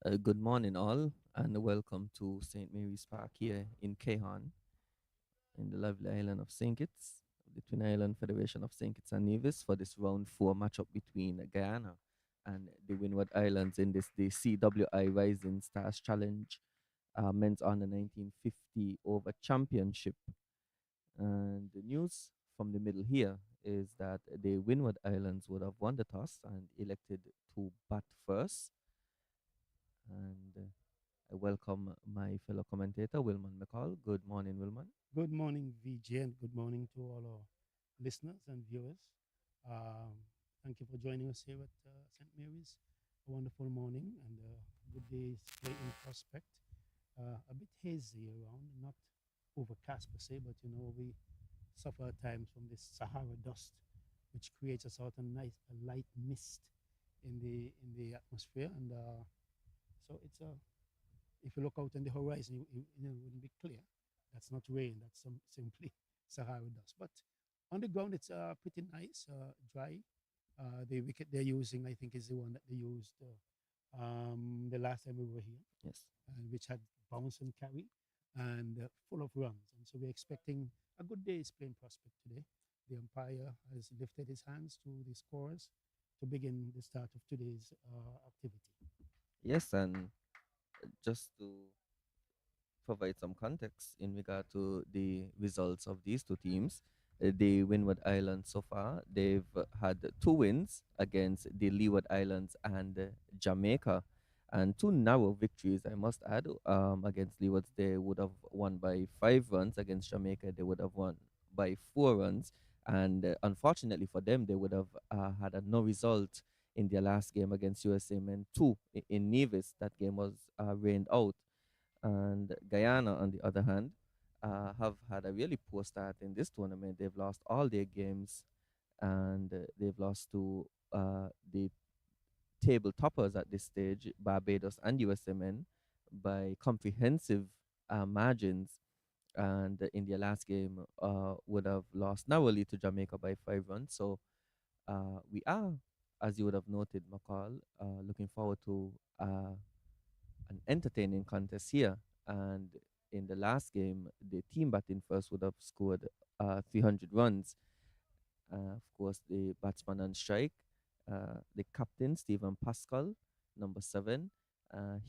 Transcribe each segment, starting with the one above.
Good morning, all, and welcome to St. Mary's Park here in Kehan, in the lovely island of St. Kitts, the Twin Island Federation of St. Kitts and Nevis, for this round four matchup between Guyana and the Windward Islands in the CWI Rising Stars Challenge Men's Under 1950 over Championship. And the news from the middle here is that the Windward Islands would have won the toss and elected to bat first. And I welcome my fellow commentator, Wilman McCall. Good morning, Wilman. Good morning, VJ, and good morning to all our listeners and viewers. Thank you for joining us here at St. Mary's. A wonderful morning and a good day's play in prospect. A bit hazy around, not overcast per se, but we suffer at times from this Sahara dust, which creates a sort of nice, a light mist in the atmosphere, and so it's a if you look out on the horizon, it wouldn't be clear. That's not rain. That's simply Sahara dust. But on the ground, it's pretty nice, dry. The wicket they're using, I think, is the one that they used the last time we were here, Yes. which had bounce and carry and full of runs. And so we're expecting a good day's playing prospect today. The umpire has lifted his hands to the scorers to begin the start of today's activity. Yes, and just to provide some context in regard to the results of these two teams, the Windward Islands so far, they've had two wins against the Leeward Islands and Jamaica, and two narrow victories, I must add. Against Leeward, they would have won by 5 runs. Against Jamaica, they would have won by 4 runs. And unfortunately for them, they would have had a no result in their last game against USA Men 2 in Nevis. That game was rained out. And Guyana, on the other hand, have had a really poor start in this tournament. They've lost all their games, and they've lost to the table toppers at this stage, Barbados and USMN, by comprehensive margins. And in their last game, would have lost narrowly to Jamaica by 5 runs. So we are, as you would have noted, McCall, looking forward to an entertaining contest here. And in the last game, the team batting first would have scored 300 runs. Of course, the batsman on strike, the captain, Stephen Pascal, number 7,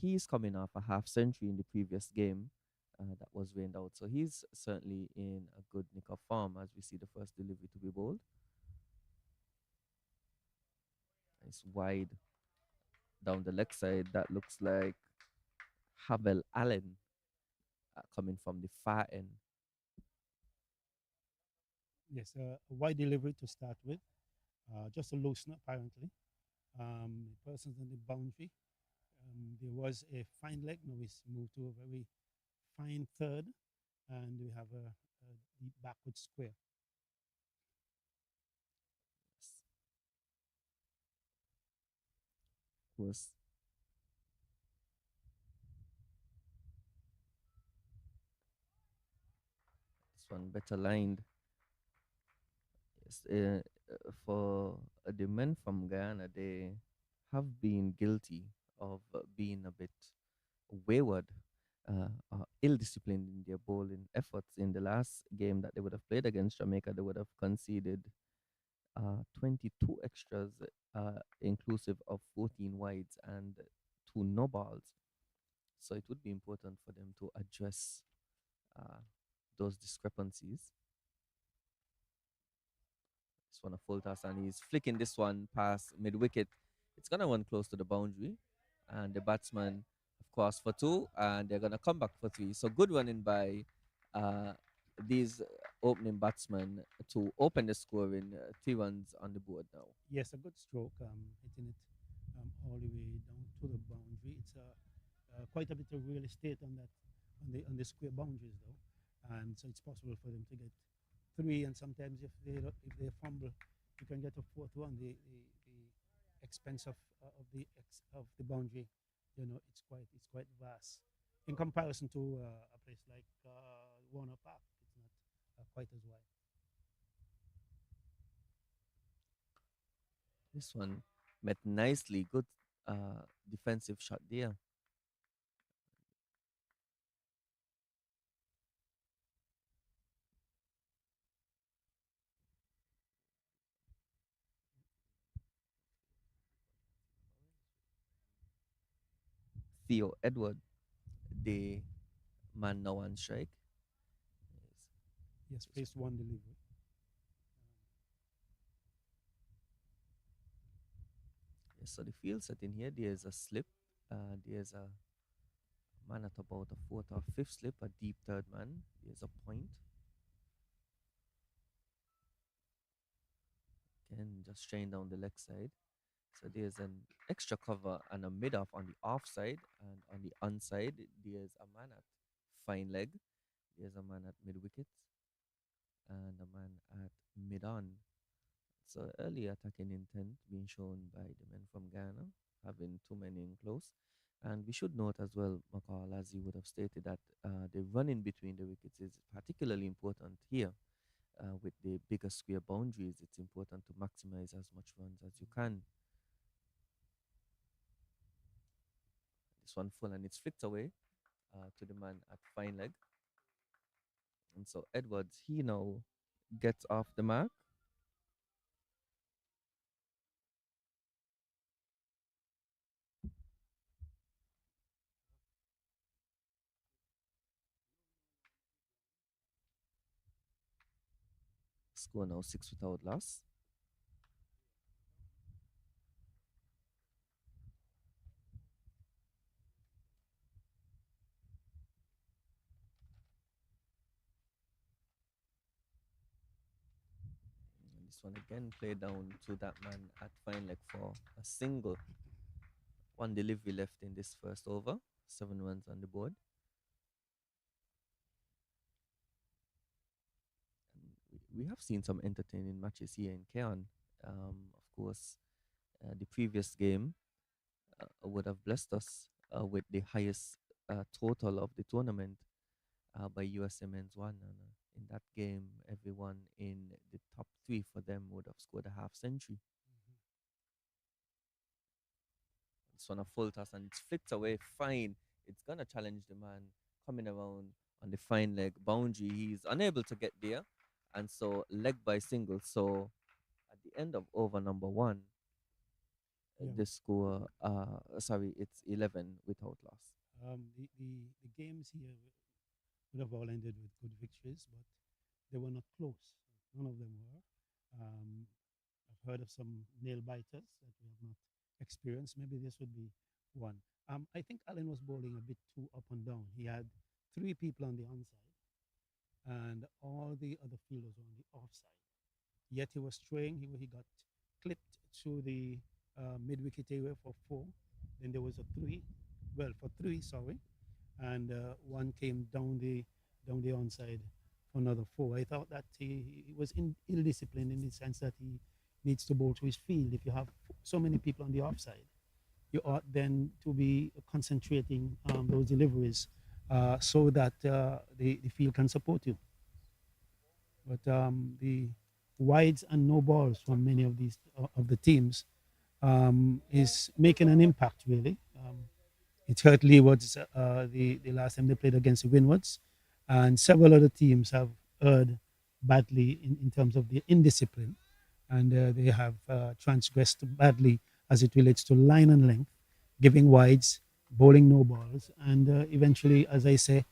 he's coming off a half century in the previous game that was rained out. So he's certainly in a good nick of form as we see the first delivery to be bowled. It's wide down the leg side. That looks like Havel Allen coming from the far end. Yes, a wide delivery to start with, just a low snap apparently. The person's on the boundary. There was a fine leg. Now he's moved to a very fine third, and we have a deep backward square. Yes. Was this one better lined? Yes, for the men from Guyana, they have been guilty of being a bit wayward, ill-disciplined in their bowling efforts. In the last game that they would have played against Jamaica, they would have conceded 22 extras, inclusive of 14 wides and two no balls. So it would be important for them to address uh, those discrepancies. This one a full toss, and he's flicking this one past mid wicket. It's gonna run close to the boundary, and the batsman, of course, for two, and they're gonna come back for three. So good running by uh, these opening batsmen to open the scoring. 3 runs on the board now. Yes, a good stroke, hitting it all the way down to the boundary. It's quite a bit of real estate on that on the square boundaries though, and so it's possible for them to get three. And sometimes if they fumble, you can get a fourth one. The expense of the boundary, it's quite vast in comparison to a place like Warner Park. It's not quite as wide. This one met nicely. Good defensive shot there. Theo Edward, the man now on strike. Yes, faced one delivery. Yes, so the field set in here, there's a slip. There's a man at about a fourth or fifth slip, a deep third man. There's a point. Again, just straight down the leg side. So there's an extra cover and a mid off on the off side, and on the on side, there's a man at fine leg. There's a man at mid wicket and a man at mid on. So early attacking intent being shown by the men from Ghana, having two men in close. And we should note as well, McCall, as you would have stated, that the running between the wickets is particularly important here. With the bigger square boundaries, it's important to maximize as much runs as you can. This one full and it's flicked away to the man at fine leg. And so Edwards, he now gets off the mark. Score now six without loss. And this one again played down to that man at fine leg for a single. One delivery left in this first over. 7 runs on the board. And we have seen some entertaining matches here in Keon. Of course, the previous game would have blessed us with the highest total of the tournament by USM Men's One. And in that game, everyone in the top three for them would have scored a half century. This one a full toss and it's flicked away fine. It's gonna challenge the man coming around on the fine leg boundary. He's unable to get there, and so leg by single. So at the end of over number one, Yeah. the score, sorry, it's 11 without loss. The games here would have all ended with good victories, but they were not close. None of them were. Um, I've heard of some nail biters that we have not experienced. Maybe this would be one. I think Allen was bowling a bit too up and down. He had three people on the onside, and all the other fielders were on the offside. Yet he was throwing. He got clipped through the mid wicket area for four. Then there was a three. Well, for three, sorry, and one came down the onside for another four. I thought that he was ill disciplined in the sense that he needs to bowl to his field. If you have so many people on the offside, you ought then to be concentrating those deliveries so that the field can support you. But the wides and no balls from many of these of the teams is making an impact really. It hurt Leeward's the last time they played against the Windwards, and several other teams have erred badly in terms of the indiscipline, and they have transgressed badly as it relates to line and length, giving wides, bowling no balls, and eventually, as I say,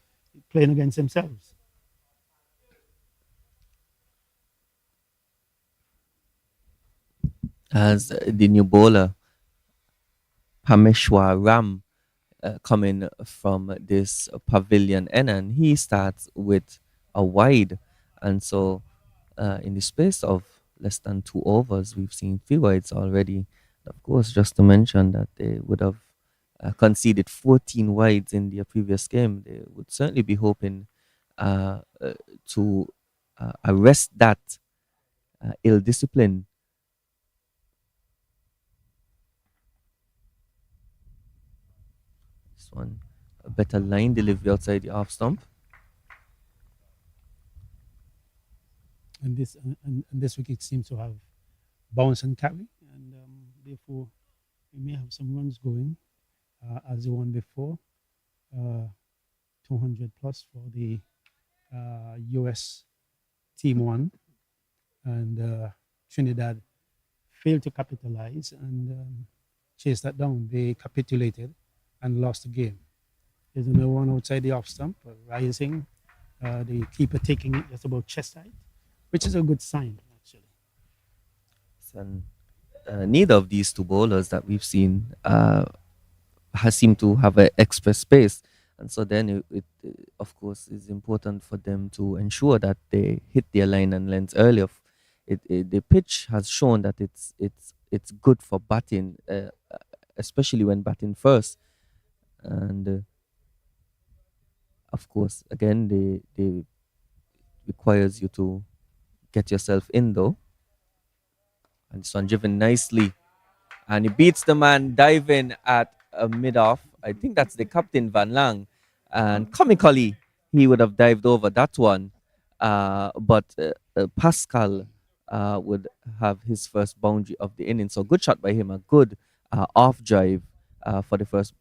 playing against themselves. As the new bowler, Pameshwar Ram, coming from this pavilion N, and he starts with a wide. And so, in the space of less than 2 overs, we've seen three wides already. Of course, just to mention that they would have conceded 14 wides in their previous game, they would certainly be hoping to arrest that ill discipline. This one, a better line delivery outside the off stump. And this wicket seems to have bounce and carry, and therefore we may have some runs going as the one before. Uh, 200 plus for the US team one, and Trinidad failed to capitalize and chase that down. They capitulated and lost the game. There's another one outside the off stump, rising. The keeper taking it just about chest height, which is a good sign, actually. And neither of these two bowlers that we've seen has seemed to have an extra space. And so then of course, is important for them to ensure that they hit their line and length earlier. The pitch has shown that it's good for batting, especially when batting first. And of course, again, they requires you to get yourself in though. And this one driven nicely, and he beats the man diving at a mid off. I think that's the captain Van Lang, and comically he would have dived over that one, but Pascal would have his first boundary of the inning. So good shot by him, a good off drive for the first.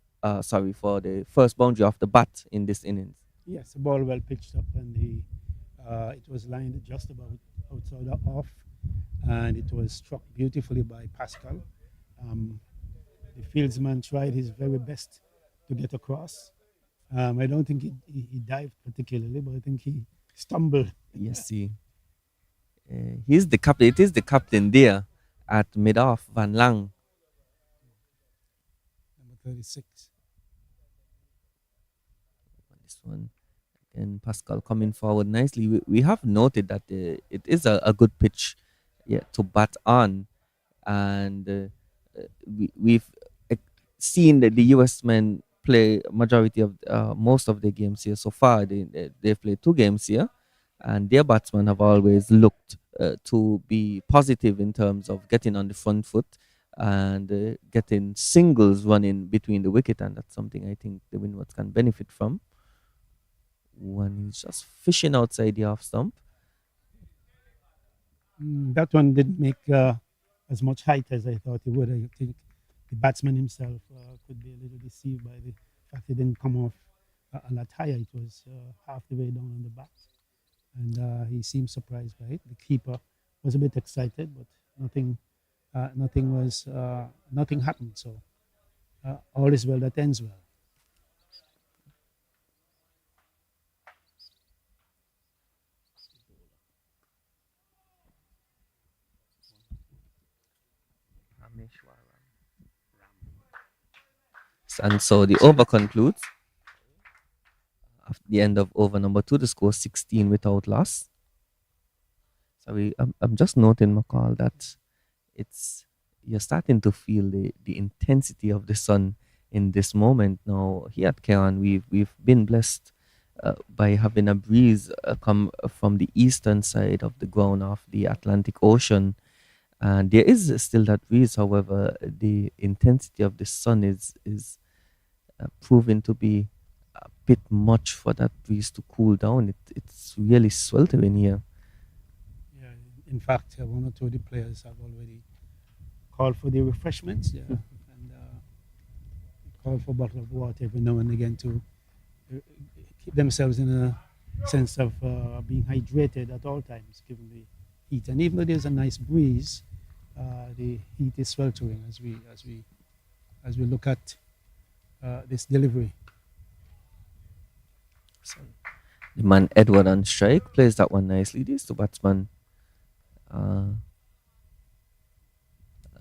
Sorry, for the first boundary off the bat in this innings. Yes, the ball well pitched up, and it was lined just about outside the off, and it was struck beautifully by Pascal. Um, the fieldsman tried his very best to get across. I don't think he dived particularly, but I think he stumbled. Yes, see, he's the captain. It is the captain there at mid off, Van Lang. Number 36. This one. And Pascal coming forward nicely. We have noted that it is a good pitch, yeah, to bat on, and we've seen that the US men play majority of most of the games here so far. They've played two games here, and their batsmen have always looked to be positive in terms of getting on the front foot and getting singles running between the wicket, and that's something I think the Windwards can benefit from. One is just fishing outside the off stump. That one didn't make as much height as I thought it would. I think the batsman himself could be a little deceived by the fact it didn't come off a lot higher. It was half the way down on the bat, and he seemed surprised by it. The keeper was a bit excited, but nothing happened. So all is well that ends well. And so the over concludes. At the end of over number two, the score 16 without loss. So I'm just noting, McCall, that it's you're starting to feel the intensity of the sun in this moment. Now here at Cairn, we've been blessed by having a breeze come from the eastern side of the ground of the Atlantic Ocean, and there is still that breeze. However, the intensity of the sun is proving to be a bit much for that breeze to cool down. It's really sweltering here. Yeah, in fact, one or two of the players have already called for the refreshments, yeah, and called for a bottle of water every now and again to keep themselves in a sense of being hydrated at all times, given the heat. And even though there's a nice breeze, the heat is sweltering as we look at this delivery. So the man Edward on strike plays that one nicely. These two batsmen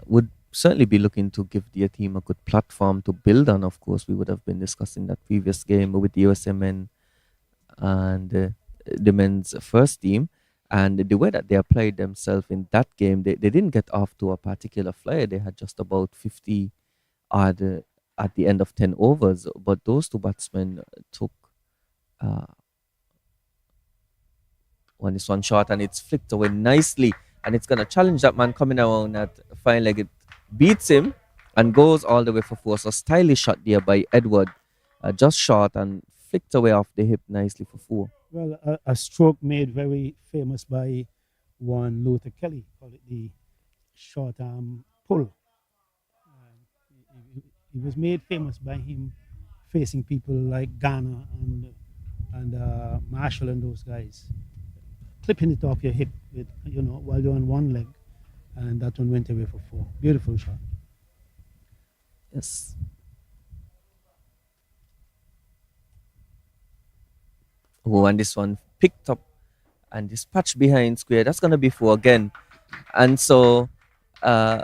would certainly be looking to give their team a good platform to build on. Of course, we would have been discussing that previous game with the USA men and the men's first team. And the way that they applied themselves in that game, they didn't get off to a particular flyer. They had just about 50 odd at the end of 10 overs. But those two batsmen took uh, one shot, and it's flicked away nicely. And it's going to challenge that man coming around at fine leg. It beats him and goes all the way for four. So stylish shot there by Edward. Just short and flicked away off the hip nicely for four. Well, a stroke made very famous by one Luther Kelly, call it the short arm pull. He was made famous by him facing people like Ghana and Marshall and those guys, clipping it off your hip with, while you're on one leg, and that one went away for four. Beautiful shot. Yes. Oh, and this one picked up and dispatched behind square. That's gonna be four again. And so uh,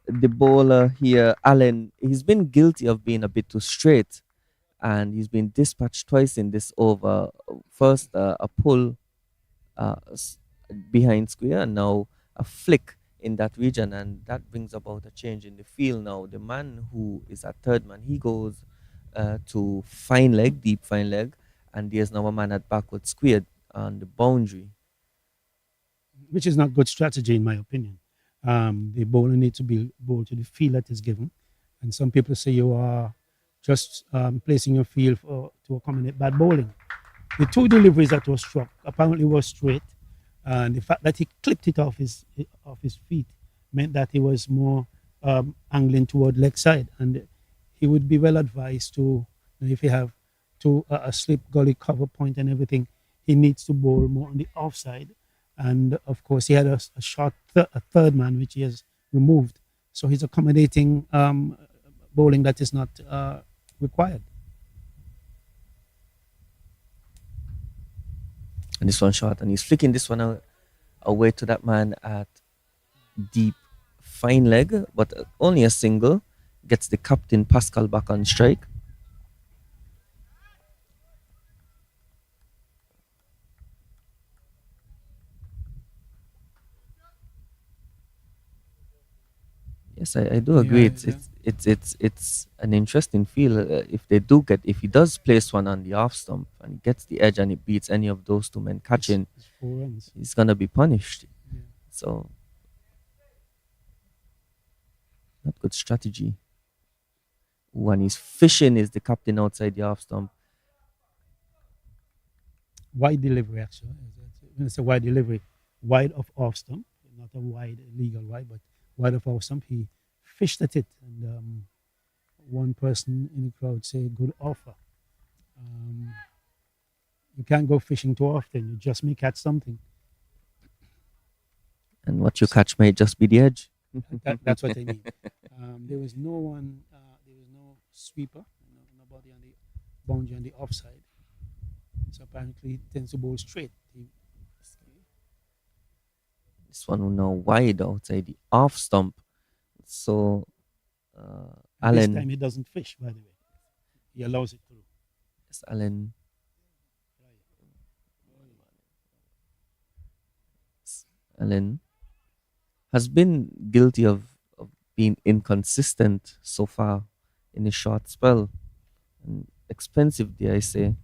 the bowler here, Allen, he's been guilty of being a bit too straight, and he's been dispatched twice in this over. First, a pull uh, s- behind square, and now a flick in that region, and that brings about a change in the field. Now, the man who is at third man, he goes to fine leg, deep fine leg, and there's now a man at backward square on the boundary. which is not good strategy in my opinion. The bowler needs to be bowl to the field that is given, and some people say you are just placing your field to accommodate bad bowling. The two deliveries that were struck apparently were straight, and the fact that he clipped it off his feet meant that he was more angling toward leg side, and he would be well advised to, if you have a slip gully cover point and everything, he needs to bowl more on the offside. And of course, he had a short a third man which he has removed, so he's accommodating bowling that is not required. And this one shot, and he's flicking this one out, away to that man at deep fine leg, but only a single gets the captain Pascal back on strike. Yes, I do agree. Yeah, It's an interesting feel. If they do get, if he does place one on the off stump and he gets the edge and it beats any of those two men catching, it's 4 runs. he's gonna be punished. Yeah. So not good strategy. When he's fishing, is the captain outside the off stump. Wide delivery, actually. When it's a wide delivery, wide of off stump, not a wide legal wide, but wide of off stump. He fished at it, and one person in the crowd said, "Good offer." Um, you can't go fishing too often. You just may catch something. And what you catch might just be the edge. That's what I mean. There was no one. There was no sweeper. Nobody on the boundary on the offside. So apparently, he tends to bowl straight. This one now wide outside the off stump. So And this Allen, time he doesn't fish, by the way. He allows it through. yes, Allen has been guilty of being inconsistent so far in his short spell. And expensive, dare I say.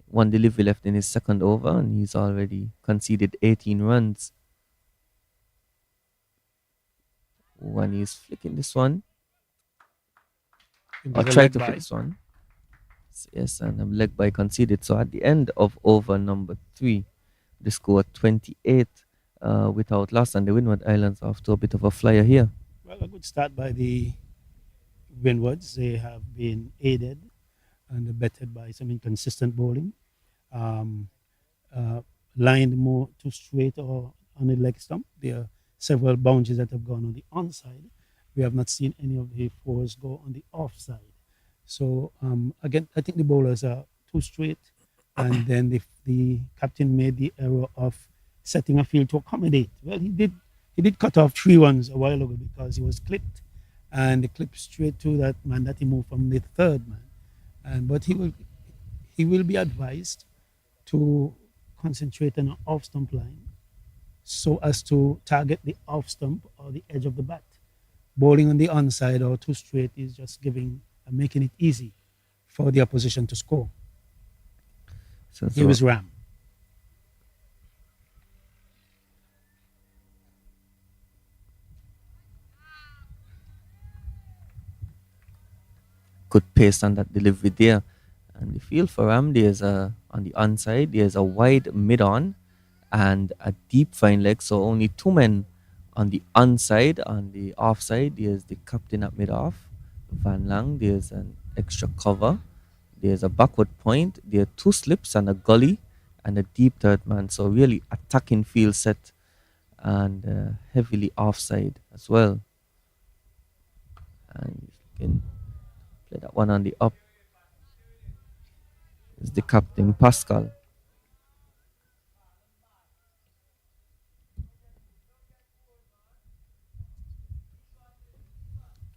One delivery left in his second over, and he's already conceded 18 runs. When he's flicking this one, It or was a try leg to flick by. this one. Yes, and a leg by conceded. So at the end of over number three, the score 28 without loss, and the Windward Islands off to a bit of a flyer here. Well, a good start by the Windwards. They have been aided and abetted by some inconsistent bowling. Um, uh, Lined more too straight or on the leg stump. There are several boundaries that have gone on the onside. We have not seen any of the fours go on the offside. So again, I think the bowlers are too straight, and then the captain made the error of setting a field to accommodate. Well, he did cut off 3 runs a while ago because he was clipped, and the clip straight to that man that he moved from the third man. And but he will be advised to concentrate on an off stump line so as to target the off stump or the edge of the bat. Bowling on the onside or too straight is just giving and making it easy for the opposition to score. So, Here so is Ram. good pace on that delivery there. And the field for Ram, there's a on the onside, there's a wide mid on and a deep fine leg. So only two men on the onside. On the offside, there's the captain at mid off, Van Lang. There's an extra cover. There's a backward point. There are two slips and a gully and a deep third man. So really attacking field set and heavily offside as well. And you can play that one on the up. It's the captain, Pascal.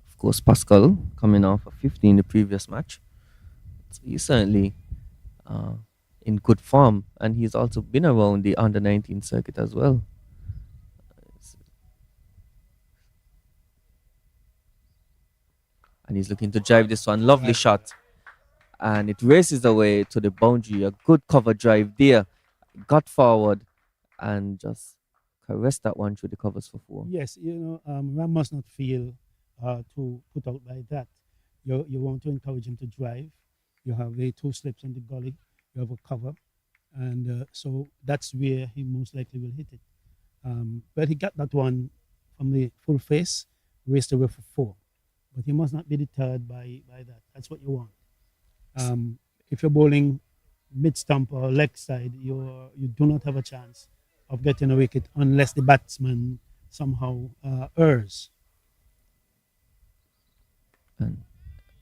Of course, Pascal coming off a 50 in the previous match. So he's certainly uh, in good form, and he's also been around the under 19 circuit as well. And he's looking to drive this one. Lovely Right. shot. And it races away to the boundary. A good cover drive there. Got forward and just caressed that one through the covers for four. Yes, Ram must not feel too put out by that. You want to encourage him to drive. You have the two slips in the gully. You have a cover, and so that's where he most likely will hit it. But he got that one from the full face, raced away for four. But he must not be deterred by that. That's what you want. If you're bowling mid stump or leg side, you do not have a chance of getting a wicket unless the batsman somehow errs. And,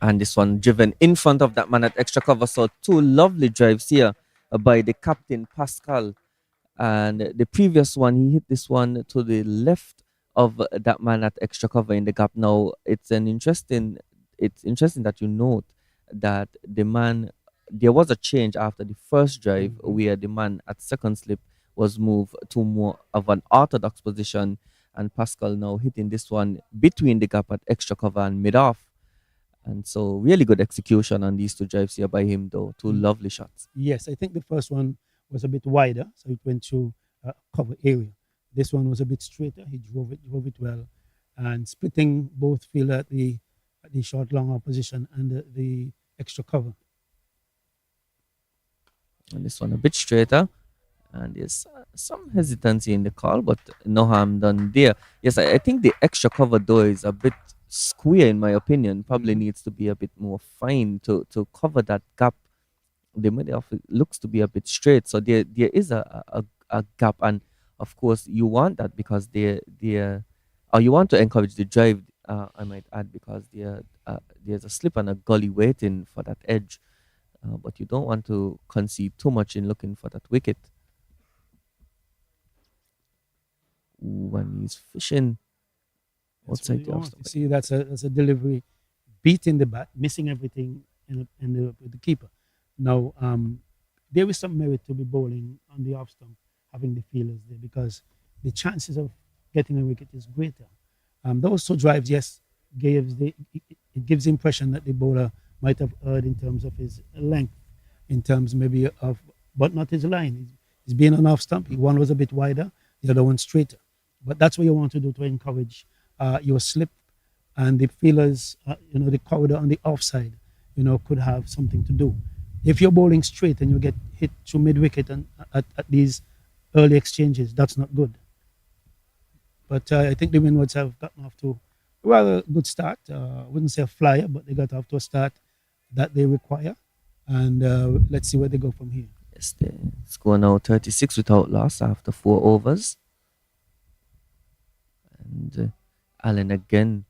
and this one driven in front of that man at extra cover. So two lovely drives here by the captain, Pascal. And the previous one, he hit this one to the left of that man at extra cover in the gap. Now it's interesting that you note that the man, there was a change after the first drive Mhm. where the man at second slip was moved to more of an orthodox position, and Pascal now hitting this one between the gap at extra cover and mid off. And so really good execution on these two drives here by him, though. Two Y- lovely shots. Yes, I think the first one was a bit wider, so it went through cover area. This one was a bit straighter. He drove it well, and splitting both field at the short long opposition and the extra cover. And this one a bit straighter. And there's some hesitancy in the call, but no harm done there. Yes, I think the extra cover though is a bit square in my opinion. Probably Mhm. needs to be a bit more fine to cover that gap. The middle of it looks to be a bit straight, so there is a gap, and of course you want that because there or you want to encourage the drive. I might add because there's a slip and a gully waiting for that edge, but you don't want to concede too much in looking for that wicket. When he's fishing That's what outside you the off want. You stump. see, that's a delivery, beating the bat, missing everything with the keeper. Now, there is some merit to be bowling on the off stump, having the feelers there because the chances of getting a wicket is greater. Those two drives, yes, it gives the impression that the bowler might have erred in terms of his length, in terms maybe of, but not his line. He's being an off stump. One was a bit wider, the other one straighter. But that's what you want to do to encourage your slip, and the feelers, the corridor on the offside, could have something to do. If you're bowling straight and you get hit to mid wicket and at these early exchanges, that's not good. But I think the Windwards have gotten off to a rather good start. I wouldn't say a flyer, but they got off to a start that they require. And let's see where they go from here. Yes, they score now 36 without loss after 4 overs. And Allen again,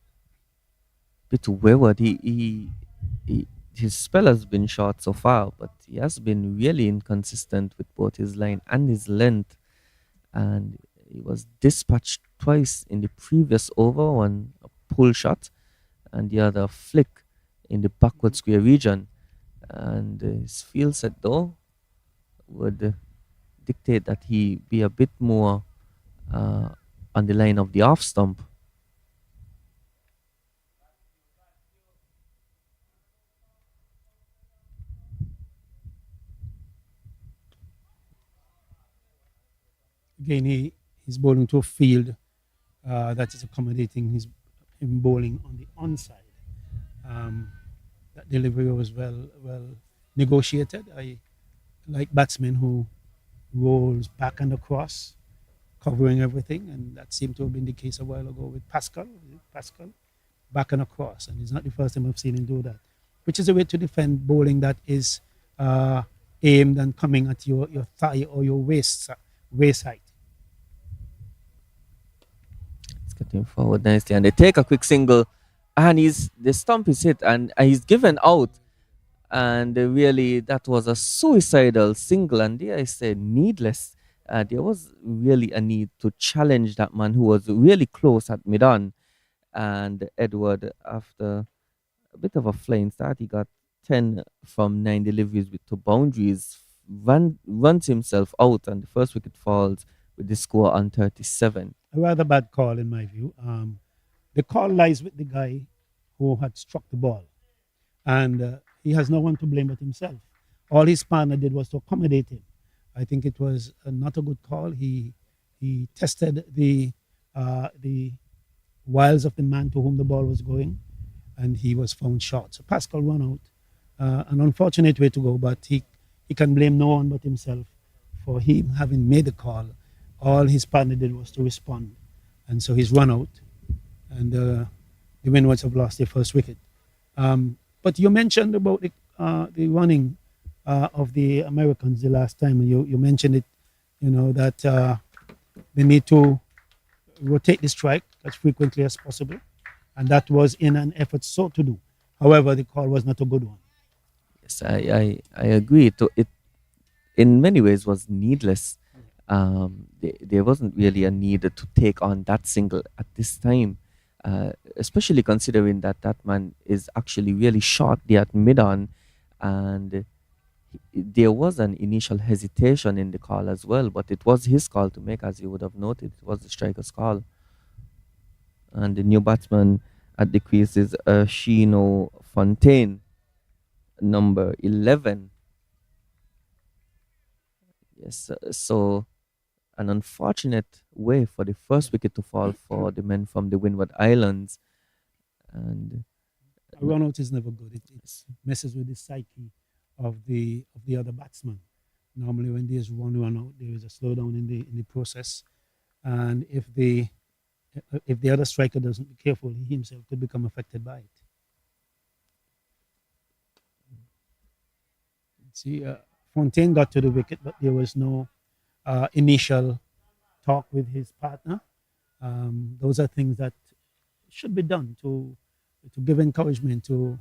bit wayward. His spell has been short so far, but he has been really inconsistent with both his line and his length. And he was dispatched twice in the previous over, one a pull shot and the other flick in the backward Mhm. square region. And his field set though would dictate that he be a bit more uh, on the line of the off stump. Again, he's bowling to a field that is accommodating him bowling on the onside. Um, that delivery was well negotiated. I like batsmen who rolls back and across, covering everything, and that seemed to have been the case a while ago with Pascal. Pascal back and across, and it's not the first time I've seen him do that, which is a way to defend bowling that is uh, aimed and coming at your thigh or your waist height. It's getting forward nicely, and they take a quick single, and the stump is hit, and he's given out. And really, that was a suicidal single. And there I said, needless. There was really a need to challenge that man who was really close at mid on. And Edward, after a bit of a flying start, he got 10 from 9 deliveries with two boundaries, runs himself out, and the first wicket falls with the score on 37. A rather bad call, in my view. The call lies with the guy who had struck the ball, and he has no one to blame but himself. All his partner did was to accommodate him. I think it was not a good call. He tested the wiles of the man to whom the ball was going, and he was found short. So Pascal run out. An unfortunate way to go, but he can blame no one but himself for him having made the call. All his partner did was to respond, and so he's run out, and the Windwards have lost their first wicket. But you mentioned about the running of the Americans the last time. You mentioned it, that they need to rotate the strike as frequently as possible, and that was in an effort so to do. However, the call was not a good one. Yes, I agree. It in many ways was needless. There wasn't really a need to take on that single at this time, especially considering that that man is actually really short there at mid on, and there was an initial hesitation in the call as well, but it was his call to make, as you would have noted. It was the striker's call, and the new batsman at the crease is Shino Fontaine, number 11. Yes, so an unfortunate way for the first wicket to fall for the men from the Windward Islands. And A run out is never good. It messes with the psyche of the other batsman. Normally, when there's one run out, there is a slowdown in the process, and if the other striker doesn't be careful, he himself could become affected by it. See, Fontaine got to the wicket, but there was no initial talk with his partner. Those are things that should be done to give encouragement to.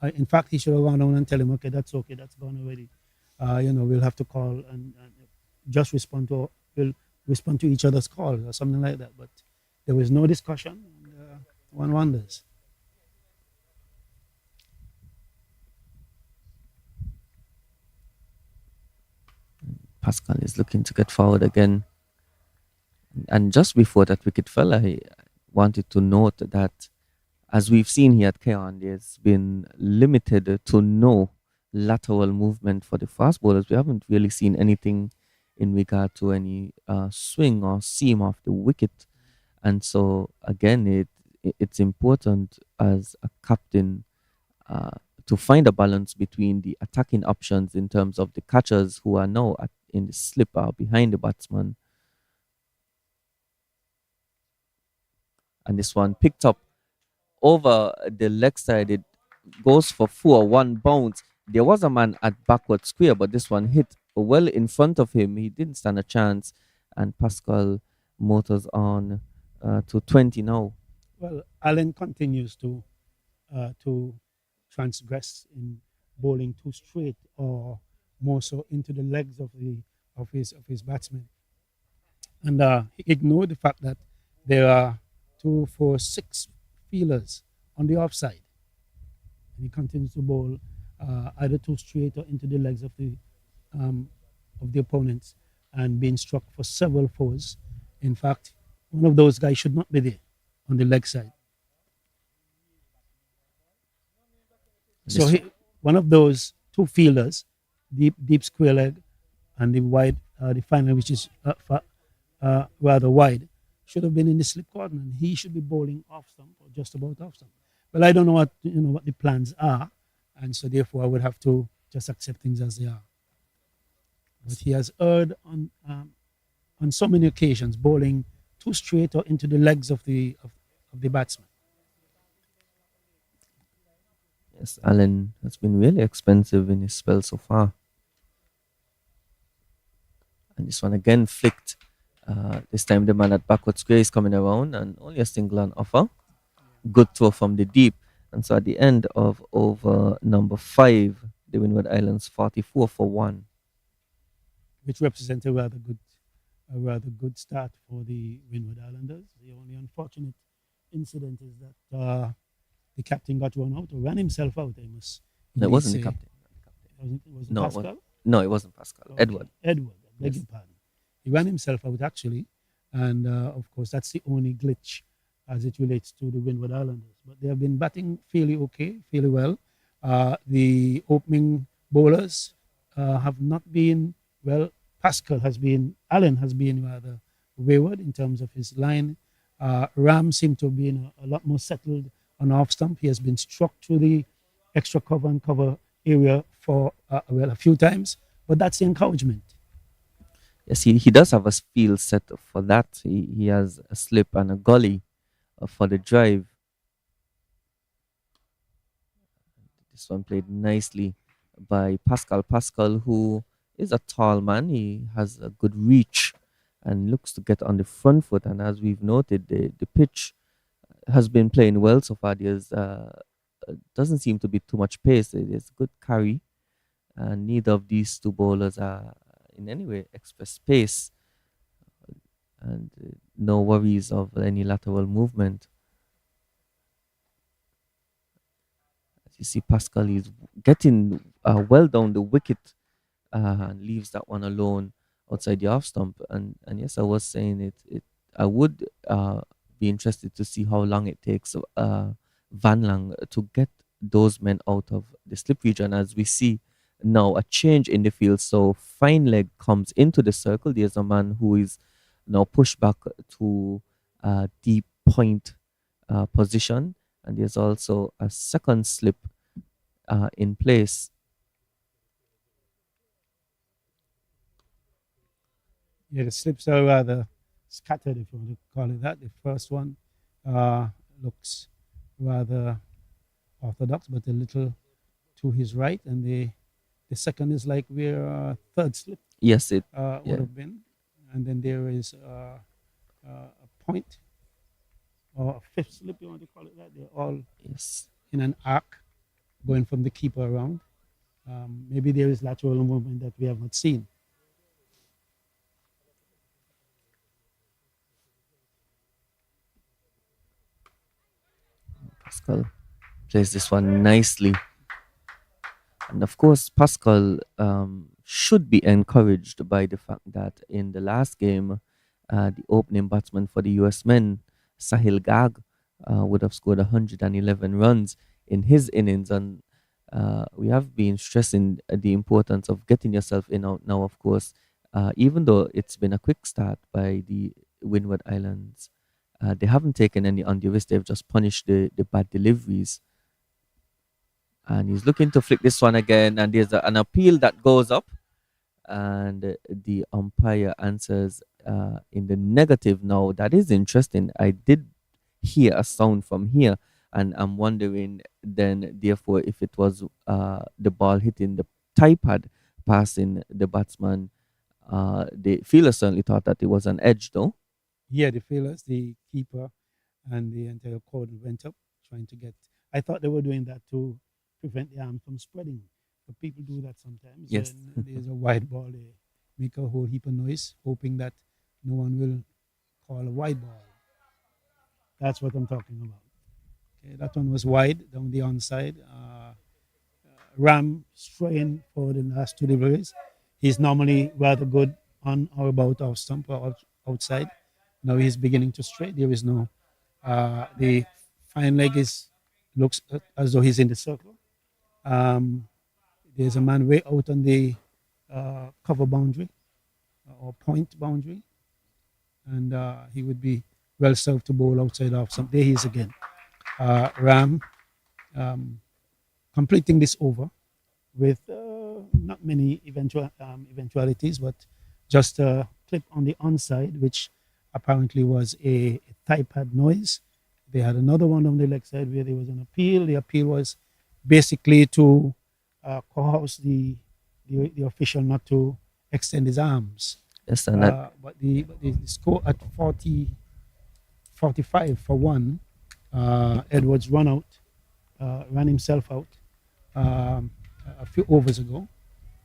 In fact, he should have gone down and tell him, okay, that's gone already. We'll have to call and just we'll respond to each other's calls or something like that. But there was no discussion. And, one wonders. Pascal is looking to get forward again. And just before that wicket fell, I wanted to note that, as we've seen here at Keon, there's been limited to no lateral movement for the fast bowlers. We haven't really seen anything in regard to any swing or seam of the wicket. And so, again, it's important as a captain uh, to find a balance between the attacking options in terms of the catchers who are now in the slipper behind the batsman. And this one picked up over the leg side. It goes for 4-1 bounce. There was a man at backward square, but this one hit well in front of him. He didn't stand a chance. And Pascal motors on to 20 now. Well, Allen continues to transgress in bowling too straight or more so into the legs of his batsmen, and he ignored the fact that there are 2, 4, 6 fielders on the offside, and he continues to bowl either too straight or into the legs of the opponents, and being struck for several fours. In fact, one of those guys should not be there on the leg side. So one of those two fielders, deep square leg, and the wide, the final, which is rather wide, should have been in the slip corner, and he should be bowling off stump or just about off stump. Well, I don't know what the plans are, and so therefore I would have to just accept things as they are. But he has erred on so many occasions, bowling too straight or into the legs of the batsman. Yes, Allen has been really expensive in his spell so far. And this one again flicked. This time the man at backward square is coming around and only a single on offer. Good throw from the deep. And so at the end of over number 5, the Windward Islands 44 for 1. which represents a rather good start for the Windward Islanders. The only unfortunate incident is that the captain got run out or ran himself out. I must No, it indeed wasn't the say captain. Not the captain. it wasn't No, it was, Pascal. no, it wasn't Pascal. Okay, Edward. Edward. I beg your Yes. pardon. He ran himself out actually, and of course that's the only glitch as it relates to the Windward Islanders. But they have been batting fairly okay, fairly well. The opening bowlers have not been well. Allen has been rather wayward in terms of his line. Ram seemed to have been a lot more settled on off stump. He has been struck through the extra cover and cover area for a few times, but that's the encouragement. Yes, he does have a field set for that. He has a slip and a gully for the drive. This one played nicely by Pascal. Pascal, who is a tall man, he has a good reach and looks to get on the front foot. And as we've noted, the pitch has been playing well so far. There's doesn't seem to be too much pace. There's good carry, and neither of these two bowlers are in any way express pace, and no worries of any lateral movement. As you see, Pascal is getting well down the wicket and leaves that one alone outside the off stump. And yes, I was saying it. I would be interested to see how long it takes Van Lang to get those men out of the slip region. As we see now a change in the field, so Fine Leg comes into the circle. There's a man who is now pushed back to deep point position, and there's also a second slip in place. Yeah, the slips are rather scattered, if you want to call it that. The first one uh, looks rather orthodox, but a little to his right, and the second is like where third slip Yes, it. would Yeah. have been, and then there is a point or a fifth slip, you want to call it that. They're all Yes. in an arc going from the keeper around. Maybe there is lateral movement that we have not seen. Pascal plays this one nicely. And of course, Pascal should be encouraged by the fact that in the last game, the opening batsman for the US men, Sahil Gag, would have scored 111 runs in his innings. And we have been stressing the importance of getting yourself in out now, of course, even though it's been a quick start by the Windward Islands. They haven't taken any undue risk, they've just punished the bad deliveries, and he's looking to flick this one again, and there's an appeal that goes up, and the umpire answers in the negative. Now that is interesting. I did hear a sound from here, and I'm wondering then therefore if it was the ball hitting the tie pad passing the batsman. The fielder certainly thought that it was an edge though. Yeah, the fielders, the keeper, and the entire crowd went up trying to get. I thought they were doing that to prevent the arm from spreading. But people do that sometimes. Yes. When there's a wide ball, they make a whole heap of noise, hoping that no one will call a wide ball. That's what I'm talking about. Okay, that one was wide down the onside. Ram straying for the last two deliveries. He's normally rather good on or about off stump or outside. Now he's beginning to stray. There is no. The fine leg is looks as though he's in the circle. Um, there's a man way out on the cover boundary or point boundary, and he would be well served to bowl outside off stump. There he is again. Ram um, completing this over with not many eventualities, but just a clip on the onside, which apparently was a thigh pad noise. They had another one on the leg side where there was an appeal. The appeal was basically to coerce the official not to extend his arms. Yes, and that. But the score at 40, 45 for one, Edwards run out ran himself out um, a few overs ago,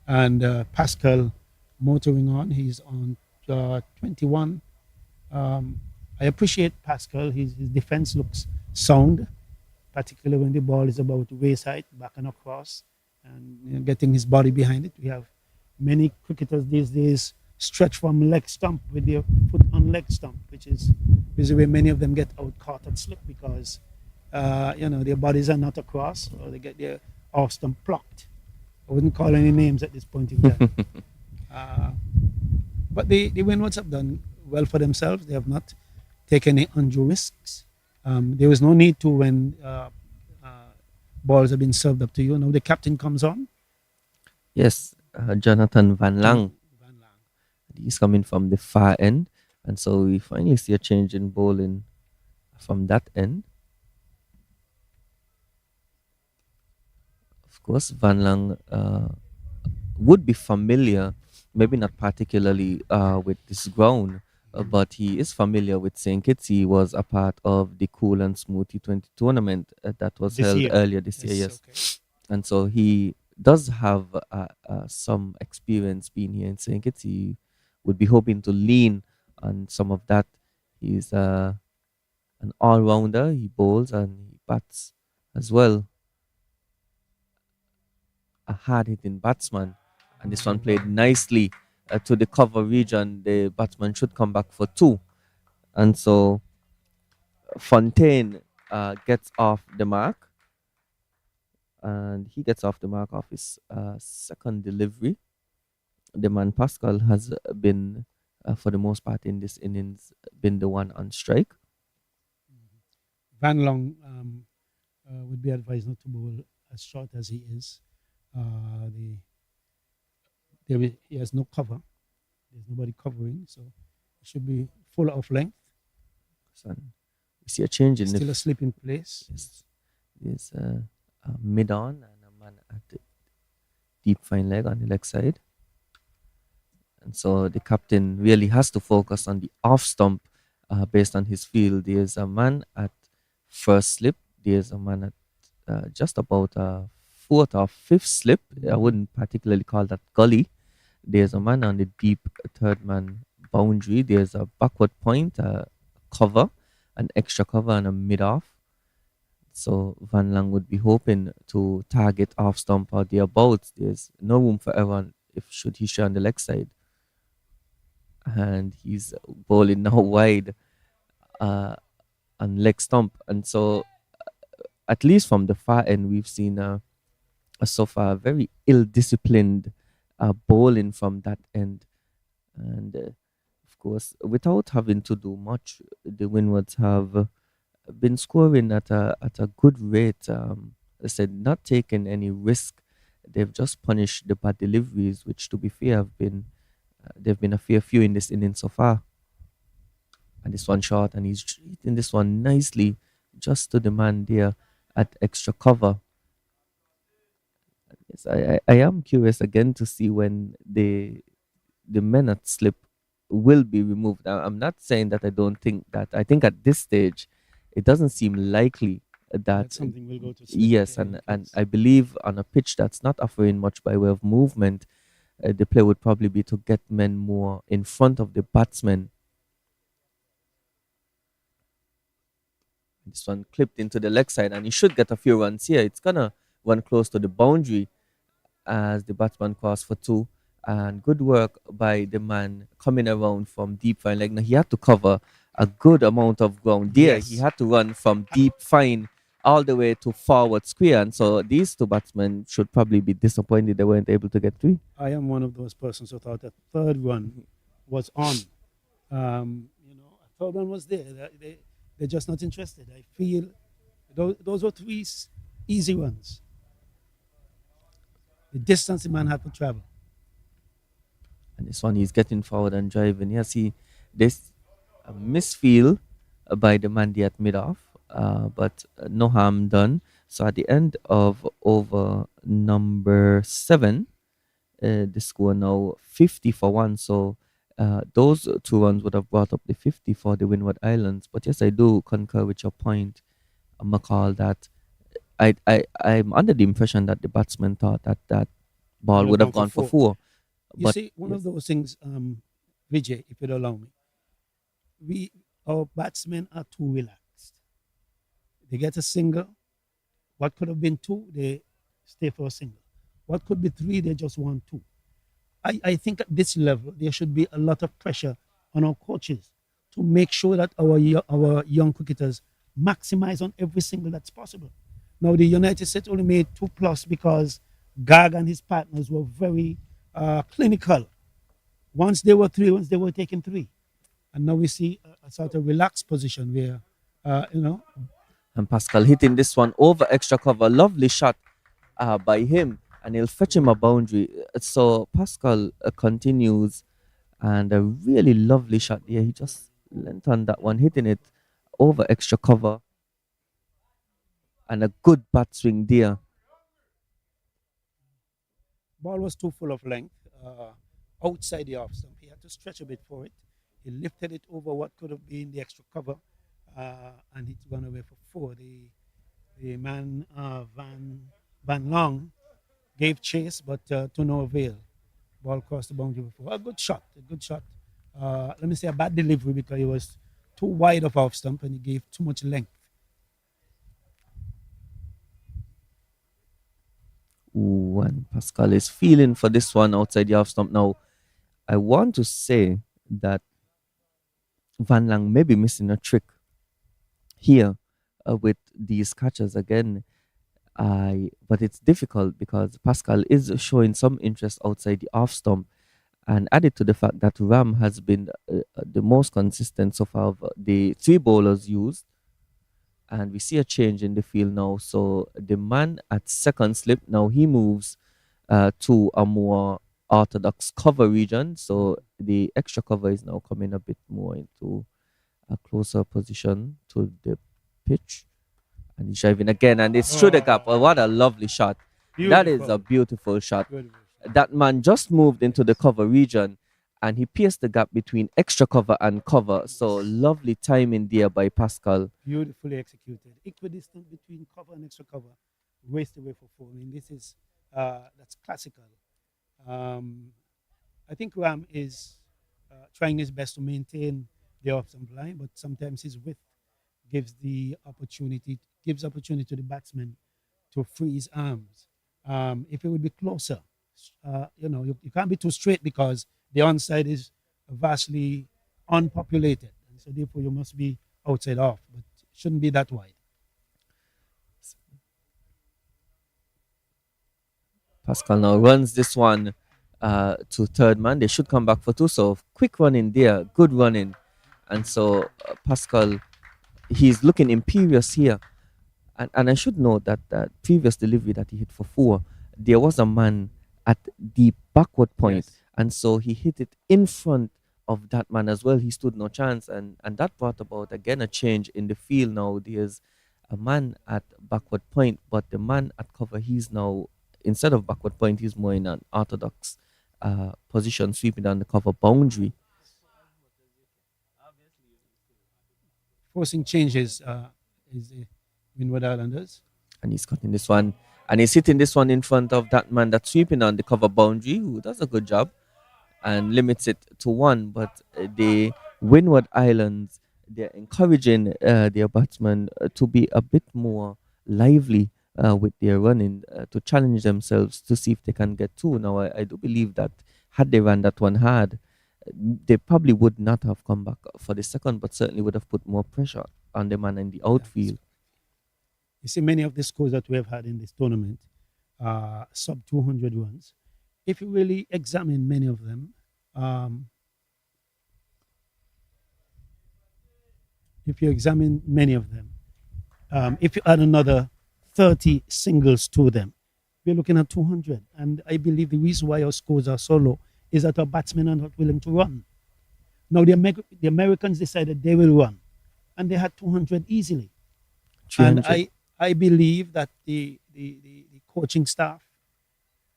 and Pascal motoring on. He's on 21. Um, I appreciate Pascal. His defense looks sound, particularly when the ball is about waist height, back and across, and getting his body behind it. We have many cricketers these days stretch from leg stump with their foot on leg stump, which is where many of them get out caught at slip because their bodies are not across or they get their off stump plucked. I wouldn't call any names at this point in time. Uh, but the Windwards have done well for themselves. They have not taken any undue risks. There was no need to when balls have been served up to you. Now the captain comes on. Yes, Jonathan Van Jonathan Lang. Van Lang. He's coming from the far end, and so we finally see a change in bowling from that end. Of course, Van Lang would be familiar, maybe not particularly with this ground, Mhm. but he is familiar with St. Kitts. He was a part of the Cool and Smooth T20 tournament that was This held year. earlier this year, Yes, yes. okay. And so he does have some experience being here in St. Kitts. He would be hoping to lean on some of that. He's an all rounder, he bowls and he bats as well. A hard hitting batsman. And this one played nicely to the cover region. The batsman should come back for two. And so Fontaine gets off the mark, and he gets off the mark off his second delivery. The man Pascal has been, for the most part in this innings, been the one on strike. Mhm. Van Long would be advised not to bowl as short as he is. The he has no cover. There's nobody covering, so it should be full of length. So we see a change in the Still asleep in place. yes, there's a mid on and a man at the deep fine leg on the leg side. And so the captain really has to focus on the off stump based on his field. There's a man at first slip. There's a man at just about a fourth or fifth slip. I Mhm. wouldn't particularly call that gully. There's a man on the deep third man boundary. There's a backward point, cover, an extra cover, and a mid off. So Van Lang would be hoping to target off stump or thereabouts. There's no room for error if should he share on the leg side. And he's bowling now wide uh, on leg stump. And so, at least from the far end, we've seen so far very ill disciplined bowling from that end. And of course, without having to do much, the Windwards have been scoring at a good rate. I said, not taking any risk. They've just punished the bad deliveries, which, to be fair, have been there've been a fair few in this inning so far. And this one shot, and he's hitting this one nicely, just to the man there at extra cover. Yes, I am curious again to see when the men at slip will be removed. I'm not saying that I don't think that. I think at this stage, it doesn't seem likely that That something will go to slip yes, in the and case. I believe on a pitch that's not offering much by way of movement, the play would probably be to get men more in front of the batsmen. This one clipped into the leg side, and he should get a few runs here. It's gonna run close to the boundary as the batsman crossed for two. And good work by the man coming around from deep fine leg. Now he had to cover a good amount of ground there. He Yes. had to run from deep fine all the way to forward square. And so these two batsmen should probably be disappointed they weren't able to get three. I am one of those persons who thought that third one was on. A third one was there. They're just not interested. I feel those were three easy ones. The distance the man had to travel. And this one he's getting forward and driving. Yeah, see, this a misfeel by the man there at mid off, but no harm done. So at the end of over number seven, the score now 50 for one. So those two runs would have brought up the 50 for the Windward Islands. But yes, I do concur with your point, McCall, that I'm under the impression that the batsman thought that that It ball would have would have gone for gone for four. four. You But see, one yes, of those things, Vijay, if you'd allow me, we our batsmen are too relaxed. They get a single. What could have been two, they stay for a single. What could be three, they just want two. I think at this level, there should be a lot of pressure on our coaches to make sure that our young cricketers maximize on every single that's possible. Now, the United States only made two plus because Gag and his partners were very clinical. Once they were three, once they were taking three. And now we see a sort of relaxed position where, you know, and Pascal hitting this one over extra cover. Lovely shot by him, and he'll fetch him a boundary. So Pascal continues, and a really lovely shot here. He just leant on that one, hitting it over extra cover, and a good bat swing there. ball was too full of length outside the off stump. He had to stretch a bit for it. He lifted it over what could have been the extra cover, and it gone away for four. The man Van Long gave chase, but to no avail. Ball crossed the boundary before. A good shot, a good shot. Let me say a bad delivery because he was too wide of off stump and he gave too much length. Ooh, and Pascal is feeling for this one outside the off stump. Now, I want to say that Van Lang may be missing a trick here with these catches again. But it's difficult because Pascal is showing some interest outside the off stump, and added to the fact that Ram has been the most consistent so far of the three bowlers used, and we see a change in the field now. So the man at second slip now he moves to a more orthodox cover region. So the extra cover is now coming a bit more into a closer position to the pitch. And he's driving again, and it's through the gap. Oh, what a lovely shot. That is a Beautiful. beautiful shot. Beautiful shot. That man just moved into the Yes. cover region, and he pierced the gap between extra cover and cover. So Yes. lovely timing there by Pascal. Beautifully executed. Equidistant between cover and extra cover. Raced away for four. I mean, this is that's classical. Um, I think Ram is trying his best to maintain the off stump line, but sometimes his width gives opportunity to the batsman to free his arms. If it would be closer, you can't be too straight because the onside is vastly unpopulated, and so therefore you must be outside off, but it shouldn't be that wide. Pascal now runs this one to third man. They should come back for two. So quick run in there, good running. And so Pascal, he's looking imperious here. And I should note that that previous delivery that he hit for four, there was a man at the backward point, Yes. and so he hit it in front of that man as well. He stood no chance, and that brought about again a change in the field. Now there's a man at backward point, but the man at cover, he's now instead of backward point, he's more in an orthodox position, sweeping down the cover boundary. Forcing changes is the Windward Islanders. And he's cutting this one, and he's hitting this one in front of that man that's sweeping on the cover boundary, who does a good job and limits it to one. But the Windward Islands, they're encouraging their batsmen to be a bit more lively with their running, to challenge themselves to see if they can get two. Now, I do believe that had they run that one hard, they probably would not have come back for the second, but certainly would have put more pressure on the man in the Yeah, outfield. you see, many of the scores that we have had in this tournament sub 200 runs. If you really examine many of them, um, if you examine many of them, if you add another 30 singles to them, we're looking at 200. And I believe the reason why our scores are so low is that our batsmen are not willing to run. Now, the Americans decided they will run, and they had 200 easily. And 300. I believe that the coaching staff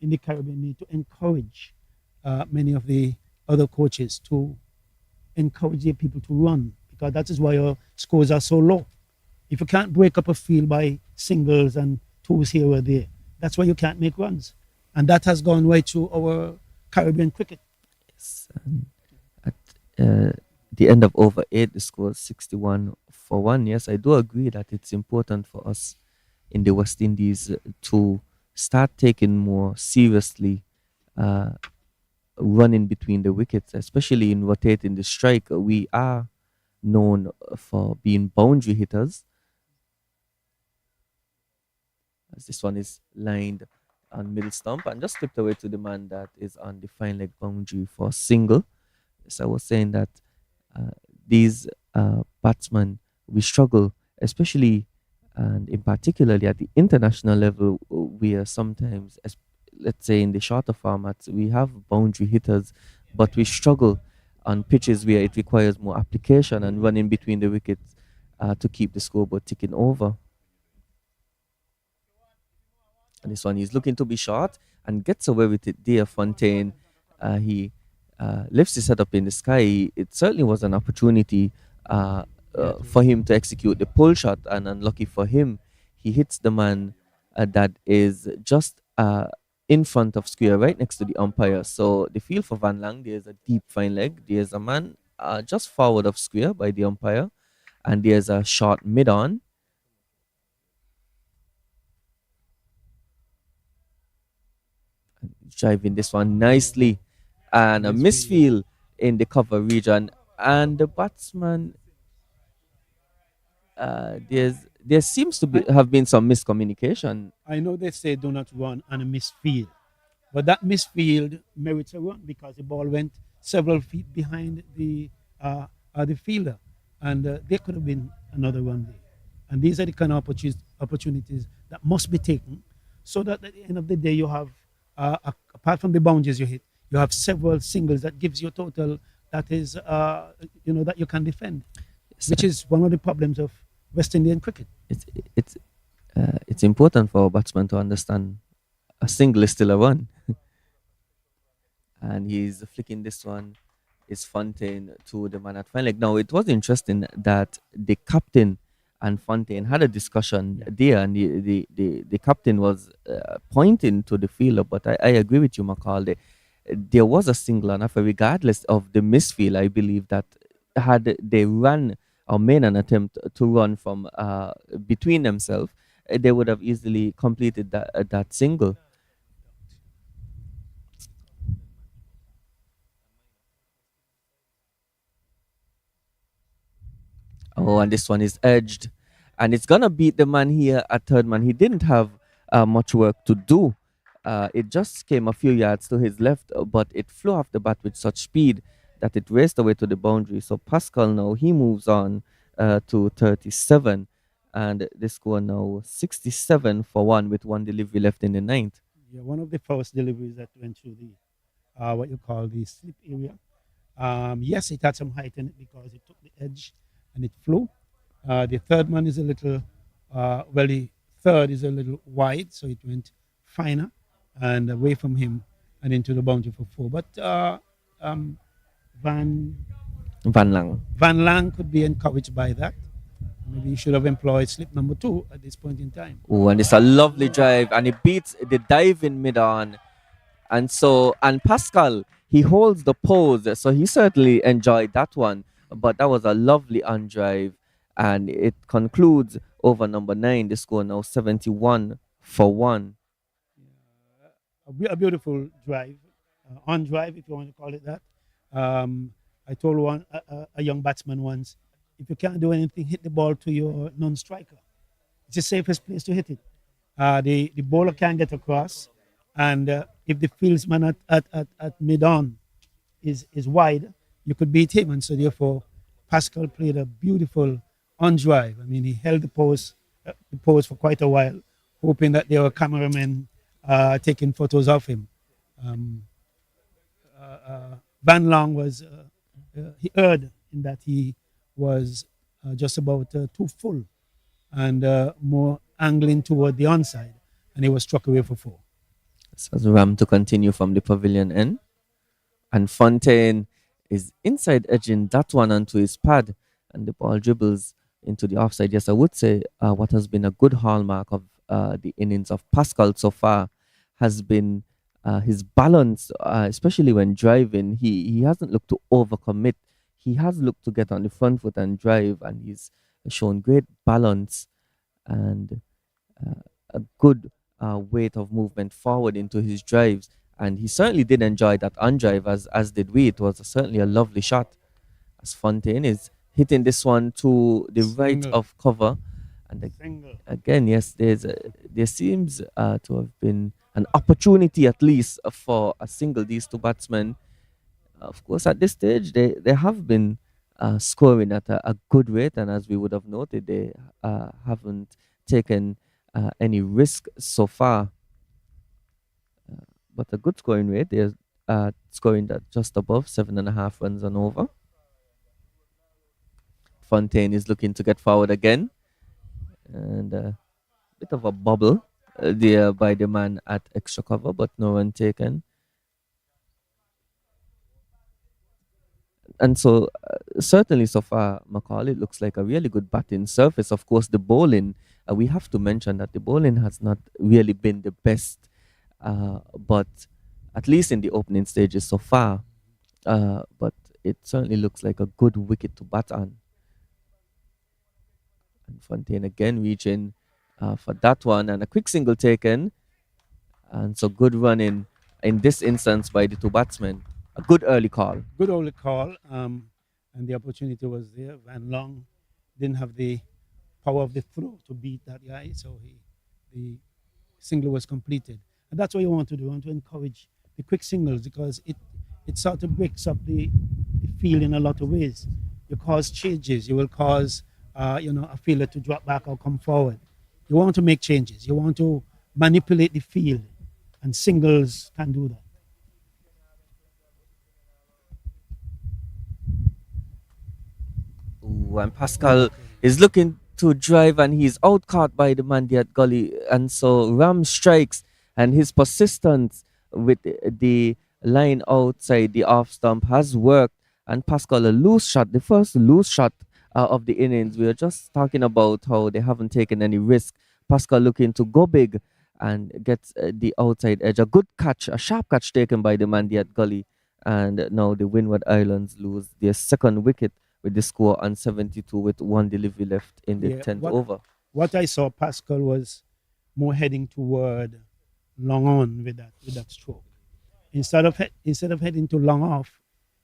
in the Caribbean need to encourage many of the other coaches to encourage their people to run, because that is why our scores are so low. If you can't break up a field by singles and twos here or there. That's why you can't make runs. And that has gone right through our Caribbean cricket. Yes, and at the end of over 8, the score is 61 for 1. Yes, I do agree that it's important for us in the West Indies to start taking more seriously uh, running between the wickets, especially in rotating the strike. We are known for being boundary hitters, as this one is lined on middle stump and just slipped away to the man that is on the fine leg boundary for a single. So I was saying that uh, these batsmen, we struggle, especially and in particularly at the international level, we are sometimes, let's say in the shorter formats, we have boundary hitters, but we struggle on pitches where it requires more application and running between the wickets to keep the scoreboard ticking over. And this one, he's looking to be short and gets away with it there. Fontaine, he lifts his head up in the sky. It certainly was an opportunity Yeah, for him to execute the pull shot, and unlucky for him, he hits the man that is just in front of square, right next to the umpire. So the field for Van Lang, there's a deep fine leg. There's a man just forward of square by the umpire, and there's a short mid on. Driving this one nicely, and a misfield. misfield in the cover region. And the batsman, there seems to be I, have been some miscommunication. I know they say do not run on a misfield, but that misfield merits a run because the ball went several feet behind the fielder, and there could have been another run there. And these are the kind of opportunities that must be taken, so that at the end of the day you have, apart from the boundaries you hit, you have several singles that gives you a total that is, that you can defend, It's, which is one of the problems of West Indian cricket. it's it's it's important for a batsman to understand a single is still a run, and he's flicking this one is Fontaine to the man at fine leg. Now it was interesting that the captain and Fontaine had a discussion Yeah. there, and the captain was pointing to the fielder. But I agree with you, McCall. There was a single, and after regardless of the misfield, I believe that had they run or made an attempt to run from between themselves, they would have easily completed that single. Oh, and this one is edged, and it's gonna beat the man here at third man. He didn't have much work to do. It just came a few yards to his left, but it flew off the bat with such speed that it raced away to the boundary. So Pascal now he moves on to 37, and the score now 67 for 1 with one delivery left in the ninth. Yeah, one of the first deliveries that went through the, what you call the slip area. Yes, it had some height in it because it took the edge and it flew. The third one is a little, the third is a little wide, so it went finer and away from him and into the boundary for four. But um, Van Van Lang. Van Lang could be encouraged by that. Maybe he should have employed slip number two at this point in time. Oh, and it's a lovely drive, and it beats the dive in mid on. And Pascal, he holds the pose, so he certainly enjoyed that one. But that was a lovely on drive, and it concludes over number 9. The score now 71 for 1. A beautiful drive, on drive, if you want to call it that. I told a young batsman once, if you can't do anything, hit the ball to your non-striker. It's the safest place to hit it. The bowler can get across, and if the fieldsman at mid-on is wide, you could beat him. And so therefore, Pascal played a beautiful on drive. I mean, he held the pose for quite a while, hoping that there were cameramen taking photos of him. Um, Van Long was, he erred in that he was just about too full and more angling toward the onside, and he was struck away for four. So as Ram to continue from the pavilion end. And Fontaine is inside edging that one onto his pad, and the ball dribbles into the offside. Yes, I would say what has been a good hallmark of the innings of Pascal so far has been his balance, especially when driving. He hasn't looked to overcommit. He has looked to get on the front foot and drive, and he's shown great balance and uh, a good weight of movement forward into his drives. And he certainly did enjoy that on drive, as did we. It was certainly a lovely shot, as Fontaine is hitting this one to the right Single. of cover. And Single. again, yes, there seems to have been an opportunity at least for a single. These two batsmen, of course, at this stage, they have been scoring at a good rate, and as we would have noted, they haven't taken any risk so far. But a good scoring rate. They're scoring at just above 7.5 runs and over. Fontaine is looking to get forward again, and bit of a bubble there by the man at extra cover, but no run taken. And so, certainly so far, McCall, it looks like a really good batting surface. Of course, the bowling, we have to mention that the bowling has not really been the best, but at least in the opening stages so far. But it certainly looks like a good wicket to bat on. And Fontaine again reaching for that one, and a quick single taken. And so, good running in this instance by the two batsmen. A good early call. Good early call. And the opportunity was there. Van Long didn't have the power of the throw to beat that guy, so the single was completed. And that's what you want to do. You want to encourage the quick singles because it sort of breaks up the field in a lot of ways. You cause changes. You will cause a fielder to drop back or come forward. You want to make changes. You want to manipulate the field, and singles can do that. Ooh, and Pascal is looking to drive, and he's out caught by the man there at gully. And so Ram strikes, and his persistence with the line outside the off stump has worked. And Pascal, a loose shot, the first loose shot of the innings. We were just talking about how they haven't taken any risk. Pascal looking to go big and gets the outside edge. A good catch, a sharp catch taken by the man there at gully. And now the Windward Islands lose their second wicket with the score on 72 with one delivery left in the Yeah, 10th what over. what I saw, Pascal was more heading toward long on with that stroke. Instead of heading to long off,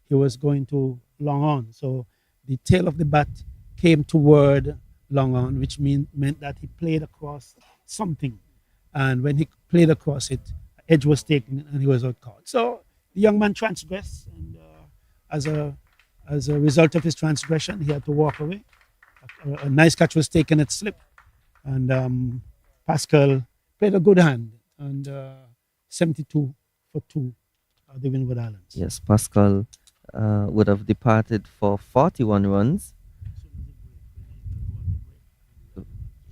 he was going to long on. So the tail of the bat came toward long on, which meant that he played across something. And when he played across it, edge was taken and he was out caught. So the young man transgressed, and as a result of his transgression, he had to walk away. A nice catch was taken at slip, and Pascal played a good hand, and 72 for 2, the Windward Islands. Yes, Pascal would have departed for 41 runs.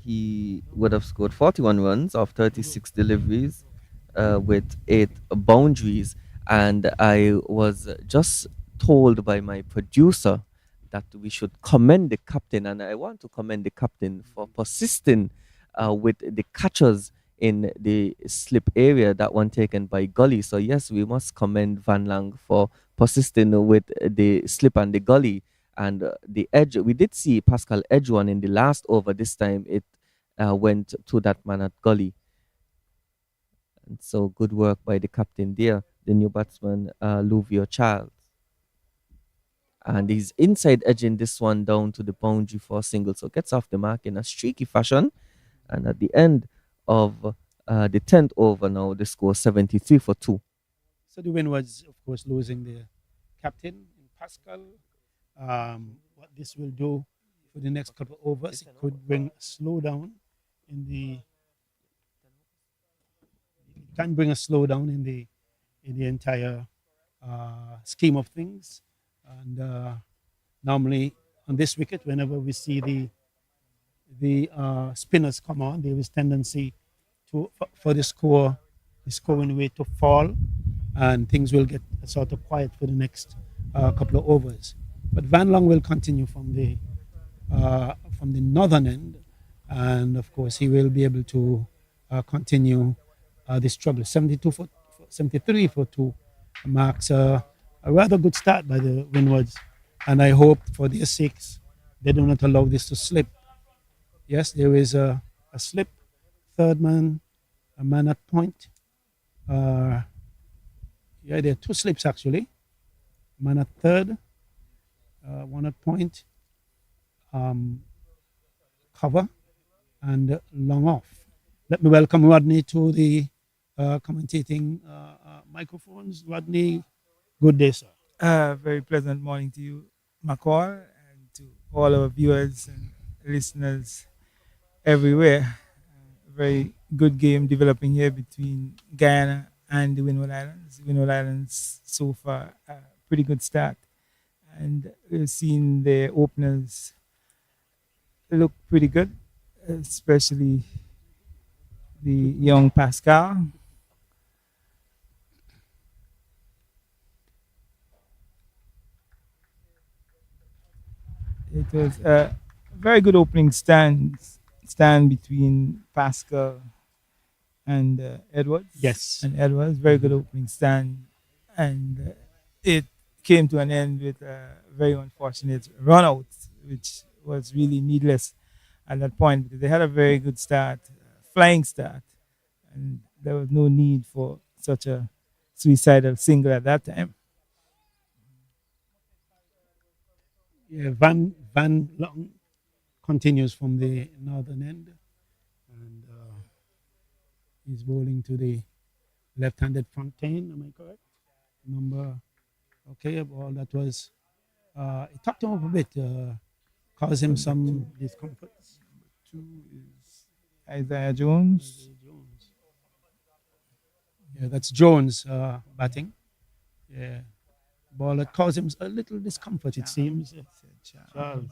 He would have scored 41 runs off 36 deliveries with 8 boundaries. And I was just told by my producer that we should commend the captain. And I want to commend the captain for persisting with the catchers in the slip area, that one taken by Gully. So, yes, we must commend Van Lang for persisting with the slip and the Gully. And the edge, we did see Pascal edge one in the last over. This time it went to that man at Gully. And so good work by the captain there, the new batsman, Luvio Charles. And he's inside edging this one down to the boundary for a single. So gets off the mark in a streaky fashion. And at the end of the 10th over now, the score 73 for 2. So the win was, of course, losing the captain, Pascal. What this will do for the next couple of overs, it could bring a slowdown in the. It can bring a slowdown in the entire scheme of things. And normally on this wicket, whenever we see the spinners come on, there is tendency for the scoring rate to fall, and things will get sort of quiet for the next couple of overs. But Van Long will continue from the northern end, and of course he will be able to continue this struggle. 73 for two marks a rather good start by the Windwards, and I hope for their sakes they do not allow this to slip. Yes, there is a slip, third man, a man at point. Uh, yeah, there are two slips actually. Man at third, one at point, um, cover, and long off. Let me welcome Rodney to the commentating microphones. Rodney, good day, sir. Very pleasant morning to you, McCall, and to all our viewers and listeners everywhere. Very good game developing here between Guyana and the Windward Islands. Windward Islands so far pretty good start, and we've seen the openers look pretty good, especially the young Pascal. It was a very good opening stand between Pascal and Edwards. Yes. And Edwards, very good opening stand. And it came to an end with a very unfortunate run out, which was really needless at that point because they had a very good start, flying start, and there was no need for such a suicidal single at that time. Yeah, Van Long continues from the northern end, and he's bowling to the left-handed Fontaine. Am I correct? Number, okay, a ball that was it tucked him up a bit, caused him some discomforts. Two is Isaiah Jones. Jones. Yeah, that's Jones batting. Yeah, ball that caused him a little discomfort. It seems. Charles,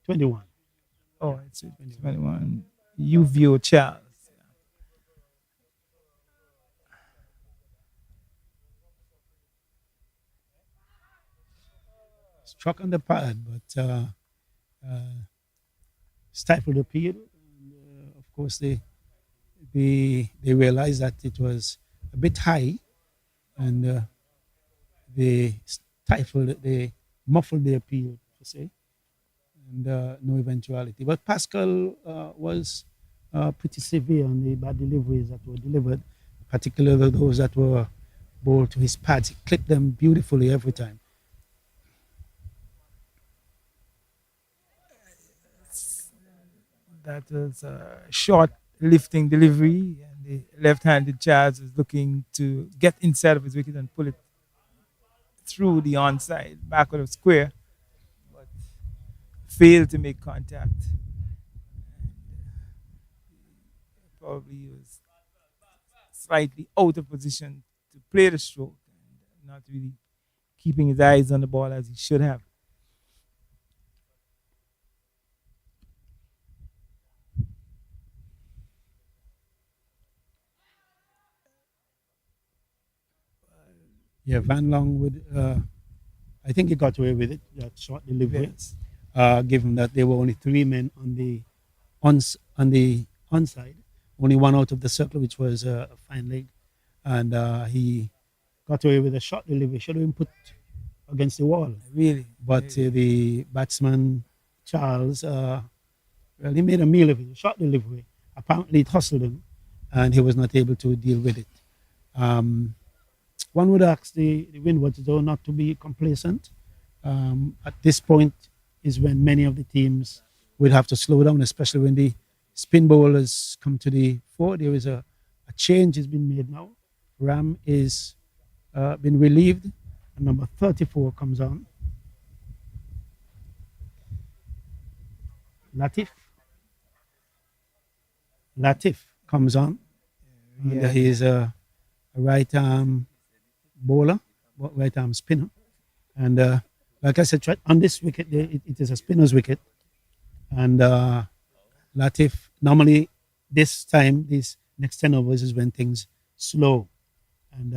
21. Oh, it's 21. UVO Charles. Struck on the pad, but stifled the appeal. And, of course, they realized that it was a bit high, and they they muffled the appeal, to say, and no eventuality. But Pascal was pretty severe on the bad deliveries that were delivered, particularly those that were bowled to his pads. He clipped them beautifully every time. That was a short lifting delivery, and the left-handed Charles was looking to get inside of his wicket and pull it through the onside, backward of square, but failed to make contact. Probably was slightly out of position to play the stroke and not really keeping his eyes on the ball as he should have. Yeah, Van Long would. I think he got away with it. That short delivery, Yes. Given that there were only three men on the on the onside, only one out of the circle, which was a fine leg, and he got away with a short delivery. Should have been put against the wall. Really. But really. the batsman Charles, well, he made a meal of it. A short delivery. Apparently, it hustled him, and he was not able to deal with it. One would ask the Windwards, though, not to be complacent. At this point is when many of the teams will have to slow down, especially when the spin bowlers come to the fore. There is a change has been made now. Ram is been relieved, and number 34 comes on. Latif comes on. And he is a right arm bowler, right arm spinner. And like I said, on this wicket, it is a spinner's wicket. And Latif, normally this time, these next 10 overs is when things slow. And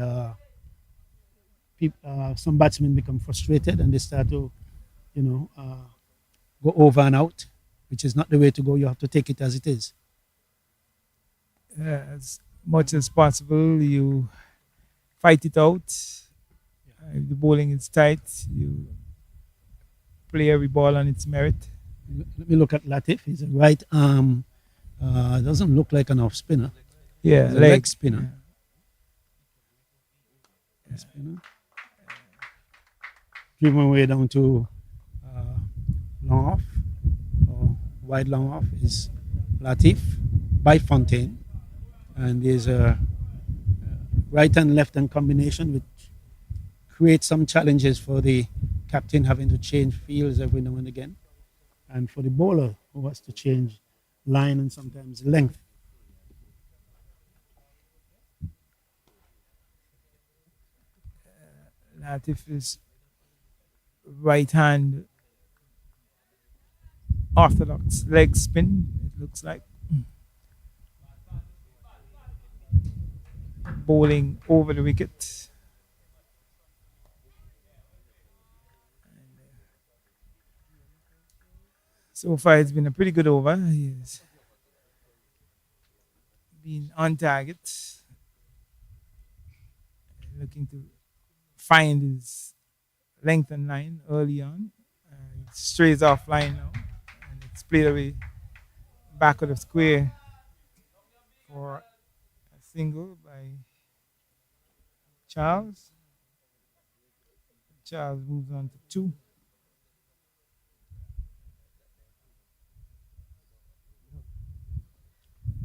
some batsmen become frustrated and they start to, go over and out, which is not the way to go. You have to take it as it is. as much as possible. You fight it out. If the bowling is tight, you play every ball on its merit. Let me look at Latif. He's a right arm. Doesn't look like an off spinner. Yeah, He's a leg spinner. Yeah. Spinner. Driven away down to long off or wide long off is Latif by Fontaine, and there's a right and left hand combination which creates some challenges for the captain having to change fields every now and again, and for the bowler who has to change line and sometimes length. Latif is right hand orthodox leg spin, it looks like. Bowling over the wicket. So far, it's been a pretty good over. He's been on target, looking to find his length and line early on. It strays off line now, and it's played away back of the square for a single by Charles. Charles moves on to two.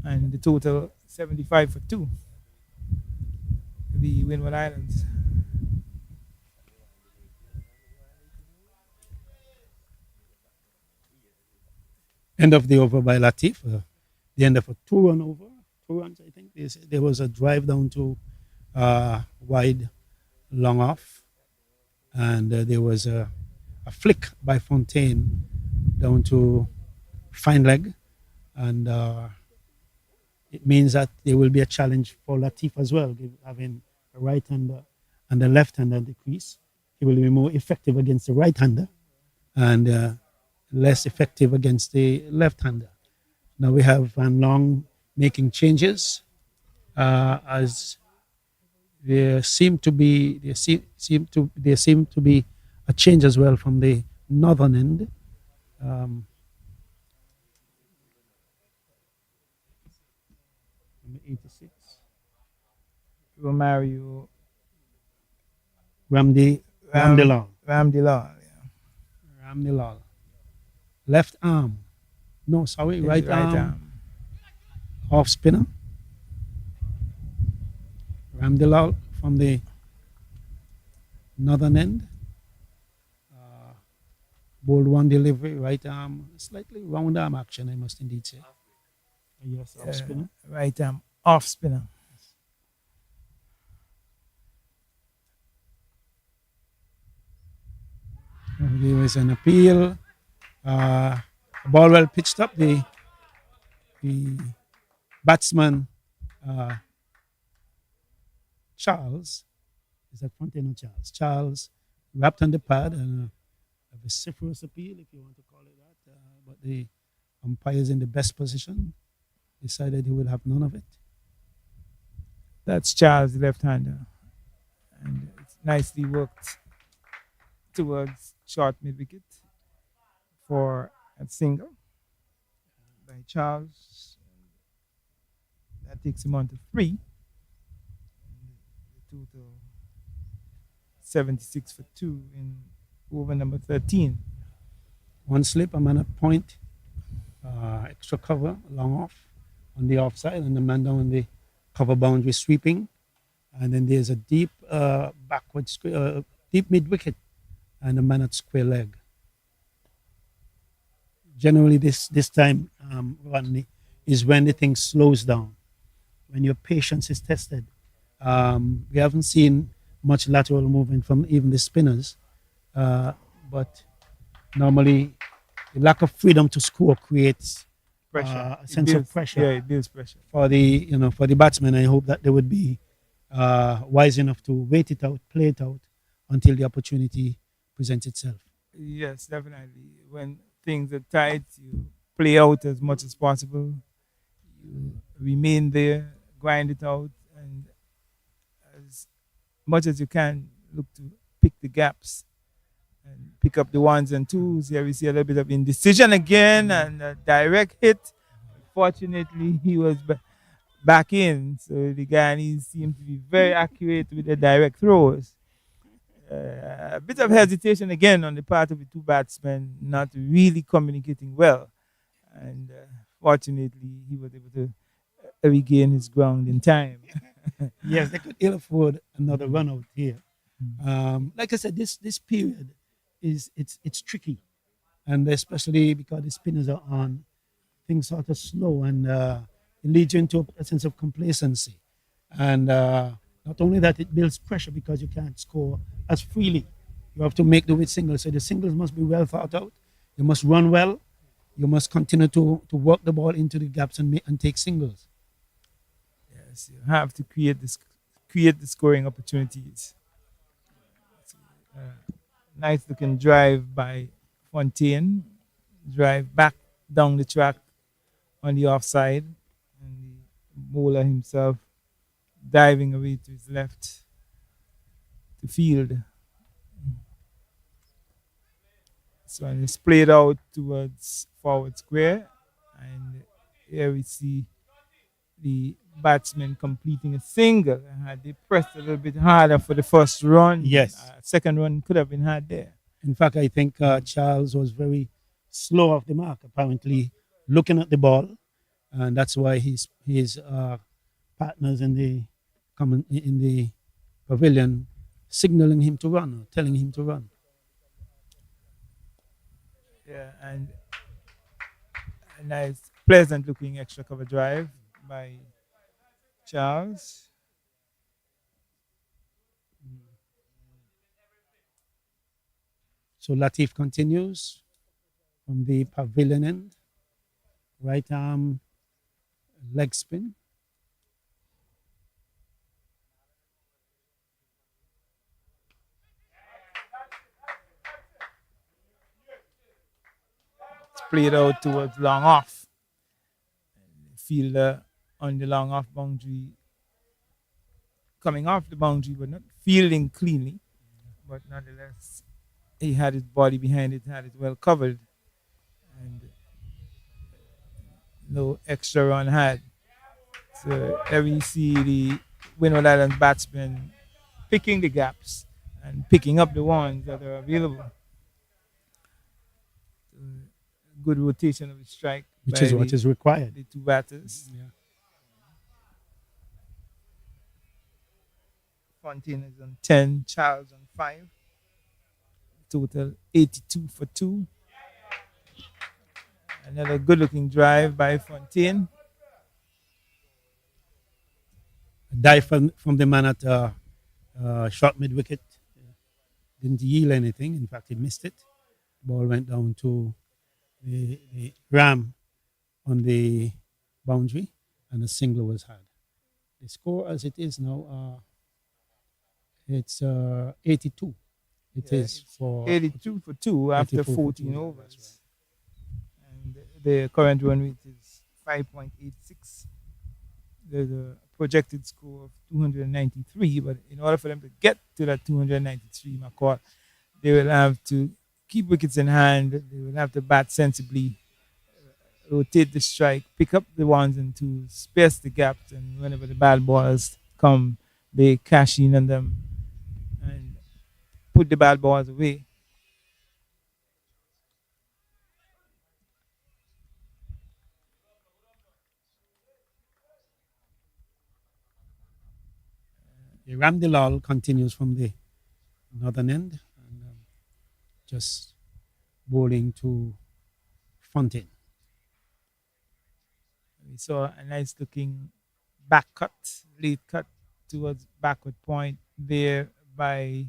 And the total 75 for two. The Windward Islands. End of the over by Latif. The end of a 2-run over. 2 runs, I think. There was a drive down to wide, long off, and there was a flick by Fontaine down to fine leg, and it means that there will be a challenge for Latif as well, having a right-hander and a left-hander at the crease. He will be more effective against the right-hander and less effective against the left-hander. Now we have Van Long making changes as there seem to be a change as well from the northern end. Number 86. Romario Ramdilal. Ramdilal. Yeah. Ramdilal. Left arm. No, sorry, right arm. Off spinner. Ramdilal from the northern end. Bold one delivery, right arm, slightly round arm action, I must indeed say. Yes, off spinner. Right arm off spinner. There was an appeal. Ball well pitched up. The batsman, Charles, is that Fontaine or Charles? Charles wrapped on the pad and a vociferous appeal, if you want to call it that. But the umpires in the best position decided he would have none of it. That's Charles, the left-hander. And it's nicely worked towards short mid-wicket for a single by Charles. That takes him on to three. The total 76 for two in over number 13. One slip, a man at point, extra cover, long off on the offside, and the man down on the cover boundary sweeping. And then there's a deep backward, deep mid wicket, and a man at square leg. Generally, this time, Rodney, is when the thing slows down, when your patience is tested. We haven't seen much lateral movement from even the spinners, but normally the lack of freedom to score creates Pressure. a sense of pressure. Yeah, it builds pressure. For the batsmen. I hope that they would be wise enough to wait it out, play it out until the opportunity presents itself. Yes, definitely. When things are tight, you play out as much as possible. You remain there, grind it out, and as much as you can, look to pick the gaps and pick up the ones and twos. Here we see a little bit of indecision again and a direct hit. Fortunately, he was back in, so the Guyanese seem to be very accurate with the direct throws. A bit of hesitation again on the part of the two batsmen, not really communicating well. And fortunately, he was able to regain his ground in time. Yes, they could ill afford another Mm. run out here. Like I said, this period is it's tricky, and especially because the spinners are on, things sort of slow, and it leads you into a sense of complacency. And not only that, it builds pressure because you can't score as freely. You have to make do with singles. So the singles must be well thought out. You must run well. You must continue to work the ball into the gaps and take singles. Yes, you have to create the scoring opportunities. Nice looking drive by Fontaine. Drive back down the track on the offside, and the bowler himself diving away to his left to field. So and it's played out towards forward square, and here we see the batsman completing a single. Had they pressed a little bit harder for the first run, Yes. second run could have been had there. In fact, I think Charles was very slow off the mark, apparently looking at the ball, and that's why his partners in the pavilion signaling him to run or telling him to run. Yeah, and a nice, pleasant looking extra cover drive by Charles. So Latif continues from the pavilion end, right arm leg spin. It's played out towards long off. Fielder on the long off boundary, coming off the boundary, but not fielding cleanly. But nonetheless, he had his body behind it, had it well covered, and no extra run had. So there we see the Windward Islands batsmen picking the gaps and picking up the ones that are available. Good rotation of the strike Which by is what is required. the two batters. Yeah. Fontaine is on 10, Charles on 5. Total 82 for 2. Another good looking drive by Fontaine. A dive from the man at short mid wicket. Didn't yield anything. In fact, he missed it. Ball went down to the ram on the boundary, and a single was had. The score as it is now, it's 82. It Yeah, is for 82 for 2 after 84 for 14 2, overs. that's And the current run rate is 5.86. There's a projected score of 293, but in order for them to get to that 293 McCall, they will have to keep wickets in hand. They will have to bat sensibly, rotate the strike, pick up the ones and twos, space the gaps, and whenever the bad balls come, they cash in on them and put the bad balls away. the Ram Dilal continues from the northern end and just bowling to Fontaine. We saw a nice looking back cut, late cut towards backward point there by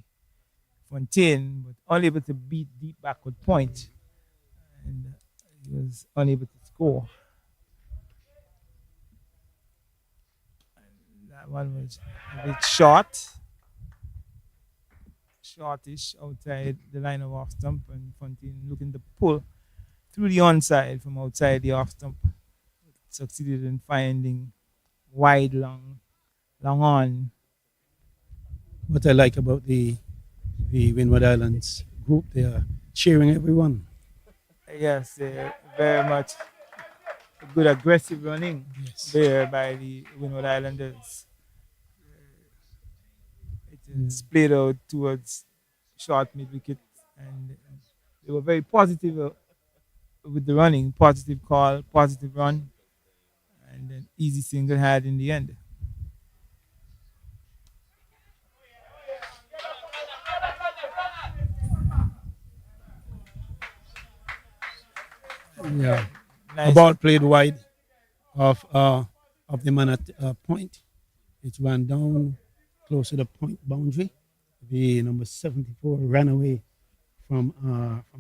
Fontaine, but unable to beat deep backward point, and he was unable to score. That one was a bit shortish outside the line of off stump, and Fontaine looking to pull through the onside from outside the off stump. succeeded in finding wide long on. What I like about the Windward Islands group, they are cheering everyone. Yes, very much good aggressive running Yes. there by the Windward Islanders. It Yeah. is played out towards short mid wicket, and they were very positive with the running, positive call, positive run, and an easy single had in the end. Yeah. A Nice. ball played wide of uh, of the man at point. It ran down close to the point boundary. The number 74 ran away from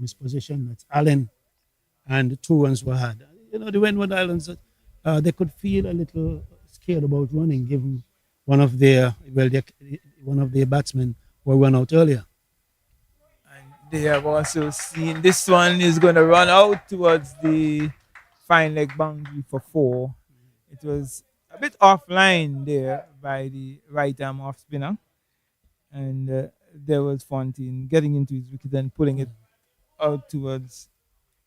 his position. That's Allen, and the two runs were had. You know, the Windward Islands, they could feel a little scared about running, given one of their well, their, one of their batsmen were run out earlier. And they have also seen this one is going to run out towards the fine leg boundary for four. It was a bit offline there by the right arm off spinner, and there was Fontaine getting into his wicket and pulling it out towards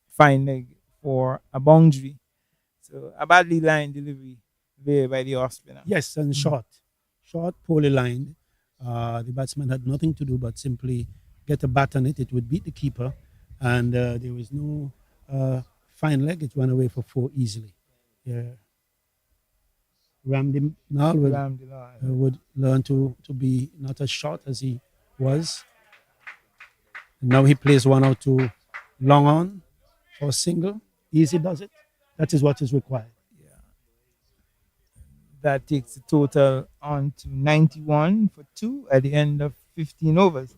fine leg for a boundary. So a badly lined delivery there by the off spinner. Yes, and short, poorly lined. The batsman had nothing to do but simply get a bat on it. It would beat the keeper, and there was no fine leg. It ran away for four easily. Yeah. Ramdi Nal would learn to be not as short as he was. And now he plays one out to long on for a single. Easy does it. That is what is required. That takes the total on to 91 for two at the end of 15 overs.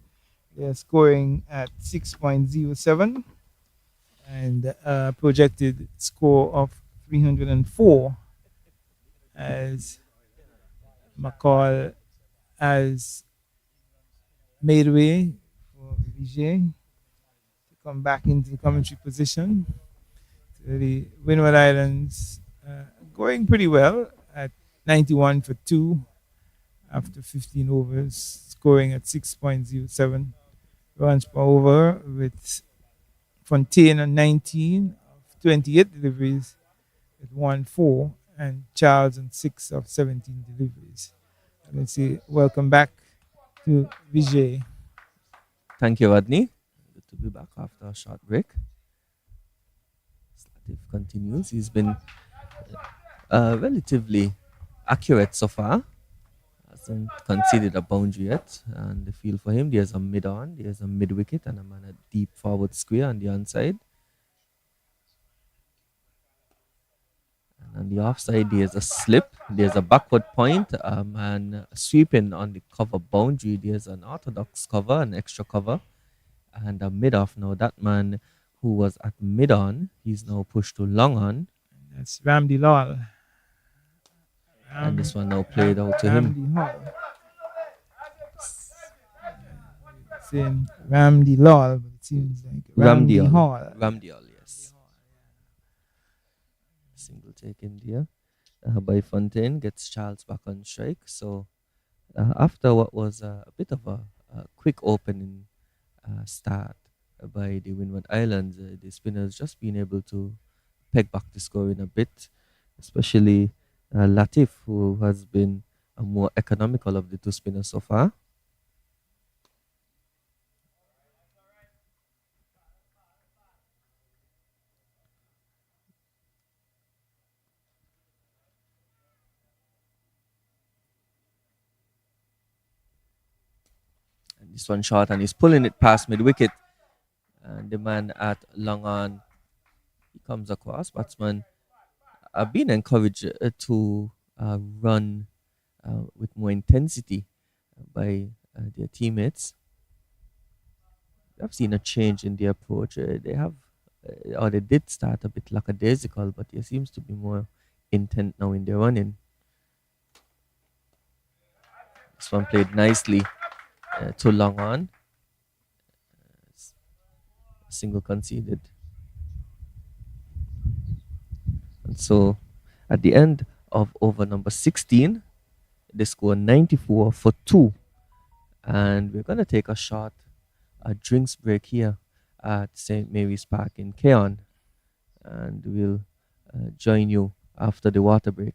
They're scoring at 6.07 and a projected score of 304 as McCall has made way for Vijay to come back into the commentary position. So the Windward Islands going pretty well at 91 for two after 15 overs, scoring at 6.07 runs per over with Fontaine on 19 of 28 deliveries with 1-4 and Charles on 6 of 17 deliveries. Let's see, welcome back to Vijay. Thank you, Rodney. Good to be back after a short break. Slatif continues. He's been relatively accurate so far. Hasn't conceded a boundary yet. And the field for him, there's a mid on, there's a mid wicket, and a man a deep forward square on the onside. And on the offside, there's a slip, there's a backward point, and sweeping on the cover boundary. There's an orthodox cover, an extra cover, and a mid off. Now, that man who was at mid on, he's now pushed to long on. That's Ramdi Lal. And this one now played out to him. Ramdi Hall. Saying Ramdi Lal, but it seems like Ramdi Hall. Ramdial, yes. Single taken there by Fontaine, gets Charles back on strike. So after what was a bit of a quick opening start by the Windward Islands, the spinners just been able to peg back the score in a bit, especially Latif, who has been more economical of the two spinners so far. And this one shot, and he's pulling it past mid wicket. And the man at long on, he comes across. Batsman have been encouraged to run with more intensity by their teammates. I've seen a change in their approach. They have, or they did start a bit lackadaisical, but there seems to be more intent now in their running. This one played nicely to long on. Single conceded. And so At the end of over number 16, they score 94 for 2. And we're going to take a short drinks break here at St. Mary's Park in Keon. And we'll join you after the water break.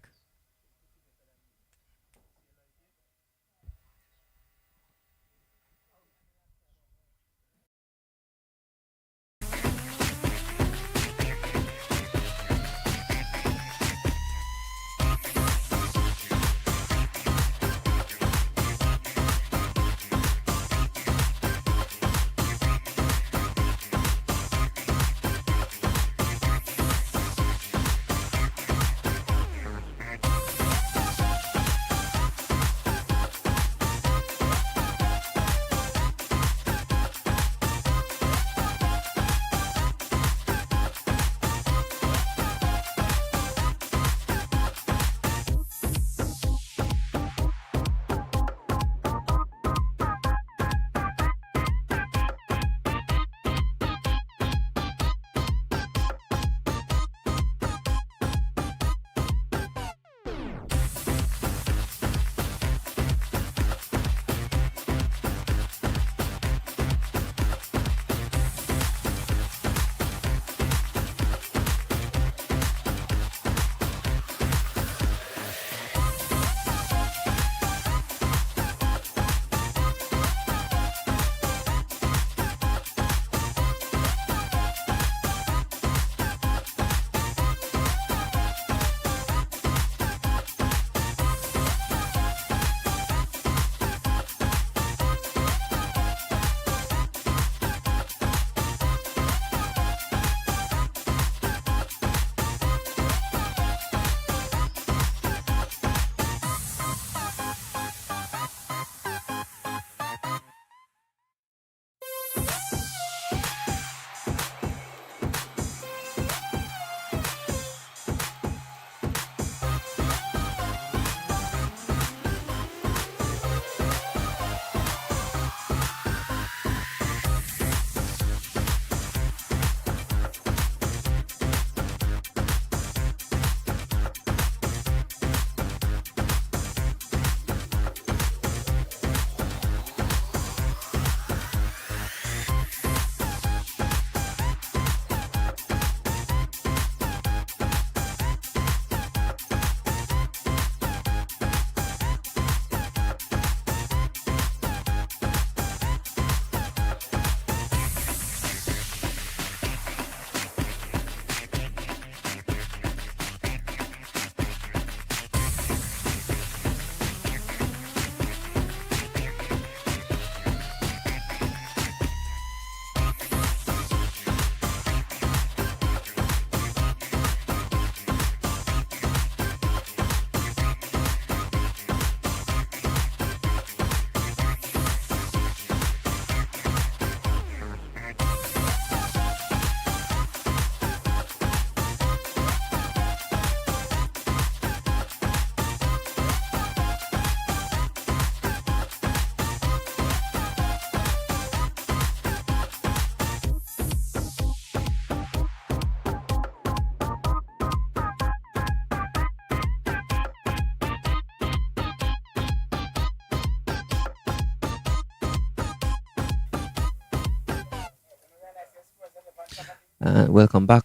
And welcome back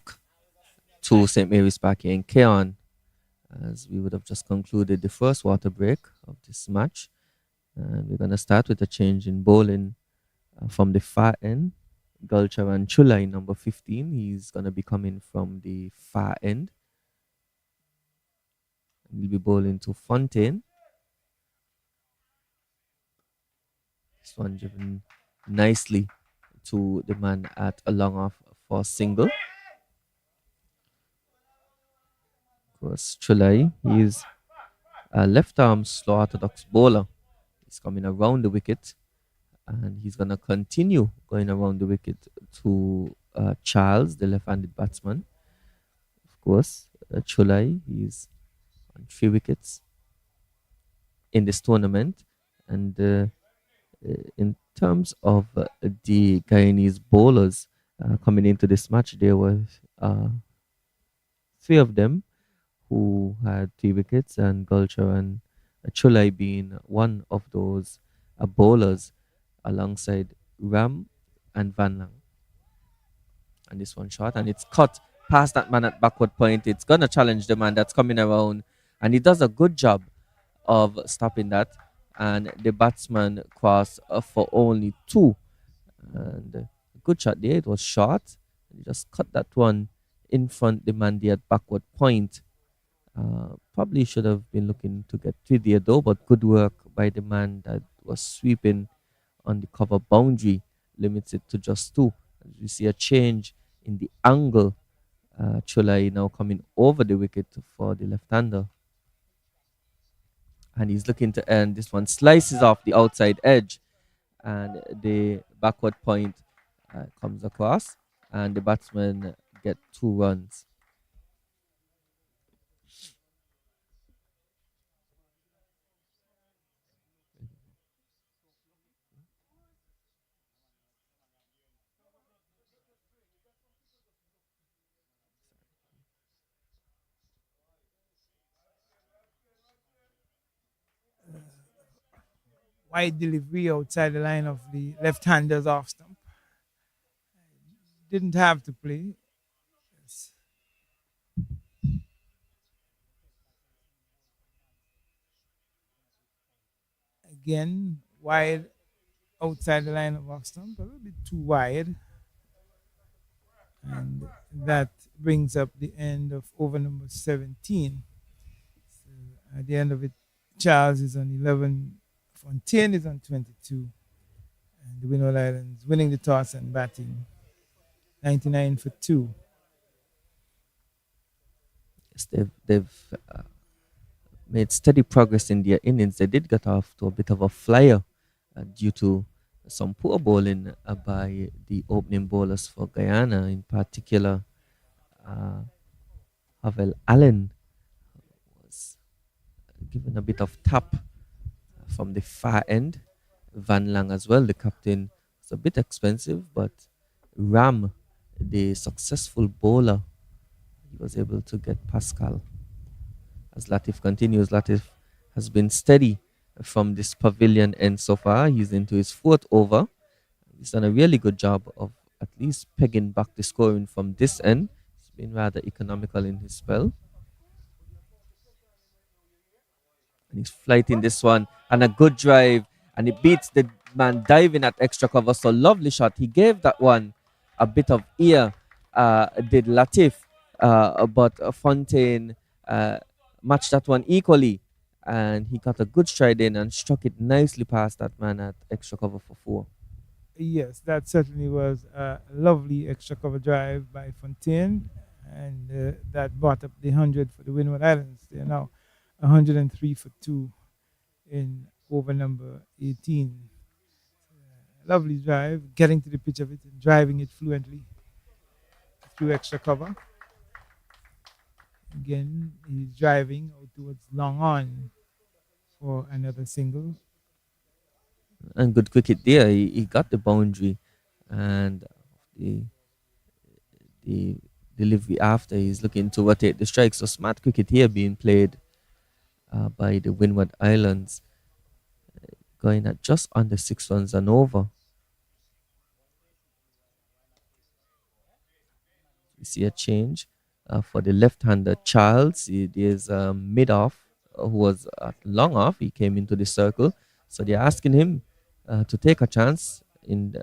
to St. Mary's Park here in Keon, as we would have just concluded the first water break of this match. And we're going to start with a change in bowling from the far end. Gulcharan Chulai, number 15, he's going to be coming from the far end. He'll be bowling to Fontaine. This one driven nicely to the man at a long off for single. Of course, Chulai, he's a left arm slow orthodox bowler. He's coming around the wicket, and he's going to continue going around the wicket to Charles, the left-handed batsman. Of course, Chulai, he's on 3 wickets in this tournament. And in terms of the Guyanese bowlers coming into this match, there were 3 of them who had 3 wickets, and Gulcher and Chulai being one of those bowlers alongside Ram and Van Lang. And this one shot, and it's cut past that man at backward point. It's gonna challenge the man that's coming around, and he does a good job of stopping that. And the batsman crossed for only two. And good shot there. It was short. He just cut that one in front the man there at backward point. Probably should have been looking to get three there though, but good work by the man that was sweeping on the cover boundary limits it to just two. As we see a change in the angle. Chulai now coming over the wicket for the left-hander. And he's looking to end. This one slices off the outside edge, and the backward point comes across, and the batsman get 2 runs. Wide delivery outside the line of the left-handers off stump. Didn't have to play. Yes. Again, wide outside the line of off stump, a little bit too wide. And that brings up the end of over number 17. So at the end of it, Charles is on 11, Fontaine is on 22, and the Windward Islands winning the toss and batting 99 for 2. Yes, they've made steady progress in their innings. They did get off to a bit of a flyer due to some poor bowling by the opening bowlers for Guyana, in particular. Uh, Havel Allen was given a bit of tap from the far end. Van Lang as well, the captain, was a bit expensive, but Ram, the successful bowler, he was able to get Pascal. As Latif continues, Latif has been steady from this pavilion end so far. He's into his fourth over. He's done a really good job of at least pegging back the scoring from this end. He's been rather economical in his spell. And he's flighting this one, and a good drive, and he beats the man diving at extra cover. So lovely shot. He gave that one a bit of ear, did Latif, but Fontaine matched that one equally, and he got a good stride in and struck it nicely past that man at extra cover for four. Yes, that certainly was a lovely extra cover drive by Fontaine, and that brought up the 100 for the Windward Islands. They are now 103 for 2 in over number 18. Lovely drive, getting to the pitch of it and driving it fluently through extra cover. Again, he's driving out towards long on for another single. And good cricket there. He got the boundary, and the the delivery after he's looking to rotate the strike. So smart cricket here being played by the Windward Islands, going at just under 6 runs and over. You see a change for the left-hander Charles. There's mid-off who was long off. He came into the circle, so they're asking him to take a chance in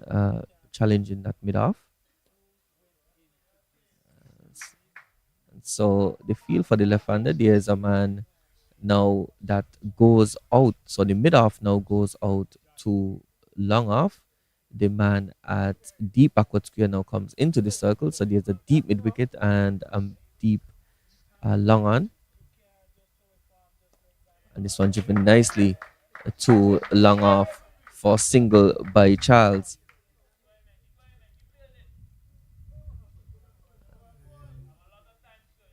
challenging that mid-off. So the field for the left-hander, there's a man now that goes out. So the mid-off now goes out to long off. The man at deep backward square now comes into the circle. So there's a deep mid wicket and deep long on. And this one driven nicely to long off for single by Charles.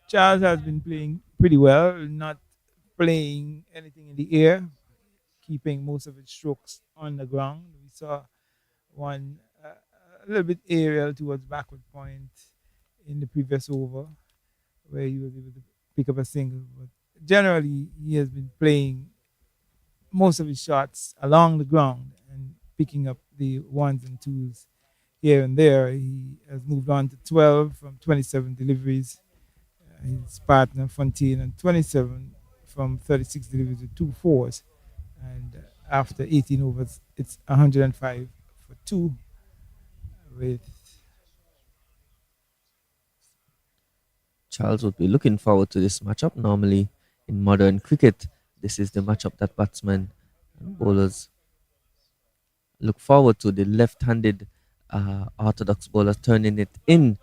Charles has been playing pretty well, not playing anything in the air, keeping most of his strokes on the ground. We saw one a little bit aerial towards backward point in the previous over, where he was able to pick up a single. But generally, he has been playing most of his shots along the ground and picking up the ones and twos here and there. He has moved on to 12 from 27 deliveries. His partner Fontaine and 27 from 36 deliveries with two fours. And after 18 overs, it's 105 for two with Charles would be looking forward to this matchup. Normally, in modern cricket, this is the matchup that batsmen and bowlers look forward to. The left-handed orthodox bowler turning it in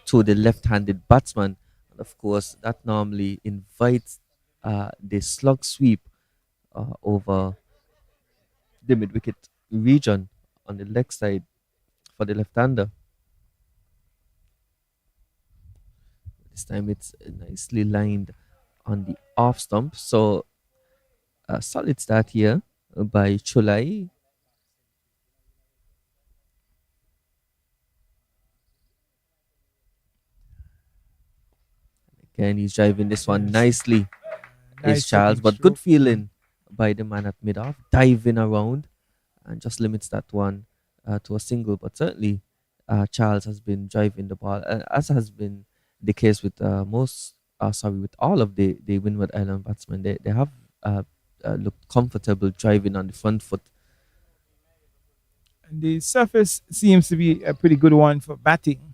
to the left-handed batsman, and of course, that normally invites the slug sweep over the mid-wicket region on the leg side for the left-hander. This time it's nicely lined on the off stump. So a solid start here by Chulai. Again, he's driving this one yes, nicely. Is nice Charles, second but good stroke. feeling by the man at mid off, diving around and just limits that one to a single. But certainly, Charles has been driving the ball, as has been the case with with all of the Windward Island batsmen. They have uh, looked comfortable driving on the front foot. And the surface seems to be a pretty good one for batting.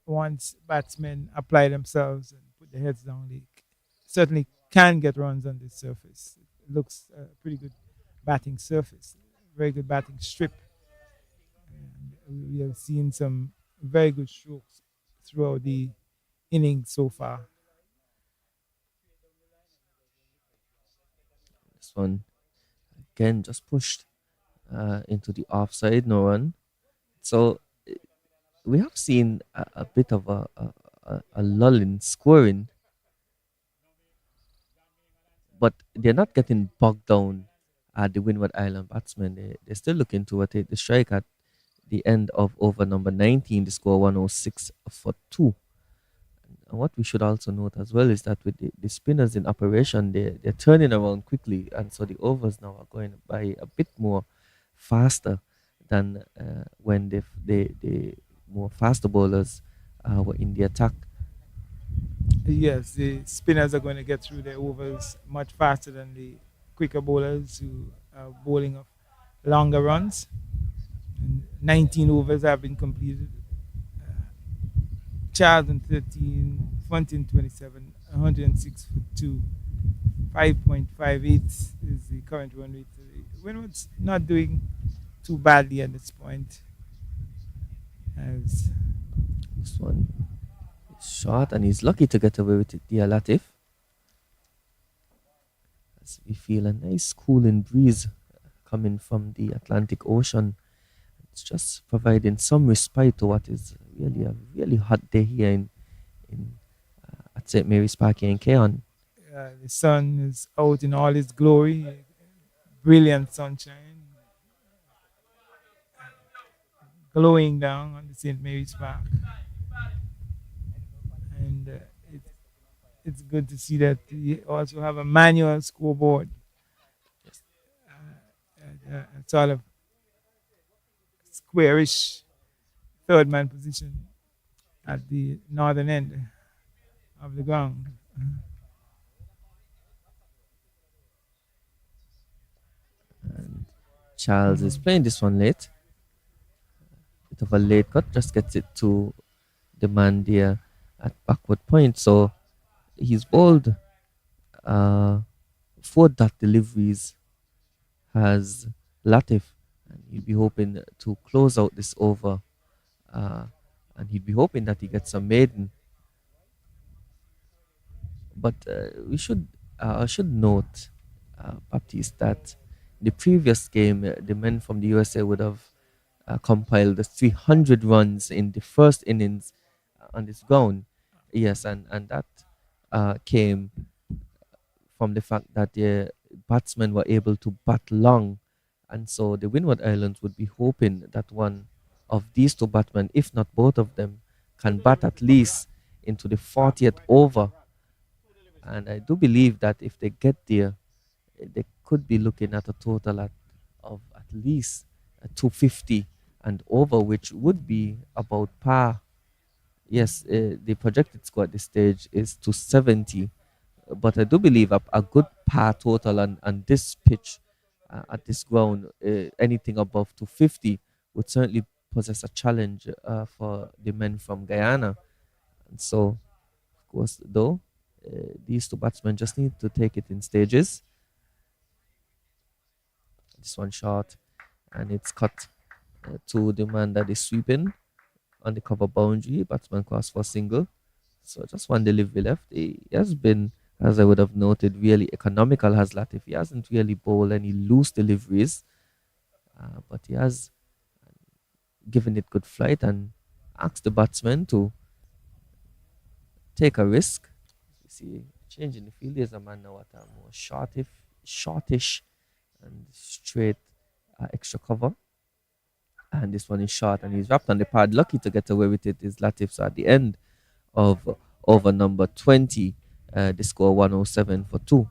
Once batsmen apply themselves and put their heads down, they certainly can get runs on this surface. It looks a pretty good batting surface, very good batting strip. And we have seen some very good strokes throughout the innings so far. This one again just pushed into the offside, no run. So we have seen a bit of a lull in scoring, but they're not getting bogged down at the Windward Island batsmen. They're still looking to take the strike at the end of over number 19, the score 106 for 2. And what we should also note as well is that with the spinners in operation, they're turning around quickly, and so the overs now are going by a bit more faster than when the more faster bowlers were in the attack. Yes, the spinners are going to get through their overs much faster than the quicker bowlers who are bowling of longer runs. And 19 overs have been completed. Charles in 13, Fontaine 27, 106 for 2, 5.58 is the current run rate. Winwood's not doing too badly at this point. As This one is short, and he's lucky to get away with it, dear Latif. As we feel a nice cooling breeze coming from the Atlantic Ocean. It's just providing some respite to what is really a really hot day here in at St. Mary's Park here in Keon. the sun is out in all its glory, brilliant sunshine, glowing down on the St. Mary's Park. And it, it's good to see that we also have a manual scoreboard. A sort of squarish third man position at the northern end of the ground. And Charles is playing this one late. Bit of a late cut, just gets it to the man there at backward point. So he's bowled uh, 4 dot deliveries, has Latif, and he'll be hoping to close out this over. Uh, and he'd be hoping that he gets a maiden. But I should note, Baptiste, that the previous game, the men from the USA would have compiled the 300 runs in the first innings on this ground. Yes, and that came from the fact that the batsmen were able to bat long. And so the Windward Islands would be hoping that one of these two batsmen, if not both of them, can bat at least into the 40th over. And I do believe that if they get there, they could be looking at a total of at least 250 and over, which would be about par. Yes, the projected score at this stage is 270, but I do believe a good par total on this pitch, at this ground, anything above 250 would certainly possess a challenge for the men from Guyana. And so, of course, though, these two batsmen just need to take it in stages. This one shot, and it's cut to the man that is sweeping on the cover boundary. Batsman cross for single. So just one delivery left. He has been, as I would have noted, really economical, has Latif. He hasn't really bowled any loose deliveries, but he has given it good flight and asked the batsman to take a risk. You see, changing the field. There's a man now at a more shortish and straight extra cover. And this one is short, and he's wrapped on the pad. Lucky to get away with it is Latif. So at the end of over number 20, the score 107 for 2.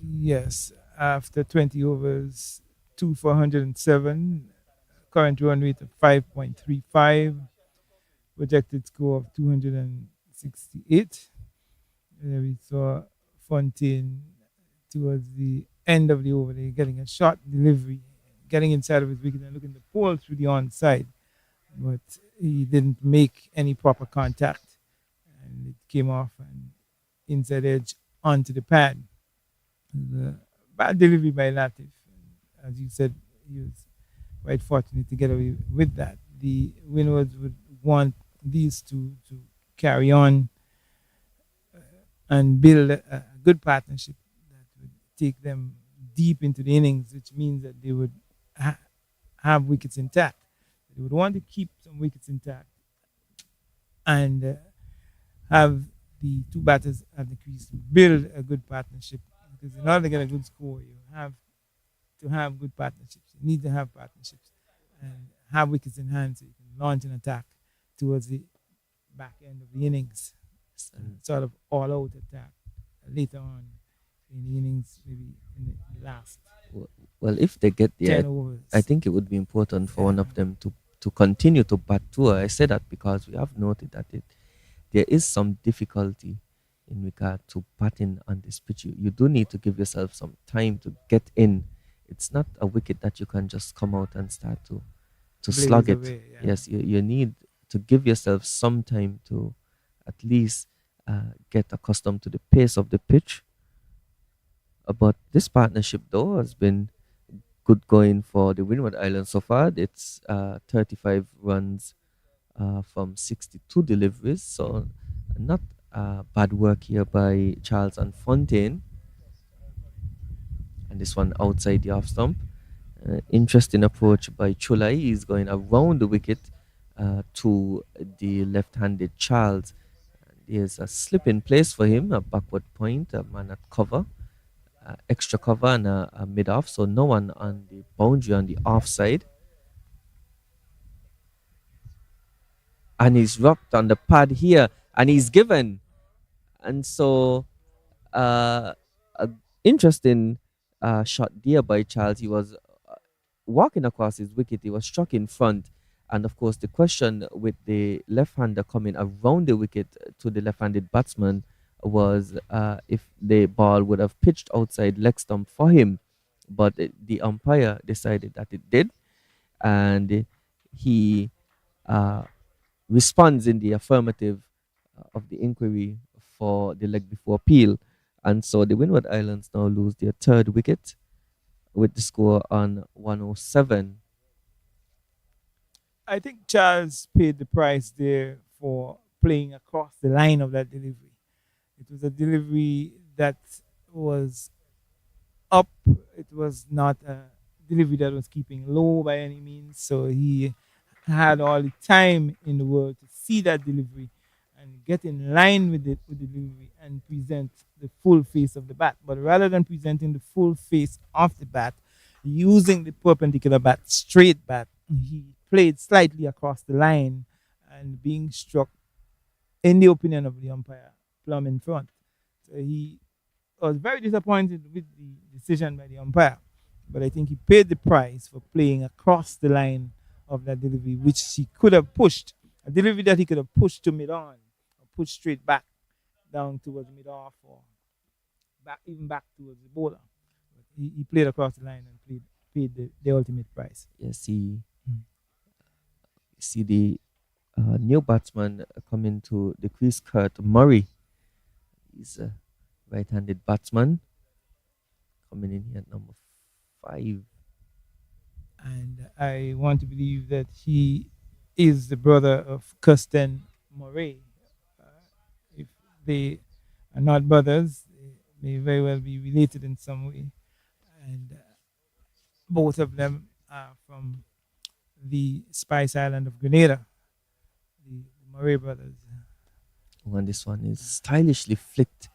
Yes, after 20 overs, 2 for 107, current run rate of 5.35, projected score of 268. We saw Fontaine towards the end of the over, they getting a short delivery, getting inside of his wicket and looking to pull through the onside, but he didn't make any proper contact, and it came off an inside edge onto the pad. The bad delivery by Latif. As you said, he was quite fortunate to get away with that. The Windwards would want these two to carry on and build a good partnership that would take them deep into the innings, which means that they would have wickets intact. They would want to keep some wickets intact and have the two batters at the crease build a good partnership. Because in order to get a good score, you have to have good partnerships. You need to have partnerships and have wickets in hand so you can launch an attack towards the back end of the innings. Sort of all out attack later on in the innings, maybe in the last Well, if they get there, 10 overs. I think it would be important for one of them to continue to bat tour. I say that because we have noted that there is some difficulty in regard to batting on this pitch. You do need to give yourself some time to get in. It's not a wicket that you can just come out and start to slug Blaze it. away, yeah. Yes, you need to give yourself some time to at least get accustomed to the pace of the pitch. But this partnership, though, has been good going for the Windward Islands so far. It's 35 runs from 62 deliveries. So not bad work here by Charles and Fontaine. And this one outside the off stump. Interesting approach by Chulai. He's going around the wicket to the left-handed Charles. And there's a slip in place for him, a backward point, a man at cover, extra cover, and a mid-off. So no one on the boundary on the offside. And he's dropped on the pad here, and he's given. And so, a interesting shot there by Charles. He was walking across his wicket. He was struck in front. And of course, the question with the left-hander coming around the wicket to the left-handed batsman was if the ball would have pitched outside leg stump for him. But the umpire decided that it did. And he responds in the affirmative of the inquiry for the leg before appeal. And so the Windward Islands now lose their third wicket with the score on 107. I think Charles paid the price there for playing across the line of that delivery. It was a delivery that was up. It was not a delivery that was keeping low by any means. So he had all the time in the world to see that delivery and get in line with it with the delivery and present the full face of the bat. But rather than presenting the full face of the bat, using the perpendicular bat, straight bat, he played slightly across the line and being struck in the opinion of the umpire, plumb in front. So he was very disappointed with the decision by the umpire, but I think he paid the price for playing across the line of that delivery, which he could have pushed. A delivery that he could have pushed to mid on, or pushed straight back down towards mid off, or back even back towards the bowler. But he played across the line and paid the ultimate price. Yes, see, Mm. see the new batsman coming to the crease, Kurt Murray. He's a right-handed batsman coming in here at number 5. And I want to believe that he is the brother of Kirsten Murray. If they are not brothers, they may very well be related in some way. And both of them are from the Spice Island of Grenada, the Murray brothers. And this one is stylishly flicked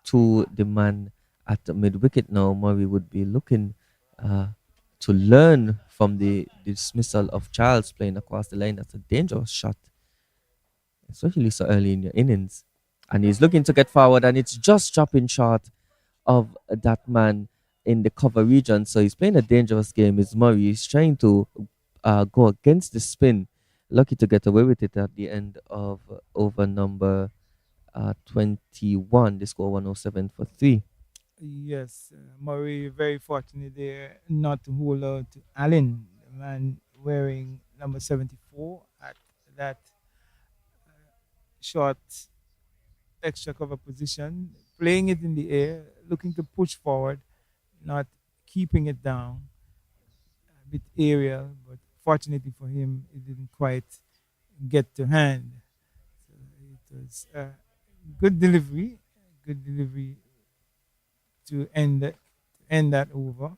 to the man at the mid wicket. Now Murray would be looking to learn from the dismissal of Charles playing across the line. That's a dangerous shot, especially so early in your innings. And he's looking to get forward, and it's just dropping short of that man in the cover region. So he's playing a dangerous game. Is Murray? He's trying to go against the spin. Lucky to get away with it at the end of over number 21. The score 107 for 3. Yes, Murray very fortunate there not to hold out to Allen, the man wearing number 74 at that short extra cover position, playing it in the air, looking to push forward, not keeping it down, a bit aerial, but fortunately for him, it didn't quite get to hand. So it was a good delivery to end that over.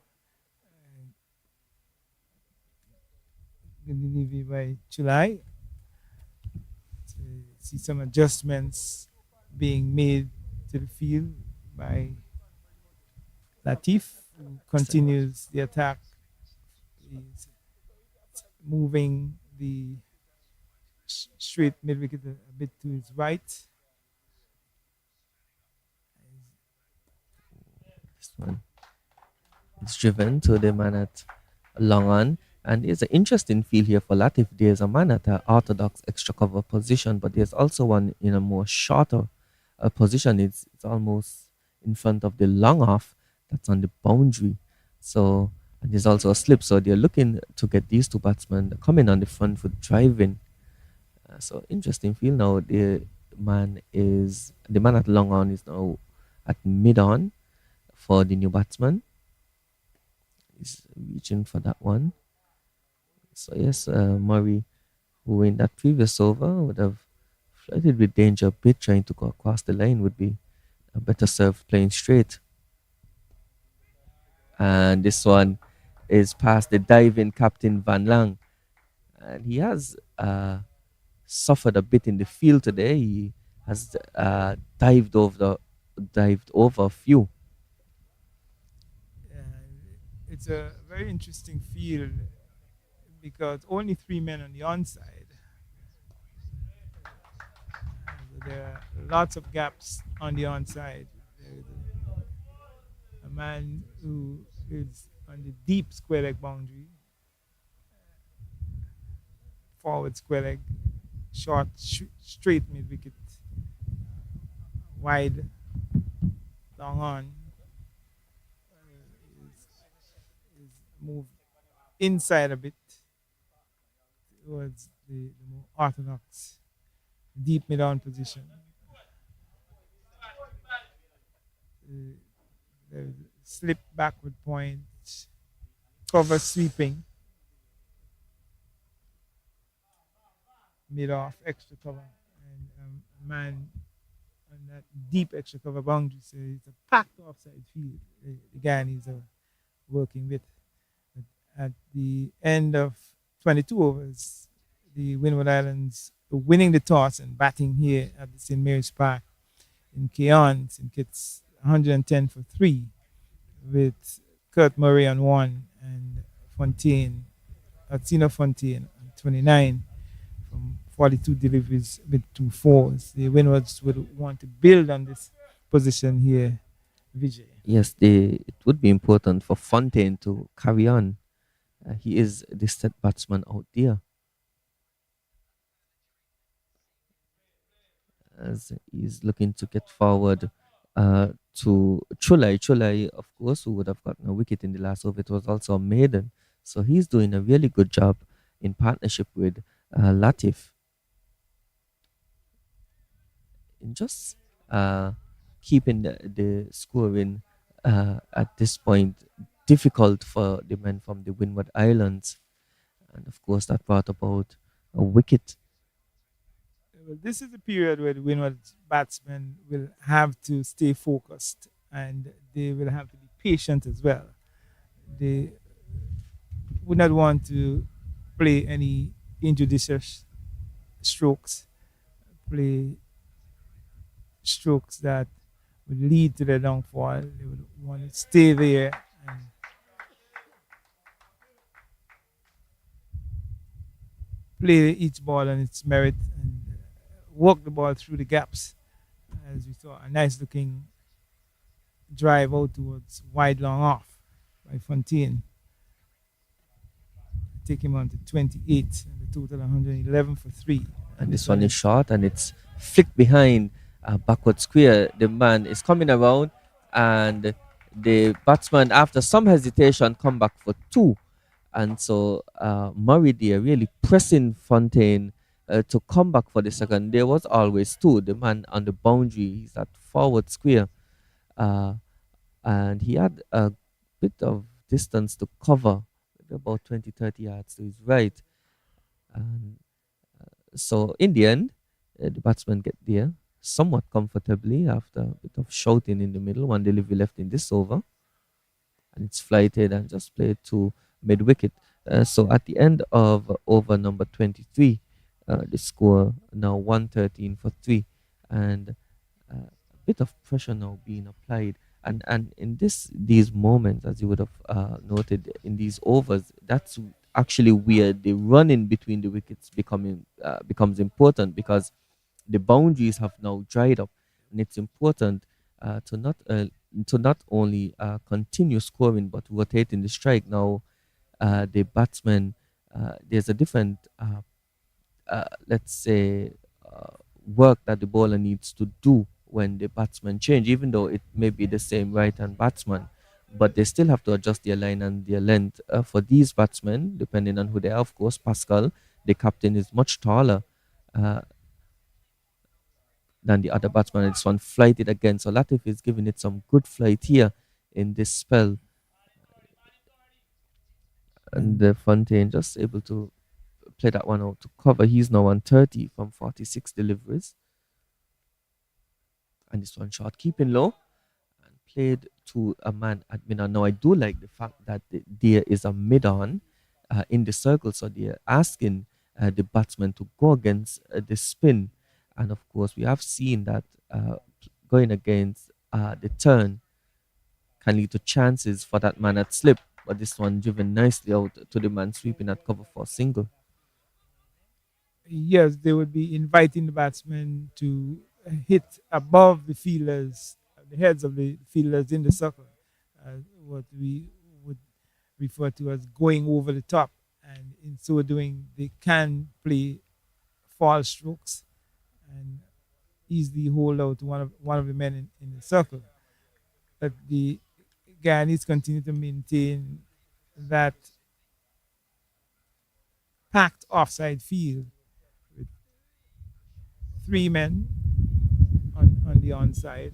Good delivery by July. So see some adjustments being made to the field by Latif, who continues the attack. He's moving the straight mid wicket a bit to his right. This one is driven to the man at long on. And there's an interesting feel here for Latif. There's a man at an orthodox extra cover position, but there's also one in a more shorter position. It's almost in front of the long off that's on the boundary. So, and there's also a slip. So they're looking to get these two batsmen coming on the front foot driving. So interesting feel now. The man at long on is now at mid on for the new batsman. He's reaching for that one. So yes, Murray, who in that previous over would have flirted with danger a bit, trying to go across the line, would be a better serve playing straight. And this one is past the diving captain Van Lang, and he has suffered a bit in the field today. He has dived over a few. It's a very interesting field because only 3 men on the onside. So there are lots of gaps on the onside. There's a man who is on the deep square leg boundary, forward square leg, short, straight mid wicket, wide, long on. Is moved inside a bit towards the more orthodox deep mid on position. The slip backward point, cover sweeping, mid off extra cover, and a man on that deep extra cover boundary. So it's a packed offside field. The Guyanese are working with. At the end of 22 overs, the Windward Islands were winning the toss and batting here at the St. Mary's Park in Keon, St. Kitts, 110 for 3, with Kurt Murray on 1 and Fontaine, Atsina Fontaine on 29 from 42 deliveries with two fours. The Windwards would want to build on this position here, Vijay. Yes, it would be important for Fontaine to carry on. He is the set batsman out there, as he's looking to get forward to Chulai. Chulai, of course, who would have gotten a wicket in the last over, it was also a maiden. So he's doing a really good job in partnership with Latif in just keeping the scoring at this point difficult for the men from the Windward Islands. And of course, that brought about a wicket. Well, this is the period where the Windward batsmen will have to stay focused and they will have to be patient as well. They would not want to play any injudicious strokes, play strokes that would lead to their downfall. They would want to stay there and play each ball on its merit and work the ball through the gaps. As we saw, a nice looking drive out towards wide long off by Fontaine. Take him on to 28 and the total 111 for three. And this one is short and it's flicked behind backward square. The man is coming around and the batsman, after some hesitation, come back for two. And so Murray there really pressing Fontaine to come back for the second. There was always two. The man on the boundary, he's at forward square. Uh, and he had a bit of distance to cover, about 20-30 yards to his right. And so in the end, the batsmen get there somewhat comfortably after a bit of shouting in the middle. One delivery left in this over, and it's flighted and just played to mid wicket. So at the end of over number 23, the score now 113 for 3, and a bit of pressure now being applied. And in these moments, as you would have noted in these overs, that's actually where the running between the wickets becomes important, because the boundaries have now dried up, and it's important to not only continue scoring but rotating the strike. Now, the batsman, there's a different let's say work that the bowler needs to do when the batsman change, even though it may be the same right hand batsman, but they still have to adjust their line and their length. For these batsmen, depending on who they are, of course, Pascal, the captain, is much taller uh, than the other batsman. This one flighted again, so Latif is giving it some good flight here in this spell, and the Fontaine just able to play that one out to cover. He's now on 30 from 46 deliveries. And this one shot, keeping low and played to a man at mid on. Now, I do like the fact that there is a mid on in the circle, so they're asking the batsman to go against the spin. And of course, we have seen that going against the turn can lead to chances for that man at slip. But this one driven nicely out to the man sweeping at cover for a single. Yes, they would be inviting the batsmen to hit above the fielders, the heads of the fielders in the circle, what we would refer to as going over the top. And in so doing, they can play false strokes and easily hold out one of the men in the circle. But the Guyanese continue to maintain that packed offside field with three men on the onside,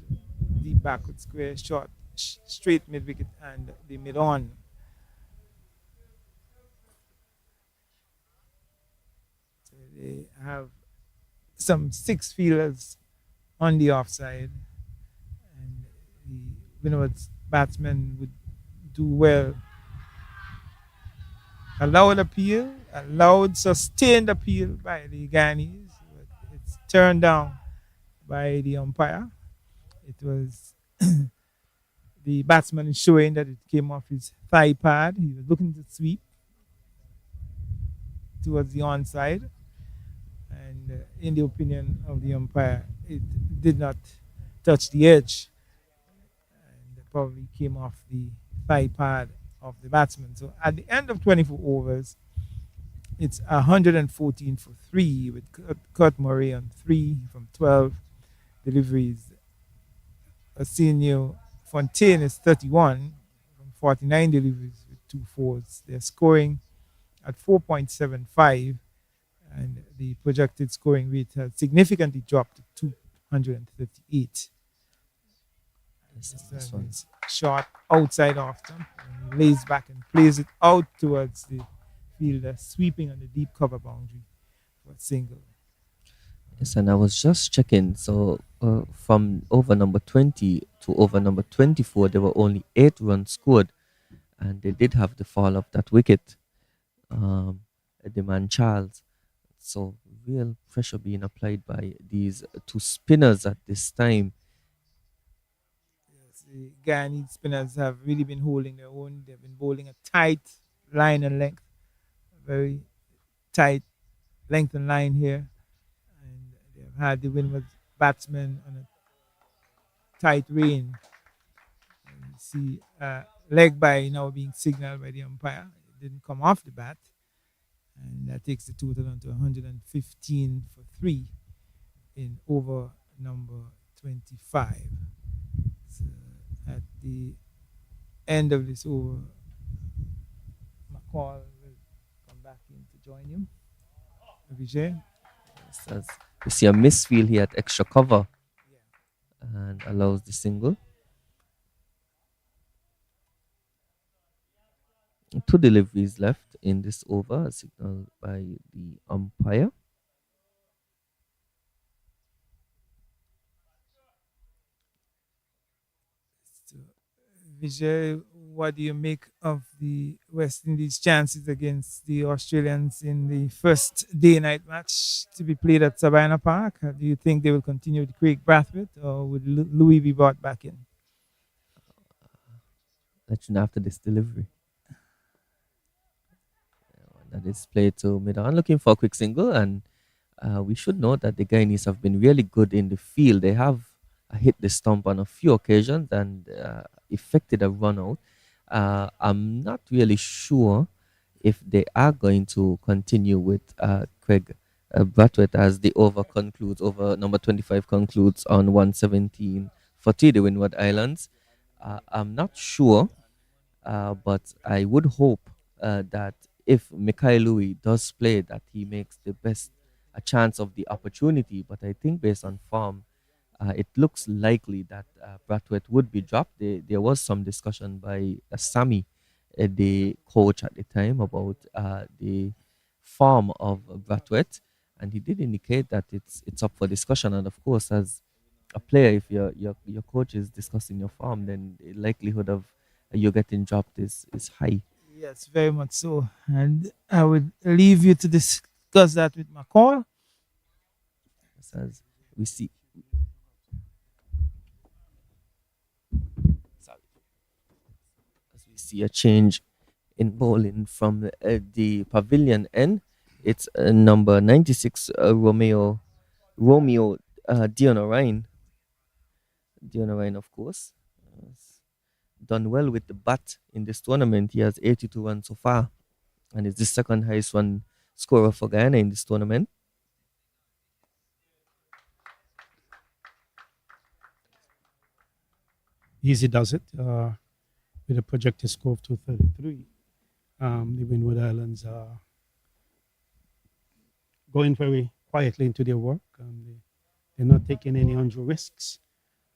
deep backward square, short, straight mid wicket, and the mid on. So they have some six fielders on the offside, and the Windward's batsmen would do well. A loud appeal, a loud sustained appeal by the Guyanese, but it's turned down by the umpire. It was the batsman showing that it came off his thigh pad. He was looking to sweep towards the onside, and in the opinion of the umpire, it did not touch the edge and probably came off the thigh pad of the batsman. So at the end of 24 overs, it's 114 for three with Kurt Murray on three from 12 deliveries. Arsenio Fontaine is 31 from 49 deliveries with two fours. They're scoring at 4.75, and the projected scoring rate has significantly dropped to 238. This one. It's shot outside off stump, and he lays back and plays it out towards the fielder, sweeping on the deep cover boundary for a single. Yes, and I was just checking. So from over number 20 to over number 24, there were only 8 runs scored, and they did have the fall of that wicket, um, the man Charles. So real pressure being applied by these two spinners at this time. Yes, the Guyanese spinners have really been holding their own. They've been bowling a tight line and length, very tight length and line here, and they've had the Windward batsmen on a tight rein. And you see leg by now being signaled by the umpire. It didn't come off the bat, and that takes the total on to 115 for three in over number 25. So at the end of this over, McCall will come back in to join you. Vijay? Yes, as you see a misfield, he had extra cover Yeah. and allows the single. 2 deliveries left in this over, signaled by the umpire. So, Vijay, what do you make of the West Indies' chances against the Australians in the first day-night match to be played at Sabina Park? Do you think they will continue with Craig Brathwaite, or would Louis be brought back in? Let you know after this delivery. That is played to mid on. Looking for a quick single, and we should note that the Guyanese have been really good in the field. They have hit the stump on a few occasions and effected a run out. I'm not really sure if they are going to continue with Craig Brathwaite as the over concludes, over number 25 concludes on 117 for the Windward Islands. I'm not sure, but I would hope that if Mikhail Louis does play, that he makes the best a chance of the opportunity. But I think based on form, it looks likely that Brathwaite would be dropped. There was some discussion by Sami, the coach at the time, about the form of Brathwaite, and he did indicate that it's up for discussion. And of course, as a player, if your coach is discussing your form, then the likelihood of you getting dropped is high. Yes, very much so. And I would leave you to discuss that with McCall. As we see, sorry, as we see a change in bowling from the pavilion end. It's number 96, Romeo Dion Ryan, of course, has done well with the bat in this tournament. He has 82 runs so far, and is the second highest run scorer for Guyana in this tournament. Easy does it with a projected score of 233. The Windward Islands are going very quietly into their work. They're not taking any undue risks,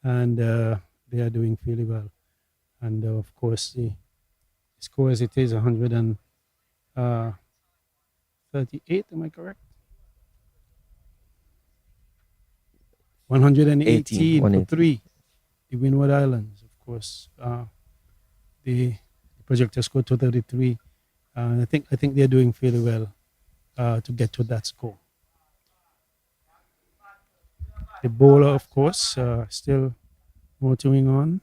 and they are doing fairly well. And of course, the score as it is 138. Am I correct? 118 for 118. three. The Windward Islands, of course. The projected score 233. I think they're doing fairly well to get to that score. The bowler, of course, still motoring on.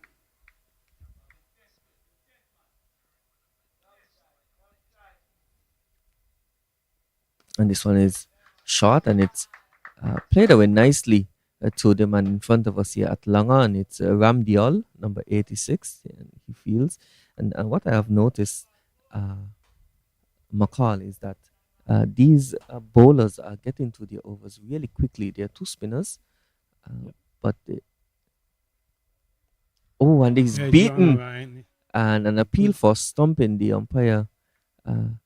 And this one is short, and it's played away nicely to the man in front of us here at Langan. It's Ramdial, number 86, and he fields. And what I have noticed, McCall, is that these bowlers are getting to their overs really quickly. They are two spinners, uh, Yep. but oh, and he's Yeah, Dion beaten, Ryan, and an appeal good, for stumping the umpire. Uh, good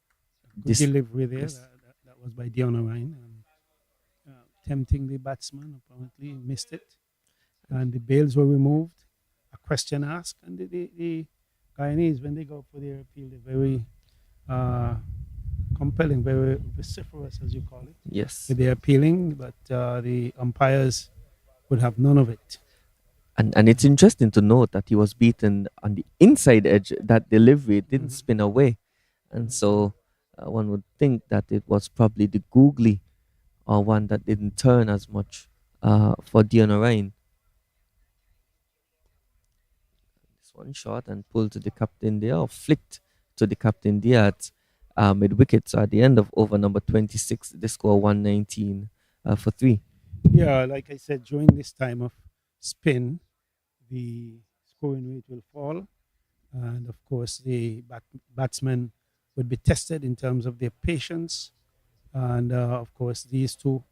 this delivery there. yes, That was by Dion Ryan. Tempting the batsman, apparently missed it. And the bails were removed. A question asked, and the Guyanese, when they go for their appeal, they're very uh, compelling, very vociferous, as you call it. yes. They're appealing, but the umpires would have none of it. And it's interesting to note that he was beaten on the inside edge. That delivery didn't Mhm. spin away, and so one would think that it was probably the googly or one that didn't turn as much for Dion Ryan. This one shot and pulled to the captain there, or flicked to the captain there at mid wicket. So at the end of over number 26, the score 119 for three. Yeah, like I said, during this time of spin, the scoring rate will fall. And of course, the batsmen would be tested in terms of their patience. And of course, these two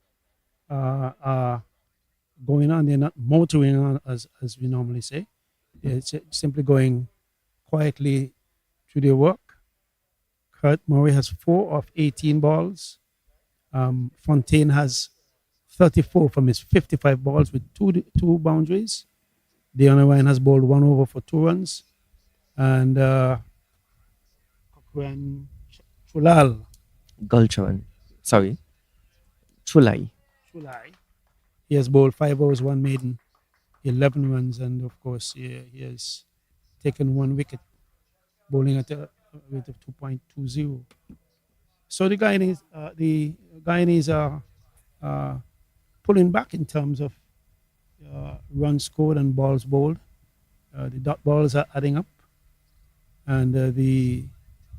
are going on. They're not motoring on, as we normally say. They're simply going quietly through their work. Kurt Murray has 4 of 18 balls. Fontaine has 34 from his 55 balls with two boundaries. Dion Ryan has bowled 1 over for 2 runs. And Cochrane Chulal, Gulcharan, sorry, Chulai. Chulai, he has bowled 5 overs, 1 maiden, 11 runs, and of course, he has taken 1 wicket, bowling at a rate of 2.20. So the Guyanese are uh, pulling back in terms of runs scored and balls bowled. The dot balls are adding up, and the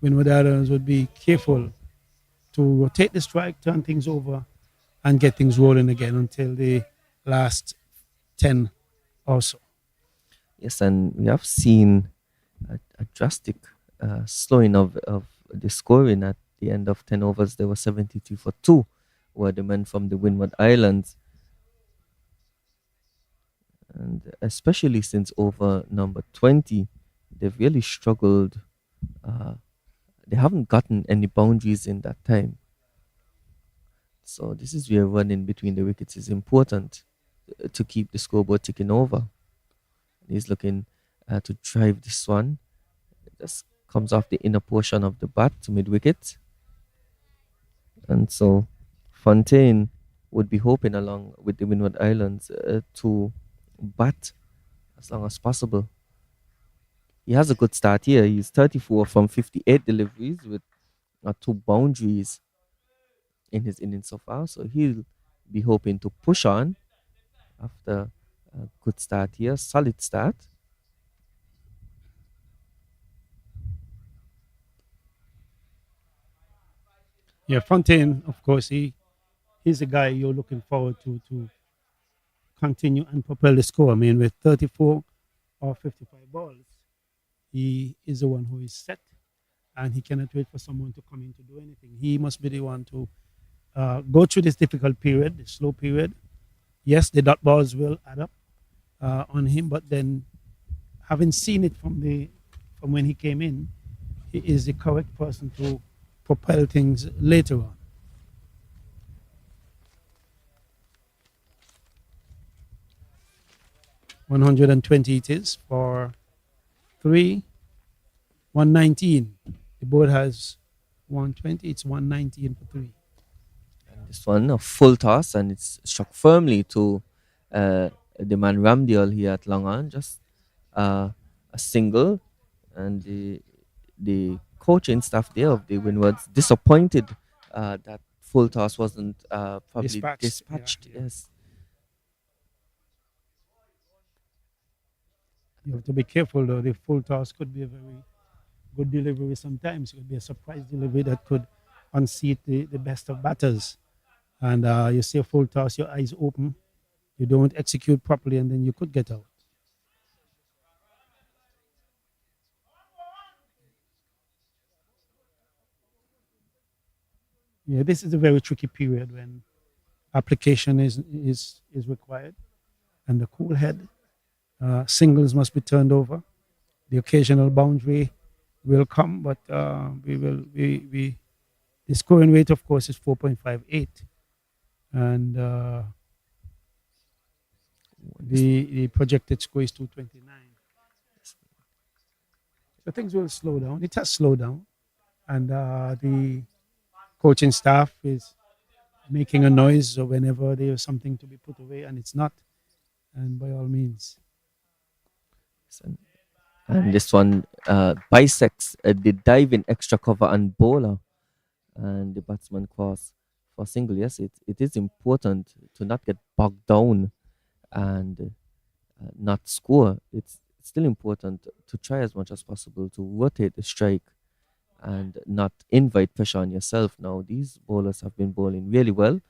Windward Islanders would be careful to rotate the strike, turn things over, and get things rolling again until the last 10 or so. Yes, and we have seen a drastic slowing of the scoring at the end of 10 overs. There were 72 for 2, were the men from the Windward Islands. And especially since over number 20, they've really struggled. Uh, they haven't gotten any boundaries in that time. So this is where running between the wickets is important to keep the scoreboard ticking over. He's looking to drive this one. It just comes off the inner portion of the bat to mid wicket. And so Fontaine would be hoping along with the Windward Islands to bat as long as possible. He has a good start here. He's 34 from 58 deliveries with two boundaries in his innings so far. So he'll be hoping to push on after a good start here, solid start. Yeah, Fontaine, of course, he's a guy you're looking forward to continue and propel the score. I mean, with 34 or 55 balls, he is the one who is set, and he cannot wait for someone to come in to do anything. He must be the one to go through this difficult period, the slow period. Yes, the dot balls will add up on him, but then having seen it from when he came in, he is the correct person to propel things later on. 120 it is for three, 119. The board has 120, it's 119 for three. And this one, a full toss, and it's struck firmly to the man Ramdial here at long on. Just a single, and the coaching staff there of the Windwards disappointed that full toss wasn't probably Dispatched. Yeah, dispatched. yeah. Yes, You have to be careful though. The full toss could be a very good delivery sometimes. It could be a surprise delivery that could unseat the best of batters. and you see a full toss, your eyes open, you don't execute properly, and then you could get out. Yeah, this is a very tricky period when application is required, and the cool head singles must be turned over. The occasional boundary will come, but we the scoring rate, of course, is 4.58, and the projected score is 229. So things will slow down. It has slowed down, and the coaching staff is making a noise whenever there is something to be put away, and it's not. And by all means, And this one bisects the diving extra cover and bowler, and the batsman cross for single. Yes, it is important to not get bogged down and not score. It's still important to try as much as possible to rotate the strike and not invite pressure on yourself. Now, these bowlers have been bowling really well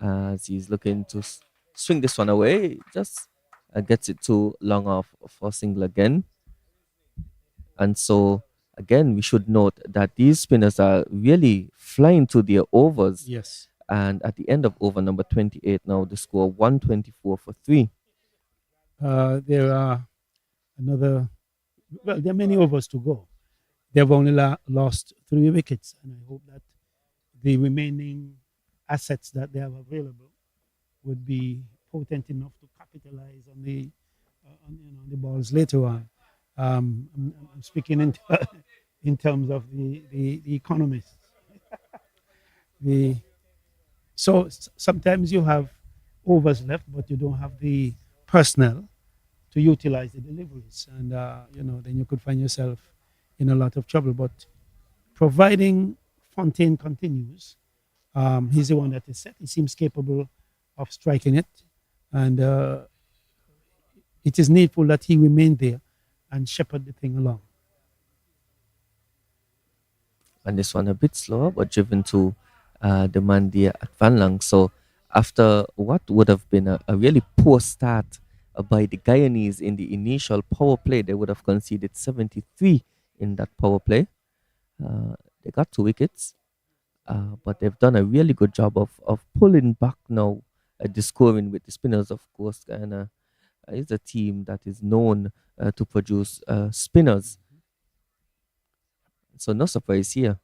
as he's looking to swing this one away. Just gets it too long off for single again. And so, again, we should note that these spinners are really flying to their overs. yes, And at the end of over number 28, now the score 124 for 3. there are another. Well, there are many overs to go. They've only lost 3 wickets, and I hope that the remaining assets that they have available would be potent enough to capitalize on the on the balls later on. I'm speaking in in terms of the economists. The so sometimes you have overs left, but you don't have the personnel to utilize the deliveries, and then you could find yourself in a lot of trouble. But providing Fontaine continues, he's the one that is set. He seems capable of striking it, and it is needful that he remain there and shepherd the thing along. And this one a bit slower, but driven to the man there at Van Lang. So after what would have been a really poor start by the Guyanese in the initial power play, they would have conceded 73 in that power play. They got 2 wickets, but they've done a really good job of pulling back now the scoring with the spinners. Of course, Guyana is a team that is known to produce spinners. So no surprise here.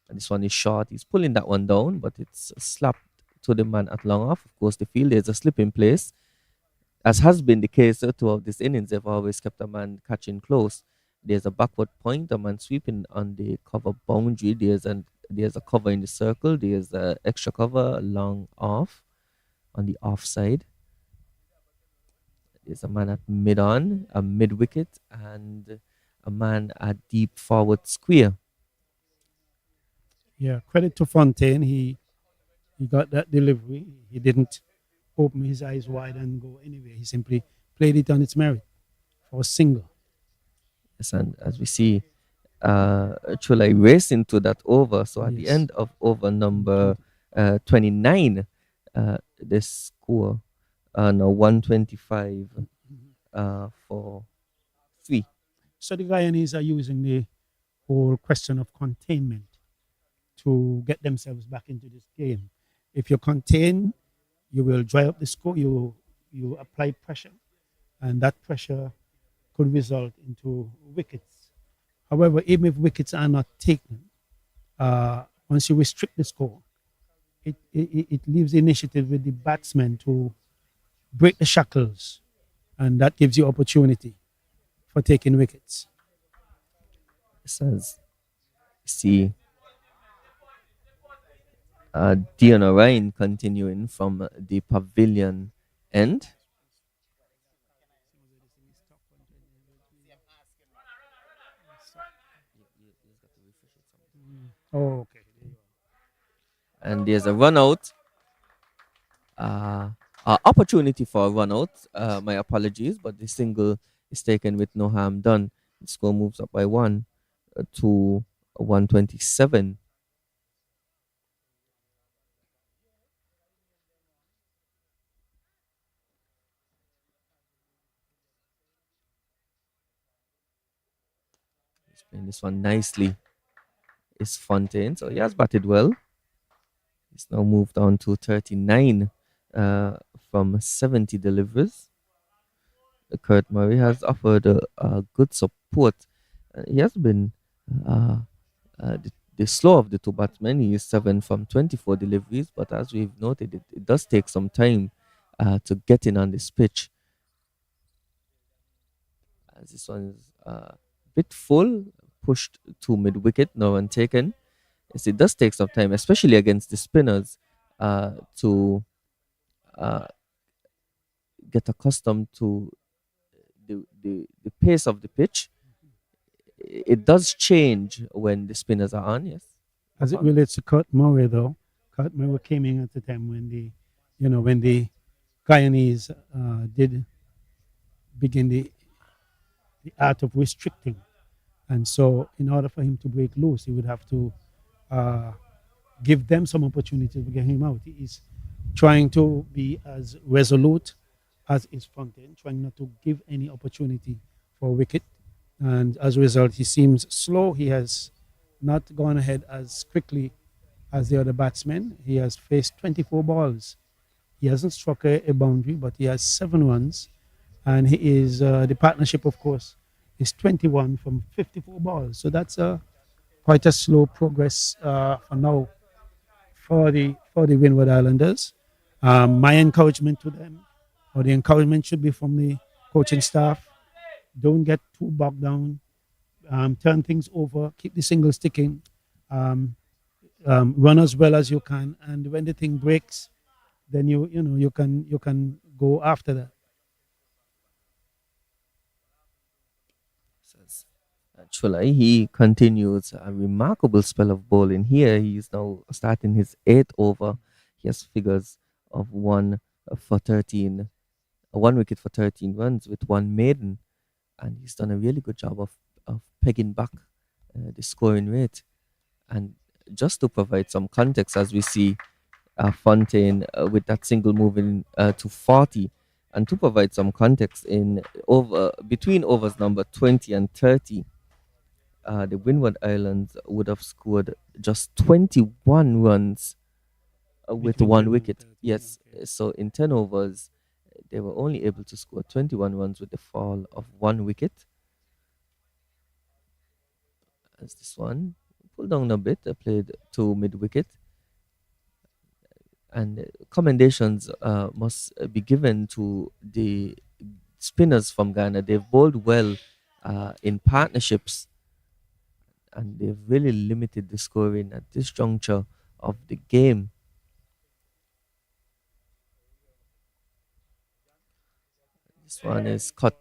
And this one is short. He's pulling that one down, but it's slapped to the man at long off. Of course, the field is a slip in place. As has been the case throughout this innings, they've always kept a man catching close. There's a backward point, a man sweeping on the cover boundary. There's a cover in the circle. There's a extra cover long off on the offside. There's a man at mid on, a mid wicket, and a man at deep forward square. Yeah, credit to Fontaine. He got that delivery. He didn't open his eyes wide and go anywhere. He simply played it on its merit for a single. Yes, and as we see, Chulai racing to that over. So at the Yes. end of over number 29, the score now 125 for 3. So the Guyanese are using the whole question of containment to get themselves back into this game. If you contain, you will dry up the score. You apply pressure, and that pressure could result into wickets. However, even if wickets are not taken, once you restrict the score, it leaves the initiative with the batsmen to break the shackles, and that gives you opportunity for taking wickets. Says, see Dion Ryan continuing from the pavilion end. Oh, okay. And there's a run out. Opportunity for a run out. My apologies, but the single is taken with no harm done. The score moves up by 1 to 127. He's playing this one nicely. Is Fontaine. So he has batted well. He's now moved on to 39 uh, from 70 deliveries. Kurt Murray has offered a good support. He has been uh, the slow of the two batsmen. He is 7 from 24 deliveries, but as we've noted, it does take some time to get in on this pitch. As this one is a bit full, pushed to mid wicket, no one taken. Yes, it does take some time, especially against the spinners, to uh, get accustomed to the pace of the pitch. It does change when the spinners are on, yes. As it McCall? relates to Kurt Murray, though, Kurt Murray came in at the time when the Guyanese did begin the art of restricting. And so, in order for him to break loose, he would have to uh, give them some opportunity to get him out. He is trying to be as resolute as is Fontaine, trying not to give any opportunity for a wicket. And as a result, he seems slow. He has not gone ahead as quickly as the other batsmen. He has faced 24 balls. He hasn't struck a boundary, but he has 7 runs. And he is the partnership, of course, is 21 from 54 balls. So that's quite a slow progress for now for the Windward Islanders. My encouragement to them, or the encouragement should be from the coaching staff. Don't get too bogged down. Turn things over. Keep the singles ticking. Um, Run as well as you can, and when the thing breaks, then you can go after that. Says Chulai, he continues a remarkable spell of bowling here. He is now starting his eighth over. He has figures of for 13, 1 wicket for 13 runs with one maiden, and he's done a really good job of pegging back the scoring rate. And just to provide some context, as we see Fontaine with that single moving to 40, and to provide some context in over between overs number 20 and 30, the Windward Islands would have scored just 21 runs with Between one 20 and wicket. 30. Yes, Okay. so in 10 overs, they were only able to score 21 runs with the fall of one wicket. As this one pulled down a bit, played to mid wicket, and commendations must be given to the spinners from Ghana. They've bowled well in partnerships, and they've really limited the scoring at this juncture of the game. This one is cut,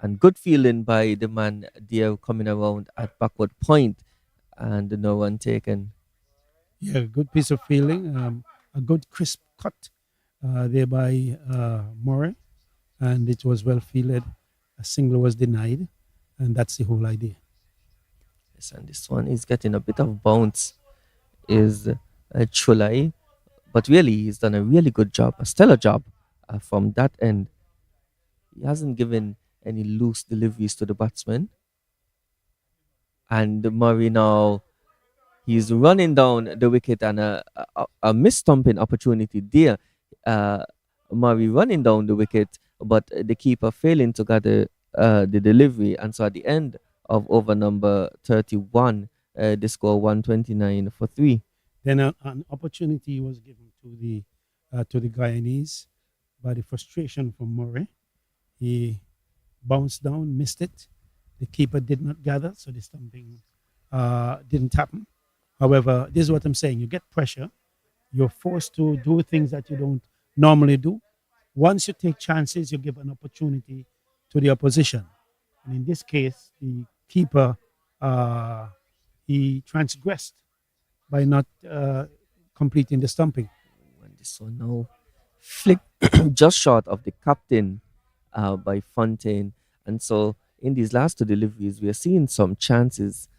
and good fielding by the man there coming around at backward point, and no one taken. Yeah, good piece of fielding. A good crisp cut there by Murray, and it was well fielded. A single was denied, and that's the whole idea. Yes, and this one is getting a bit of bounce. Is Chulai, but really he's done a really good job, a stellar job from that end. He hasn't given any loose deliveries to the batsman. And Murray now, he's running down the wicket, and a mistumping opportunity there. Uh, Murray running down the wicket, but the keeper failing to gather the delivery. And so at the end of over number 31, they score 129 for 3. Then an opportunity was given to the Guyanese by the frustration from Murray. He bounced down, missed it. The keeper did not gather, so the stumping didn't happen. However, this is what I'm saying: you get pressure, you're forced to do things that you don't normally do. Once you take chances, you give an opportunity to the opposition. And in this case, the keeper uh, he transgressed by not completing the stumping. And this one now flicked just short of the captain by Fontaine. And so in these last two deliveries, we are seeing some chances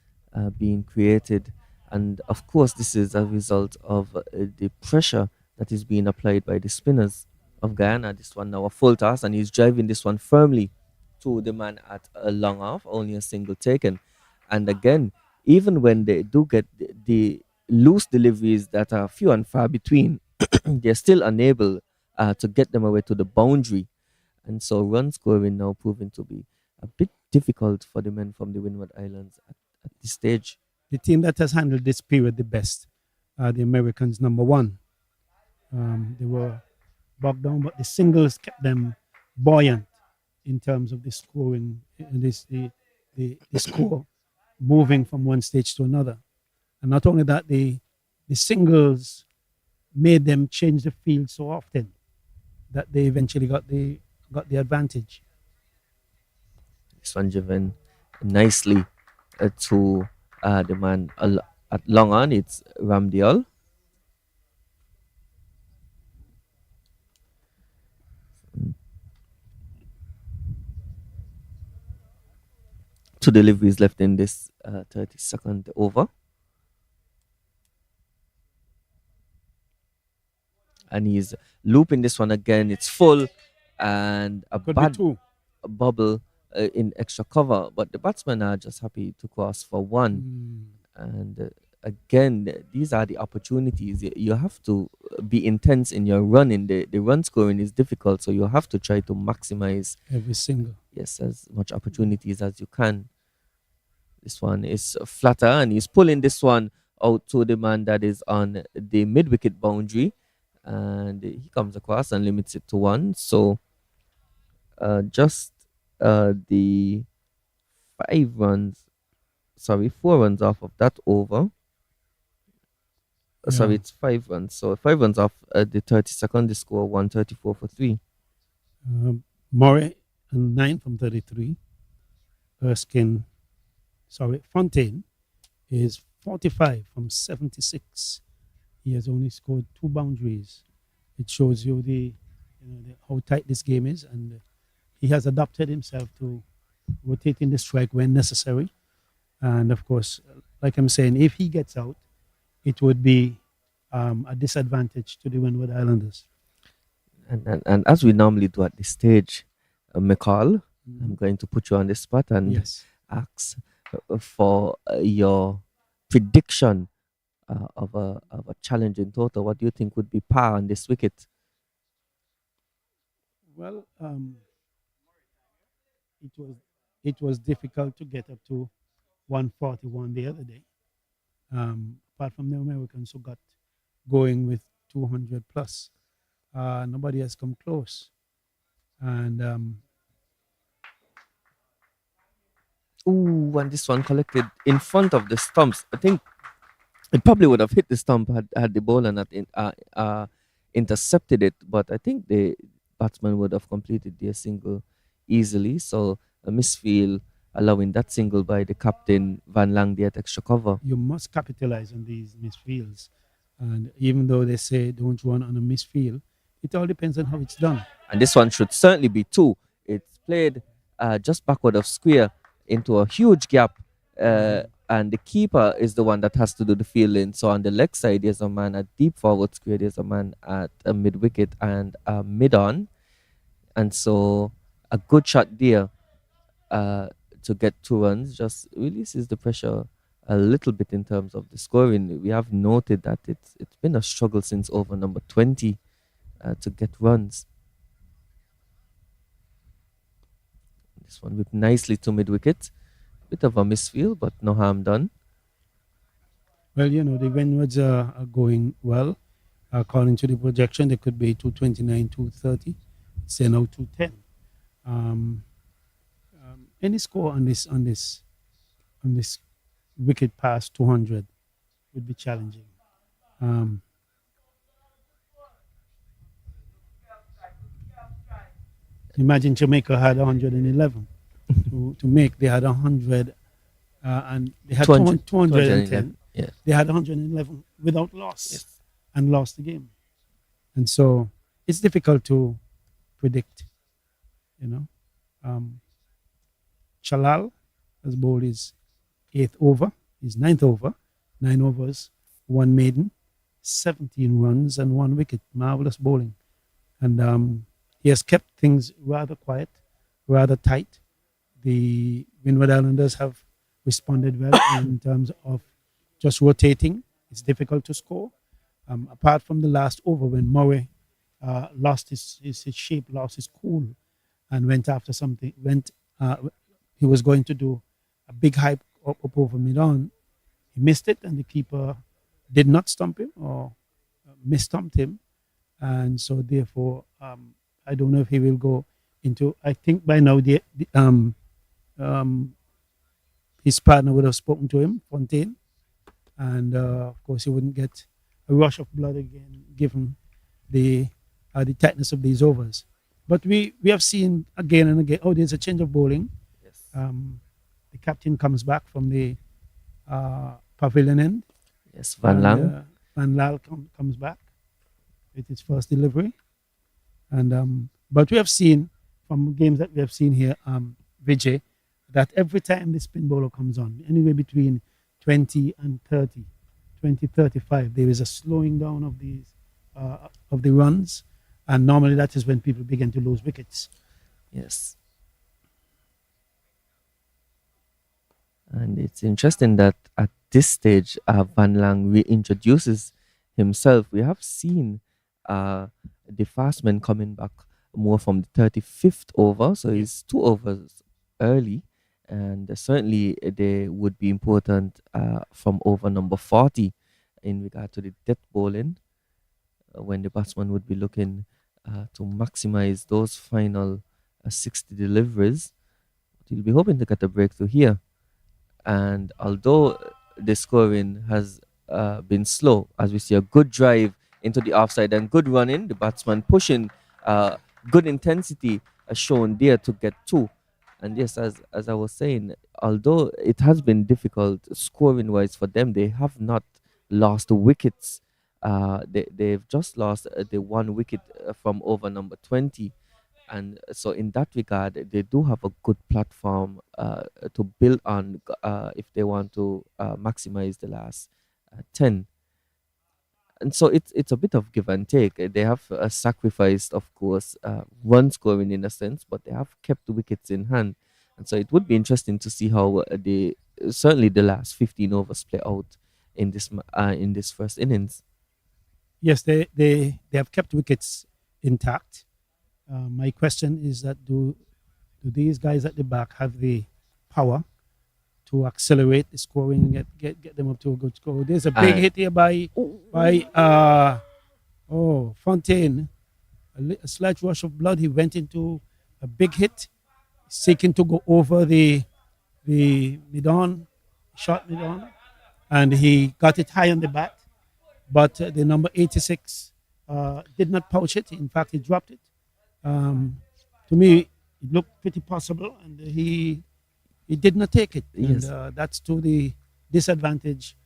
being created. And of course, this is a result of the pressure that is being applied by the spinners of Guyana. This one now a full toss, and he's driving this one firmly to the man at a long off, only a single taken. And again, even when they do get the loose deliveries that are few and far between, they're still unable to get them away to the boundary. And so run scoring now proving to be a bit difficult for the men from the Windward Islands at this stage. The team that has handled this period the best are the Americans, number one. They were bogged down, but the singles kept them buoyant in terms of the scoring, the score moving from one stage to another. And not only that, the singles made them change the field so often that they eventually got the advantage. This one driven nicely to the man at long on. It's Ramdial. Two deliveries left in this 30-second over. And he's looping this one again. It's full and a Could bad be two. bubble in extra cover. But the batsmen are just happy to cross for one. And again, these are the opportunities. You have to be intense in your running. The run scoring is difficult, so you have to try to maximize Every single. yes as much opportunities as you can. This one is flatter, and he's pulling this one out to the man that is on the mid wicket boundary, and he comes across and limits it to one. So just the 5 runs, sorry, 4 runs off of that over. Sorry, Yeah. it's 5 runs. So 5 runs off the 30-second, the score 134 for 3. Murray, 9 from 33. Fontaine is 45 from 76. He has only scored 2 boundaries. It shows you how tight this game is, and he has adapted himself to rotating the strike when necessary. And of course, like I'm saying, if he gets out, it would be a disadvantage to the Windward Islanders. And as we normally do at this stage, McCall, I'm going to put you on the spot and Yes. ask for your prediction of a challenging total. What do you think would be par on this wicket? Well, it was difficult to get up to 141 the other day. Apart from the Americans who got going with 200 plus, nobody has come close. And Ooh, and this one collected in front of the stumps. I think it probably would have hit the stump had the bowler not intercepted it, but I think the batsman would have completed their single easily. So a misfield allowing that single by the captain Van Lang at extra cover. you must capitalize on these misfields. And even though they say don't run on a misfield, it all depends on how it's done. And this one should certainly be two. It's played just backward of square into a huge gap, and the keeper is the one that has to do the fielding. So on the leg side, there's a man at deep forward square, there's a man at a mid wicket and a mid on, and so a good shot there to get 2 runs just releases the pressure a little bit in terms of the scoring. We have noted that it's been a struggle since over number 20 to get runs. This one whipped nicely to mid wicket. Bit of a misfield, but no harm done. Well, the Windwards are going well. According to the projection, they could be 229, 230. Say now 210. Any score on this wicket past 200 would be challenging. Imagine Jamaica had 111 to make. They had 100 and they had 210. Yeah. They had 111 without loss Yes. and lost the game. And so it's difficult to predict, Chalal has bowled his 8th over, his 9th over, 9 overs, 1 maiden, 17 runs and 1 wicket. Marvelous bowling. And he has kept things rather quiet, rather tight. The Windward Islanders have responded well in terms of just rotating. It's difficult to score. Apart from the last over when Murray lost his shape, lost his cool, and went after something. He was going to do a big hype up over mid-on. He missed it, and the keeper did not stump him or misstumped him, and so therefore I don't know if he will go into. I think by now um, his partner would have spoken to him, Fontaine, and of course he wouldn't get a rush of blood again, given the tightness of these overs. But we have seen again and again. Oh, there's a change of bowling. Yes. The captain comes back from the pavilion end. Yes, Van And Lang. Van Lal comes back with his first delivery. And but we have seen from games that we have seen here, Vijay, that every time the spin bowler comes on, anywhere between 20 and 30, 20, 35, there is a slowing down of the runs. And normally that is when people begin to lose wickets. Yes. And it's interesting that at this stage, Van Lang reintroduces himself. We have seen the fast man coming back more from the 35th over, so he's 2 overs early. And certainly they would be important from over number 40 in regard to the death bowling, when the batsman would be looking to maximize those final 60 deliveries. He'll be hoping to get a breakthrough here. And although the scoring has been slow, as we see a good drive into the offside and good running, the batsman pushing, good intensity shown there to get two. And yes, as I was saying, although it has been difficult scoring wise for them, they have not lost wickets. They've just lost the one wicket from over number 20. And so in that regard, they do have a good platform to build on if they want to maximize the last 10. And so it's a bit of give and take. They have sacrificed, of course, run scoring in a sense, but they have kept the wickets in hand. And so it would be interesting to see how certainly the last 15 overs play out in this first innings. Yes, they have kept wickets intact. My question is that do these guys at the back have the power to accelerate the scoring and get them up to a good score? There's a big hit here by Fontaine. A slight rush of blood. He went into a big hit, seeking to go over the mid-on, short mid-on, and he got it high on the bat. But the number 86 did not pouch it. In fact, he dropped it. To me, it looked pretty possible, and he did not take it. Yes. And that's to the disadvantage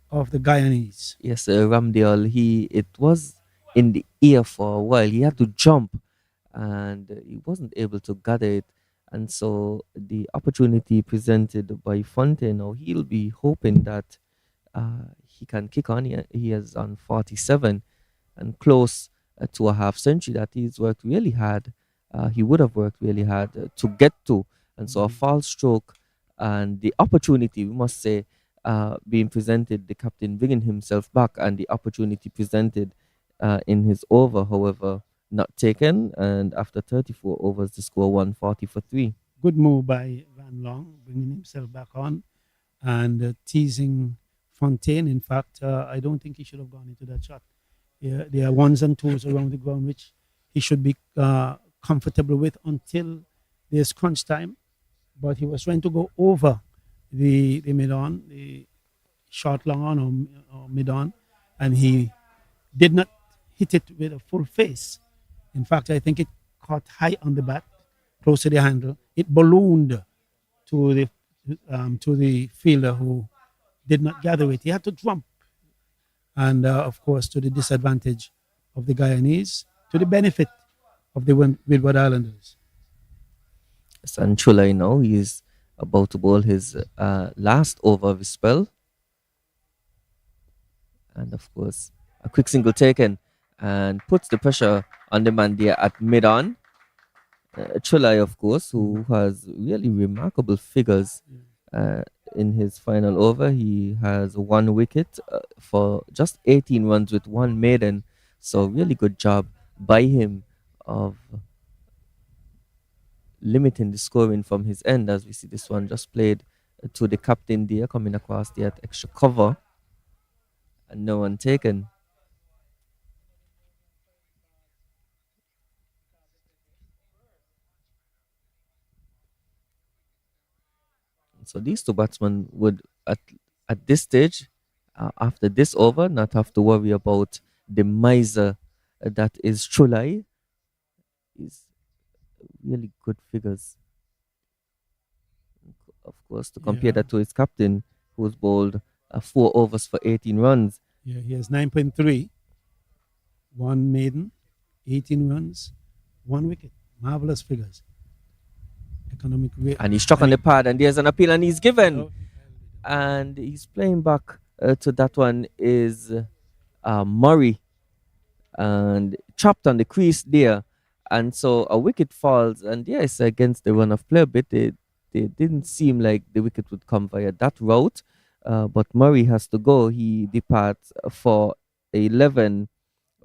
of the Guyanese. Yes, Ramdale, it was in the air for a while. He had to jump and he wasn't able to gather it. And so the opportunity presented by Fontaine, now he'll be hoping that he can kick on. He is on 47 and close to a half century that he's worked really hard. He would have worked really hard to get to. And so a false stroke and the opportunity, we must say, being presented, the captain bringing himself back, and the opportunity presented in his over, however, not taken. And after 34 overs, the score 140 for 3. Good move by Van Long, bringing himself back on and teasing Fontaine. In fact, I don't think he should have gone into that shot. Yeah, there are ones and twos around the ground which he should be comfortable with until there's crunch time. But he was trying to go over the mid-on, the short long on or mid-on, and he did not hit it with a full face. In fact, I think it caught high on the bat, close to the handle. It ballooned to the fielder who did not gather it. He had to jump, and of course, to the disadvantage of the Guyanese, to the benefit of the Windward Islanders. Sanchula, he's about to bowl his last over of his spell. And of course, a quick single taken and puts the pressure on the man there at mid-on. Chulai, of course, who has really remarkable figures in his final over. He has one wicket for just 18 runs with one maiden. So really good job by him of limiting the scoring from his end. As we see this one just played to the captain there, coming across there at extra cover, and no one taken. So these two batsmen would at this stage, after this over, not have to worry about the miser that is Chulai. Is really good figures, of course, to compare Yeah, that to his captain, who's bowled 4 overs for 18 runs. yeah, he has 9.3, one maiden, 18 runs, one wicket. Marvelous figures. Economic rate. And he's struck on And the pad, and there's an appeal, and he's given. oh, And he's playing back to that one is Murray, and chopped on the crease there. And so a wicket falls, and yes, against the run of play a bit, they didn't seem like the wicket would come via that route. But Murray has to go. He departs for 11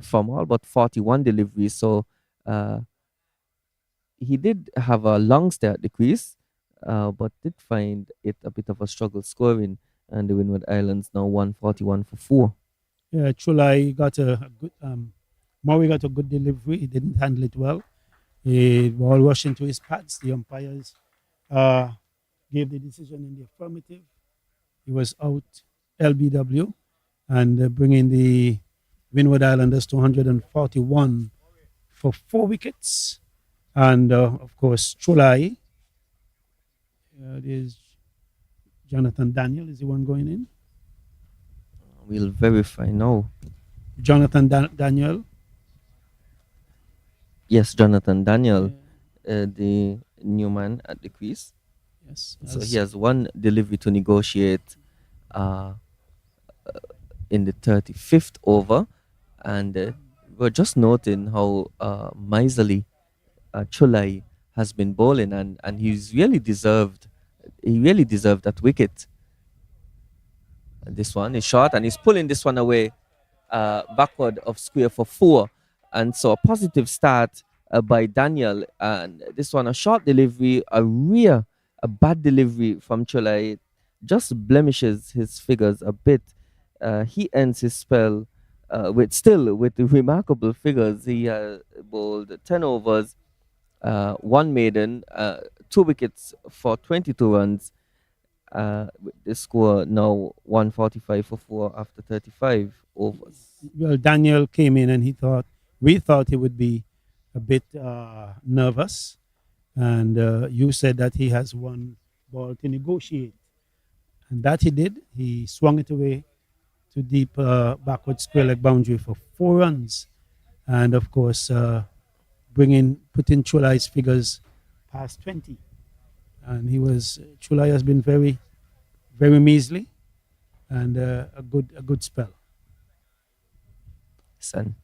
from all but 41 deliveries. So uh, he did have a long stay at the crease, but did find it a bit of a struggle scoring. And the Windward Islands now 141 for 4. yeah, Chulai got a good. Murray got a good delivery. He didn't handle it well. The ball rushed into his pads. The umpires uh, gave the decision in the affirmative. He was out LBW and bringing the Windward Islanders to 141 for 4 wickets. And of course, Chulai, there's Jonathan Daniel is the one going in. We'll verify now. Jonathan Daniel. Yes, Jonathan Daniel, Yeah, the new man at the crease. yes. So he has one delivery to negotiate uh, in the 35th over. And we're just noting how miserly Chulai has been bowling, and he really deserved that wicket. And this one is short, and he's pulling this one away backward of square for 4. And so a positive start by Daniel. And this one, a short delivery, a bad delivery from Chulai, just blemishes his figures a bit. He ends his spell with remarkable figures. He bowled 10 overs, one maiden, 2 wickets for 22 runs. With the score now 145 for 4 after 35 overs. Well, Daniel came in and we thought he would be a bit nervous. And you said that he has one ball to negotiate. And that he did. He swung it away to deep backward square leg boundary for 4 runs. And of course, putting Chulai's figures past 20. And Chulai has been very, very measly and a good spell. Son,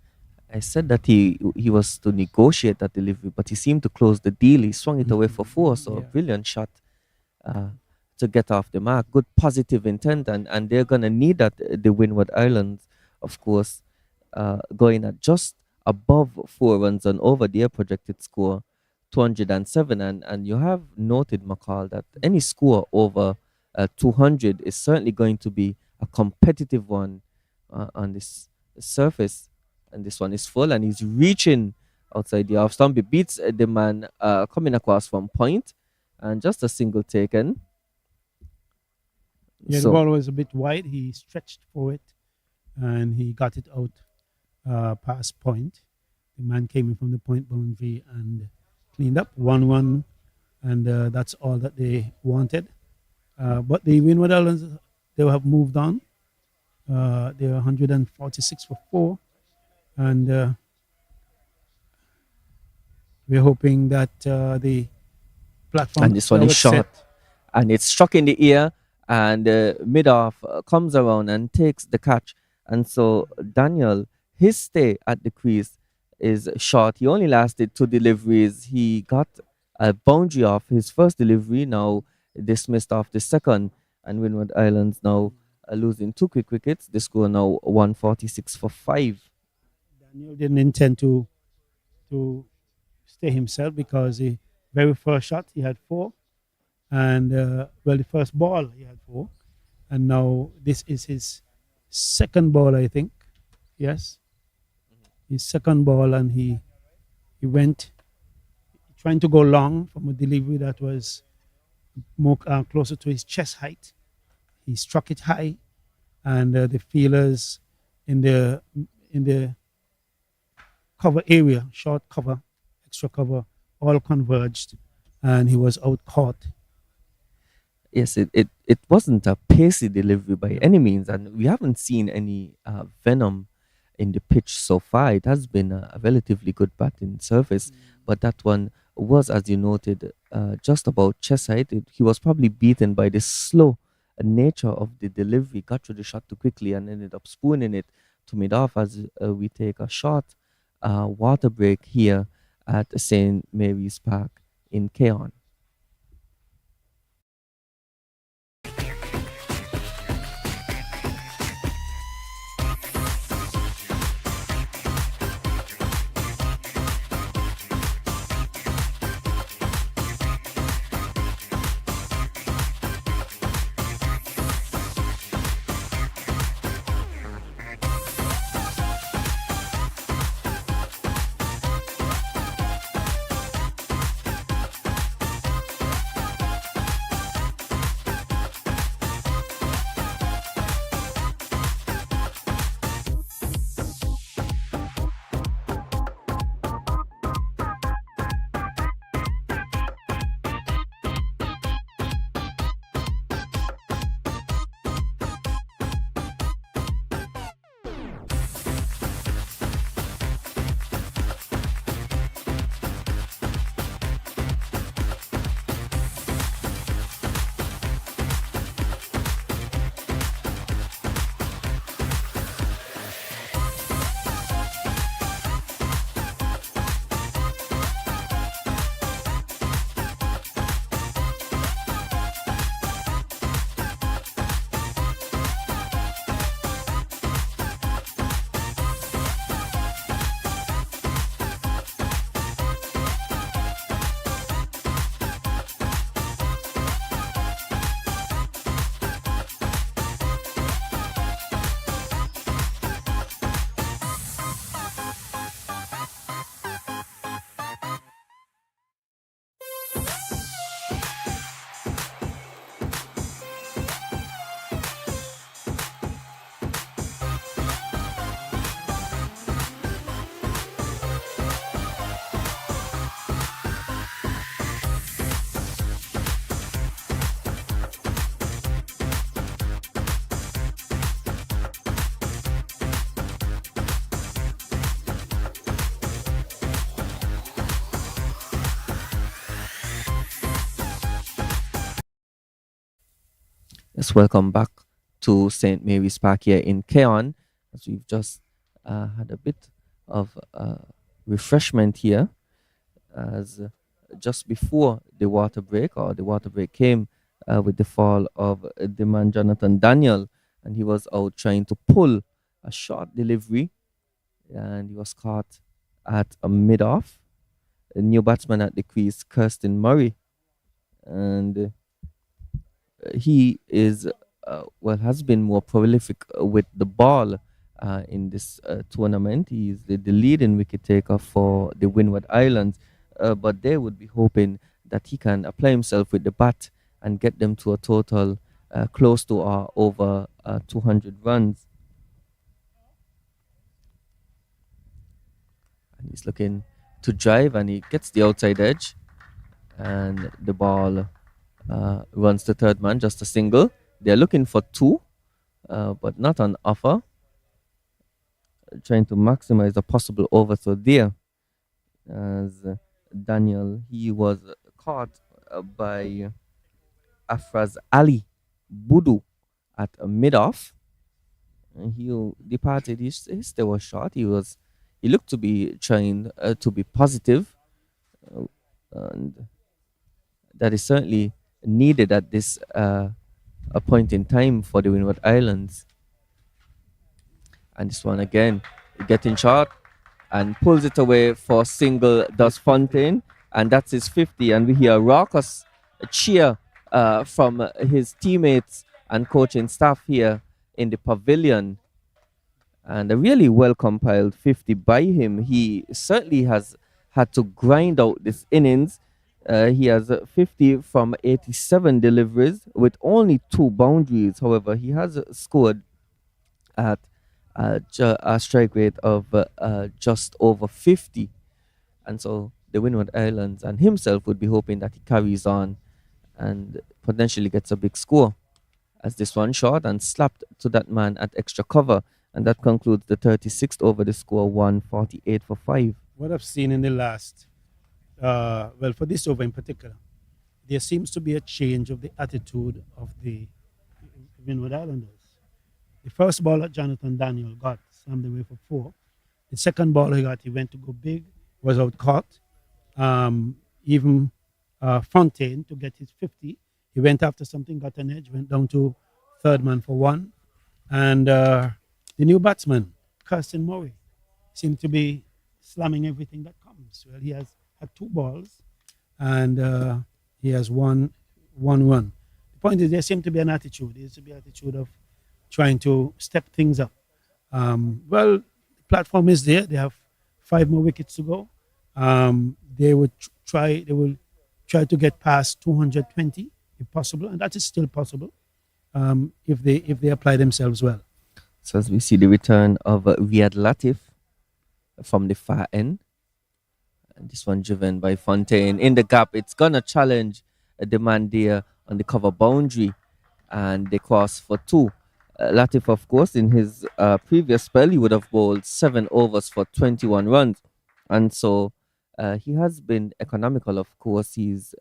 I said that he was to negotiate that delivery, but he seemed to close the deal. He swung it away for 4, so a Yeah. brilliant shot uh, to get off the mark. Good positive intent, and they're gonna need that. The Windward Islands, of course, going at just above 4 runs and over their projected score, 207. And you have noted, McCall, that any score over 200 is certainly going to be a competitive one on this surface. And this one is full, and he's reaching outside the off stump. He beats the man coming across from point, and just a single taken. Yeah, the So ball was a bit wide. He stretched for it and he got it out past point. The man came in from the point boundary and cleaned up 1-1, and that's all that they wanted. But the Windward Islands, they have moved on. They're 146 for 4, and we're hoping that the platform and this one that is was short, set. and it's struck in the ear, and mid off comes around and takes the catch. And so Daniel, his stay at the crease is short. He only lasted 2 deliveries. He got a boundary off his first delivery, now dismissed off the second. And Windward Islands now losing two quick wickets. The score now 146 for 5. Daniel didn't intend to stay himself because the very first shot he had four, and well, the first ball he had four, and now this is his second ball, I think. Yes, his second ball, and he went trying to go long from a delivery that was more closer to his chest height. He struck it high, and the fielders in the cover area, short cover, extra cover, all converged, and he was out caught. Yes, it wasn't a pacey delivery by No. any means, and we haven't seen any venom in the pitch so far. It has been a relatively good batting surface, but that one was, as you noted, just about chest height. He was probably beaten by the slow nature of the delivery, got through the shot too quickly, and ended up spooning it to mid off as we take a short water break here at St. Mary's Park in Keon. Yes, welcome back to St. Mary's Park here in Keon, as we've just had a bit of refreshment here, as just before the water break, or the water break came with the fall of the man Jonathan Daniel, and he was out trying to pull a short delivery, and he was caught at a mid-off. A new batsman at the crease, Kirsten Murray, and he is well, has been more prolific with the ball in this tournament. He is the leading wicket taker for the Windward Islands, but they would be hoping that he can apply himself with the bat and get them to a total close to or over 200 runs. And he's looking to drive, and he gets the outside edge, and the ball runs to third man, just a single. They're looking for two, but not on offer. Trying to maximize the possible overthrow there. As Daniel, he was caught by Afraz Ali Budu at a mid-off. And he departed. His stay was short. He looked to be trying to be positive, and that is certainly needed at this a point in time for the Windward Islands. And this one again, getting shot and pulls it away for single His does 50. Fontaine, and that's his 50. And we hear a raucous cheer from his teammates and coaching staff here in the pavilion. And a really well compiled 50 by him. He certainly has had to grind out this innings. He has 50 from 87 deliveries with only two boundaries. However, he has scored at a strike rate of just over 50. And so the Windward Islands and himself would be hoping that he carries on and potentially gets a big score. As this one shot and slapped to that man at extra cover. And that concludes the 36th over, the score 148 for 5. What I've seen in the last, well, for this over in particular, there seems to be a change of the attitude of the Windward Islanders. The first ball that Jonathan Daniel got slammed away for 4. The second ball he got, he went to go big, was out caught. Even Fontaine to get his 50. He went after something, got an edge, went down to third man for 1. And the new batsman, Kirsten Murray, seemed to be slamming everything that comes. Well, he has had 2 balls and he has one run. The point is, there seems to be an attitude. There seems to be an attitude of trying to step things up. Well, the platform is there. They have 5 more wickets to go. They will try to get past 220 if possible, and that is still possible if they apply themselves well. So as we see the return of Riyad Latif from the far end. And this one driven by Fontaine. In the gap, it's going to challenge the man there on the cover boundary. And they cross for 2. Latif, of course, in his previous spell, he would have bowled 7 overs for 21 runs. And so he has been economical, of course. He's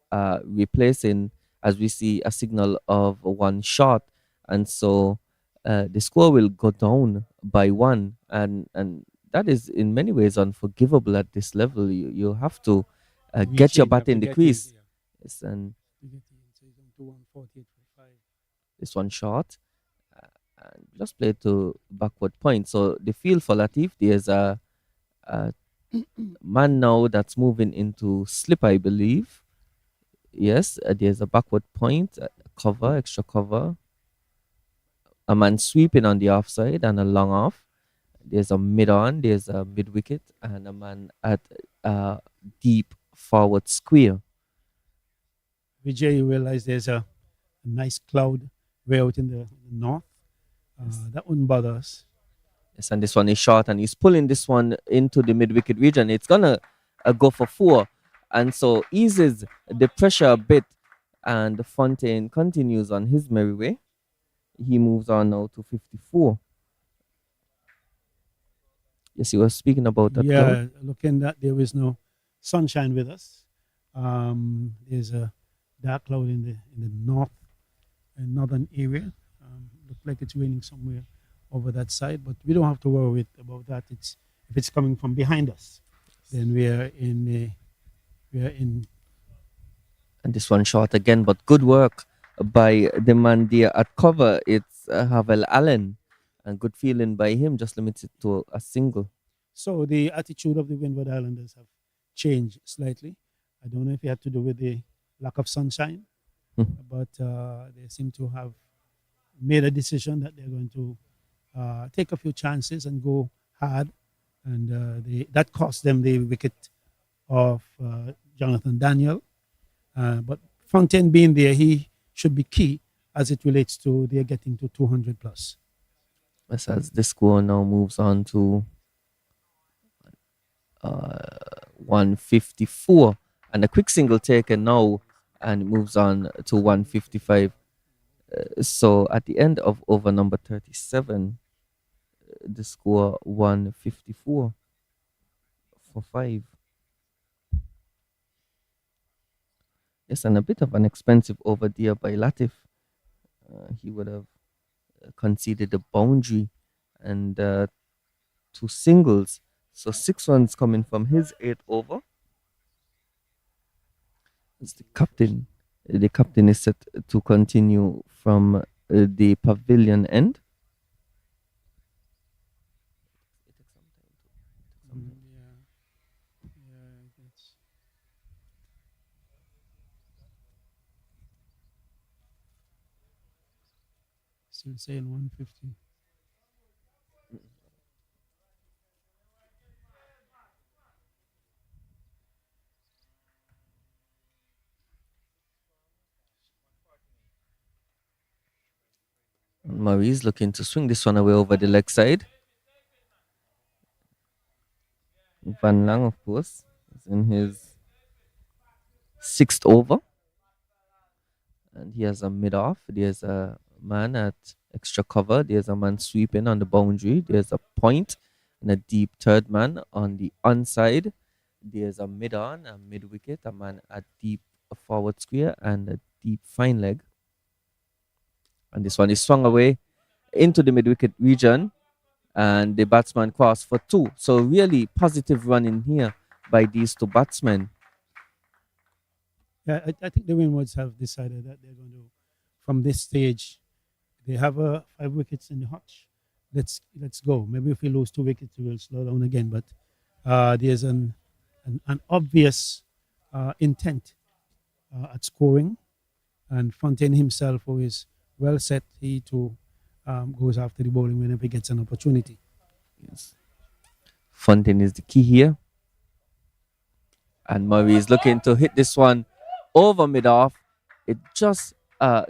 replacing, as we see, a signal of 1 shot. And so the score will go down by 1. And that is in many ways unforgivable at this level. You have to get your bat in the crease. Yes, and this one short. And just play to backward point. So the field for Latif, there's a man now that's moving into slip, I believe. Yes, there's a backward point, cover, extra cover. A man sweeping on the offside and a long off. There's a mid on, there's a mid wicket, and a man at deep forward square. Vijay, you realize there's a nice cloud way out in the north. That wouldn't bother us. Yes, and this one is short, and he's pulling this one into the mid wicket region. It's gonna go for 4, and so eases the pressure a bit. And Fontaine continues on his merry way. He moves on now to 54. Yes, you were speaking about that. Yeah, cloud. looking that there is no sunshine with us. There's a dark cloud in the north and northern area. Looks like it's raining somewhere over that side, but we don't have to worry about that. If it's coming from behind us, then we are in. And this one short again, but good work by the man there at cover. It's Havel Allen, and good feeling by him. Just limits it to a single. So the attitude of the Windward Islanders have changed slightly. I don't know if it had to do with the lack of sunshine, but they seem to have made a decision that they're going to take a few chances and go hard, and that cost them the wicket of Jonathan Daniel. But Fontaine being there, he should be key as it relates to their getting to 200 plus. As the score now moves on to 154, and a quick single taken now, and it moves on to 155. So at the end of over number 37, the score 154 for 5. Yes, and a bit of an expensive over there by Latif. He would have conceded a boundary and 2 singles. So 6 runs coming from his 8th over. As the captain is set to continue from the pavilion end. Yeah, that's still saying 150. Maurice looking to swing this one away over the leg side. Van Lang, of course, is in his sixth over. And he has a mid off. There's a man at extra cover. There's a man sweeping on the boundary. There's a point and a deep third man on the onside. There's a mid on, a mid wicket, a man at deep forward square, and a deep fine leg. And this one is swung away into the mid wicket region, and the batsman crossed for two. So, really positive run in here by these two batsmen. Yeah, I think the Windwards have decided that they're going to, from this stage, they have 5 wickets in the hutch. Let's go. Maybe if we lose 2 wickets, we will slow down again. But there's an obvious intent at scoring, and Fontaine himself, who is well set, he too goes after the bowling whenever he gets an opportunity. Yes. Fontaine is the key here. And Murray is looking to hit this one over mid off. It just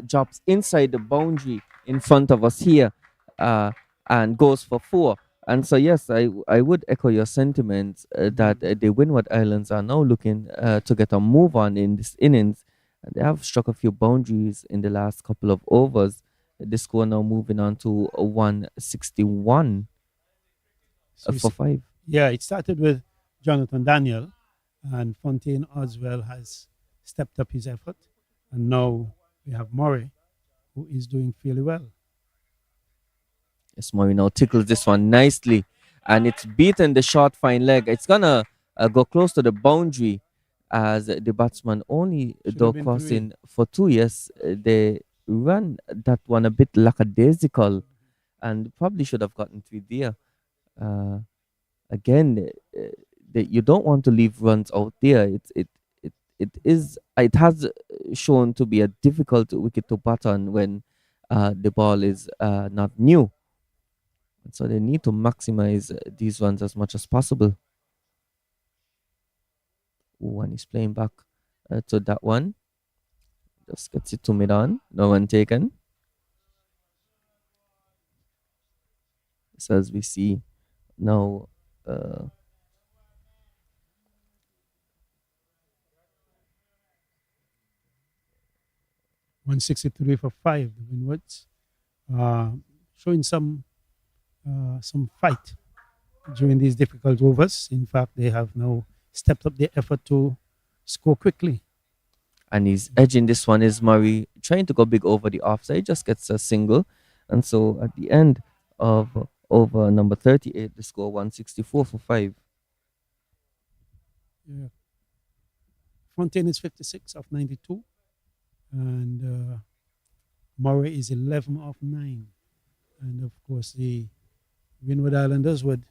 drops inside the boundary in front of us here and goes for 4. And so, yes, I would echo your sentiments that the Windward Islands are now looking to get a move on in this innings. They have struck a few boundaries in the last couple of overs. The score now moving on to 161 So for 5. Yeah, it started with Jonathan Daniel, and Fontaine as well has stepped up his effort. And now we have Murray, who is doing fairly well. Yes, Murray now tickles this one nicely, and it's beaten the short fine leg. It's gonna go close to the boundary as the batsman only Should though have been crossing for 2. Yes, they ran that one a bit lackadaisical and probably should have gotten 3 there. Again, you don't want to leave runs out there. It has shown to be a difficult wicket to bat on when the ball is not new. So they need to maximize these runs as much as possible. One is playing back to that one. Just gets it to mid on. No one taken. So as we see now, 163 for 5, the Windwards, showing some fight during these difficult overs. In fact, they have now stepped up their effort to score quickly. And he's edging this one is Murray trying to go big over the offside, just gets a single. And so at the end of over number 38, the score 164 for 5. Yeah. Fontaine is 56 of 92, and Murray is 11 of 9. And of course, the Windward Islanders would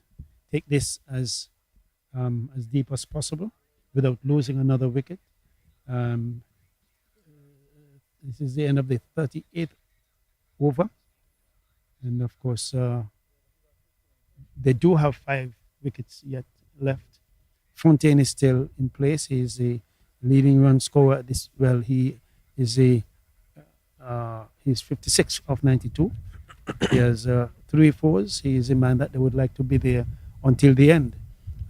take this as deep as possible without losing another wicket. This is the end of the 38th over, and of course, they do have 5 wickets yet left. Fontaine is still in place. He is the leading run scorer at this. Well, he is he's 56 of 92. He has 3 fours. He is a man that they would like to be there until the end.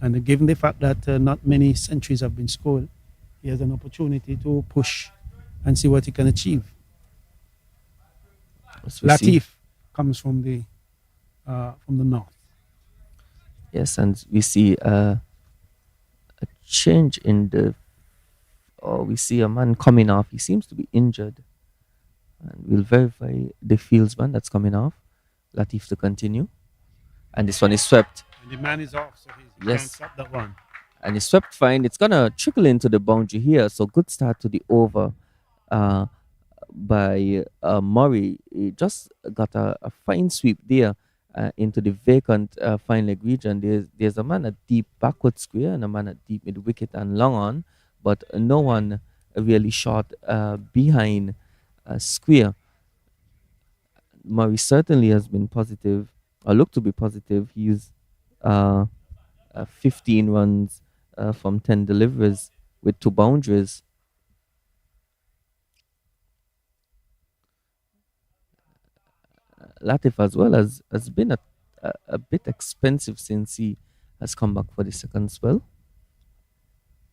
And given the fact that not many centuries have been scored, he has an opportunity to push and see what he can achieve. Latif comes from the north. Yes, and we see a change in the. We see a man coming off. He seems to be injured, and we'll verify the fieldsman that's coming off. Latif to continue, and this one is swept. And the man is off, so he Yes. can't stop that one. And it's swept fine. It's gonna trickle into the boundary here. So good start to the over by Murray. He just got a fine sweep there into the vacant fine leg region. There's a man at deep backward square and a man at deep mid wicket and long on, but no one really shot behind square. Murray certainly has been positive, or looked to be positive. He's uh, 15 runs from 10 deliveries with 2 boundaries. Latif as well has been a bit expensive since he has come back for the second spell.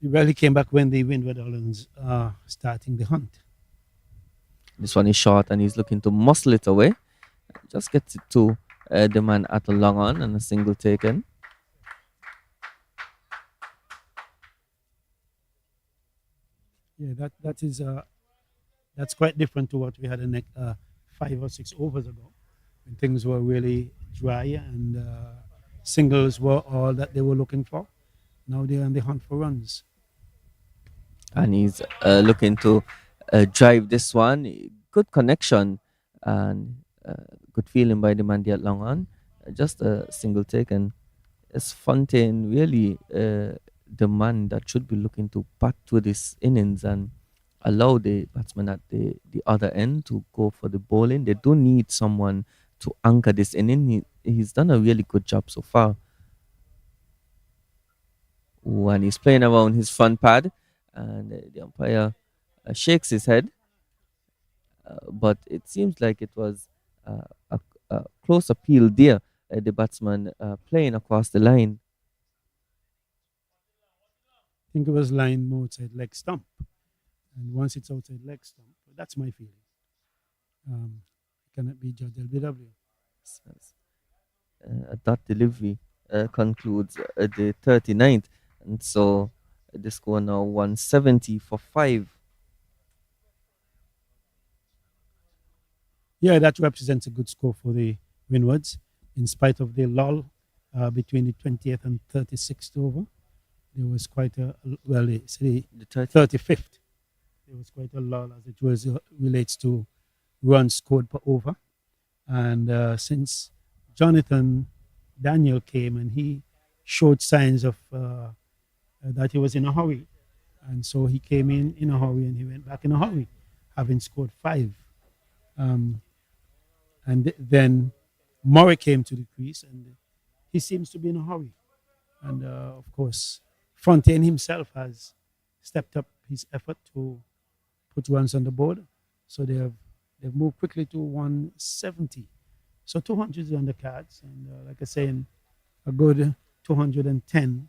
Well, he came back when the Windward Islands are starting the hunt. This one is short and he's looking to muscle it away. Just gets it to the man at a long on and a single taken. Yeah, that's quite different to what we had in 5 or 6 overs ago, when things were really dry and singles were all that they were looking for. Now they're on the hunt for runs. And he's looking to drive this one. Good connection and good feeling by the man there at long on. Just a single taken. Is Fontaine really the man that should be looking to bat to this innings and allow the batsman at the other end to go for the bowling? They do need someone to anchor this inning. He's done a really good job so far. When he's playing around his front pad, and the umpire shakes his head, but it seems like it was a close appeal there. The batsman playing across the line. I think it was line more outside leg stump. And once it's outside leg stump, that's my feeling. It cannot be judged LBW. That delivery concludes the 39th, and so the score now 170 for 5. Yeah, that represents a good score for the Windwards, in spite of the lull between the 20th and 36th over. There was quite a, well, it's the 35th. There was quite a lull as it was relates to runs scored per over. And since Jonathan Daniel came and he showed signs of that he was in a hurry, and so he came in a hurry and he went back in a hurry, having scored 5. And then Murray came to the crease and he seems to be in a hurry. And of course, Fontaine himself has stepped up his effort to put runs on the board. So they've moved quickly to 170. So 200 is on the cards. And like I say, a good 210,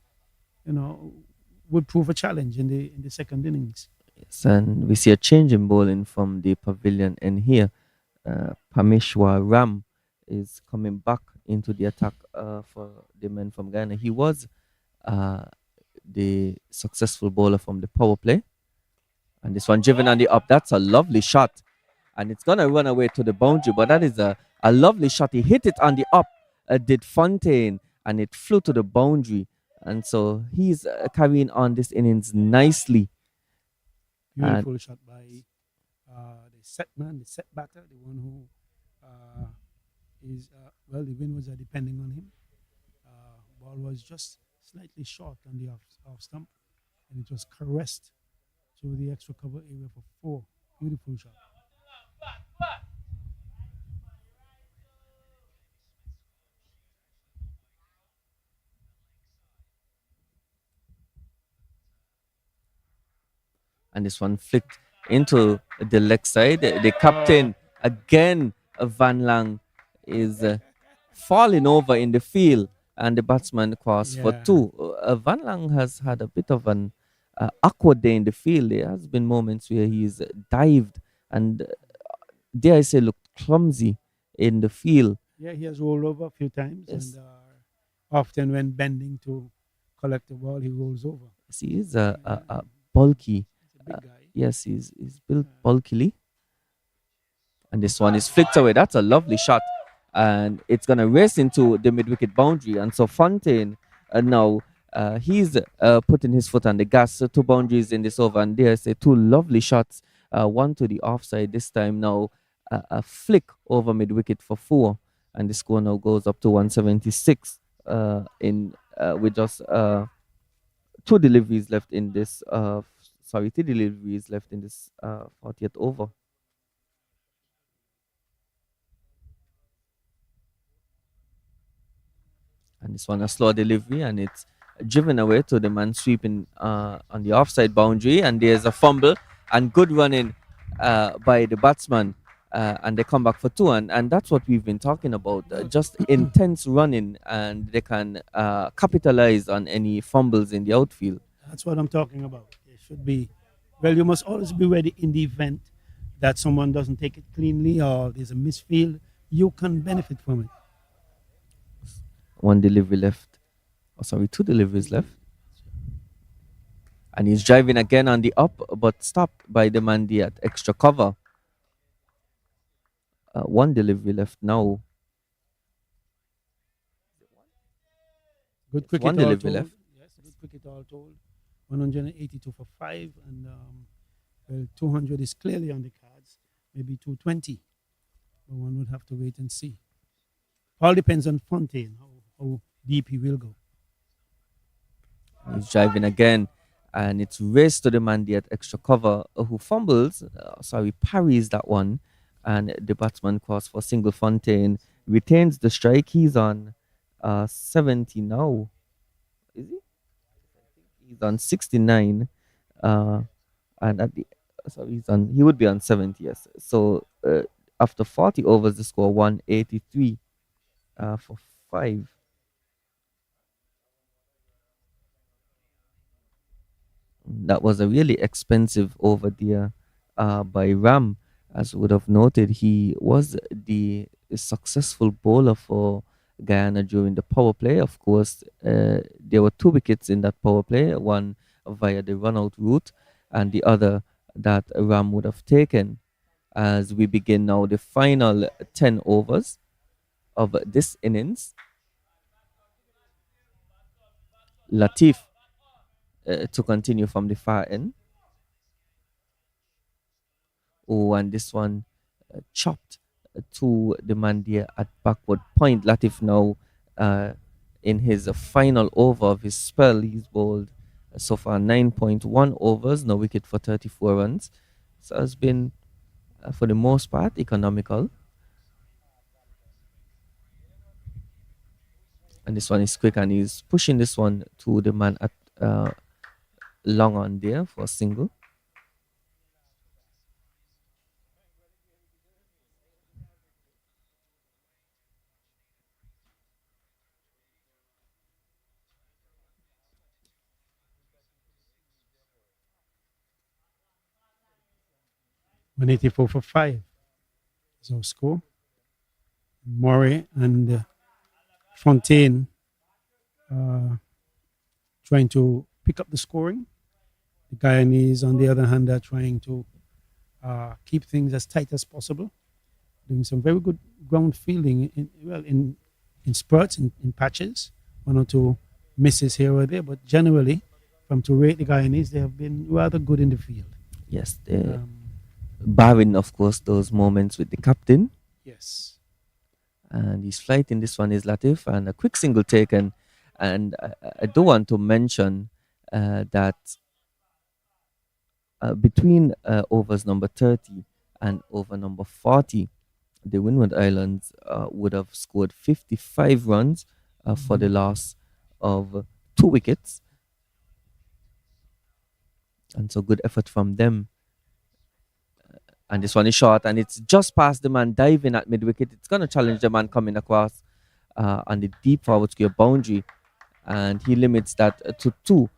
would prove a challenge in the second innings. Yes, and we see a change in bowling from the pavilion end here. Pameshwar Ram is coming back into the attack for the men from Guyana. He was the successful bowler from the power play. And this one driven on the up. That's a lovely shot. And it's going to run away to the boundary, but that is a lovely shot. He hit it on the up, did Fontaine, and it flew to the boundary. And so he's carrying on this innings nicely. Beautiful shot by the set man, the set batter, the one who is, well, the Windwards are depending on him. Ball was just slightly short on the off stump, and it was caressed to the extra cover area for 4. Beautiful shot. And this one flicked into the leg side. The captain again, Van Lang, is falling over in the field, and the batsman crossed for 2. Van Lang has had a bit of an awkward day in the field. There has been moments where he's dived and, dare I say, looked clumsy in the field. Yeah, he has rolled over a few times, Yes. and often when bending to collect the ball, he rolls over. He is a bulky. He's a big guy. Yes, he's built bulkily. And this one is flicked away. That's a lovely shot. And it's going to race into the mid-wicket boundary. And so Fontaine now, he's putting his foot on the gas. 2 boundaries in this over. And there's 2 lovely shots one to the offside this time now. A flick over mid wicket for four, and the score now goes up to 176 in with just two deliveries left in this. Sorry, three deliveries left in this 40th over. And this one a slow delivery, and it's driven away to the man sweeping on the offside boundary, and there's a fumble and good running by the batsman, and they come back for two, and that's what we've been talking about, just intense running, and they can capitalize on any fumbles in the outfield. That's what I'm talking about. It should be, well, you must always be ready in the event that someone doesn't take it cleanly or there's a misfield. You can benefit from it. One delivery left. Oh, sorry, two deliveries left. And he's driving again on the up, but stopped by the Mandi at extra cover. One delivery left now. Good It's cricket one all delivery told. left. Yes, good cricket all told. 182 for five, and well, 200 is clearly on the cards. Maybe 220. But one would have to wait and see. All depends on Fontaine, how deep he will go. He's driving again, and it's race to the Mandi at extra cover, who fumbles. Sorry, parries that one, and the batsman cross for single. Fontaine retains the strike. He's on 70 now. Is he? He's on 69. Uh, and at the sorry, he would be on 70. Yes. So after 40 overs, the score 183 for five. That was a really expensive over there by Ram. As you would have noted, he was the successful bowler for Guyana during the power play. Of course, there were two wickets in that power play, one via the run out route, and the other that Ram would have taken. As we begin now the final 10 overs of this innings, Latif to continue from the far end. Oh, and this one chopped to the Mandia at backward point. Latif now in his final over of his spell, he's bowled so far 9.1 overs, no wicket for 34 runs. So it's been, for the most part, economical. And this one is quick, and he's pushing this one to the man at long on there for a single. One 84 for five. So score. Murray and Fontaine trying to pick up the scoring. The Guyanese, on the other hand, are trying to keep things as tight as possible, doing some very good ground fielding in spurts, in patches, one or two misses here or there, but generally, from to rate the Guyanese, they have been rather good in the field. Yes, barring, of course, those moments with the captain. Yes. And his flight in this one is Latif, and a quick single taken. And I do want to mention that between overs number 30 and over number 40, the Windward Islands would have scored 55 runs for the loss of two wickets. And so good effort from them. And this one is short, and it's just past the man diving at mid wicket. It's going to challenge the man coming across on the deep forward square boundary, and he limits that to two.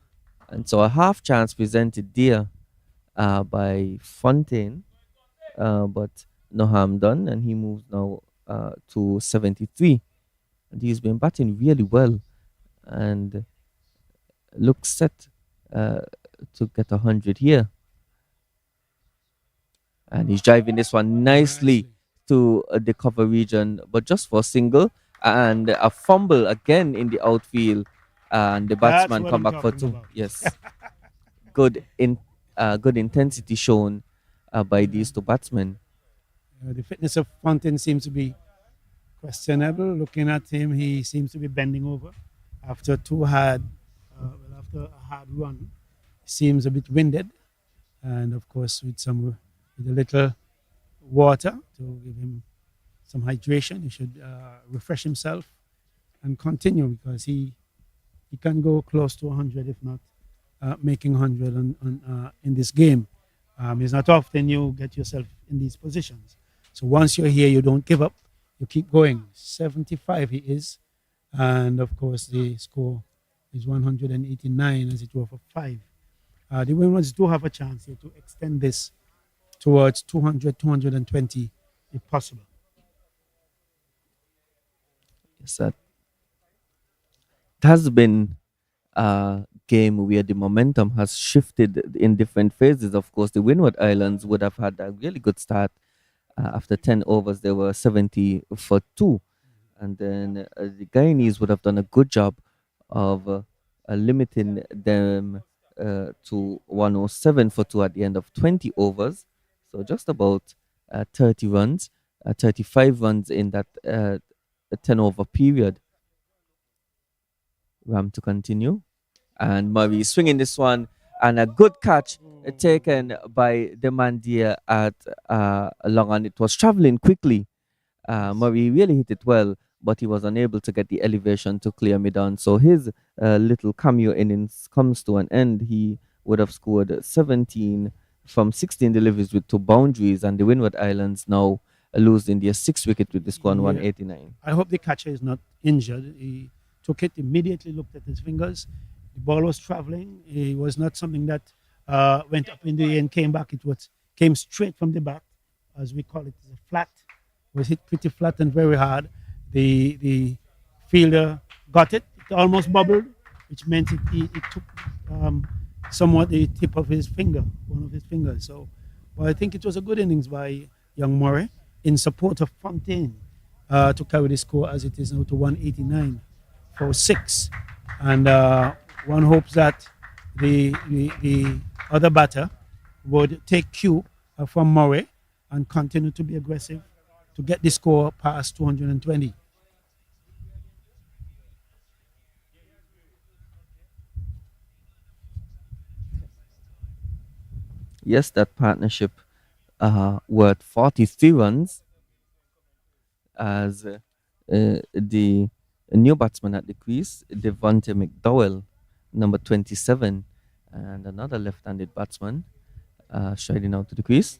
And so a half chance presented there by Fontaine, but no harm done, and he moves now to 73. And he's been batting really well and looks set to get 100 here. And he's driving this one nicely to the cover region, but just for a single, and a fumble again in the outfield, and the batsman come back for two. Yes, good intensity shown by Yeah. these two batsmen. The fitness of Fontaine seems to be questionable. Looking at him, he seems to be bending over after after a hard run. Seems a bit winded, and of course, with a little water to give him some hydration, he should refresh himself and continue because he can go close to 100, if not making 100 in this game. It's not often you get yourself in these positions. So once you're here, you don't give up. You keep going. 75 he is. And of course, the score is 189 as it were for five. The Winwards do have a chance here to extend this towards 200, 220 if possible. Yes, it has been a game where the momentum has shifted in different phases. Of course, the Windward Islands would have had a really good start. After 10 overs, they were 70 for 2. And then the Guyanese would have done a good job of limiting them to 107 for 2 at the end of 20 overs. So just about 30 runs, 35 runs in that 10 over period. Ram to continue. And Murray swinging this one, and a good catch taken by the Mandia at long on. It was traveling quickly. Yes. Murray really hit it well, but he was unable to get the elevation to clear mid on. So his little cameo innings comes to an end. He would have scored 17 from 16 deliveries with 2 boundaries, and the Windward Islands now losing their 6 wicket with the score on Yeah. 189. I hope the catcher is not injured. He took it immediately, looked at his fingers. The ball was traveling. It was not something that went up in the air and came back. Came straight from the bat, as we call it, it's a flat. It was hit pretty flat and very hard. The fielder got it. It almost bubbled, which meant it took somewhat the tip of his finger, one of his fingers. So, but I think it was a good innings by young Murray in support of Fontaine to carry the score as it is now to 189 for 6. And one hopes that the other batter would take cue from Murray and continue to be aggressive to get the score past 220. Yes, that partnership worth 43 runs as the new batsman at the crease, Devonte McDowell, number 27, and another left-handed batsman striding out to the crease.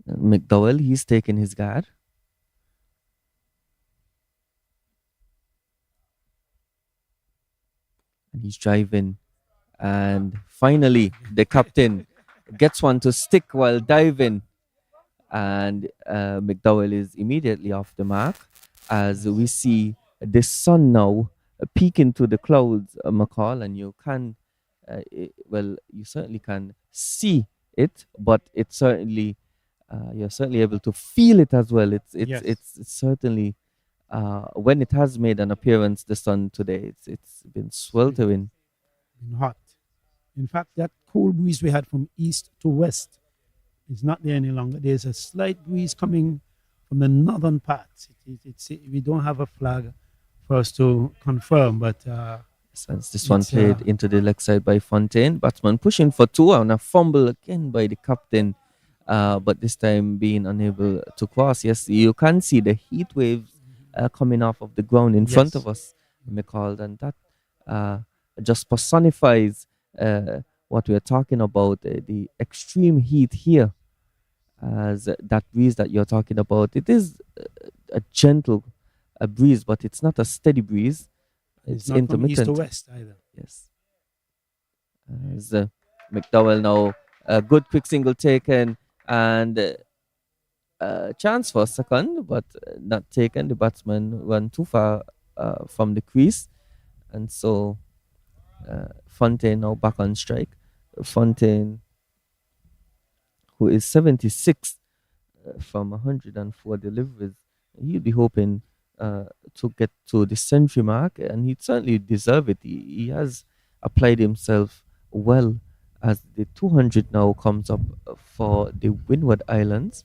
McDowell, he's taking his guard. And he's driving. And finally, the captain gets one to stick while diving. And McDowell is immediately off the mark as we see the sun now peeking through the clouds, McCall, and you can, well, you certainly can see it, but it's certainly you're certainly able to feel it as well. Yes. It's certainly when it has made an appearance, the sun today, it's been sweltering. Been hot. In fact, that cool breeze we had from east to west is not there any longer. There's a slight breeze coming from the northern parts. We don't have a flag for us to confirm, but Since this one it's played into the leg side by Fontaine, batsman pushing for 2 and a fumble again by the captain, but this time being unable to cross. Yes, you can see the heat waves coming off of the ground in front yes, of us, McCall, and that uh, just personifies what we're talking about, the extreme heat here. As that breeze that you're talking about, it is a gentle breeze, but it's not a steady breeze. it's It's not from east to intermittent. west either. Yes. As McDowell now a good quick single taken and chance for a second, but not taken. The batsman run too far from the crease, and so Fontaine now back on strike. Fontaine, who is 76 from 104 deliveries. He'd be hoping to get to the century mark, and he'd certainly deserve it. He has applied himself well as the 200 now comes up for the Windward Islands,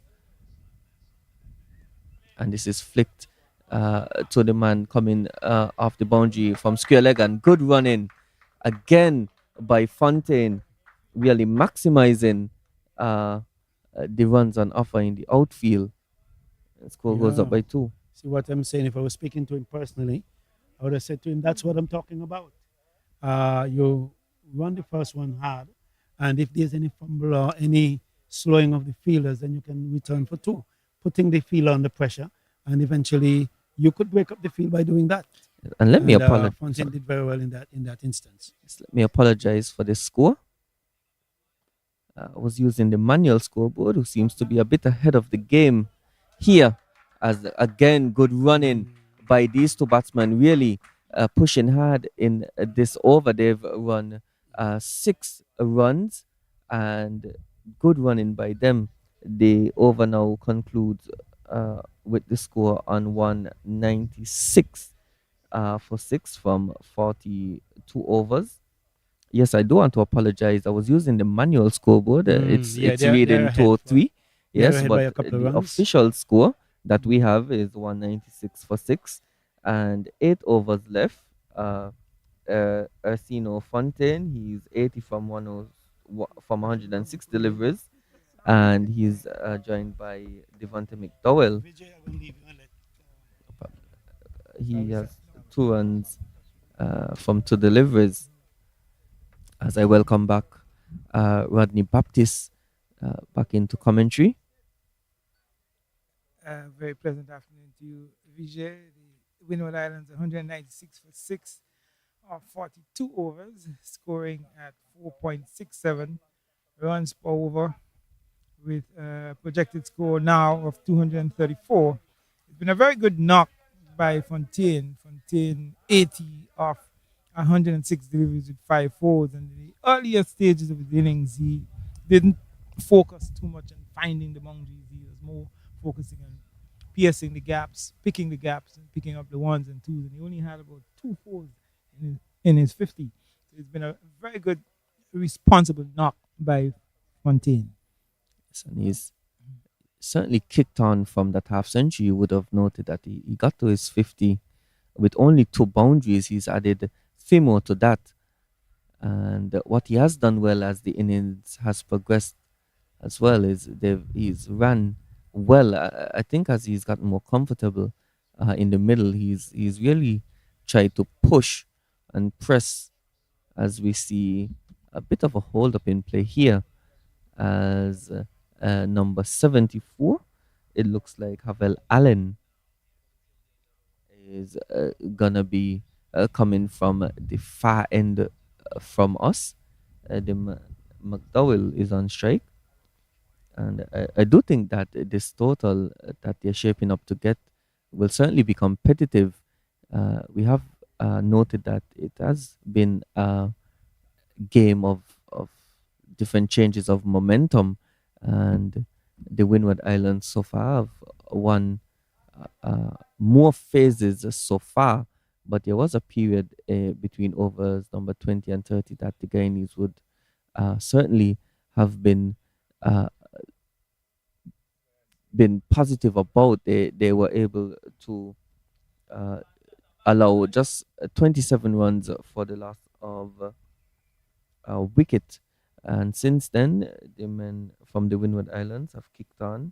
and this is flicked to the man coming off the boundary from square leg, and good running again by Fontaine, really maximizing the runs on offer in the outfield. The score goes up Yeah. by two. See what I'm saying? If I was speaking to him personally, I would have said to him, "That's what I'm talking about. You run the first one hard, and if there's any fumble or any slowing of the fielders, then you can return for two, putting the fielder under pressure, and eventually you could break up the field by doing that." And let me And apologize. Fontaine did very well in that instance. Let me apologize for the score. I was using the manual scoreboard, who seems to be a bit ahead of the game here. As again, good running by these two batsmen, really pushing hard in this over. They've run 6 runs, and good running by them. The over now concludes with the score on 196 for 6 from 42 overs. Yes, I do want to apologize. I was using the manual scoreboard. Yeah, It's they're reading ahead 203. they're Yes, ahead by but a couple of the runs. official score that we have is 196 for 6 and 8 overs left. Ursino Fontaine, he's 80 from 106 deliveries, and he's joined by Devonta McDowell. Vijay, I will leave you and let He has 2 runs from 2 deliveries. As I welcome back Rodney Baptist back into commentary. Very pleasant afternoon to you, Vijay. The Windward Islands 196 for 6 of 42 overs, scoring at 4.67 runs per over, with a projected score now of 234. It's been a very good knock by Fontaine. Fontaine 80 off 106 deliveries with 5 fours. And in the earlier stages of the innings, he didn't focus too much on finding the boundaries. He was more focusing on piercing the gaps, picking the gaps, and picking up the ones and twos. And he only had about 2 fours in his 50. So it's been a very good, responsible knock by Fontaine. And he's certainly kicked on from that half century. You would have noted that he got to his 50 with only 2 boundaries. He's added 3 more to that. And what he has done well as the innings has progressed as well is he's ran well. I think as he's gotten more comfortable in the middle, he's really tried to push and press, as we see a bit of a hold up in play here as number 74. It looks like Havel Allen is gonna be coming from the far end from us. McDowell is on strike, and I do think that this total that they're shaping up to get will certainly be competitive. We have noted that it has been a game of different changes of momentum, and the Windward Islands so far have won more phases so far, but there was a period between overs number 20 and 30 that the Guyanese would certainly have uh, been positive about. They were able to uh, allow just 27 runs for the loss of wicket. And since then, the men from the Windward Islands have kicked on.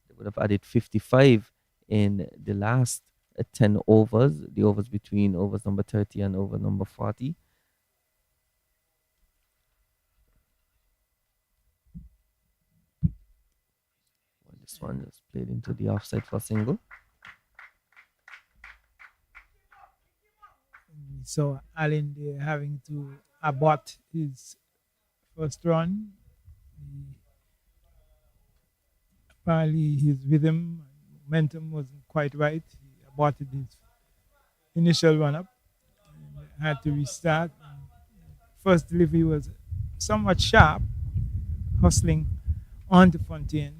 They would have added 55 in the last 10 overs, the overs between overs number 30 and over number 40. Well, this one is played into the offside for single. So Allen there having to abort his first run. Apparently his rhythm and momentum wasn't quite right. He aborted his initial run up and had to restart. First delivery was somewhat sharp, hustling onto Fontaine,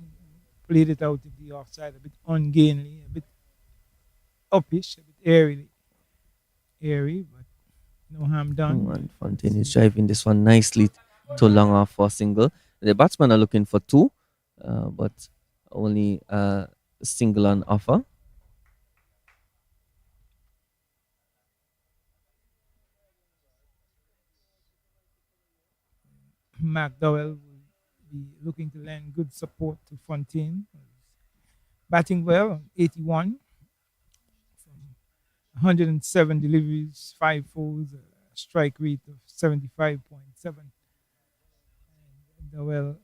played it out in the offside, a bit ungainly, a bit uppish, a bit airy, but no harm done. And You Fontaine is see, driving this one nicely to long off for a single. The batsmen are looking for two, but only a single on offer. McDowell will be looking to lend good support to Fontaine. Batting well, 81 from 107 deliveries, 5 fours, a strike rate of 75.7. McDowell,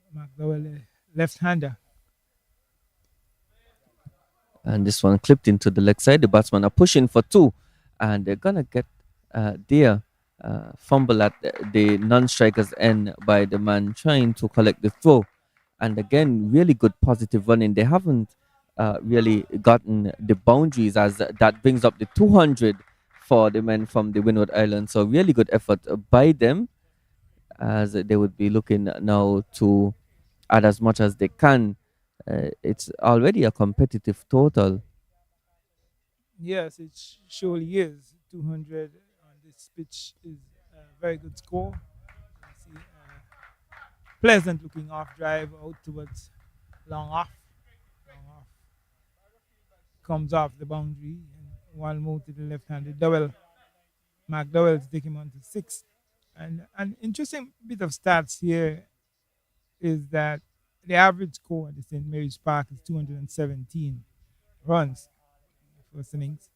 left-hander. And this one clipped into the leg side. The batsmen are pushing for two, and they're gonna get their fumble at the non-striker's end by the man trying to collect the throw. And again, really good positive running. They haven't really gotten the boundaries, as that brings up the 200 for the men from the Windward Island. So really good effort by them, as they would be looking now to add as much as they can. It's already a competitive total. Yes, it surely is. 200 on this pitch is a very good score. You see, pleasant looking off drive out towards long off. Long off comes off the boundary and one more to the left-handed double. McDowell to take him on to six. And an interesting bit of stats here is that the average score at the St. Mary's Park is 217 runs first innings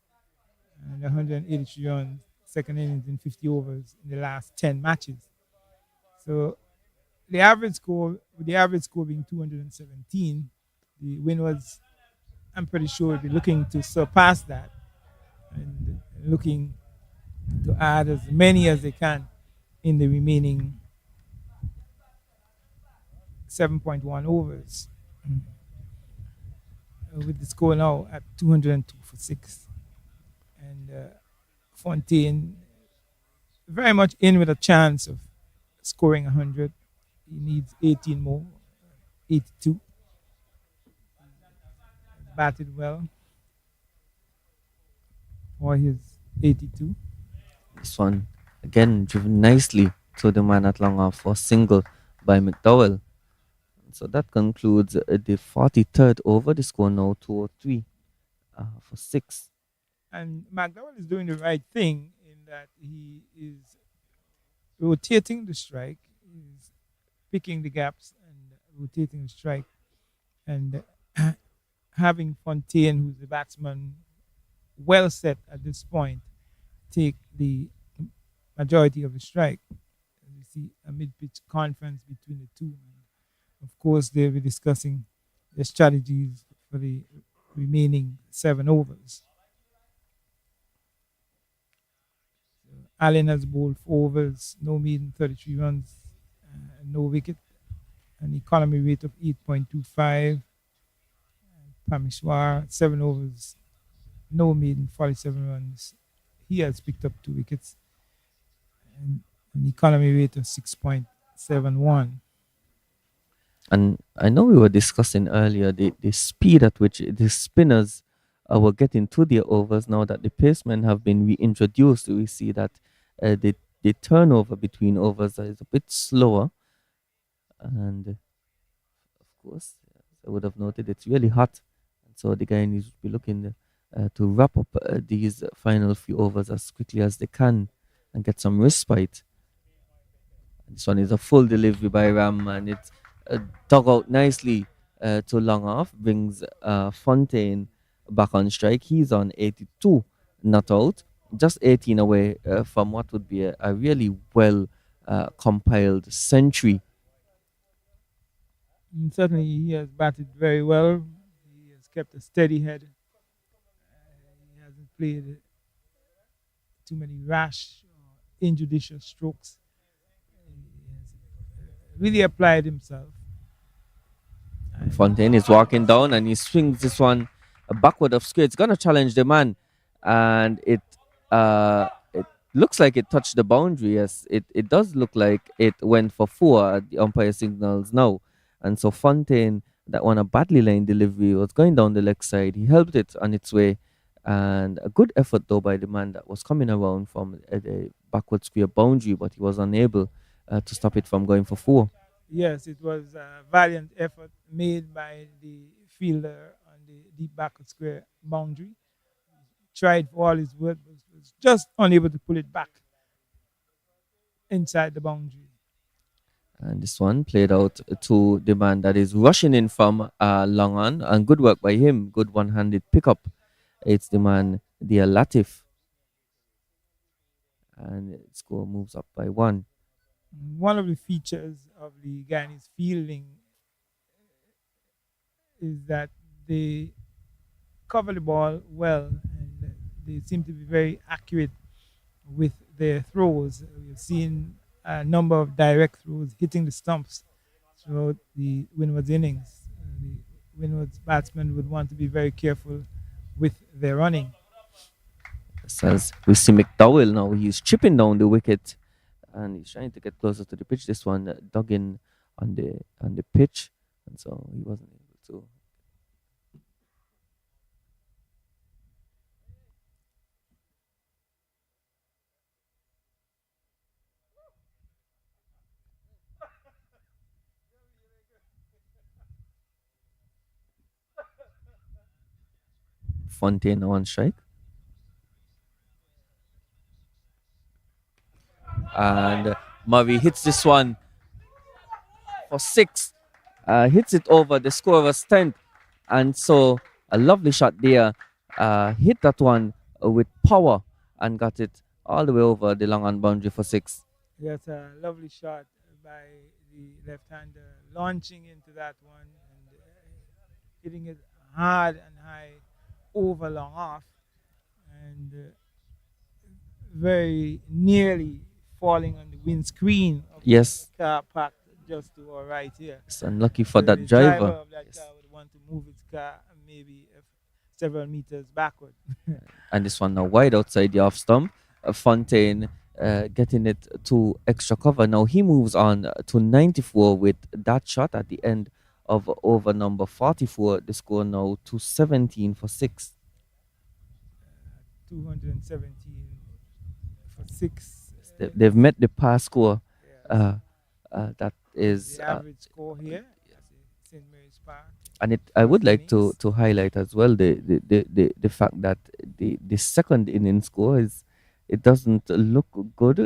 and 183 runs second innings in 50 overs in the last 10 matches. So with the average score being 217, the win was, I'm pretty sure, will be looking to surpass that and looking to add as many as they can in the remaining 7.1 overs. With the score now at 202 for six. And Fontaine very much in with a chance of scoring 100. He needs 18 more, 82. Batted well for his 82. This one again driven nicely to the man at long off for single by McDowell. So that concludes the 43rd over. The score now 203 for six. And McDowell is doing the right thing in that he is rotating the strike, he's picking the gaps and rotating the strike, and having Fontaine, who's the batsman, well set at this point, take the majority of the strike. You see a mid-pitch conference between the two. And of course, they'll be discussing the strategies for the remaining 7 overs. Allen has bowled 4 overs, no maiden, 33 runs, no wicket, an economy rate of 8.25. Pamishwar, 7 overs, no maiden, 47 runs. He has picked up 2 wickets and an economy rate of 6.71. And I know we were discussing earlier the speed at which the spinners were getting to their overs. Now that the pacemen have been reintroduced, we see that the turnover between overs is a bit slower. And of course, as I would have noted, it's really hot. And so the guy needs to be looking to wrap up these final few overs as quickly as they can and get some respite. This one is a full delivery by Ram, and it's dug out nicely to long off, brings Fontaine back on strike. He's on 82, not out, just 18 away from what would be a really well compiled century. And certainly, he has batted very well. He has kept a steady head. He hasn't played too many rash or injudicious strokes. He has really applied himself. And Fontaine is walking down and he swings this one backward of square. It's gonna challenge the man, and it looks like it touched the boundary. Yes, it does look like it went for 4. The umpire signals now. And so Fontaine, that one a badly line delivery, was going down the leg side. He helped it on its way, and a good effort though by the man that was coming around from the backward square boundary, but he was unable to stop it from going for four. Yes, it was a valiant effort made by the fielder on the deep backward square boundary. Tried for all his worth, but was just unable to pull it back inside the boundary. And this one played out to the man that is rushing in from long on, and good work by him. Good one-handed pickup. It's the man, the Latif, and score moves up by one. One of the features of the Guyanese fielding is that they cover the ball well and they seem to be very accurate with their throws. We've seen a number of direct throws hitting the stumps throughout the Windward's innings. The Windward's batsmen would want to be very careful with their running. As we see McDowell now, he's chipping down the wicket, and he's trying to get closer to the pitch. This one dug in on the pitch, and so he wasn't able to. Fontaine on strike, and Murray hits this one for six. Hits it over the scorer's tent, and so a lovely shot there. Hit that one with power and got it all the way over the long on boundary for six. That's a lovely shot by the left-hander, launching into that one and hitting it hard and high over long off, and very nearly falling on the windscreen of Yes, the car parked just to our right here. it's unlucky for The that driver driver. of that Yes. car would want to move its car maybe several meters backward. And this one now wide outside the off stump. Fontaine getting it to extra cover. Now he moves on to 94 with that shot at the end of over number 44. The score now to 17 for six. 217 for six. They've met the pass score. Yeah, That is, the average score here at St. Mary's Park. and I would like to innings. to highlight as well the fact that the second inning score is, it doesn't look good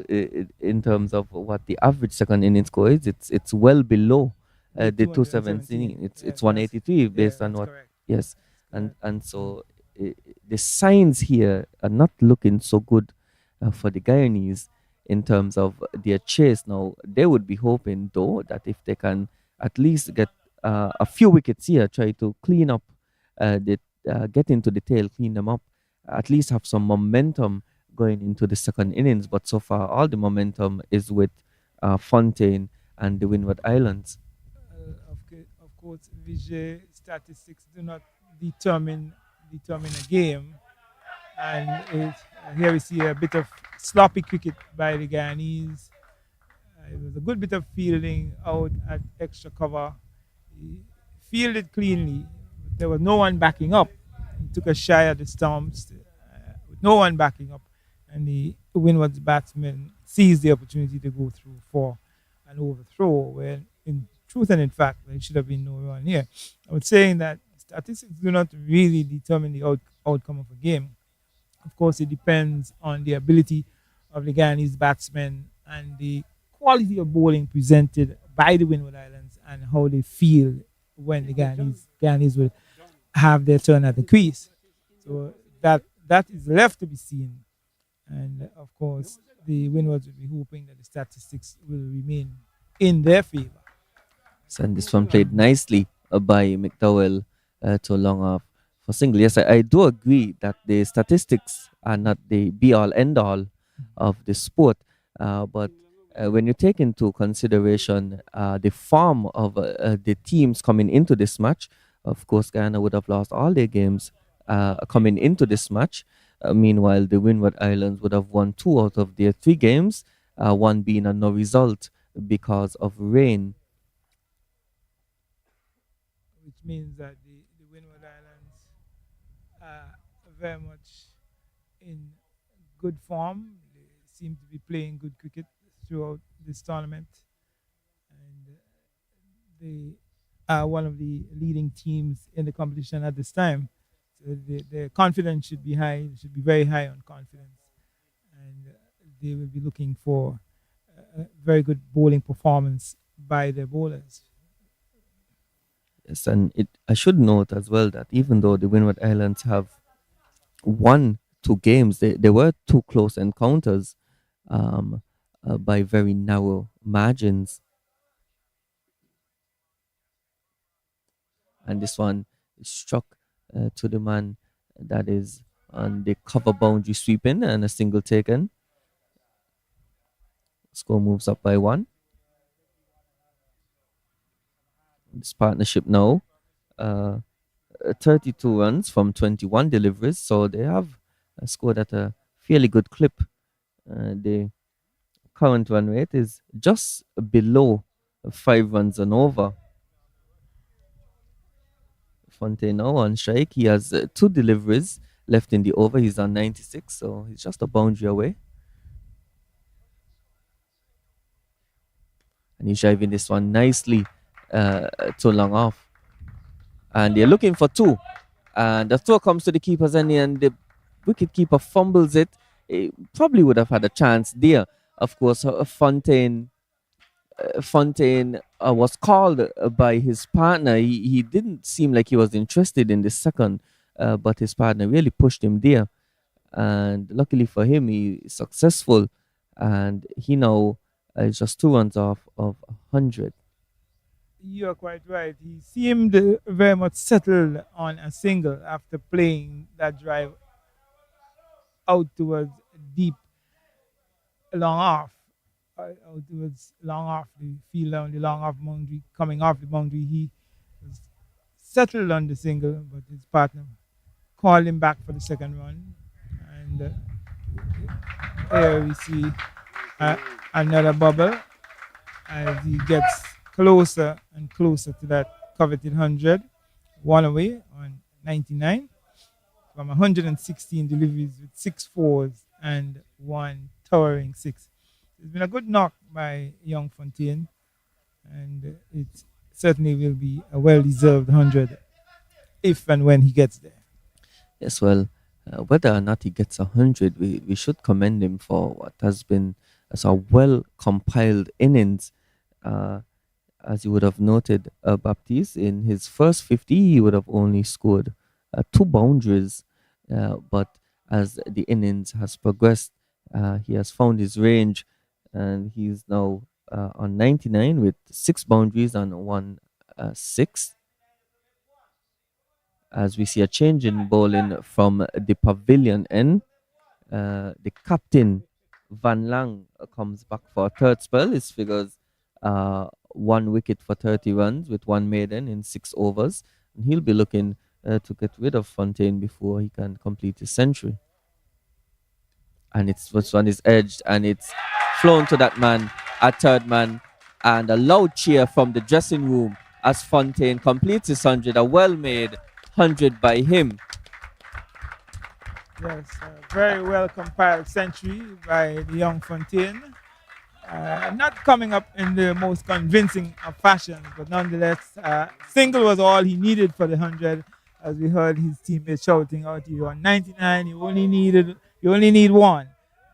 in terms of what the average second inning score is. It's well below The the 217. 217. It's Yes, it's 183 yeah, based on that's what. correct. Yes, That's correct. and so the signs here are not looking so good for the Guyanese in terms of their chase. Now they would be hoping though that if they can at least get a few wickets here, try to clean up the get into the tail, clean them up, at least have some momentum going into the second innings. But so far, all the momentum is with Fontaine and the Windward Islands. Of course, visual statistics do not determine a game, and here we see a bit of sloppy cricket by the Guyanese. It was a good bit of fielding out at extra cover. He fielded cleanly. There was no one backing up. He took a shy at the stumps with no one backing up, and the Windward's batsman seized the opportunity to go through for an overthrow. When in truth and in fact, there should have been no run here. I was saying that statistics do not really determine the outcome of a game. Of course, it depends on the ability of the Guyanese batsmen and the quality of bowling presented by the Windward Islands and how they feel when the Guyanese will have their turn at the crease. So that is left to be seen. And of course, the Windwards will be hoping that the statistics will remain in their favor. And this one played nicely by McDowell to long off for single. Yes, I do agree that the statistics are not the be all end all of the sport, but when you take into consideration the form of the teams coming into this match, of course, Guyana would have lost all their games coming into this match. Meanwhile, the Windward Islands would have won two out of their three games, one being a no result because of rain. which means that the Windward Islands are very much in good form. They seem to be playing good cricket throughout this tournament, and they are one of the leading teams in the competition at this time. So the confidence should be high, should be very high on confidence, and they will be looking for a very good bowling performance by their bowlers. Yes, and I should note as well that even though the Windward Islands have won two games, they were two close encounters um, by very narrow margins. And this one is struck to the man that is on the cover boundary sweeping and a single taken. Score moves up by one. This partnership now, uh, 32 runs from 21 deliveries, so they have scored at a fairly good clip. The current run rate is just below 5 runs and over. Fontaine now on strike. He has two deliveries left in the over. He's on 96, so he's just a boundary away. And he's driving this one nicely to long off. And they're looking for two. And the throw comes to the keeper's end, and the wicket keeper fumbles it. He probably would have had a chance there. Of course, Fontaine was called by his partner. He didn't seem like he was interested in the second, but his partner really pushed him there. And luckily for him, he is successful. And he now is just 2 runs off of 100. You are quite right. He seemed very much settled on a single after playing that drive out towards deep, long off, out towards long off the field on the long off boundary, coming off the boundary. He was settled on the single, but his partner called him back for the second run. And here we see another bubble as he gets closer and closer to that coveted 100. One away on 99 from 116 deliveries with 6 fours and one towering six. It's been a good knock by young Fontaine, and it certainly will be a well deserved 100 if and when he gets there. Yes, well, whether or not he gets 100, we should commend him for what has been as a well compiled innings. Uh, as you would have noted, Baptiste, in his first 50, he would have only scored two boundaries. But as the innings has progressed, he has found his range, and he's now on 99 with six boundaries and one six. As we see a change in bowling from the pavilion end, the captain Van Lang comes back for a third spell. His figures one wicket for 30 runs with one maiden in 6 overs. And he'll be looking to get rid of Fontaine before he can complete his century. And it's what's on his edge, and it's flown to that man, a third man, and a loud cheer from the dressing room as Fontaine completes his 100, a well made 100 by him. Yes, a very well compiled century by the young Fontaine. Not coming up in the most convincing of fashion, but nonetheless, single was all he needed for the 100. As we heard his teammates shouting out, "You on 99, you only need one,"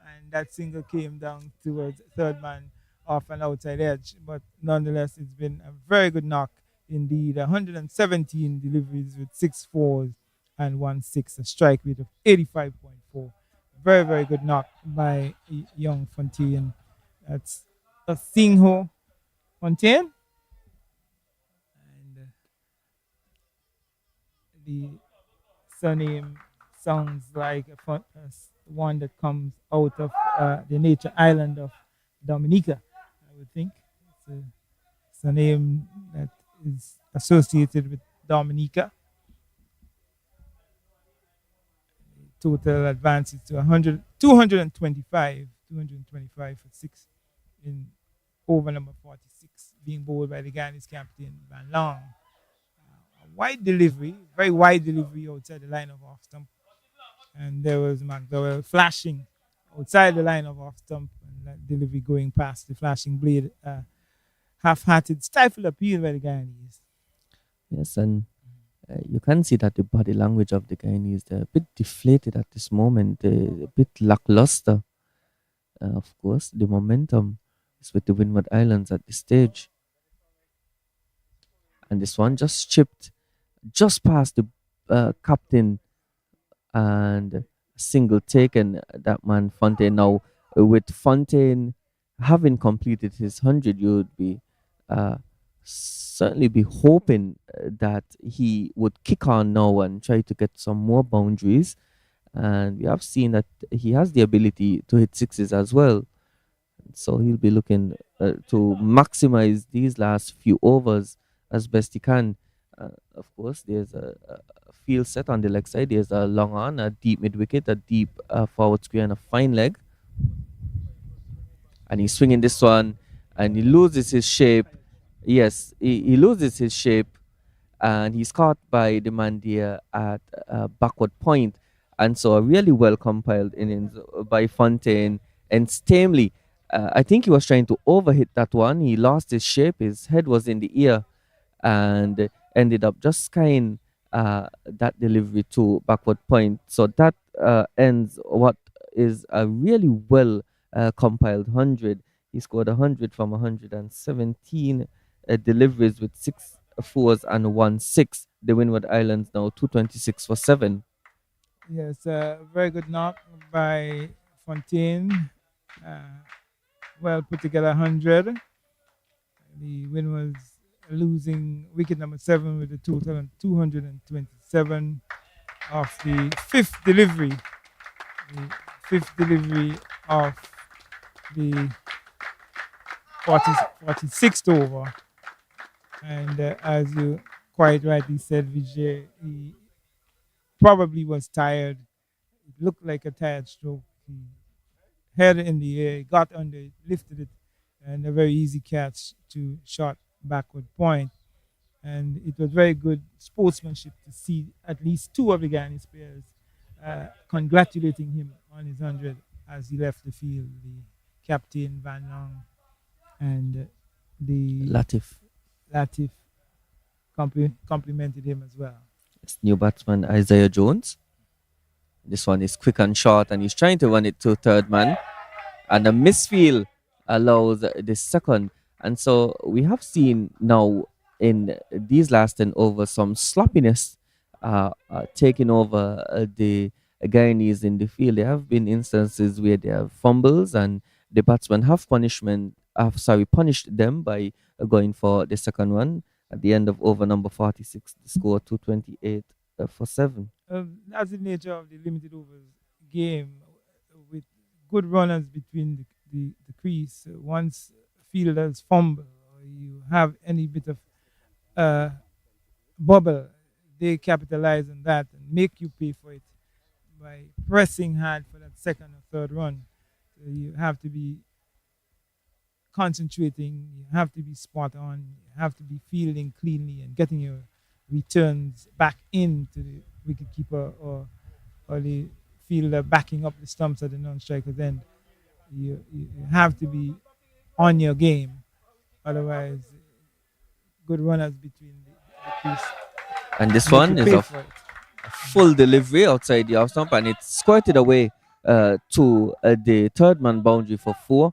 and that single came down towards third man off an outside edge. But nonetheless, it's been a very good knock indeed. 117 deliveries with 6 fours and one six, a strike rate of 85.4. Very, very good knock by young Fontaine. That's a Singho Fontaine. And the surname sounds like one that comes out of the nature island of Dominica, I would think. It's a name that is associated with Dominica. Total advances to 225 for six in over number 46, being bowled by the Guyanese captain Van Long. wide delivery, very wide delivery outside the line of off stump, and there was McDowell flashing outside the line of off stump, and that delivery going past the flashing blade. Half-hearted, stifled appeal by the Guyanese. Yes, and you can see that the body language of the Guyanese, they're a bit deflated at this moment, a bit lackluster. Of course, the momentum is with the Windward Islands at this stage. And this one just chipped just past the captain and a single taken. That man Fontaine. Now, with Fontaine having completed his 100, you would be uh, certainly be hoping that he would kick on now and try to get some more boundaries. And we have seen that he has the ability to hit sixes as well. So he'll be looking to maximize these last few overs as best he can. Of course, there's a field set on the leg side. There's a long on, a deep mid wicket, a deep forward square, and a fine leg. And he's swinging this one, and he loses his shape. Yes, he loses his shape, and he's caught by the man there at backward point. And so a really well compiled innings by Fontaine and Stamley. I think he was trying to overhit that one. He lost his shape. His head was in the ear and ended up just skying that delivery to backward point. So that ends what is a really well compiled 100. He scored 100 from 117 deliveries with six fours and one six. The Windward Islands now 226 for seven. Yes, very good knock by Fontaine. Uh, well put together 100. The win was losing wicket number 7 with a total of 227 of the fifth delivery. The fifth delivery of the 46th over. And as you quite rightly said, Vijay, he probably was tired. It looked like a tired stroke. He had it in the air, got under it, lifted it, and a very easy catch to short backward point. And it was very good sportsmanship to see at least two of the Guyanese players congratulating him on his 100 as he left the field. The captain Van Long and the Latif. Latif complimented him as well. It's new batsman Isaiah Jones. This one is quick and short, and he's trying to run it to third man. And a misfield allows the second. And so we have seen now in these last 10 overs some sloppiness taking over the Guyanese in the field. There have been instances where there are fumbles and the batsmen have punished them by going for the second one. At the end of over number 46, the score 228 for 7. That's the nature of the limited overs game with good runners between the crease. Once fielders fumble or you have any bit of bubble, they capitalize on that and make you pay for it by pressing hard for that second or third run. So you have to be concentrating, you have to be spot on, you have to be fielding cleanly and getting your returns back into the wicketkeeper or the fielder backing up the stumps at the non-striker's end. You have to be on your game, otherwise, good runners between the crease. And this make one you is pay a for it. full delivery outside the off stump, and it's squirted away to the third man boundary for 4.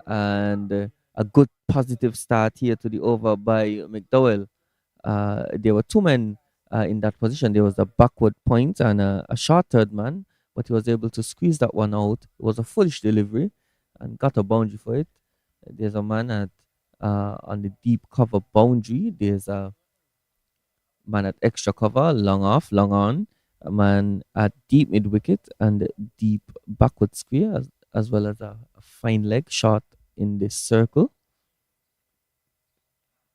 And a good positive start here to the over by McDowell. There were two men in that position. There was a backward point and a short third man, but he was able to squeeze that one out. It was a foolish delivery and got a boundary for it. There's a man at on the deep cover boundary. There's a man at extra cover, long off, long on. A man at deep mid wicket and deep backward square, as well as a fine leg shot in this circle.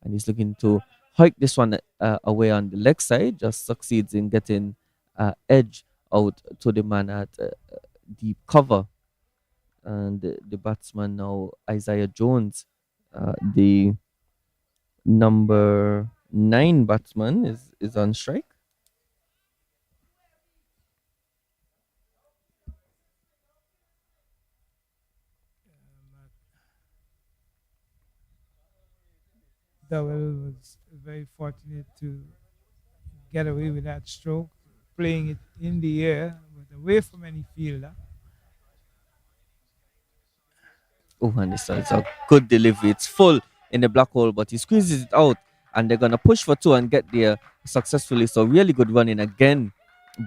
And he's looking to hike this one away on the leg side, just succeeds in getting edge out to the man at deep cover. And the batsman now, Isaiah Jones, the number Nine batsmen is on strike. Dowell was very fortunate to get away with that stroke, playing it in the air, but away from any fielder. Oh, and this is a good delivery. It's full in the black hole, but he squeezes it out, and they're gonna push for two and get there successfully. So really good running again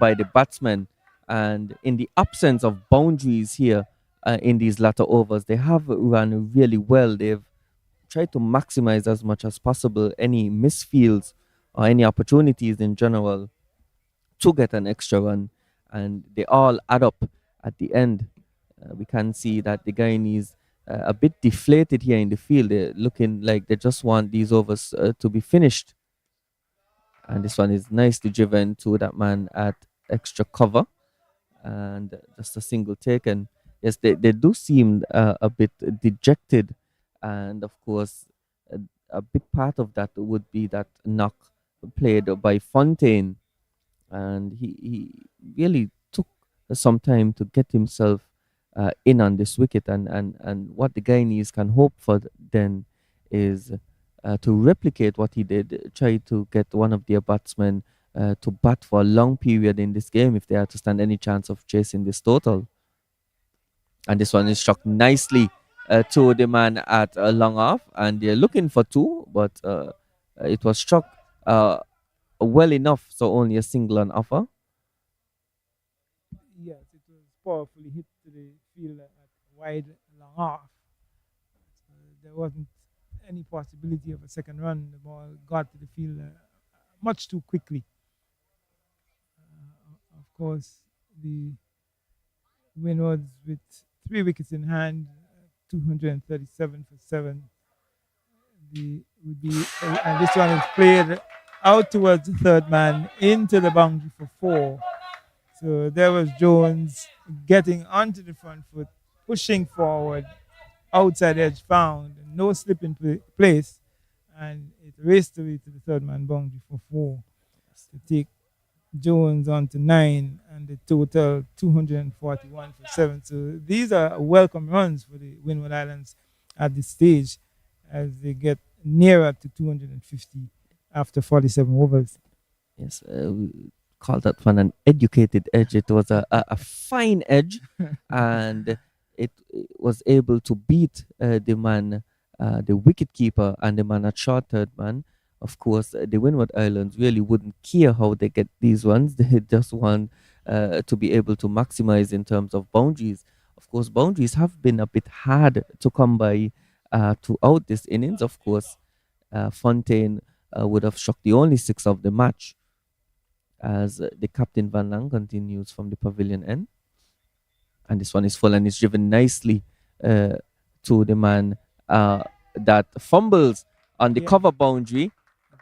by the batsmen. And in the absence of boundaries here in these latter overs, they have run really well. They've tried to maximize as much as possible any misfields or any opportunities in general to get an extra run, and they all add up at the end. We can see that the Guyanese a bit deflated here in the field. They're looking like they just want these overs to be finished. And this one is nicely driven to that man at extra cover and just a single take. And yes, they do seem a bit dejected. And of course, a big part of that would be that knock played by Fontaine, and he really took some time to get himself in on this wicket. And what the Guyanese can hope for then is to replicate what he did, try to get one of their batsmen to bat for a long period in this game if they are to stand any chance of chasing this total. And this one is struck nicely to the man at long off, and they're looking for two, but it was struck well enough, so only a single on offer. Yes, it was powerfully hit to the fielder at wide long off. So there wasn't any possibility of a second run. The ball got to the fielder much too quickly. Of course, the Windwards with 3 wickets in hand, 237 for 7. The would be and this one is played out towards the third man into the boundary for 4. So there was Jones getting onto the front foot, pushing forward, outside edge found, no slip in place, and it raced away to the third man boundary for 4 to take Jones on to 9, and the total 241 for 7. So these are welcome runs for the Windward Islands at this stage as they get nearer to 250 after 47 overs. Yes, we call that one an educated edge. It was a fine edge, and it was able to beat the man, the wicket keeper, and the man at short third man. Of course, the Windward Islands really wouldn't care how they get these ones. They just want to be able to maximize in terms of boundaries. Of course, boundaries have been a bit hard to come by throughout this innings. Of course, Fontaine would have struck the only six of the match as the captain Van Lang continues from the pavilion end. And this one is full and is driven nicely uh, to the man that fumbles on the Yeah. cover boundary,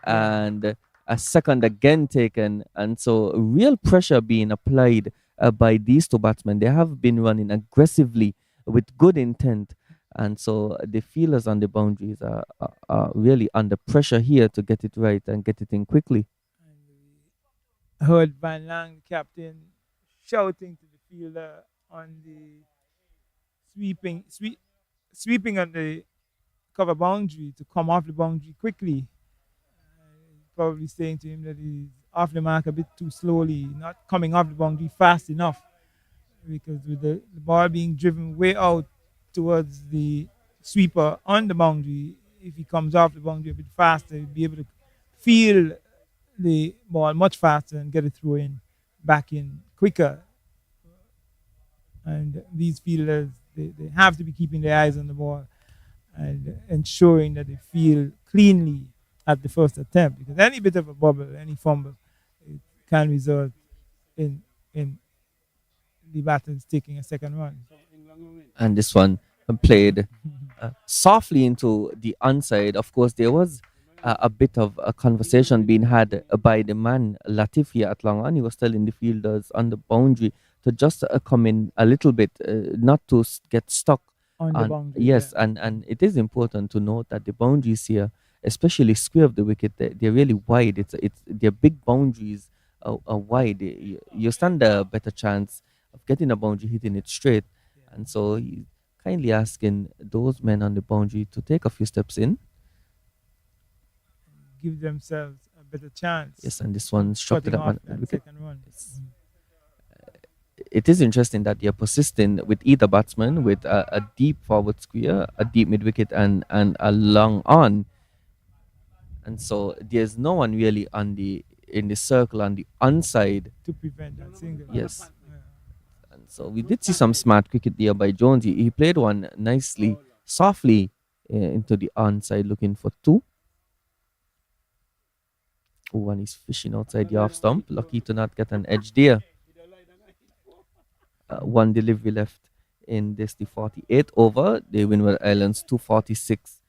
Yeah. and a second again taken. And so, real pressure being applied by these two batsmen. They have been running aggressively with good intent. And so, the fielders on the boundaries are really under pressure here to get it right and get it in quickly. I heard Van Lang, the captain, shouting to the fielder on the sweeping on the cover boundary to come off the boundary quickly. Probably saying to him that he's off the mark a bit too slowly, not coming off the boundary fast enough. Because with the ball being driven way out towards the sweeper on the boundary, if he comes off the boundary a bit faster, he'll be able to feel the ball much faster and get it through in back in quicker. And these fielders, they have to be keeping their eyes on the ball and ensuring that they feel cleanly at the first attempt, because any bit of a bubble, any fumble, it can result in the batters taking a second run. And this one played softly into the onside. Of course, there was a bit of a conversation being had by the man Latifi at long on. He was telling the fielders on the boundary to just come in a little bit, not to get stuck On the on. boundary, Yes, yeah. and it is important to note that the boundaries here, especially square of the wicket. They're really wide. It's their big boundaries are wide. You stand a better chance of getting a boundary, hitting it straight. Yeah. And so he's kindly asking those men on the boundary to take a few steps in. Give themselves a better chance Yes, and this of one struck to cutting that off man at that mid wicket. second run. Yes. It is interesting that they are persisting with either batsman with a deep forward square, a deep mid wicket, and a long on. And so there's no one really on the in the circle on the onside. To prevent that single. Yes. Yeah. And so we did see some smart cricket there by Jones. He played one nicely, softly into the onside, looking for two. Oh, and he's fishing outside the off stump. Lucky to not get an edge there. One delivery left in this, the 48th over. The Windward Islands 246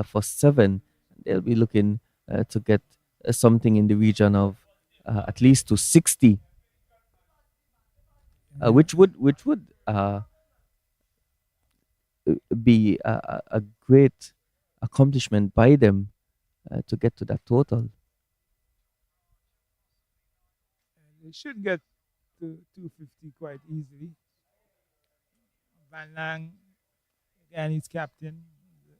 for 7. They'll be looking to get something in the region of at least to 60, Yeah. which would be a great accomplishment by them to get to that total. They should get to 250 quite easily. Van Lang, again, he's captain.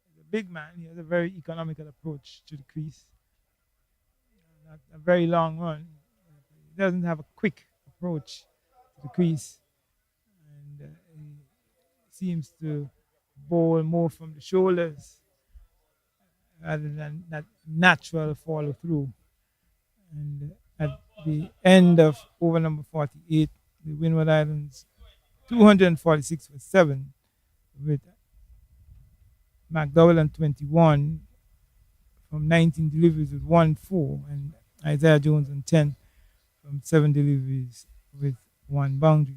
He's a big man. He has a very economical approach to the crease. Not a very long run. He doesn't have a quick approach to the crease. And he seems to bowl more from the shoulders rather than that natural follow through. And at the end of over number 48, the Windward Islands 246 for 7 with McDowell on 21 from 19 deliveries with 1 4 and Isaiah Jones on 10 from 7 deliveries with 1 boundary.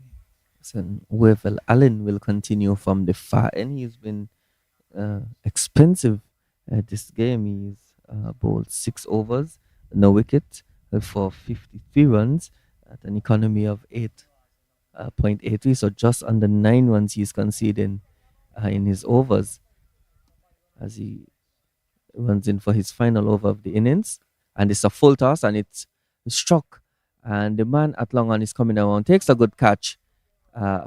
And Wavell Allen will continue from the far end. He's been expensive this game. He's bowled 6 overs, no wicket for 53 runs at an economy of 8.83. So just under 9 runs he's conceding in his overs as he runs in for his final over of the innings. And it's a full toss and it's struck. And the man at long on is coming around, takes a good catch.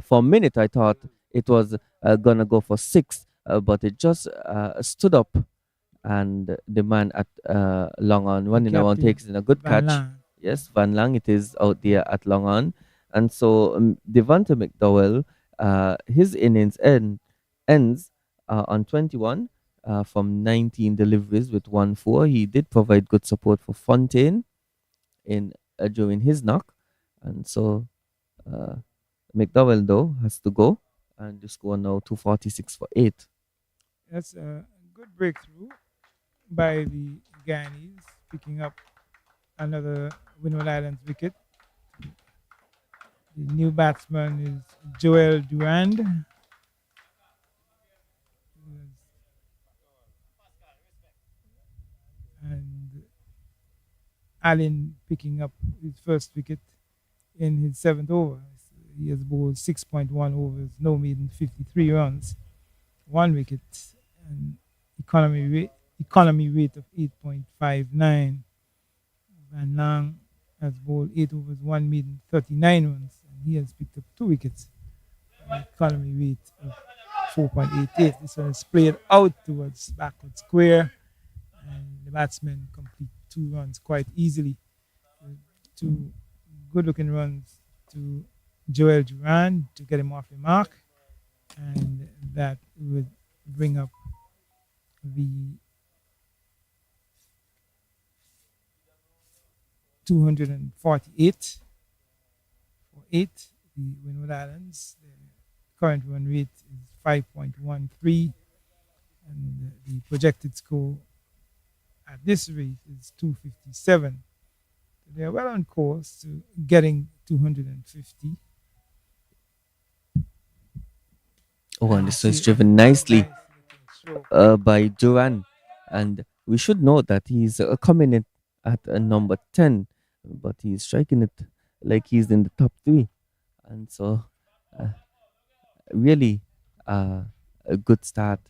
For a minute, I thought it was gonna go for 6, but it just stood up, and the man at long on running around Captain takes in a good Van catch. Lang. Yes, Van Lang, it is out there at long on, and so Devonta McDowell, his ends on 21 from 19 deliveries with 1 4. He did provide good support for Fontaine in during his knock, and so. McDowell, though, has to go. And the score now 246 for 8. That's a good breakthrough by the Guyanese, picking up another Windward Islands wicket. The new batsman is Joel Durand. And Allen picking up his first wicket in his 7th over. He has bowled 6.1 overs, no more than 53 runs, 1 wicket, and economy rate of 8.59. Van Lang has bowled 8 overs, 1 maiden, 39 runs, and he has picked up 2 wickets. An economy rate of 4.88. This one is played out towards backward square, and the batsmen complete 2 runs quite easily. 2 good-looking runs to Joel Duran to get him off the mark, and that would bring up the 248 for 8, the Windward Islands. The current run rate is 5.13, and the projected score at this rate is 257. So they are well on course to getting 250. Oh, and this was driven nicely by Duran. And we should note that he's coming in at number 10, but he's striking it like he's in the top 3. And so, really, a good start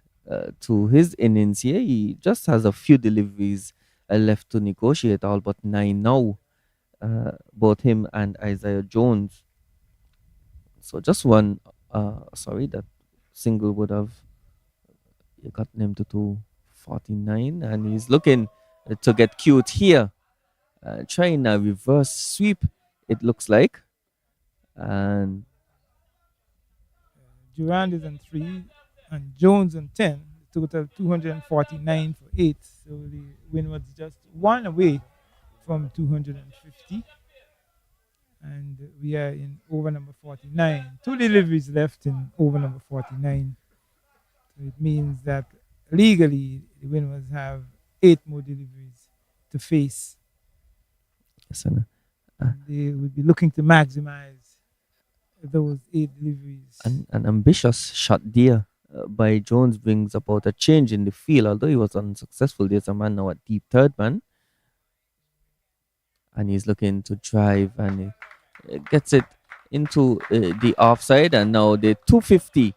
to his innings here. He just has a few deliveries left to negotiate, all but nine now. Both him and Isaiah Jones. So just one. Sorry, that single would have gotten him to 249, and he's looking to get cute here. Trying a reverse sweep, it looks like. And Durand is on 3 and Jones on 10. Total 249 for 8. So the win was just one away from 250. And we are in over number 49. Two deliveries left in over number 49. So it means that legally the Winners have 8 more deliveries to face. yes, and, uh, They would be looking to maximize those 8 deliveries. an ambitious shot there by Jones brings about a change in the field. Although he was unsuccessful, there's a man now at deep third man, and he's looking to drive, and he gets it into the offside, and now the 250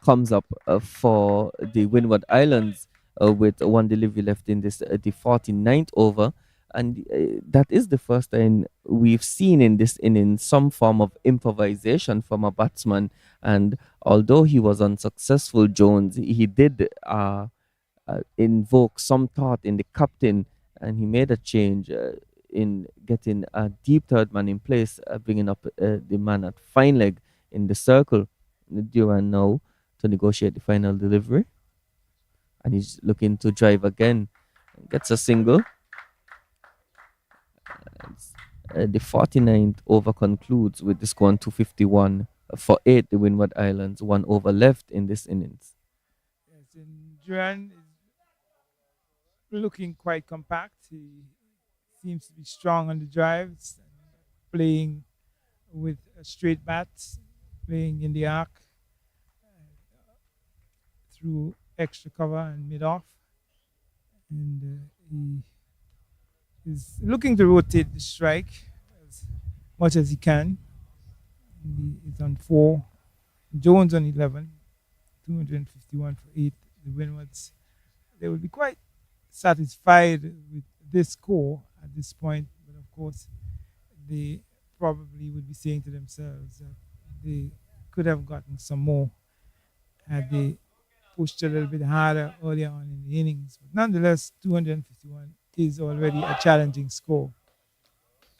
comes up for the Windward Islands with one delivery left in this the 49th over. And that is the first time we've seen in this inning some form of improvisation from a batsman. And although he was unsuccessful, Jones, he did invoke some thought in the captain, and he made a change in getting a deep third man in place, bringing up the man at fine leg in the circle. Duran now to negotiate the final delivery, and he's looking to drive again. Gets a single. The 49th over concludes with the score on 251 for 8, the Windward Islands, 1 over left in this innings. Yes, and Duran is looking quite compact. He seems to be strong on the drives, playing with a straight bat, playing in the arc through extra cover and mid off. And he is looking to rotate the strike as much as he can. And he is on 4. Jones on 11, 251 for 8. The Windwards, they will be quite satisfied with this score at this point, but of course, they probably would be saying to themselves that they could have gotten some more had they pushed a little bit harder earlier on in the innings. But nonetheless, 251 is already a challenging score.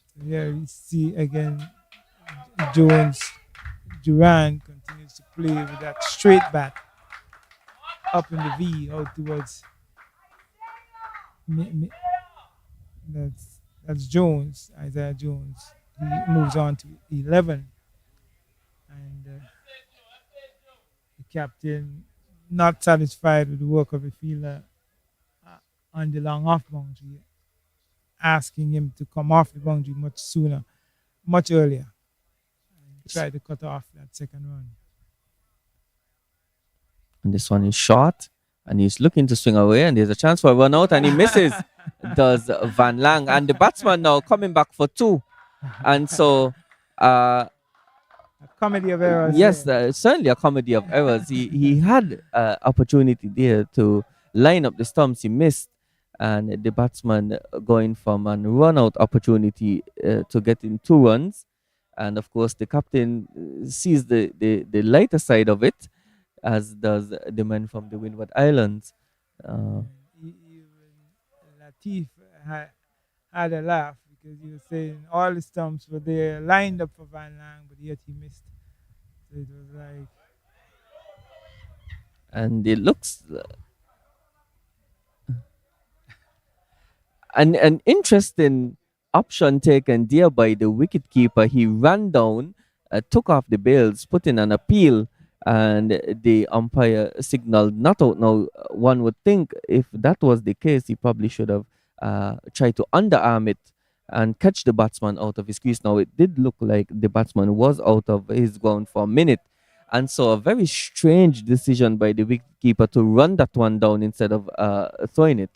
So here we see again Jones. Duran continues to play with that straight bat up in the V out towards that's Jones, Isaiah Jones. He moves on to 11, and the captain not satisfied with the work of the fielder on the long off boundary, asking him to come off the boundary much sooner, much earlier, and try to cut off that second run. And this one is short, and he's looking to swing away, and there's a chance for a run out, and he misses. Does Van Lang, and the batsman now coming back for 2. And so A comedy of errors. yes, certainly a comedy of errors. He had opportunity there to line up the stumps. He missed, and the batsman going from a run out opportunity to getting 2 runs. And of course, the captain sees the lighter side of it, as does the man from the Windward Islands. Even Latif had a laugh because he was saying all the stumps were there lined up for Van Lang, but yet he missed. So it was like, And it looks an interesting option taken there by the wicket keeper. He ran down, took off the bails, put in an appeal, and the umpire signaled not out. Now, one would think if that was the case, he probably should have tried to underarm it and catch the batsman out of his crease. Now, it did look like the batsman was out of his ground for a minute. And so, a very strange decision by the wicketkeeper to run that one down instead of throwing it.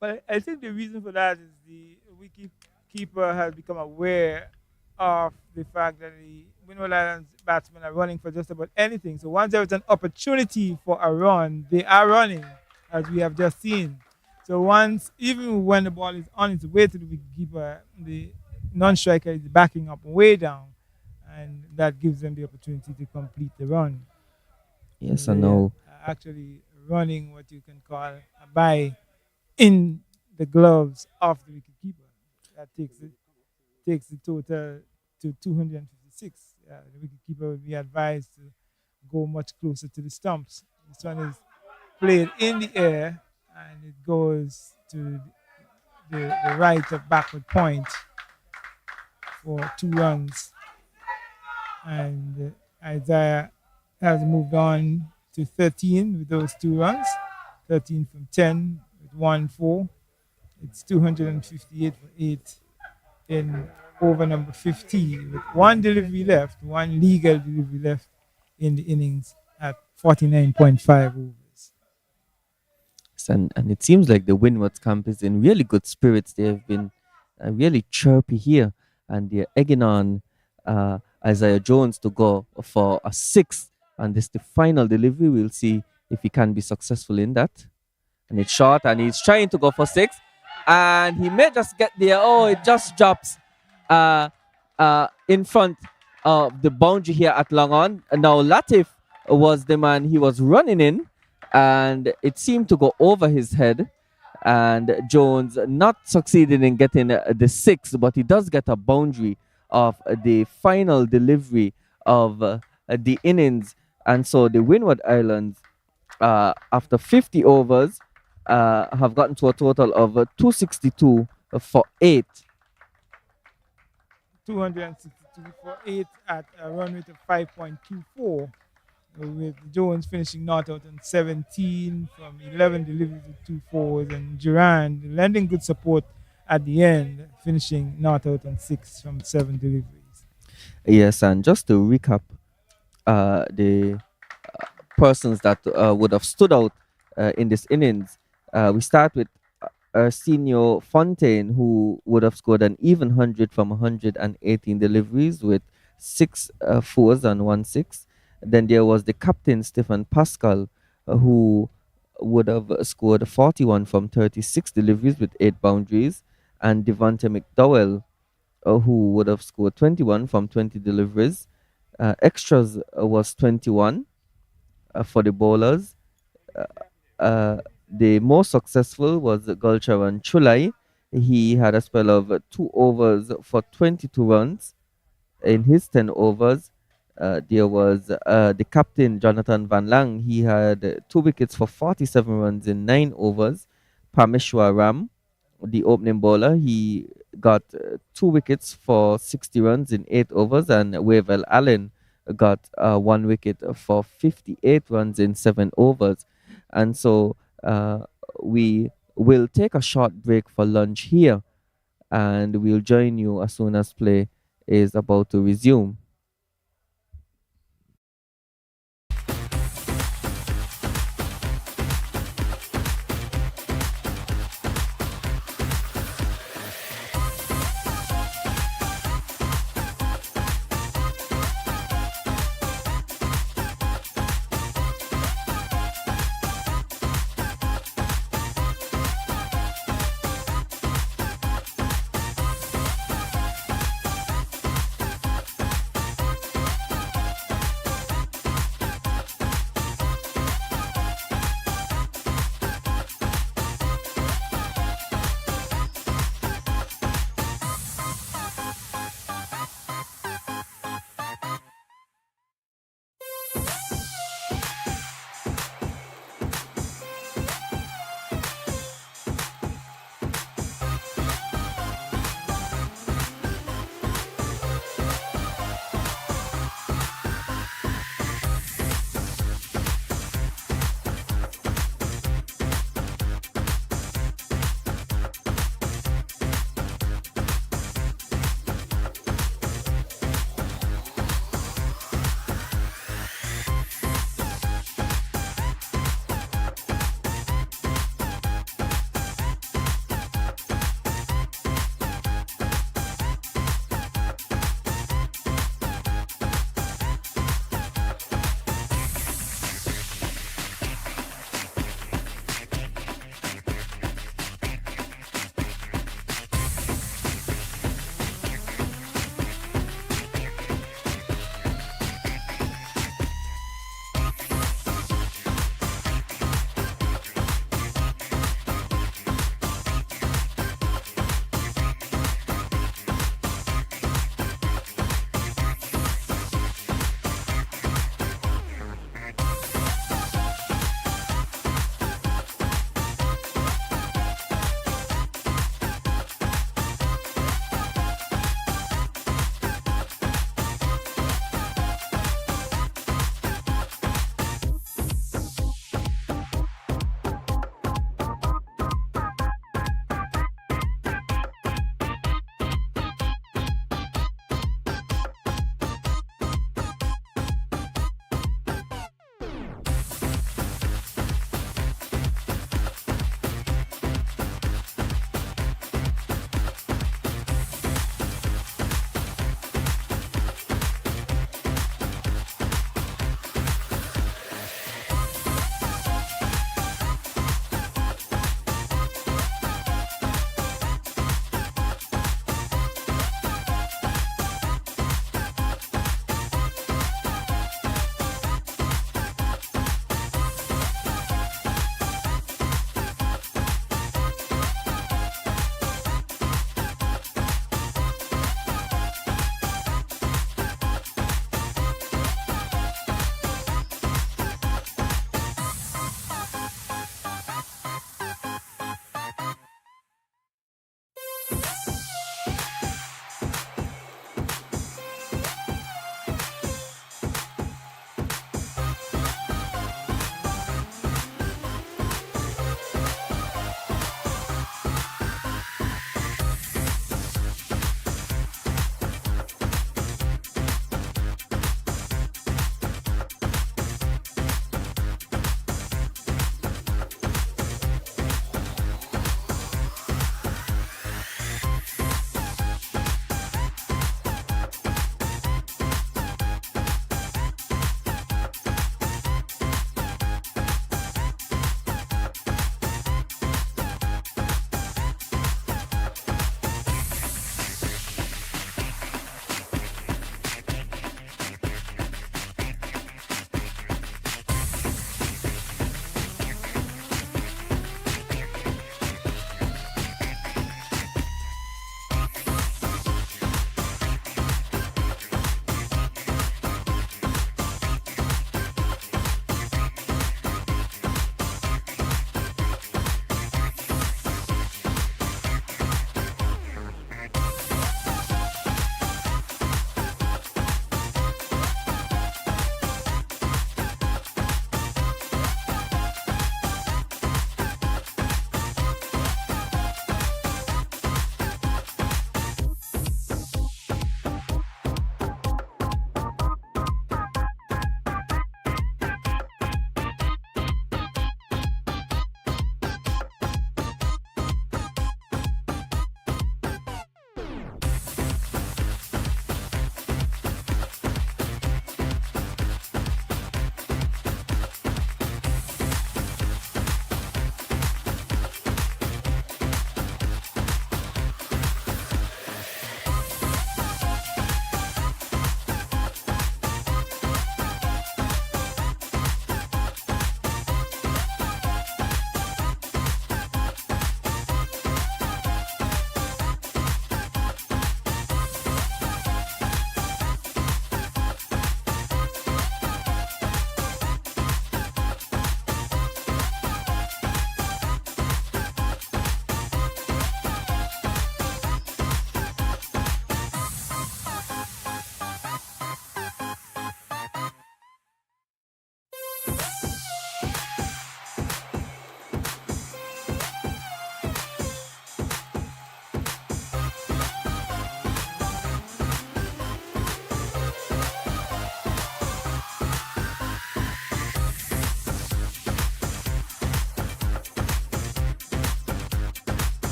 but I think the reason for that is the wicket keeper has become aware of the fact that the Windward Islands batsmen are running for just about anything. So once there is an opportunity for a run, they are running, as we have just seen. So once, even when the ball is on its way to the wicketkeeper, the non-striker is backing up way down, and that gives them the opportunity to complete the run. So Yes, I they are know. actually running what you can call a bye in the gloves of the wicketkeeper. That takes the total to 256. The wicketkeeper would be advised to go much closer to the stumps. This one is played in the air and it goes to the right of backward point for 2 runs. And Isaiah has moved on to 13 with those 2 runs, 13 from 10 with 1-4. It's 258 for 8 in over number 50 with one delivery left, one legal delivery left in the innings at 49.5 overs. And it seems like the Windward camp is in really good spirits. They have been really chirpy here, and they're egging on Isaiah Jones to go for a six. And this the final delivery. We'll see if he can be successful in that. And it's short, and he's trying to go for six, and he may just get there. Oh, it just drops in front of the boundary here at long on. Now Latif was the man he was running in, and it seemed to go over his head, and Jones not succeeding in getting the six, but he does get a boundary of the final delivery of the innings. And so the Windward Islands, after 50 overs, have gotten to a total of 262 for 8. 262 for 8 at a run rate of 5.24, with Jones finishing not out on 17 from 11 deliveries with 2 4s, and Durand lending good support at the end, finishing not out on 6 from 7 deliveries. Yes, and just to recap, the persons that would have stood out in this innings, we start with Arsenio Fontaine, who would have scored an even 100 from 118 deliveries with 6 4s and 1 6. Then there was the captain, Stephen Pascal, who would have scored 41 from 36 deliveries with 8 boundaries. And Devonte McDowell, who would have scored 21 from 20 deliveries. Extras was 21 for the bowlers. The most successful was Gulcharan Chulai. He had a spell of 2 overs for 22 runs. In his 10 overs, there was the captain, Jonathan Van Lang. He had 2 wickets for 47 runs in 9 overs. Parmeshwar Ram, the opening bowler, he got 2 wickets for 60 runs in 8 overs. And Wavell Allen got 1 wicket for 58 runs in 7 overs. And so we will take a short break for lunch here, and we'll join you as soon as play is about to resume.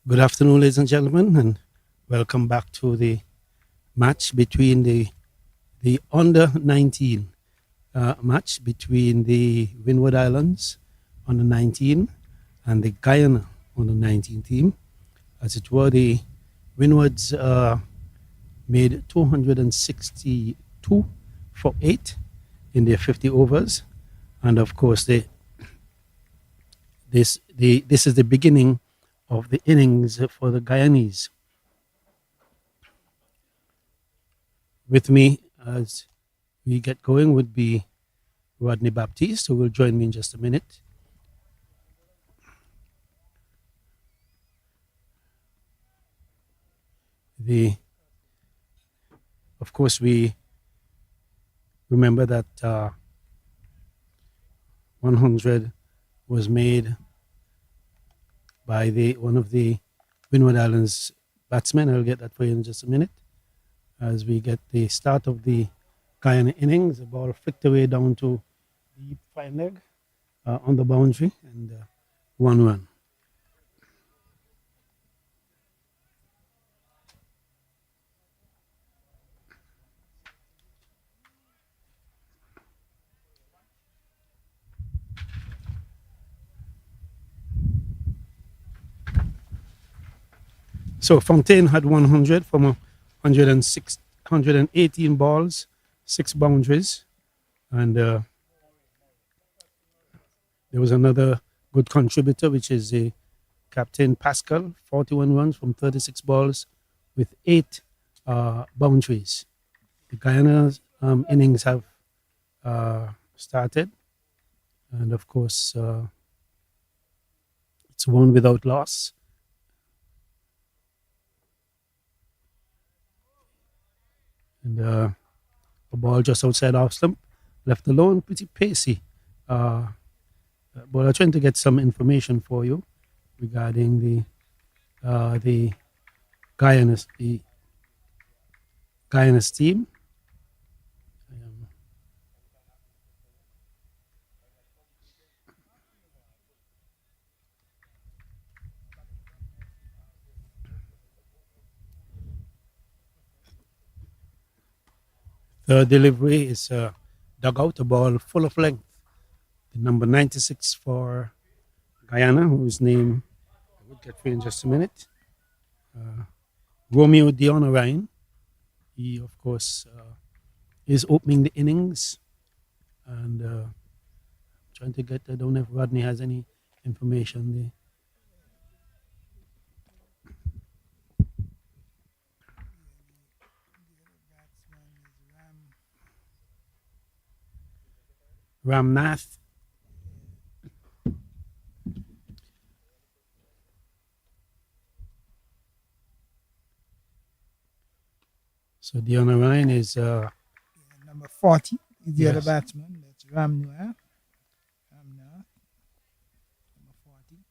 Good afternoon, ladies and gentlemen, and welcome back to the match between the under 19 match between the Windward Islands under 19 and the Guyana under 19 team. As it were, the Windwards made 262 for 8 in their 50 overs, and of course, this is the beginning of the innings for the Guyanese. With me as we get going would be Rodney Baptiste, who will join me in just a minute. The, of course, we remember that 100 was made by one of the Windward Islands batsmen. I'll get that for you in just a minute. As we get the start of the Guyana innings, the ball flicked away down to the fine leg on the boundary, and 1 run. So Fontaine had 100 from 118 balls, 6 boundaries, and there was another good contributor, which is the Captain Pascal, 41 runs from 36 balls with 8 boundaries. The Guyana innings have started, and of course, it's one without loss. And a ball just outside off stump, left alone, pretty pacey. But I'm trying to get some information for you regarding the Guyana's team. The delivery is dug out, a ball full of length. The number 96 for Guyana, whose name I will get for you in just a minute. Romeo Dionarine. He, of course, is opening the innings. And trying to get, I don't know if Rodney has any information there. Ramnath. So Diona Ryan is Number 40 is the other Yes. batsman. That's Ramnath. Ramnath, number 40. At the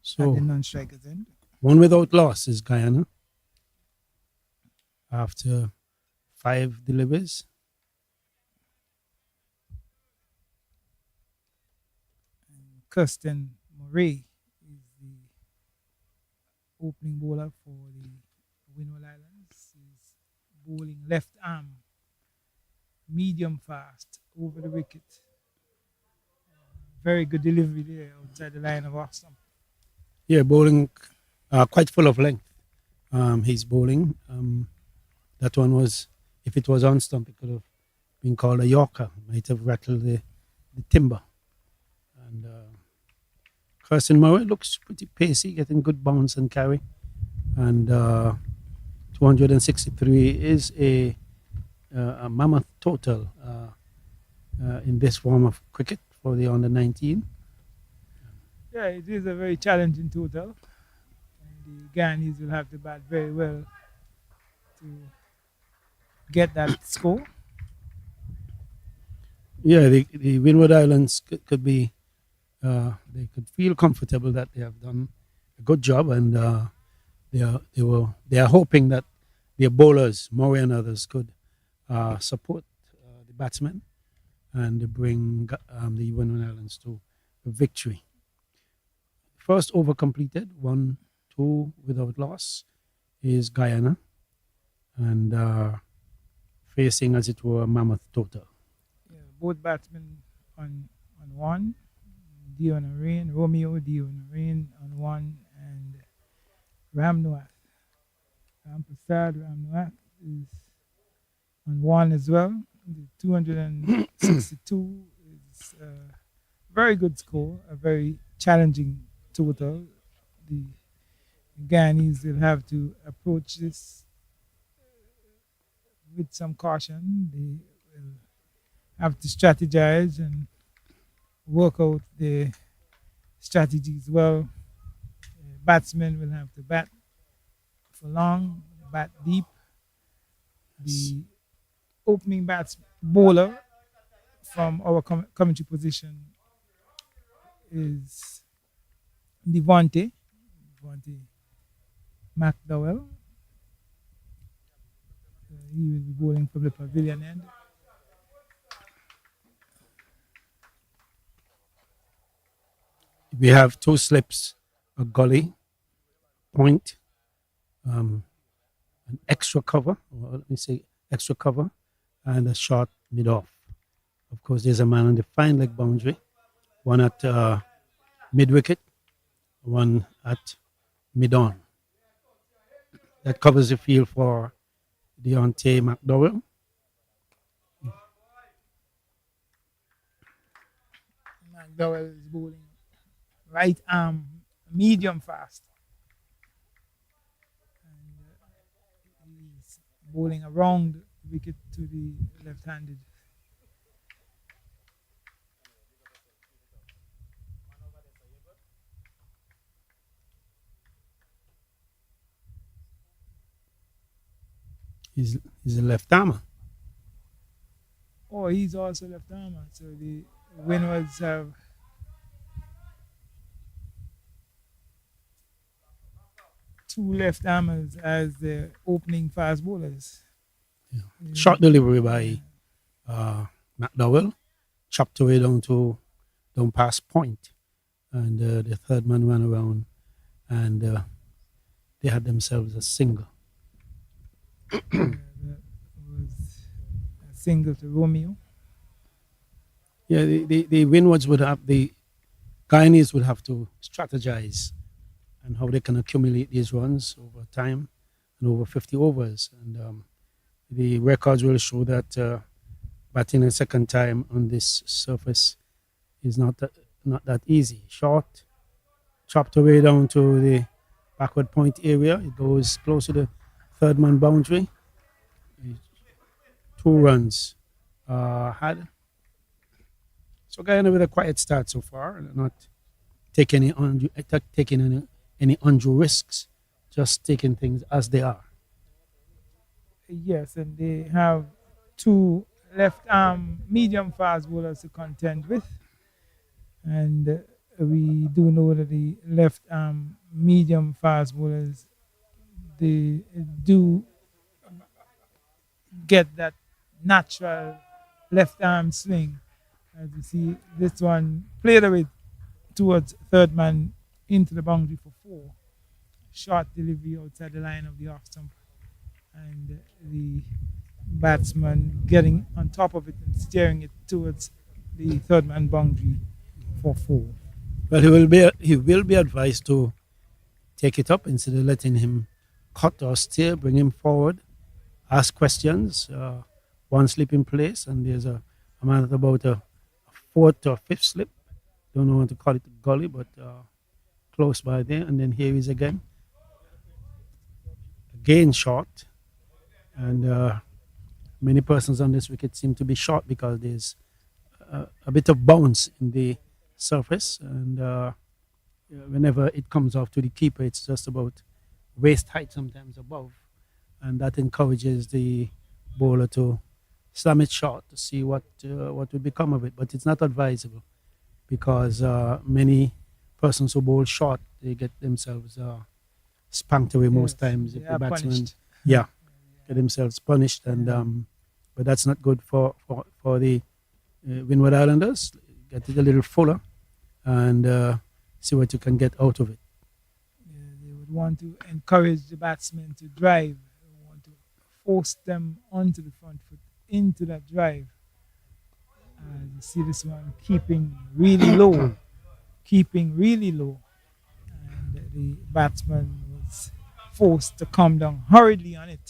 so non-strikers end. one without loss is Guyana after 5 deliveries. And Kirsten Murray is the opening bowler for the Windward Islands. He's bowling left arm, medium fast, over the wicket. Very good delivery there outside the line of off stump. Yeah, bowling quite full of length. He's bowling. That one was, if it was on stump, it could have been called a Yorker. Might have rattled the timber. And Kirsten Murray looks pretty pacey, getting good bounce and carry. And 263 is a mammoth total in this form of cricket for the under 19. Yeah, it is a very challenging total. And the Guyanese will have to bat very well to get that score. Yeah, the Windward Islands could be, they could feel comfortable that they have done a good job, and they are hoping that their bowlers, Murray and others, could support the batsmen and bring the Windward Islands to a victory. First over completed, 1, 2 without loss is Guyana, and facing, as it were, a mammoth total. Yeah, both batsmen on one. Dion Rain, Romeo Dion Rain on one, and Ramnath. Prasad Ramnath is on one as well. The 262 is a very good score, a very challenging total. The Guyanese will have to approach this with some caution. They will have to strategize and work out the strategies well. Batsmen will have to bat for long, bat deep. The opening bowler from our commentary position is Devontae McDowell. He will be bowling from the pavilion end. We have 2 slips, a gully, point, an extra cover, or let me say extra cover, and a short mid-off. Of course, there's a man on the fine leg boundary, one at mid-wicket, one at mid-on. That covers the field for Deontay McDowell. McDowell is bowling right arm, medium fast. And he's bowling around the wicket to the left-handed. He's a left armer. Oh, he's also left armer. So the Windwards have two left armers as the opening fast bowlers. Yeah. Short delivery by McDowell, chopped away down past point, and the third man ran around, and they had themselves a single. That was a single to Romeo. Yeah, the Windwards would have, the Guyanese would have to strategize and how they can accumulate these runs over time and over 50 overs. And the records will show that batting a second time on this surface is not that easy. Short, chopped away down to the backward point area. It goes close to the third man boundary. 2 runs had. So Guyana with a quiet start so far, not taking any undue risks, just taking things as they are. Yes, and they have 2 left arm medium fast bowlers to contend with. And we do know that the left arm medium fast bowlers, they do get that natural left arm swing. As you see, this one played away towards third man into the boundary for 4. Short delivery outside the line of the off stump. And the batsman getting on top of it and steering it towards the third man boundary for 4. Well, he will be advised to take it up instead of letting him cut or steer, bring him forward, ask questions. One slip in place, and there's a man at about a 4th or 5th slip. Don't know what to call it, gully, but close by there. And then here he is again. Again short. And many persons on this wicket seem to be short because there's a bit of bounce in the surface. And whenever it comes off to the keeper, it's just about waist height, sometimes above. And that encourages the bowler to slam it short to see what would become of it. But it's not advisable because many persons who bowl short, they get themselves spanked away most times if the batsman punished. get themselves punished. And but that's not good for the Windward Islanders. Get it a little fuller and see what you can get out of it. They would want to encourage the batsmen to drive. We want to force them onto the front foot into that drive. You see this one keeping really low, and the batsman was forced to come down hurriedly on it.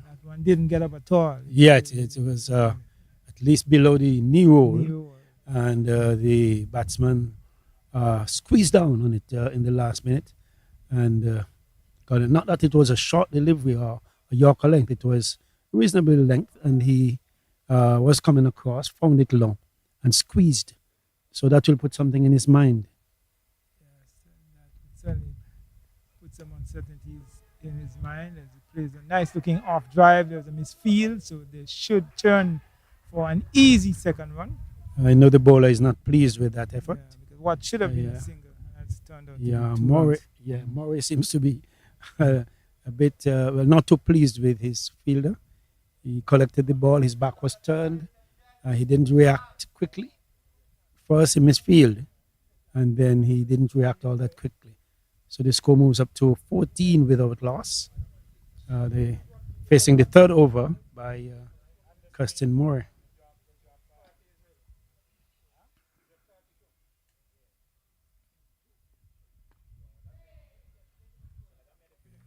That one didn't get up at all. Yeah, it was at least below the knee roll, Neo, and the batsman squeezed down on it in the last minute, and got it. Not that it was a short delivery or a Yorker length; it was reasonable length, and he was coming across, found it long, and squeezed. So that will put something in his mind. yes, and that would certainly put some uncertainties in his mind as he plays a nice looking off drive. There's a misfield, so they should turn for an easy second run. I know the bowler is not pleased with that effort. Yeah, because what should have been Yeah. a single has turned out to Yeah, be two Murray. runs. Yeah, Murray seems to be a bit not too pleased with his fielder. He collected the ball. His back was turned. He didn't react quickly. First, he misfield, and then he didn't react all that quickly. So the score moves up to 14 without loss. They facing the third over by Kirsten Moore.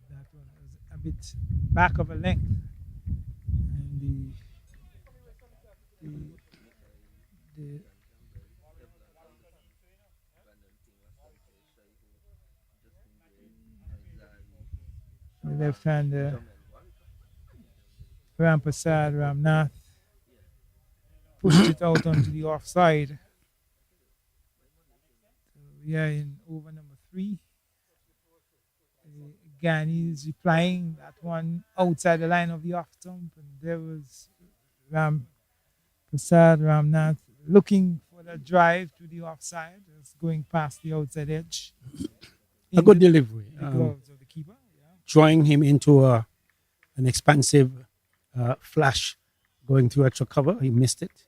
That one was a bit back of a length, and the left hander Rampasad Ramnath pushed it out onto the offside. So we are in over number 3. Guyana replying that one outside the line of the off stump, and there was Ram Prasad Ramnath looking for the drive to the offside, just going past the outside edge. A good delivery. The gloves of the keeper. Yeah. Drawing him into an expansive flash going through extra cover. He missed it.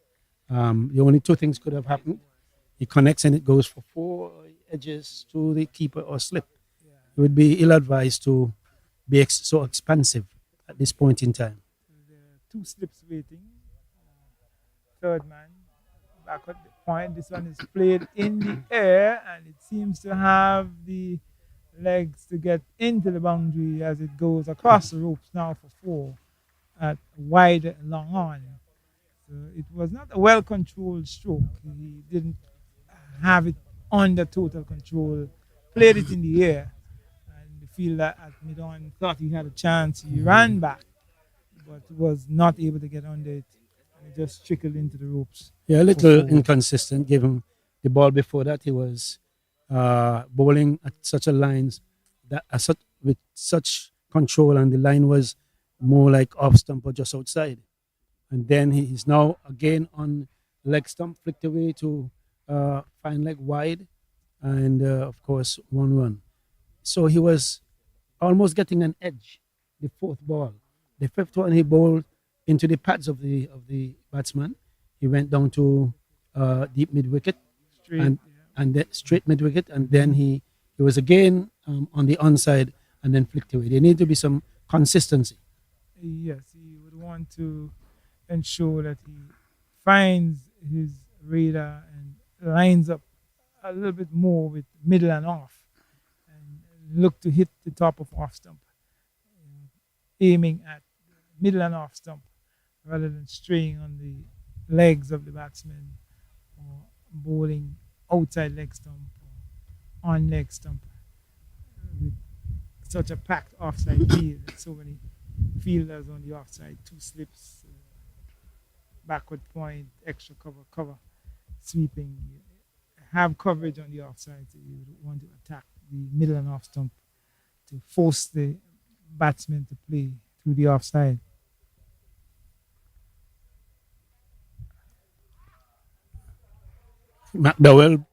The only two things could have happened. He connects and it goes for 4 edges to the keeper or slip. It would be ill-advised to be so expansive at this point in time. There are 2 slips waiting. Third man back at the point. This one is played in the air, and it seems to have the legs to get into the boundary as it goes across the ropes now for 4 at wide long on. So it was not a well-controlled stroke. He didn't have it under total control. Played it in the air, and the fielder at mid-on thought he had a chance. He ran back, but was not able to get under it. And it just trickled into the ropes. Yeah, a little inconsistent. Given the ball before that, he was bowling at such a lines that with such control, and the line was more like off stump or just outside. And then he's now again on leg stump, flicked away to fine leg wide, and of course 1 run. So he was almost getting an edge. The 4th ball, the 5th one he bowled into the pads of the batsman. He went down to deep mid wicket, Straight, and then straight mid wicket, and then he was again on the onside and then flicked away. There need to be some consistency. Yes, he would want to ensure that he finds his radar and lines up a little bit more with middle and off, and look to hit the top of off stump, aiming at middle and off stump rather than straying on the legs of the batsman or bowling outside leg stump or on leg stump with such a packed offside field. So many fielders on the offside, 2 slips, backward point, extra cover, sweeping. Have coverage on the offside, so you want to attack the middle and off stump to force the batsman to play through the offside. McDowell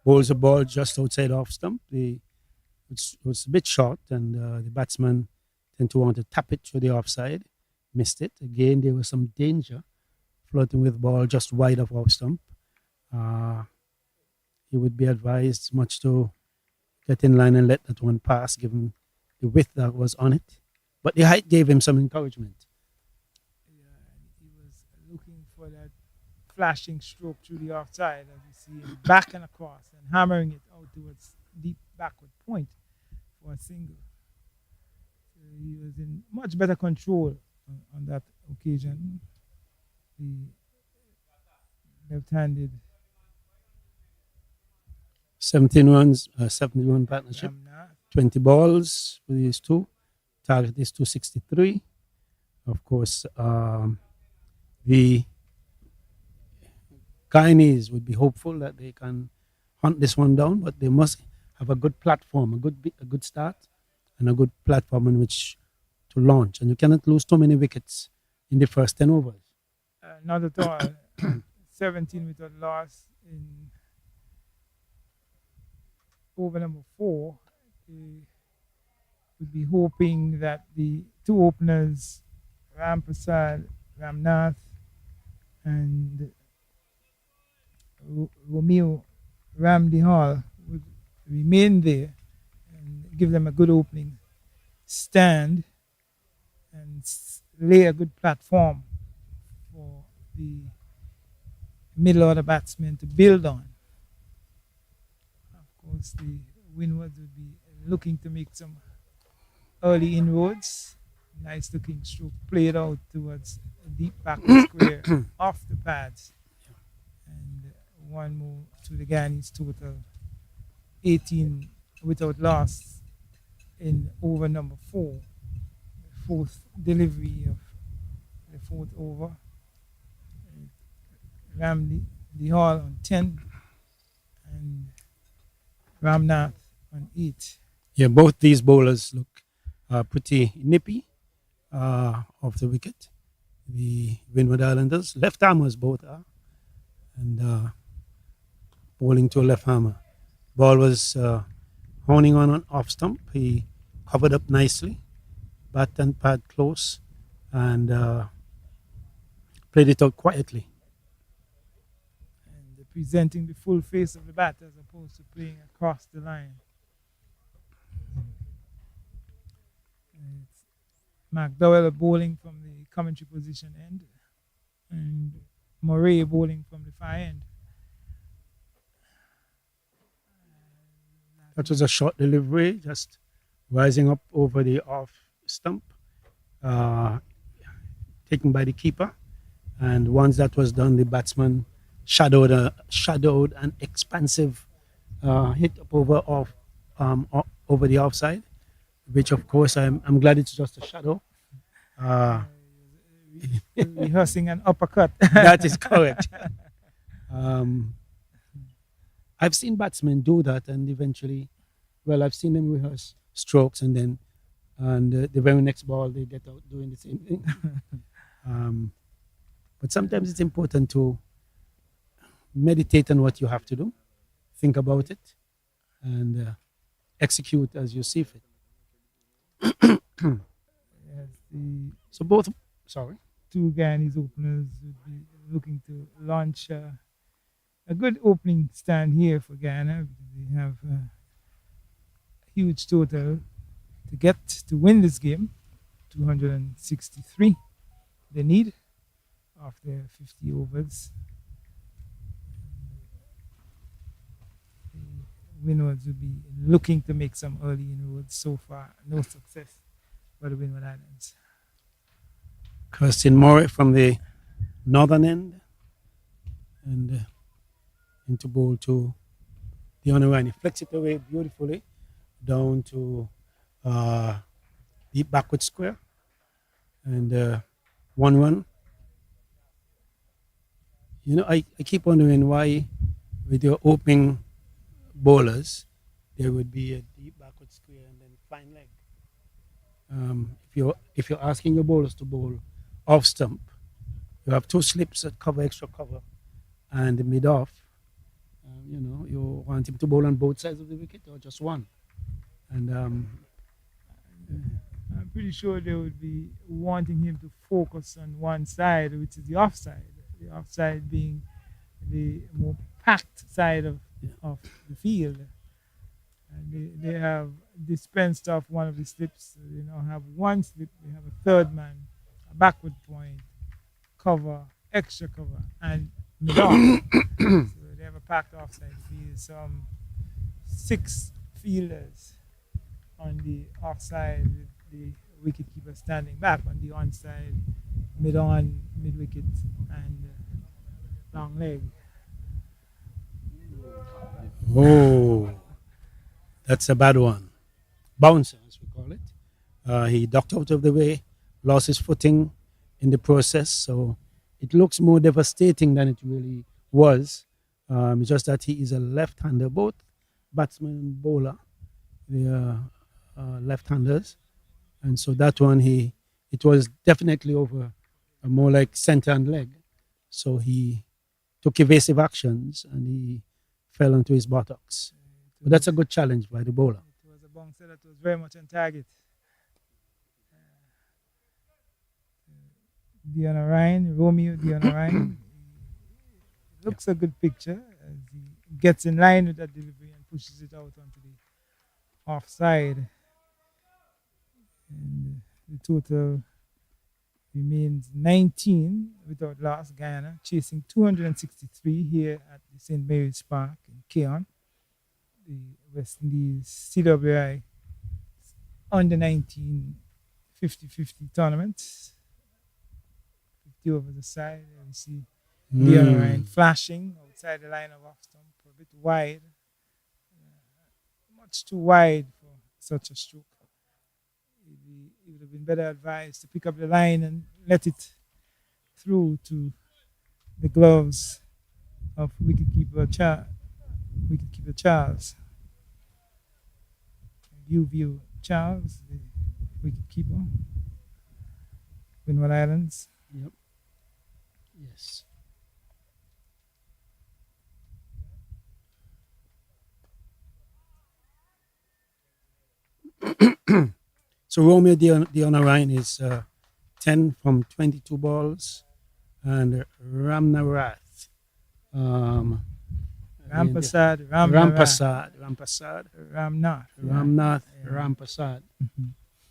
bowls a ball just outside off stump. It was a bit short, and the batsman tend to want to tap it to the offside. Missed it. Again, there was some danger floating with ball just wide of off stump. He would be advised much to get in line and let that one pass, given the width that was on it. But the height gave him some encouragement. Yeah, and he was looking for that flashing stroke through the offside, as you see him back and across and hammering it out towards deep backward point for a single. So he was in much better control on that occasion. The left-handed 17 runs, 71 partnership, Ramnath. 20 balls for these two. Target is 263. Of course, the Guyanese would be hopeful that they can hunt this one down, but they must have a good platform, a good start, and a good platform in which to launch. And you cannot lose too many wickets in the first 10 overs. Not at all. 17 without loss in over number 4. They would be hoping that the two openers, Ramprasad, Ramnath, and Romeo Ramdihal, would remain there and give them a good opening stand and lay a good platform for the middle order batsmen to build on. Of course, the Windwards would be looking to make some early inroads. Nice looking stroke played out towards a deep backward square off the pads. And one more to the Guyanese total 18 without loss in over number 4. The fourth delivery of the fourth over. Ramdi Hall on 10 and Ramnath on 8. Yeah, both these bowlers look pretty nippy off the wicket. The Windward Islanders, left armers both are, and bowling to a left hammer. Ball was honing on an off stump. He covered up nicely, bat and pad close, and played it out quietly. And presenting the full face of the bat as opposed to playing across the line. It's McDowell bowling from the commentary position end and Murray bowling from the far end. That was a short delivery, just rising up over the off stump, taken by the keeper. And once that was done, the batsman shadowed an expansive hit up over the offside, which of course I'm glad it's just a shadow. Rehearsing an uppercut. That is correct. I've seen batsmen do that, and eventually, well, I've seen them rehearse strokes, and then the very next ball they get out doing the same thing. But sometimes it's important to meditate on what you have to do, think about it, and execute as you see fit. Yes, So both, sorry. two Guyanese openers would be looking to launch a good opening stand here for Guyana, because they have a huge total to get to win this game. 263 they need after 50 overs. The Windwards would be looking to make some early inroads. So far, no success for the Windward Islands. Kirsten Murray from the northern end, and into bowl to the on line. He flicks it away beautifully down to deep backward square, and 1-1. You know, I keep wondering why with your opening bowlers there would be a deep backward square and then fine leg. If you're asking your bowlers to bowl off stump, you have two slips that cover extra cover, and the mid off. You know, you want him to bowl on both sides of the wicket or just one. And I'm pretty sure they would be wanting him to focus on one side, which is the offside. The offside being the more packed side of the field. And they have dispensed off one of the slips. So they now have one slip. They have a third man, a backward point, cover, extra cover, and mid off. So they have a packed offside field. Some six fielders on the offside with the wicket keeper standing back on the onside, mid on, mid wicket, and long leg. Oh, that's a bad one. Bouncer, as we call it. He ducked out of the way, lost his footing in the process. So it looks more devastating than it really was. It's just that he is a left-hander. Both batsman and bowler, they are left-handers, and so that one it was definitely over, more like center and leg. So he took evasive actions and he fell onto his buttocks. But that's a good challenge by the bowler. It was a bouncer that was very much on target. Diana Ryan, Romeo Diana Ryan. Looks a good picture as he gets in line with that delivery and pushes it out onto the offside. And the total remains 19 without loss. Guyana chasing 263 here at the St. Mary's Park in Keon. The West Indies CWI under 19 50-50 tournament. 50 over the side. And we see Diana Ryan flashing outside the line of off stump, a bit wide. Much too wide for such a stroke. It would have been better advised to pick up the line and let it through to the gloves of wicketkeeper Charles. View Charles, the wicketkeeper, Windward Islands. Yep. Yes. So Romeo Diona Ryan is 10 from 22 balls, and Ramnarath. Rampasad, Ramnath Rampasad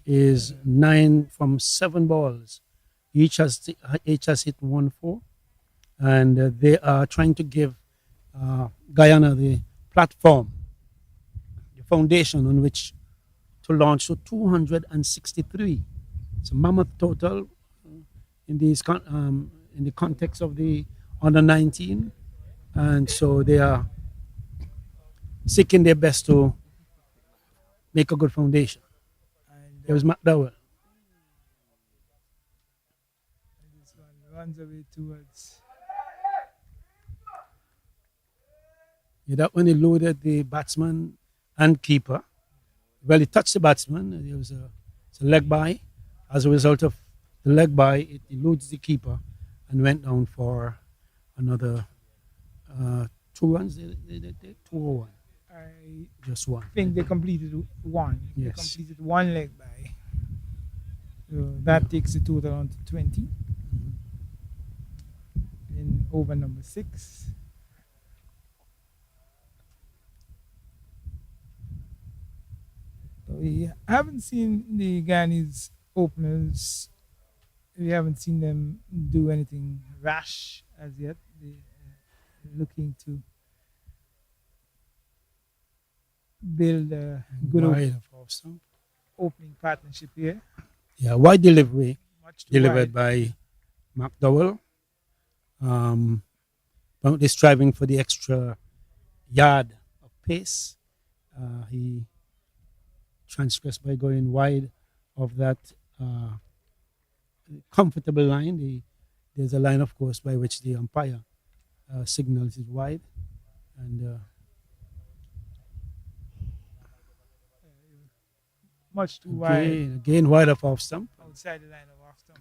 is 9 from 7 balls. Each has hit 1-4, and they are trying to give Guyana the platform, the foundation on which to launch to 263. It's a mammoth total in the context of the under 19, and so they are seeking their best to make a good foundation. And There was McDowell. this one runs away towards. Yeah, that one eluded the batsman and keeper. Well, he touched the batsman. There was a leg by. As a result of the leg by, it eludes the keeper and went down for another 2 runs. They 2-1. I Just one. think they completed one. They Yes. completed one leg by. So that takes the total on to 20 in over number 6. So we haven't seen the Guyanese openers. We haven't seen them do anything rash as yet. They looking to build a good Wide of off stump. opening partnership here. Yeah, wide delivery Much too delivered wide. by McDowell. Apparently striving for the extra yard of pace. He transgressed by going wide of that comfortable line. There's a line, of course, by which the umpire signals it wide. And Much too wide again wide of off stump. outside the line of off stump.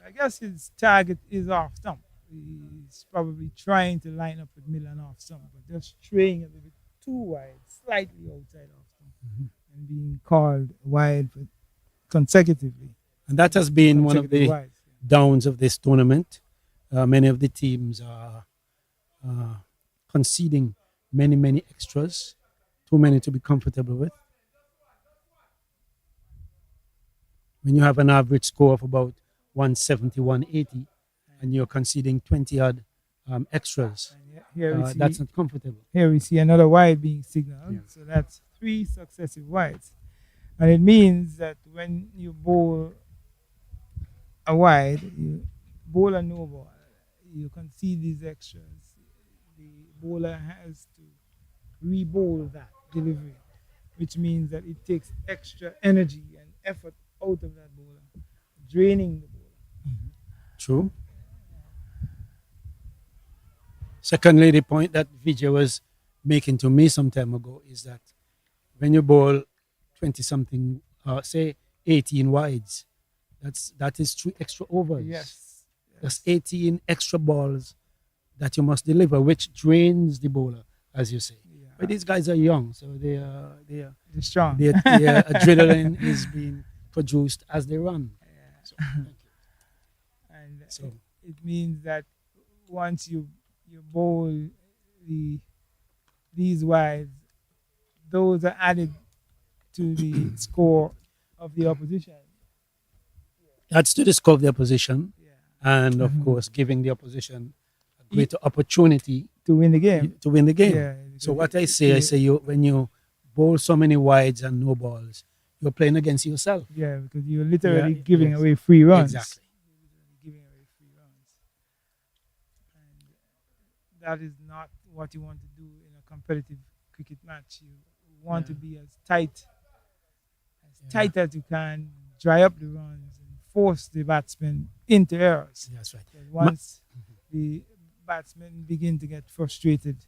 I guess his target is off stump. He's probably trying to line up with Milan off stump, but just straying a little bit too wide, slightly outside off stump, and being called wide for consecutively. And that has been one of consecutive the wides. downs of this tournament. Many of the teams are conceding many extras, too many to be comfortable with. When you have an average score of about 170, 180, and you're conceding 20 odd extras, And here we that's see not comfortable. another wide being signaled. Yeah. So that's three successive wides. And it means that when you bowl a wide, you bowl a no ball, you concede these extras. The bowler has to re-bowl that delivery, which means that it takes extra energy and effort out of that bowler, draining the bowler. True. Secondly, the point that Vijay was making to me some time ago is that when you bowl 20 something, say 18 wides, that is 3 extra overs. Yes. That's 18 extra balls that you must deliver, which drains the bowler, as you say. Yeah. But these guys are young, so They're strong. their adrenaline is being produced as they run. Yeah. So, thank you. And So, it means that once you bowl these wides, those are added to the score of the opposition. that's to discover the opposition, Yeah. and of course, giving the opposition a greater opportunity To win the game. to win the game. Yeah. So what I say, when you bowl so many wides and no balls, you're playing against yourself. Yeah, because you're literally Yeah, giving yes. away free runs. Exactly. Giving away free runs. And that is not what you want to do in a competitive cricket match. You want to be as tight as you can, dry up the runs and force the batsmen into errors. That's right. Because once the batsmen begin to get frustrated,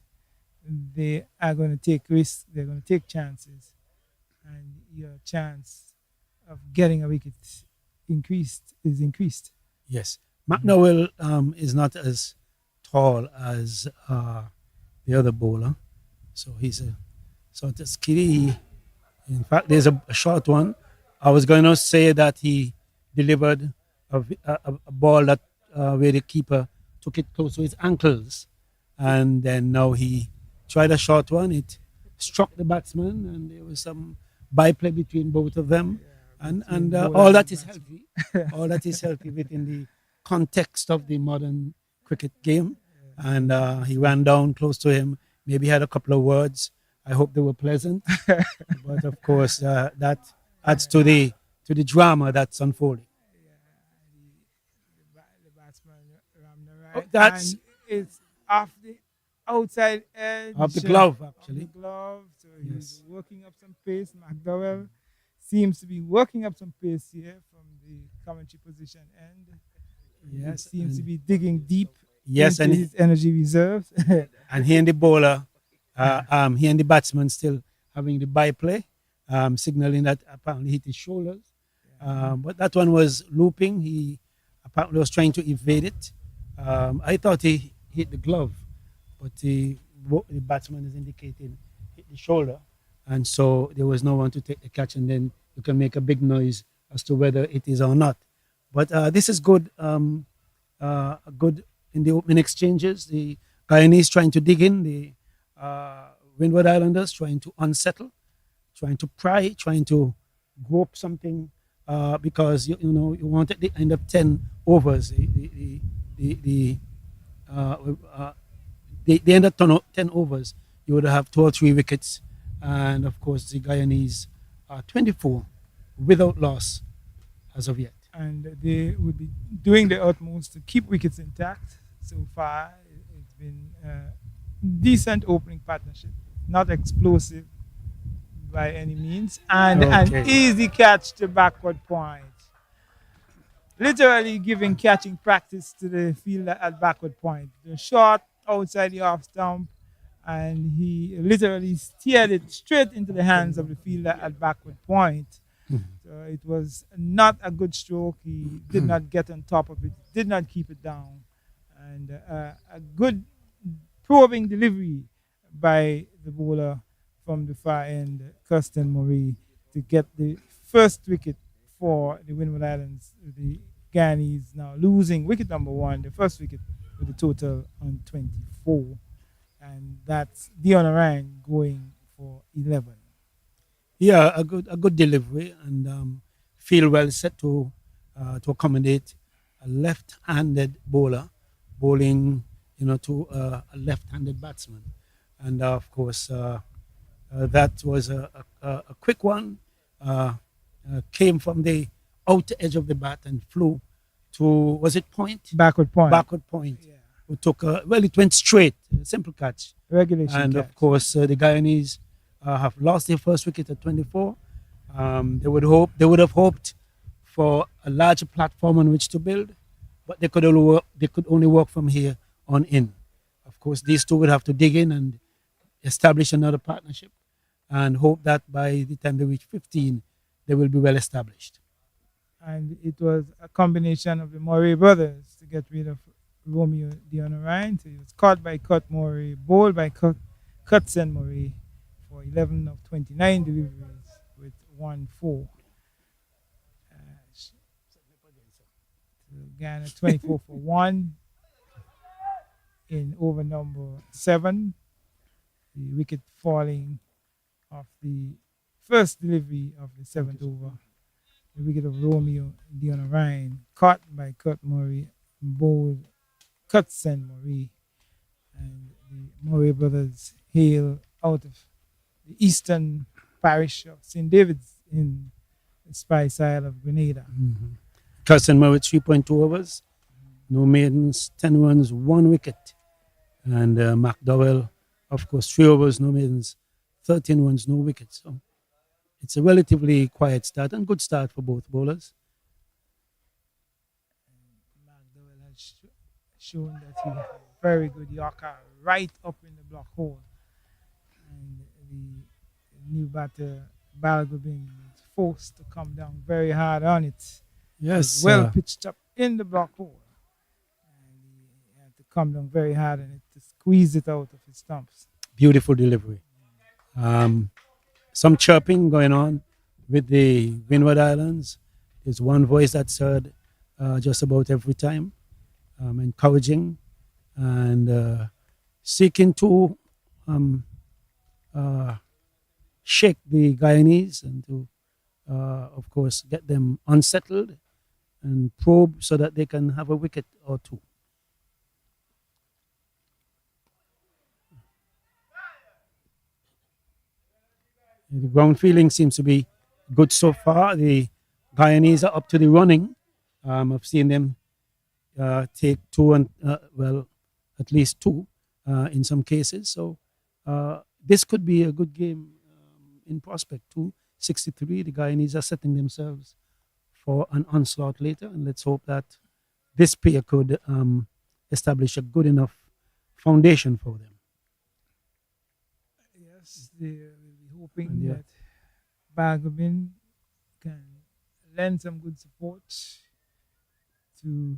they are going to take risks, they're going to take chances, and your chance of getting a wicket is increased. Yes. McDowell is not as tall as the other bowler, so he's a sort of skinny. In fact, there's a short one. I was going to say that he delivered a ball that where the keeper took it close to his ankles, and then now he tried a short one. It struck the batsman, and there was some byplay between both of them, and all that is healthy. All that is healthy within the context of the modern cricket game. And he ran down close to him. Maybe had a couple of words. I hope they were pleasant. But of course, that adds to the drama that's unfolding. The batsman rammed the Oh, right, that's and it's off the outside edge of the glove, of actually. the glove. So Yes. he's working up some pace. McDowell seems to be working up some pace here from the commentary position end. Yes, He seems to and- be digging deep Yes, into and his energy reserves. and he and the bowler, he and the batsman still having the byplay, signaling that apparently hit his shoulders. But that one was looping. He apparently was trying to evade it. I thought he hit the glove, but the batsman is indicating hit the shoulder, and so there was no one to take the catch, and then you can make a big noise as to whether it is or not. But this is good. Good in the opening exchanges. The Guyanese trying to dig in. The Windward Islanders trying to unsettle, trying to pry, trying to grope something because you want at the end of 10 overs the end of 10 overs you would have 2 or 3 wickets, and of course the Guyanese are 24 without loss as of yet. And they would be doing their utmost to keep wickets intact. So far, it's been a decent opening partnership, not explosive by any means, and an Okay. easy catch to backward point. Literally giving catching practice to the fielder at backward point. The shot outside the off stump, and he literally steered it straight into the hands of the fielder at backward point. So it was not a good stroke. He did not get on top of it, did not keep it down. And a good probing delivery by the bowler from the far end, Kirsten Murray, to get the first wicket for the Windward Islands. The Guyanese now losing wicket number one, the first wicket with a total on 24. and that's Dion Ryan going for 11. Yeah, a good delivery and feel well set to accommodate a left-handed bowler bowling, to a left-handed batsman, and of course that was a quick one. Came from the outer edge of the bat and flew to, was it point? Backward point. Backward point. Yeah. Who took well, it went straight, simple catch. Regulation And catch. of course, the Guyanese have lost their first wicket at 24. They would have hoped for a larger platform on which to build, but they could only work from here on in. Of course, these two would have to dig in and establish another partnership, and hope that by the time they reach 15, they will be well established. And it was a combination of the Murray brothers to get rid of Romeo Dion Ryan. So he was caught by Cut Murray, bowled by Cutson Murray for 11 of 29 deliveries with 1-4. So Guyana 24 for 1 in over number 7. The wicket falling off the first delivery of the 7th over. The wicket of Romeo Dion Ryan, caught by Cut Murray, bowled Cutson Murray, and the Murray brothers hail out of the eastern parish of St. David's in the Spice Isle of Grenada. Mm-hmm. Carson Murray 3.2 overs, no maidens, 10 runs, 1 wicket. And McDowell, of course, 3 overs, no maidens, 13 runs, no wickets. So it's a relatively quiet start and good start for both bowlers. McDowell has shown that he has a very good Yorker right up in the block hole. And the new batter, Balgobin, was forced to come down very hard on it. Yes. Well pitched up in the block hole. And he had to come down very hard on it to squeeze it out of his stumps. Beautiful delivery. Some chirping going on with the Windward Islands. There's one voice that's heard just about every time, encouraging and seeking to shake the Guyanese and to, of course, get them unsettled and probe so that they can have a wicket or two. The ground feeling seems to be good so far. The Guyanese are up to the running. I've seen them take 2 and, at least 2 in some cases. So this could be a good game in prospect. 263. The Guyanese are setting themselves for an onslaught later. And let's hope that this pair could establish a good enough foundation for them. Yes, they will be hoping that Balgobin can lend some good support to.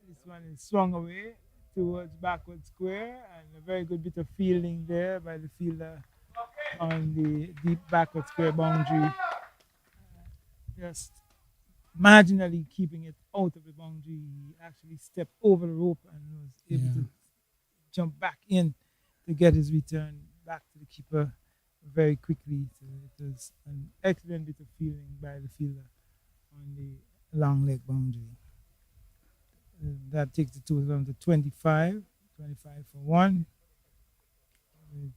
This one is swung away towards backward square, and a very good bit of fielding there by the fielder on the deep backward square boundary. Just marginally keeping it out of the boundary. He actually stepped over the rope and was able to jump back in to get his return back to the keeper very quickly. So it was an excellent bit of fielding by the fielder on the long leg boundary. That takes the total down to 25 for 1, with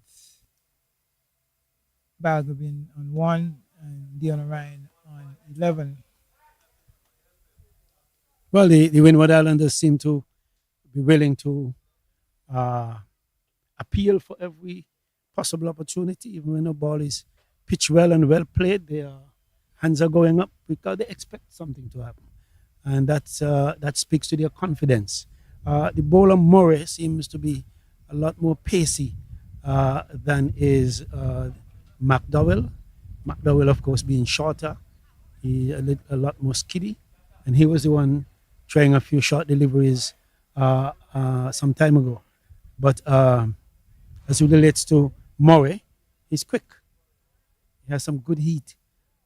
Balgobin on 1 and Dion Ryan on 11. Well, the Windward Islanders seem to be willing to appeal for every possible opportunity. Even when the ball is pitched well and well played, their hands are going up because they expect something to happen. And that speaks to their confidence. The bowler Murray seems to be a lot more pacey than is McDowell. McDowell, of course, being shorter, he a lot more skiddy, and he was the one trying a few short deliveries some time ago. But as it relates to Murray, he's quick. He has some good heat,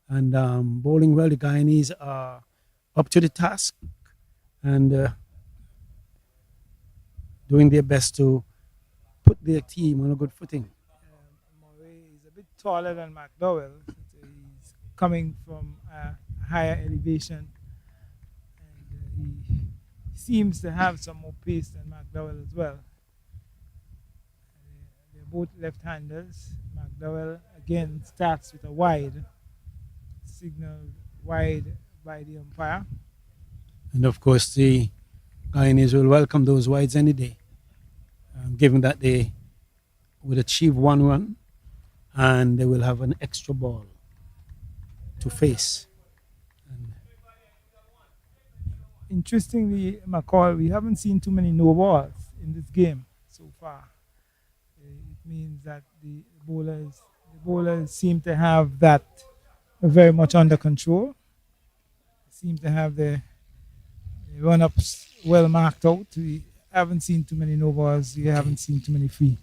and bowling well. The Guyanese are up to the task, and doing their best to put their team on a good footing. Murray is a bit taller than McDowell. He's coming from a higher elevation, and he seems to have some more pace than McDowell as well. They're both left-handers. McDowell again starts with a wide, signaled wide by the umpire. And of course, the Guyanese will welcome those wides any day, given that they would achieve 1 run and they will have an extra ball to face. And interestingly, McCall, we haven't seen too many no balls in this game so far. It means that the bowlers seem to have that very much under control. Seem to have the run-ups well marked out. We haven't seen too many no balls. We haven't seen too many free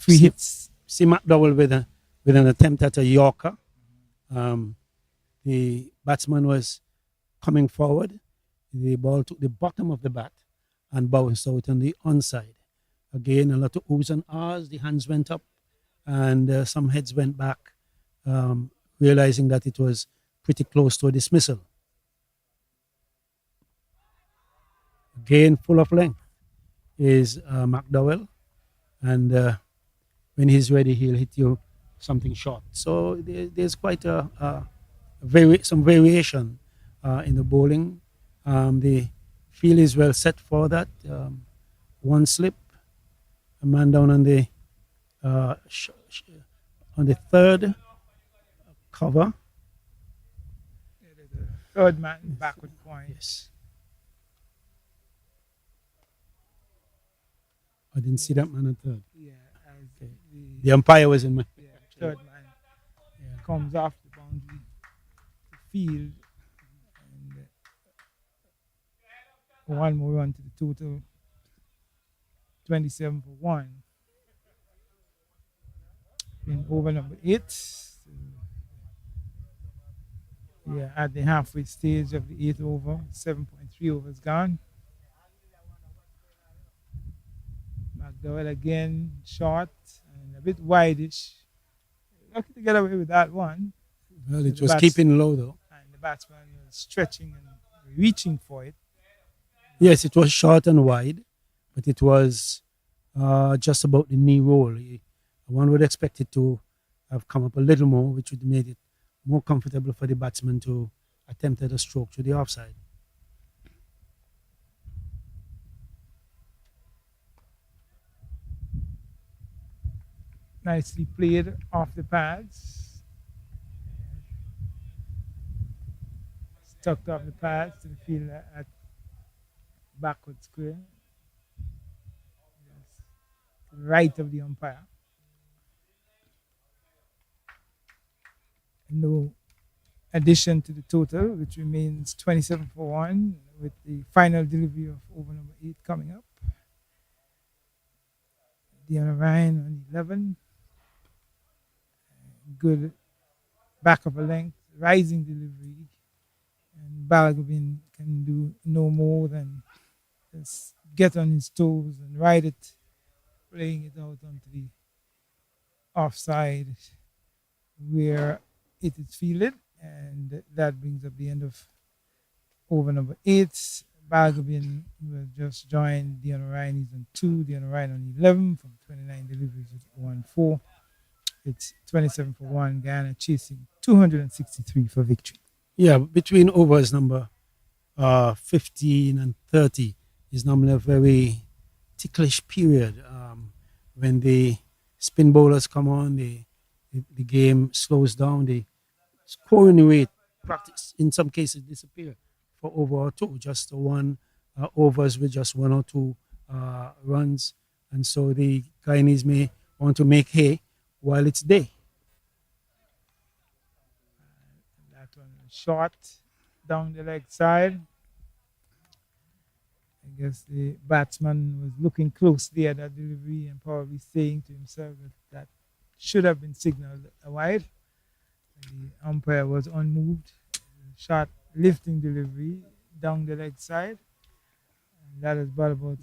hits. See McDowell with an attempt at a Yorker. The batsman was coming forward. The ball took the bottom of the bat and bounced out on the onside. Again, a lot of oohs and ahs. The hands went up and some heads went back, realizing that it was pretty close to a dismissal. Again, full of length is McDowell, and when he's ready, he'll hit you something short. So there's quite some variation in the bowling. The field is well set for that. One slip, a man down on the third cover. Third man backward point. Yes. I didn't see that man at third. Yeah, as Okay. The umpire was in my. yeah, third man comes off the boundary, the field, and one more run to the total. 27 for 1. In over number 8. So, yeah, at the halfway stage of the 8th over, 7.3 overs gone. McDowell again short and a bit wideish. Lucky to get away with that one. Well, it was keeping low though. And the batsman was stretching and reaching for it. Yes, it was short and wide, but it was just about the knee roll. One would expect it to have come up a little more, which would have made it more comfortable for the batsman to attempt at a stroke to the offside. Nicely played off the pads. Tucked off the pads to the field at backward square. Yes. Right of the umpire. No addition to the total, which remains 27 for 1, with the final delivery of over number 8 coming up. Deanna Ryan on 11. Good back of a length, rising delivery. And Balgobin can do no more than just get on his toes and ride it, playing it out onto the offside where it is fielded. And that brings up the end of over number 8. Balgobin will just join Deanna Ryan. He's on 2. Deanna Ryan on 11 from 29 deliveries with 1-4. It's 27 for 1. Guyana chasing 263 for victory. Yeah, between overs number 15 and 30 is normally a very ticklish period. When the spin bowlers come on, the game slows down. The scoring rate, practice in some cases, disappear for over or two. Just one overs with just 1 or 2 runs, and so the Guyanese may want to make hay while it's day. That one was short down the leg side. I guess the batsman was looking closely at that delivery and probably saying to himself that should have been signaled a wide. The umpire was unmoved. Shot lifting delivery down the leg side. And that is brought about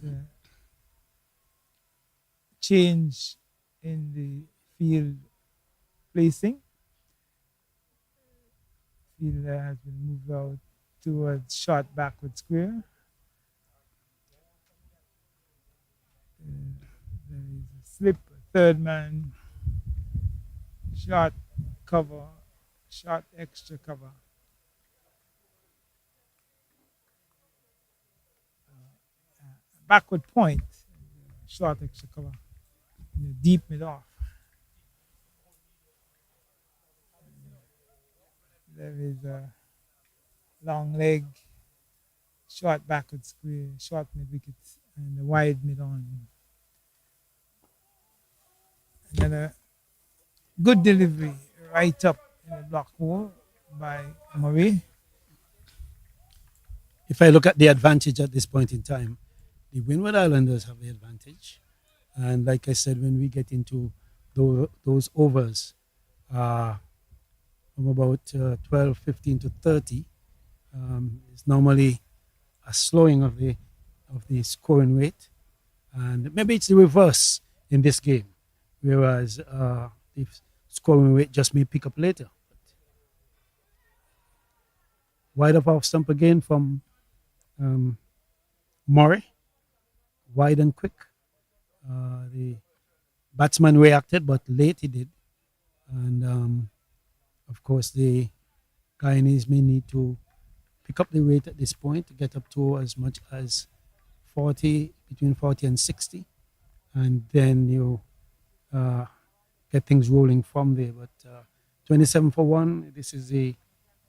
change in the field placing. Fielder has been moved out towards short backward square. There is a slip, third man, short cover, short extra cover. Backward point, short extra cover, deep mid off. There is a long leg, short backward square, short mid wicket, and a wide mid on. And then a good delivery right up in the block hole by Murray. If I look at the advantage at this point in time, the Windward Islanders have the advantage. And like I said, when we get into those overs from about 12, 15 to 30, it's normally a slowing of the scoring rate. And maybe it's the reverse in this game, whereas the scoring rate just may pick up later. Wide of off stump again from Murray, wide and quick. The batsman reacted, but late he did. And of course, the Guyanese may need to pick up the rate at this point to get up to as much as 40, between 40 and 60. And then you get things rolling from there. But 27 for 1, this is the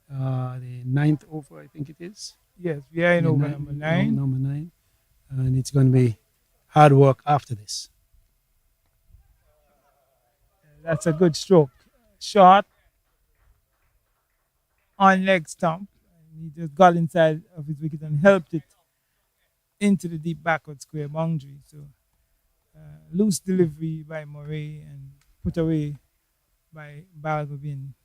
ninth over, I think it is. Yes, we are in over number 9. Number 9. And it's going to be hard work after this. That's a good stroke. Short on leg stump. He just got inside of his wicket and helped it into the deep backward square boundary. So loose delivery by Murray and put away by Balgovin.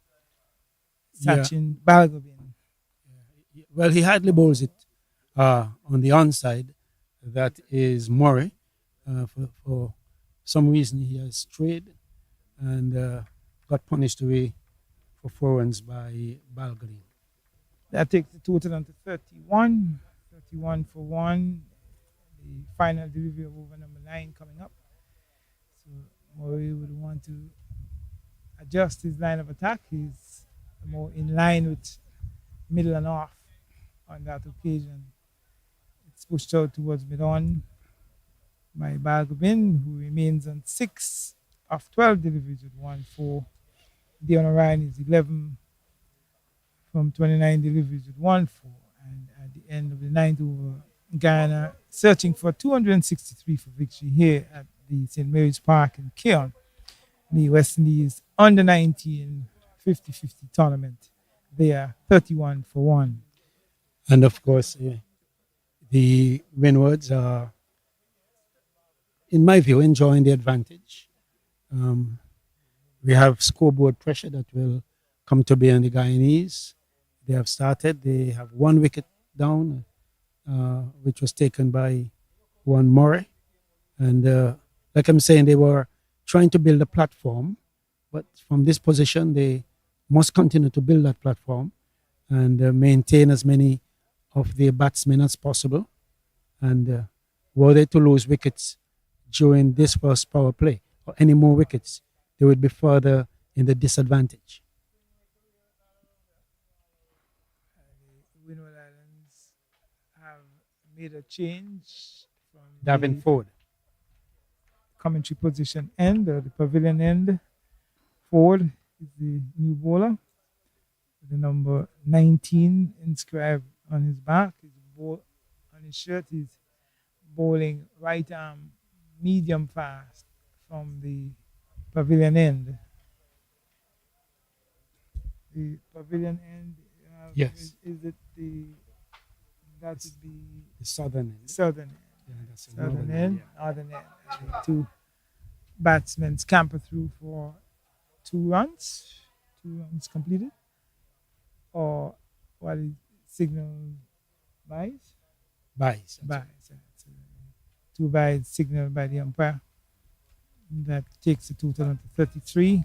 Sachin Balgovin. Well, he hardly bowls it on the onside. That is Murray. For some reason, he has strayed and got punished away for 4 runs by Balgovin. That takes the total on to 31. 31 for 1. The final delivery of over number 9 coming up. So Murray would want to adjust his line of attack. He's more in line with middle and off on that occasion. It's pushed out towards mid-on by Balgovin, who remains on 6 of 12 deliveries with 1-4. Dion Ryan is 11 from 29 deliveries with 1-4. And at the end of the 9th over, Guyana searching for 263 for victory here at the St. Mary's Park in Keon. The West Indies under 19 50-50 tournament. They are 31 for 1. And of course, the Windwards are, in my view, enjoying the advantage. We have scoreboard pressure that will come to bear on the Guyanese. They have started. They have 1 wicket down, which was taken by one Murray. And like I'm saying, they were trying to build a platform. But from this position, they must continue to build that platform and maintain as many of their batsmen as possible. And were they to lose wickets during this first power play or any more wickets, they would be further in the disadvantage. The Windward Islands have made a change from Davin the Ford. commentary position end or the pavilion end. Ford is the new bowler. The number 19 inscribed on his back. On his shirt, he's bowling right arm medium fast from the pavilion end. The pavilion end, Yes. is it that would be The southern end. southern end. Yeah, that's the Southern northern end, yeah. northern end. And the 2 batsmen scamper through for 2 runs. 2 runs completed. Or what is signal buys? Buys. Buys. So 2 buys signaled by the umpire. That takes the total on to 33.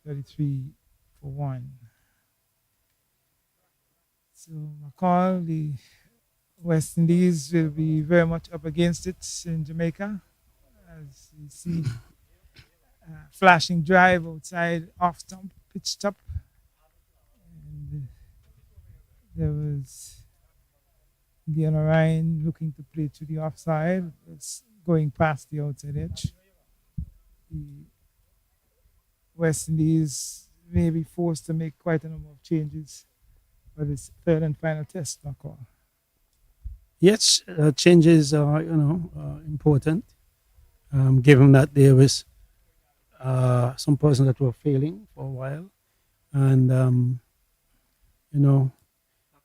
33 for 1. So McCall, the West Indies will be very much up against it in Jamaica. As you see, flashing drive outside off stump, pitch stop. And there was Guyana Ryan looking to play to the offside. It's going past the outside edge. The West Indies may be forced to make quite a number of changes for this third and final test, McCall. Yes, changes are important, given that there was some persons that were failing for a while, and you know,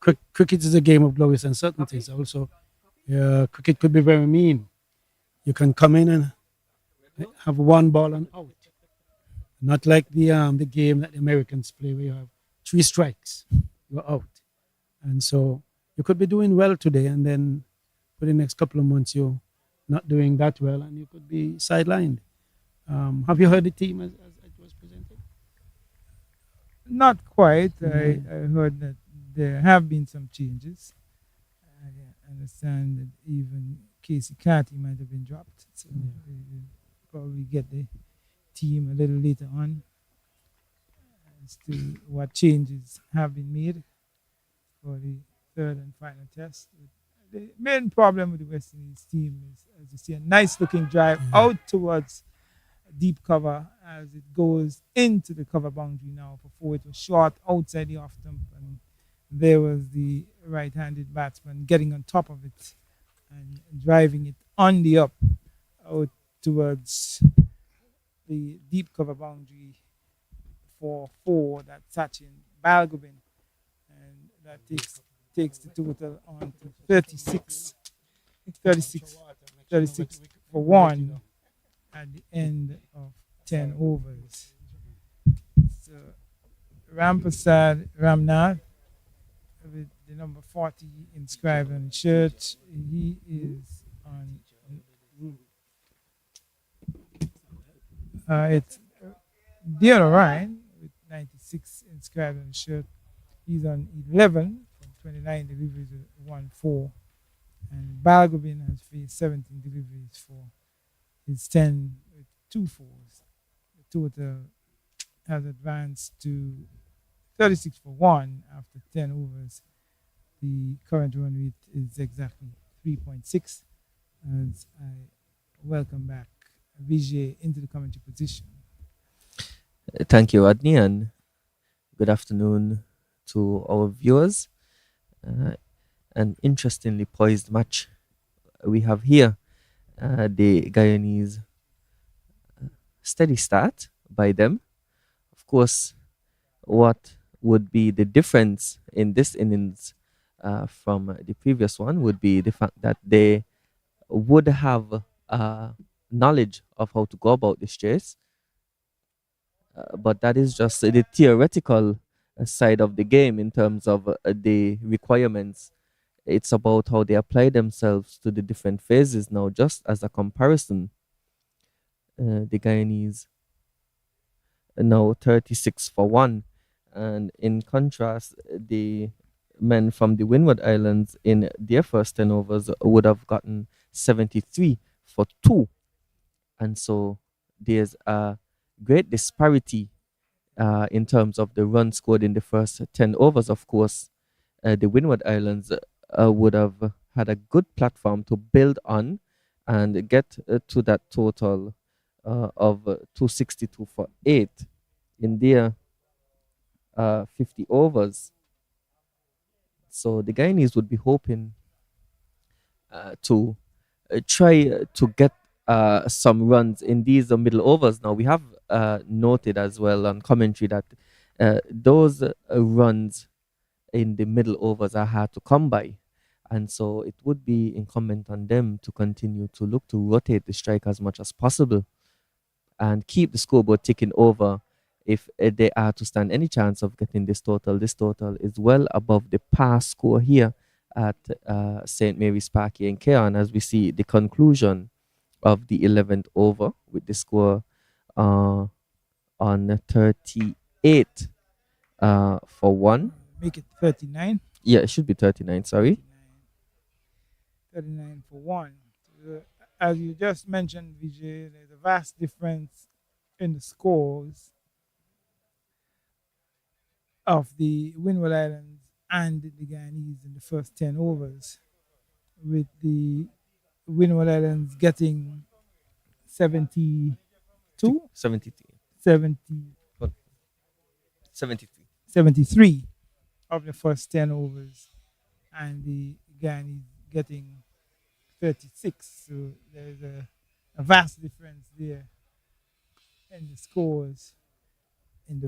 cricket is a game of glorious uncertainties. Also, cricket could be very mean. You can come in and have one ball and out, not like the game that the Americans play where you have three strikes, you're out, and so you could be doing well today, and then for the next couple of months you're not doing that well, and you could be sidelined. Have you heard the team as it was presented? Not quite. Mhm. I heard that there have been some changes. I understand that even Casey Carty might have been dropped. So we will probably get the team a little later on as to what changes have been made for the third and final test. The main problem with the West Indies team is, as you see, a nice looking drive out towards deep cover as it goes into the cover boundary now for 4. It was short outside the off stump, and there was the right-handed batsman getting on top of it and driving it on the up out towards the deep cover boundary for 4. That's Sachin Balgobin, and that takes the total on to 36, 36, 36 for 1 at the end of 10 overs. So Rampasad Ramnath with the number 40 inscribed on his shirt, he is on. It's Dear Ryan with 96 inscribed on his shirt. He's on 11 from 29 deliveries with 1-4. And Balgobin has faced 17 deliveries for his 10 with 2 4s. The total has advanced to 36 for 1 after 10 overs. The current run rate is exactly 3.6 as I welcome back Vijay into the commentary position. Thank you, Adni, and good afternoon to our viewers. An interestingly poised match we have here. The Guyanese steady start by them. Of course, what would be the difference in this innings from the previous one would be the fact that they would have knowledge of how to go about this chase. But that is just the theoretical side of the game in terms of the requirements. It's about how they apply themselves to the different phases now, just as a comparison. The Guyanese are now 36 for 1. And in contrast, the men from the Windward Islands in their first 10 overs would have gotten 73 for 2. And so there's a great disparity in terms of the runs scored in the first 10 overs. Of course, the Windward Islands would have had a good platform to build on and get to that total of 262 for 8 in their 50 overs. So the Guyanese would be hoping to try to get some runs in these middle overs. Now, we have noted as well on commentary that those runs in the middle overs are hard to come by. And so it would be incumbent on them to continue to look to rotate the strike as much as possible and keep the scoreboard ticking over if they are to stand any chance of getting this total. This total is well above the past score here at St. Mary's Park here in Cairn, as we see the conclusion of the 11th over with the score uh, on 38 for one. Make it 39. Yeah, it should be 39, sorry. 39, 39 for one. Uh, as you just mentioned, Vijay, there's a vast difference in the scores of the Windward Islands and the Guyanese in the first 10 overs, with the Windward Islands getting 72, 73. 70, What? 73. 73 of the first 10 overs, and the Guyanese getting 36. So there's a vast difference there in the scores in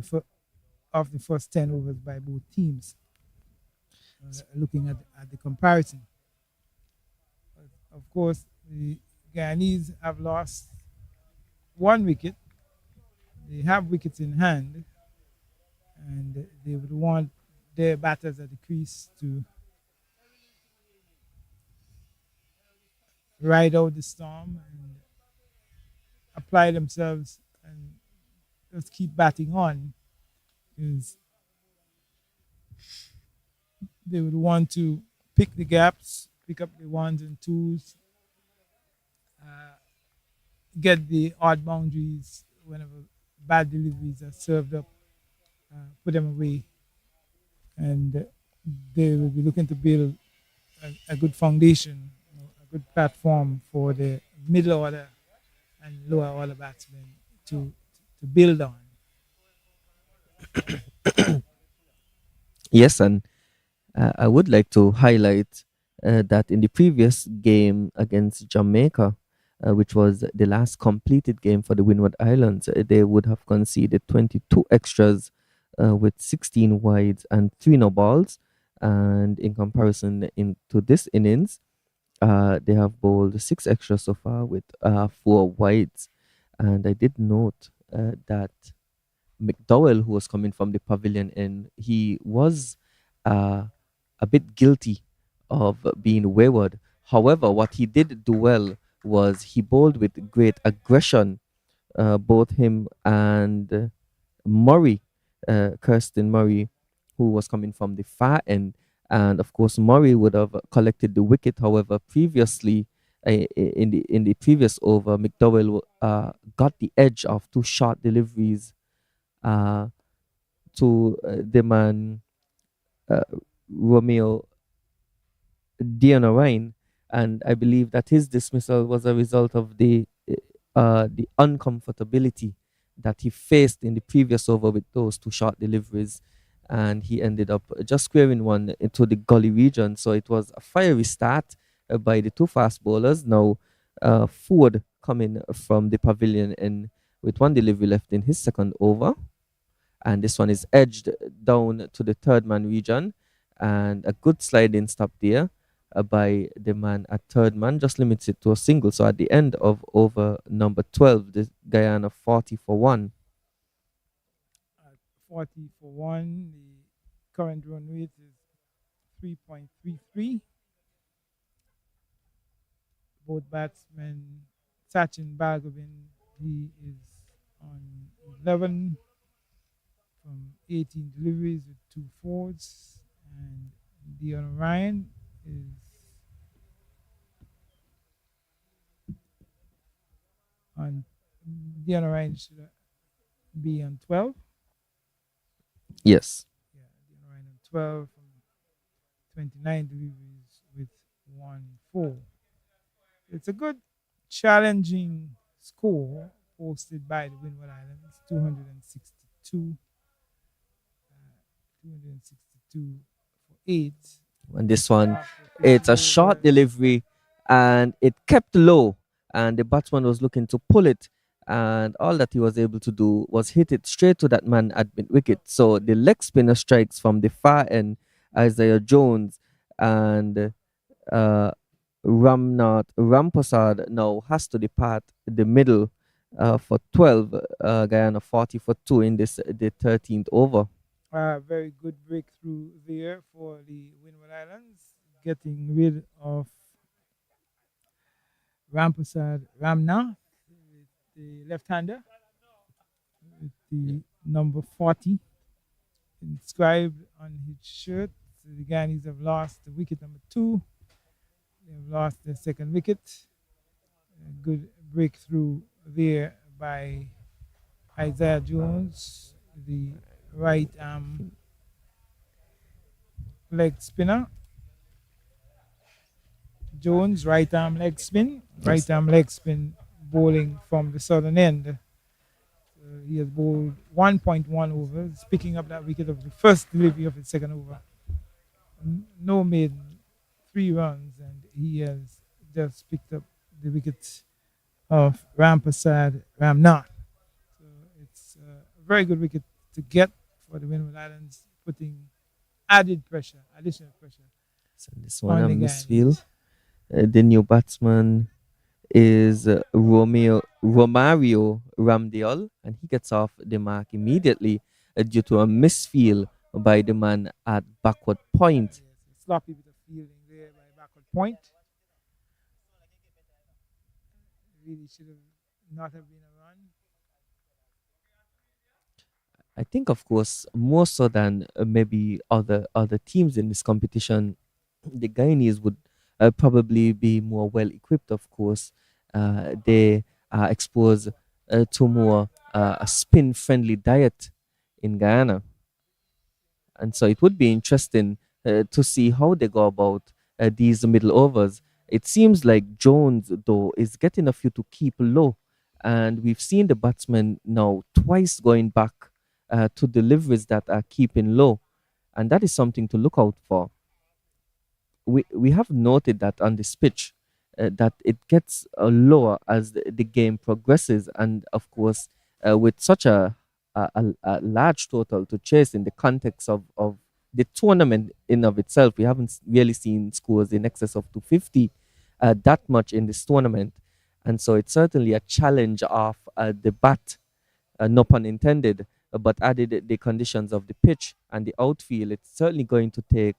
of the first 10 overs by both teams. Looking at the comparison, of course, the Guyanese have lost one wicket. They have wickets in hand, and they would want their batters at the crease to ride out the storm and apply themselves and just keep batting on, because they would want to pick the gaps, pick up the ones and twos, uh, get the odd boundaries whenever bad deliveries are served up, put them away, and they will be looking to build a good foundation, a good platform for the middle order and lower order batsmen to build on. Yes, and I would like to highlight that in the previous game against Jamaica, which was the last completed game for the Windward Islands, they would have conceded 22 extras with 16 wides and 3 no balls. And in comparison to this innings, they have bowled 6 extras so far with 4 wides. And I did note that McDowell, who was coming from the pavilion, and he was uh, a bit guilty of being wayward. However, what he did do well was he bowled with great aggression, both him and Murray, Kirsten Murray, who was coming from the far end. And of course, Murray would have collected the wicket. However, previously, in the previous over, McDowell got the edge of 2 short deliveries uh, to the man uh, Romeo Dion, and I believe that his dismissal was a result of the uncomfortability that he faced in the previous over with those 2 short deliveries, and he ended up just squaring one into the gully region. So it was a fiery start by the 2 fast bowlers. Now, Ford coming from the pavilion and with 1 delivery left in his second over, and this one is edged down to the third man region, and a good sliding stop there by the man at third man just limits it to a single. So at the end of over number 12, the Guyana 40 for 1. At 40 for one, the current run rate is 3.33. Both batsmen, Sachin Bhargavan, he is on 11 from 18 deliveries with 2 fours, and Dion Ryan is on Dion Ryan should be on 12. Yes. Yeah, Dion Ryan on 12 from 29 deliveries with 1 4. It's a good challenging score posted by the Windward Islands, 262, 262 for 8. And this one, After it's 50 a short overs. delivery and it kept low, and the batsman was looking to pull it. And all that he was able to do was hit it straight to that man at mid wicket. So the leg spinner strikes from the far end, Isaiah Jones, and uh, Rampersad now has to depart the middle for 12, Guyana 40 for 2 in the 13th over. Very good breakthrough there for the Windward Islands, getting rid of Rampersad Ramnath, with the left-hander, with Yeah. the number 40 inscribed on his shirt. So the Guyanese have lost the wicket number 2. They have lost their second wicket. A good breakthrough there by Isaiah Jones, the right arm leg spinner. Jones, right arm leg spin, right Yes. arm leg spin, bowling from the southern end. He has bowled 1.1 overs, picking up that wicket of the first delivery of his second over. No maiden, 3 runs, and he has just picked up the wicket of Rampasad Ramnath. So it's a very good wicket to get for the Windward Islands, putting added pressure, additional pressure So this one on a the misfield. Guyanese. The new batsman is Romario Ramdial, and he gets off the mark immediately due to a misfield by the man at backward point. Yes, a sloppy bit of fielding there by backward point. Really should have not have been a run. I think, of course, more so than maybe other teams in this competition, the Guyanese would probably be more well equipped. Of course, they are exposed to more a spin friendly diet in Guyana. And so it would be interesting to see how they go about these middle overs. It seems like Jones, though, is getting a few to keep low. And we've seen the batsmen now twice going back to deliveries that are keeping low. And that is something to look out for. We have noted that on this pitch, that it gets lower as the game progresses. And of course, with such a large total to chase in the context of the tournament in of itself, we haven't really seen scores in excess of 250 that much in this tournament. And so it's certainly a challenge of the bat, no pun intended, but added the conditions of the pitch and the outfield, it's certainly going to take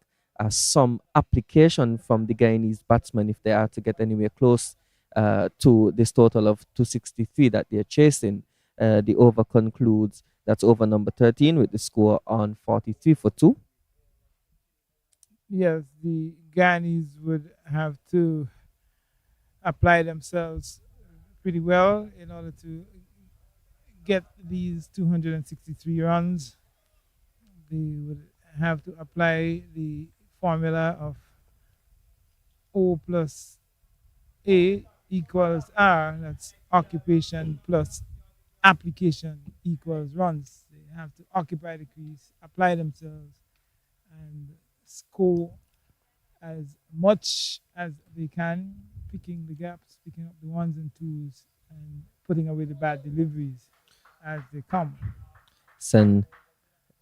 some application from the Guyanese batsmen if they are to get anywhere close to this total of 263 that they're chasing. The over concludes, that's over number 13 with the score on 43 for 2. Yes, the Guyanese would have to apply themselves pretty well in order to get these 263 runs. They would have to apply the formula of O plus A equals R. That's occupation plus application equals runs. They have to occupy the crease, apply themselves, and score as much as they can, picking the gaps, picking up the ones and twos, and putting away the bad deliveries as they come. Sen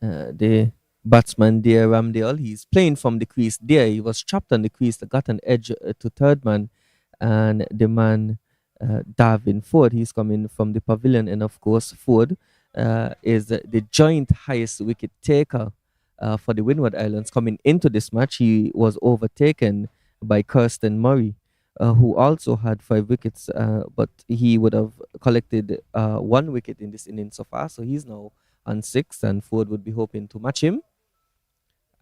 the batsman there, Ramdale, he's playing from the crease there. He was trapped on the crease, got an edge to third man, and the man, Darwin Ford, he's coming from the pavilion. And of course, Ford is the joint highest wicket taker for the Windward Islands. Coming into this match, he was overtaken by Kirsten Murray. Who also had 5 wickets, but he would have collected 1 wicket in this inning so far. So he's now on 6, and Ford would be hoping to match him.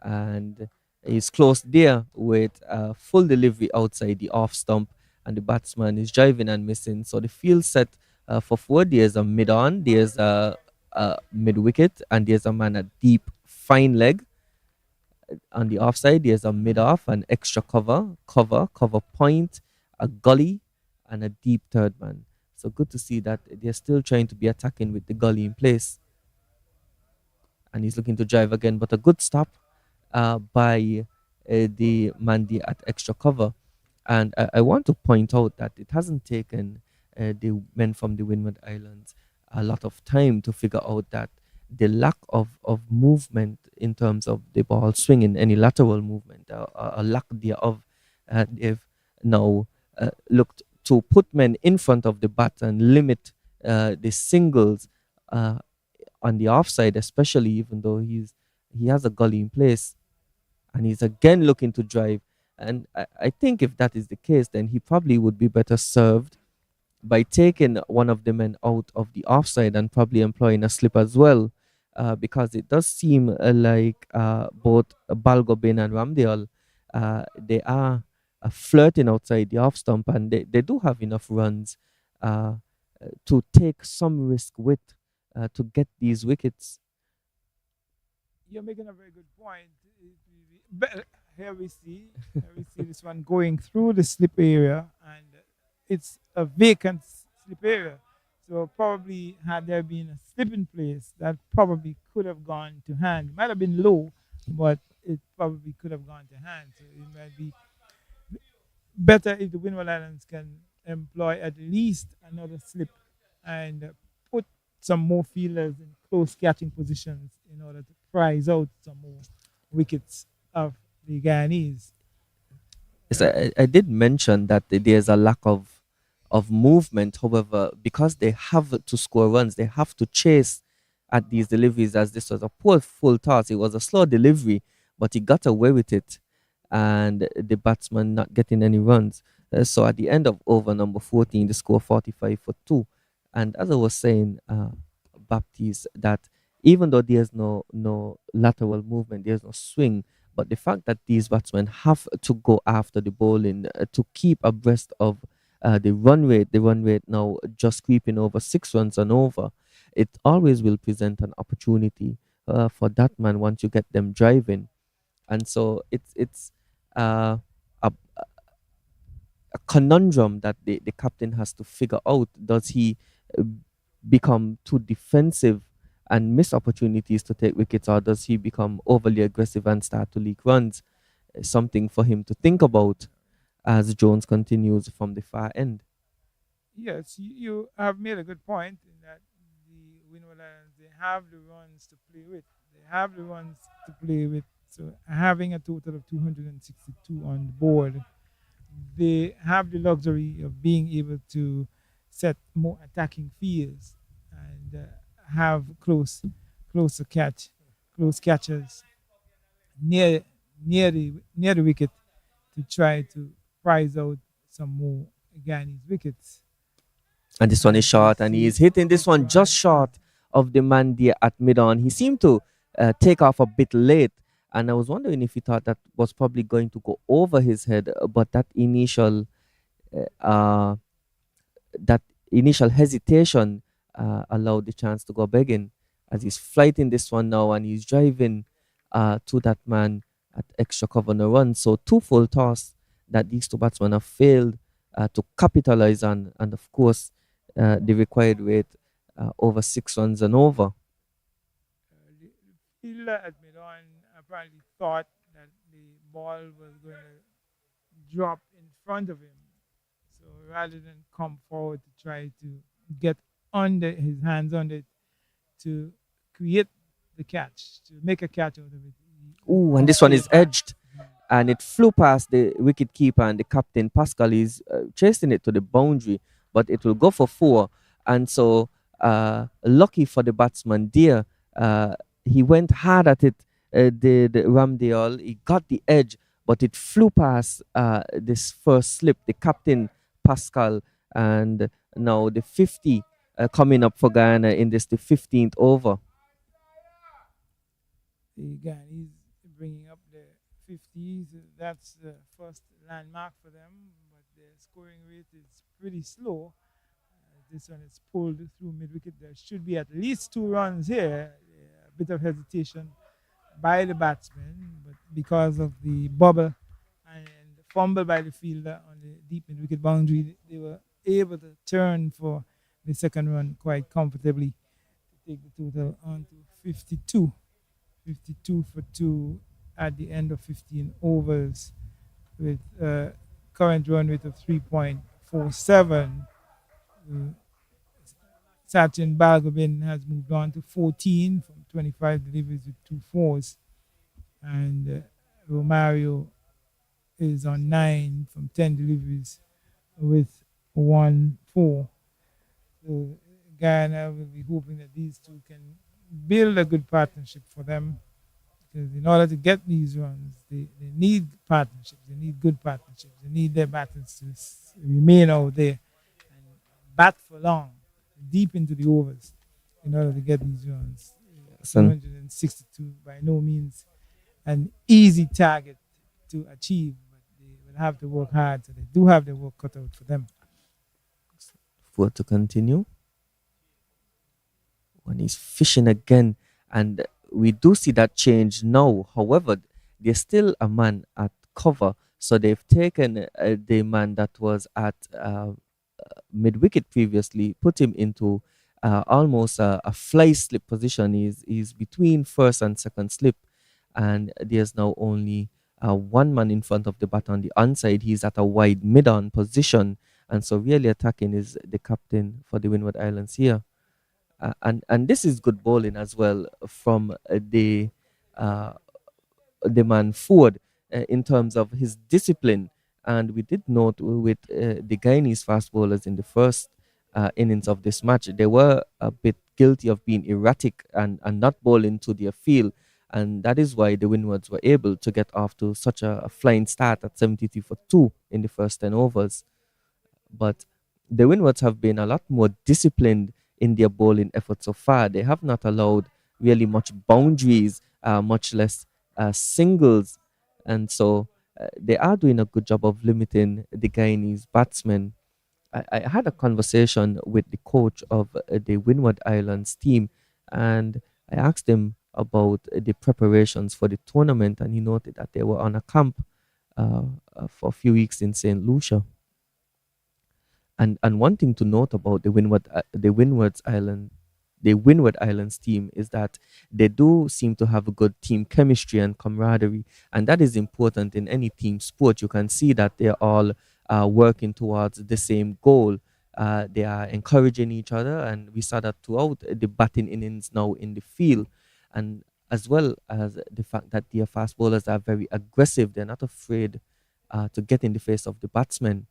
And he's close there with a full delivery outside the off stump, and the batsman is driving and missing. So the field set for Ford. There's a mid on, there's a mid wicket, and there's a man at deep fine leg. On the offside, there's a mid off, an extra cover point, a gully, and a deep third man. So good to see that they're still trying to be attacking with the gully in place. And he's looking to drive again, but a good stop by the Mandi at extra cover. And I want to point out that it hasn't taken the men from the Windward Islands a lot of time to figure out that the lack of movement in terms of the ball swinging, any lateral movement, a lack thereof, they've now looked to put men in front of the bat and limit the singles on the offside, especially even though he has a gully in place, and he's again looking to drive. And I think if that is the case, then he probably would be better served by taking one of the men out of the offside and probably employing a slip as well, because it does seem like both Balgobin and Ramdale, they are flirting outside the off stump, and they do have enough runs uh, to take some risk with to get these wickets. You're making a very good point. But here we see this one going through the slip area, and it's a vacant slip area. So probably had there been a slip in place, that probably could have gone to hand. It might have been low, but it probably could have gone to hand. So it might be better if the Windward Islands can employ at least another slip and put some more fielders in close catching positions in order to prize out some more wickets of the Guyanese. Yes, I did mention that there's a lack of movement. However, because they have to score runs, they have to chase at these deliveries. As this was a poor full toss, it was a slow delivery, but he got away with it, and the batsman not getting any runs. So at the end of over number 14, the score 45 for two. And as I was saying, Baptiste, that even though there's no lateral movement, there's no swing, but the fact that these batsmen have to go after the bowling to keep abreast of the run rate now just creeping over 6 runs and over, it always will present an opportunity for that man once you get them driving. And so it's uh, a, a conundrum that the captain has to figure out. Does he uh, become too defensive and miss opportunities to take wickets, or does he become overly aggressive and start to leak runs? Something for him to think about as Jones continues from the far end. Yes, you have made a good point in that the Windward Islands, they have the runs to play with. They have the runs to play with. So having a total of 262 on the board, they have the luxury of being able to set more attacking fields and have closer close catches near near the wicket to try to prize out some more Guyanese wickets. And this one is As we short, and see he's hitting this this one just one, short of the man there at mid on. He seemed to take off a bit late, and I was wondering if he thought that was probably going to go over his head, but uh, uh, that initial hesitation allowed the chance to go begging, as he's flighting this one now, and he's driving to that man at extra cover no run. So two full toss that these two batsmen have failed to capitalize on, and of course the required rate over 6 runs and over. the fielder at mid-on apparently thought that the ball was going to drop in front of him. So rather than come forward to try to get under his hands on it to create the catch, to make a catch out of it, Ooh, and he this one is stayed back. edged, and it flew past the wicket keeper, and the captain Pascal is chasing it to the boundary, but it will go for four. And so, lucky for the batsman dear, he went hard at it. Did Ramdial? He got the edge, but it flew past this first slip. The captain Pascal, and now the 50 coming up for Guyana in this the 15th over. Again, he's bringing up the 50s. That's the first landmark for them, but the scoring rate is pretty slow. This one is pulled through mid wicket. There should be at least 2 runs here. A bit of hesitation by the batsman, but because of the bubble and the fumble by the fielder on the deep mid wicket boundary, they were able to turn for the second run quite comfortably to take the total on to 52. 52 for 2 at the end of 15 overs with a current run rate of 3.47. Uh, Sachin Balgobin has moved on to 14 from 25 deliveries with 2 fours. And Romario is on 9 from 10 deliveries with 1 4. So Guyana will be hoping that these two can build a good partnership for them because in order to get these runs, they need partnerships. They need good partnerships. They need their batters to remain out there and bat for long, deep into the overs, in order to get these runs. Son, 262 by no means an easy target to achieve, but they will have to work hard. So they do have their work cut out for them. for to continue when he's fishing again, and we do see that change now. However, there's still a man at cover, so they've taken the man that was at mid wicket previously, put him into almost a fly slip position. He's between first and second slip, and there's now only one man in front of the bat on the onside. He's at a wide mid on position, and so really attacking is the captain for the Windward Islands here. And this is good bowling as well from uh, the man forward in terms of his discipline. And we did note with the Guyanese fast bowlers in the first innings of this match, they were a bit guilty of being erratic and not bowling to their field. And that is why the Windwards were able to get off to such a flying start at 73 for 2 in the first 10 overs. But the Windwards have been a lot more disciplined in their bowling efforts so far. They have not allowed really much boundaries, much less singles, and so they are doing a good job of limiting the Guyanese batsmen. I had a conversation with the coach of the Windward Islands team, and I asked him about the preparations for the tournament, and he noted that they were on a camp for a few weeks in St. Lucia. And one thing to note about the Windward Islands team is that they do seem to have a good team chemistry and camaraderie, and that is important in any team sport. You can see that they're all working towards the same goal. They are encouraging each other, and we saw that throughout the batting innings now in the field, and as well as the fact that their fast bowlers are very aggressive. They're not afraid to get in the face of the batsmen,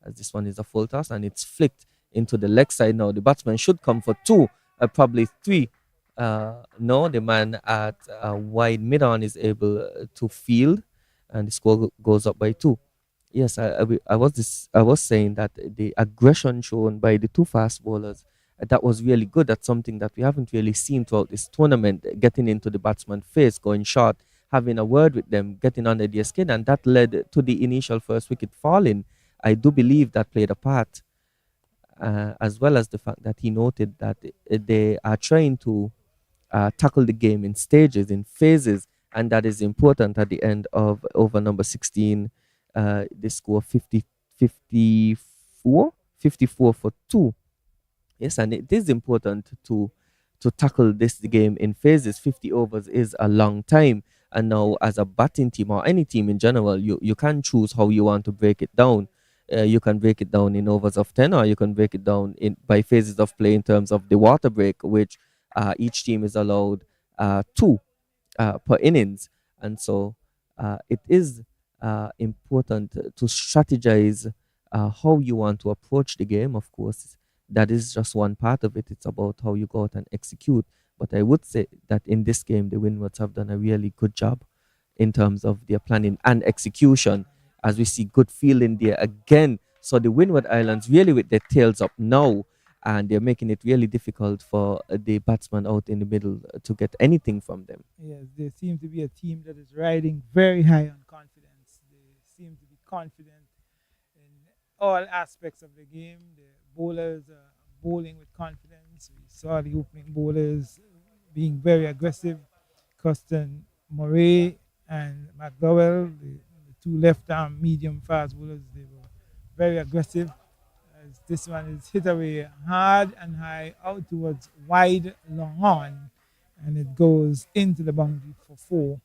as this one is a full toss and it's flicked into the leg side now. The batsman should come for two, probably three. No, the man at wide mid on is able to field, and the score goes up by two. Yes, I was saying that the aggression shown by the two fast bowlers, that was really good. That's something that we haven't really seen throughout this tournament. Getting into the batsman's face, going short, having a word with them, getting under their skin, and that led to the initial first wicket falling. I do believe that played a part, as well as the fact that he noted that they are trying to tackle the game in stages, in phases, and that is important at the end of over number 16. They score 54 for 2. Yes, and it is important to tackle this game in phases. 50 overs is a long time. And now, as a batting team or any team in general, you can choose how you want to break it down. You can break it down in overs of 10, or you can break it down in by phases of play in terms of the water break, which each team is allowed two per innings. And so it is important to strategize how you want to approach the game. Of course, that is just one part of it. It's about how you go out and execute. But I would say that in this game, the Windwards have done a really good job in terms of their planning and execution, as we see good fielding there again. So the Windward Islands really with their tails up now, and they're making it really difficult for the batsman out in the middle to get anything from them. Yes, they seem to be a team that is riding very high on confidence. They seem to be confident in all aspects of the game. The bowlers are bowling with confidence. We saw the opening bowlers being very aggressive. Custon Murray and McDowell, the two left arm medium fast bowlers, they were very aggressive. As this one is hit away hard and high out towards wide long on, and it goes into the boundary for 4.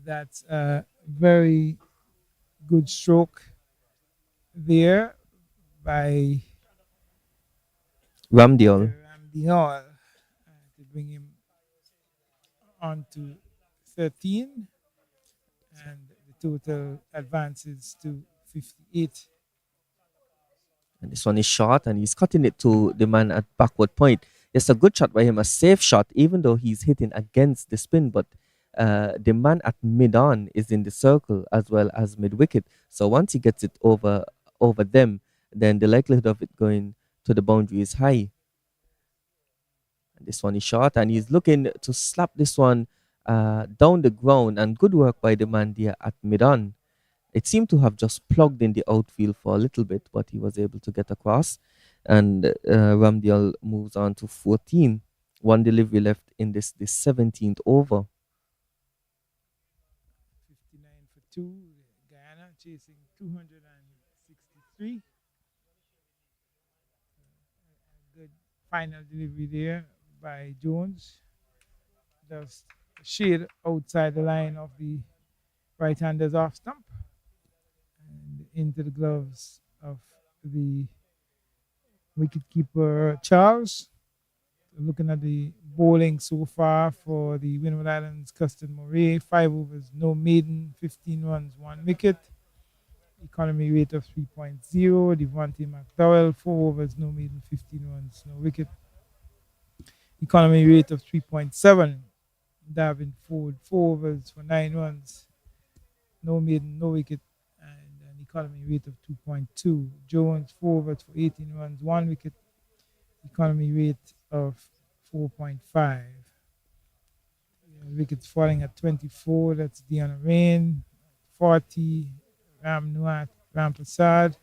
That's a very good stroke there by Ramdiol. Ramdiol to bring him on to 13, and the total advances to 58. And this one is short, and he's cutting it to the man at backward point. It's a good shot by him, a safe shot, even though he's hitting against the spin. But the man at mid on is in the circle as well as mid wicket. So once he gets it over them, then the likelihood of it going to the boundary is high. And this one is short, and he's looking to slap this one down the ground. And good work by the man there at mid on. It seemed to have just plugged in the outfield for a little bit, but he was able to get across. And Ramdial moves on to 14. One delivery left in this 17th over. 59 for two. Guyana chasing 263. Good final delivery there by Jones. Just shade outside the line of the right-hander's off stump and into the gloves of the wicketkeeper Charles. Looking at the bowling so far for the Windward Islands, Custon Murray, 5 overs, no maiden, 15 runs, 1 wicket. Economy rate of 3.0. Devontae McDowell, 4 overs, no maiden, 15 runs, no wicket. Economy rate of 3.7. Davin Ford, 4 overs for 9 runs, no maiden, no wicket, and an economy rate of 2.2. Jones, 4 overs for 18 runs, 1 wicket. Economy rate of 4.5. Wickets falling at 24. That's Deanna Rain. 40. Ram Nuat, Ram Prasad.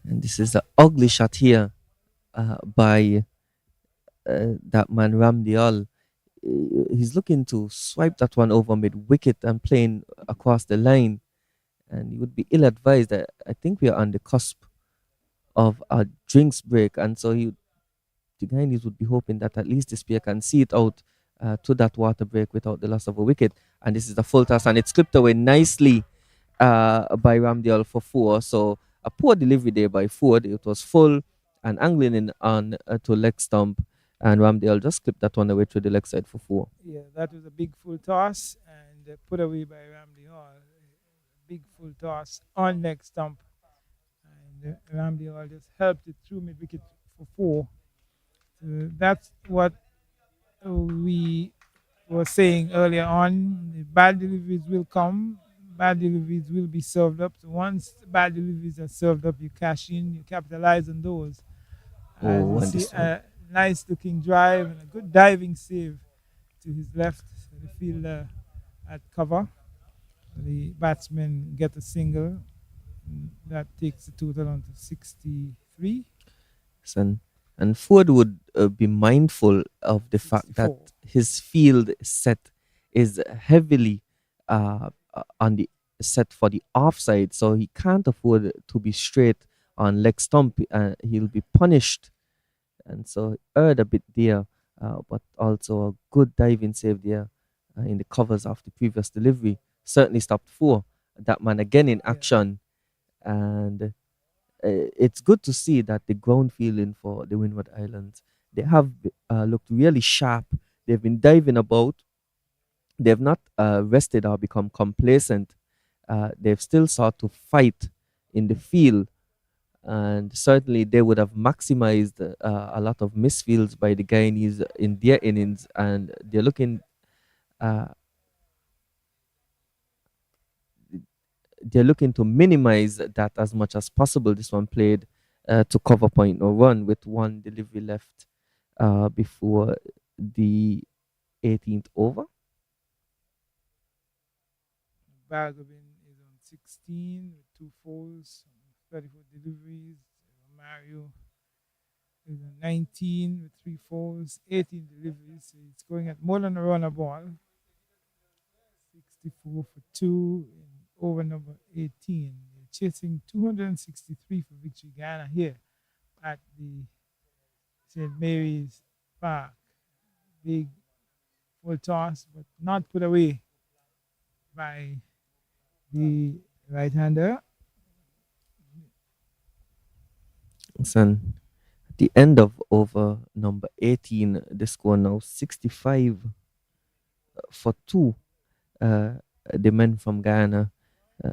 And this is an ugly shot here by that man Ramdial. He's looking to swipe that one over mid wicket and playing across the line. And he would be ill advised. I think we are on the cusp of a drinks break, and so the Guyanese would be hoping that at least the spear can see it out to that water break without the loss of a wicket. And this is the full toss, and it's clipped away nicely by Ramdial for 4. So a poor delivery there by Ford. It was full and angling in on to leg stump, and Ramdial just clipped that one away to the leg side for 4. Yeah, that was a big full toss and put away by Ramdial. Big full toss on leg stump. And Ramdial just helped it through mid wicket for 4. That's what we were saying earlier on. The bad deliveries will come. Bad deliveries will be served up. So once bad deliveries are served up, you cash in, you capitalize on those. Oh, And and you see this one. a nice looking drive and a good diving save to his left. So the fielder at cover. The batsman get a single. That takes the total on to 63. And Ford would be mindful of the fact that 64. his field set is heavily on the set for the offside, so he can't afford to be straight on leg stump. He'll be punished, and so erred a bit there, but also a good diving save there in the covers of the previous delivery. Certainly stopped 4. That man again in Yeah. action, and it's good to see that the ground feeling for the Windward Islands, they have looked really sharp. They've been diving about. They've not rested or become complacent. They've still sought to fight in the field, and certainly they would have maximized a lot of misfields by the Guyanese in their innings, and uh, they're looking to minimize that as much as possible. This one played to cover point no run with one delivery left before the 18th over. Balgobin is on 16 with 2 fours, 34 deliveries. Mario is on 19 with 3 fours, 18 deliveries. So he's going at more than a run a ball. 64 for 2 in over number 18. They're chasing 263 for victory Guyana here at the St. Mary's Park. Big full toss, but not put away by the right-hander. Son, at the end of over number 18, the score now 65 for 2. The men from Guyana uh,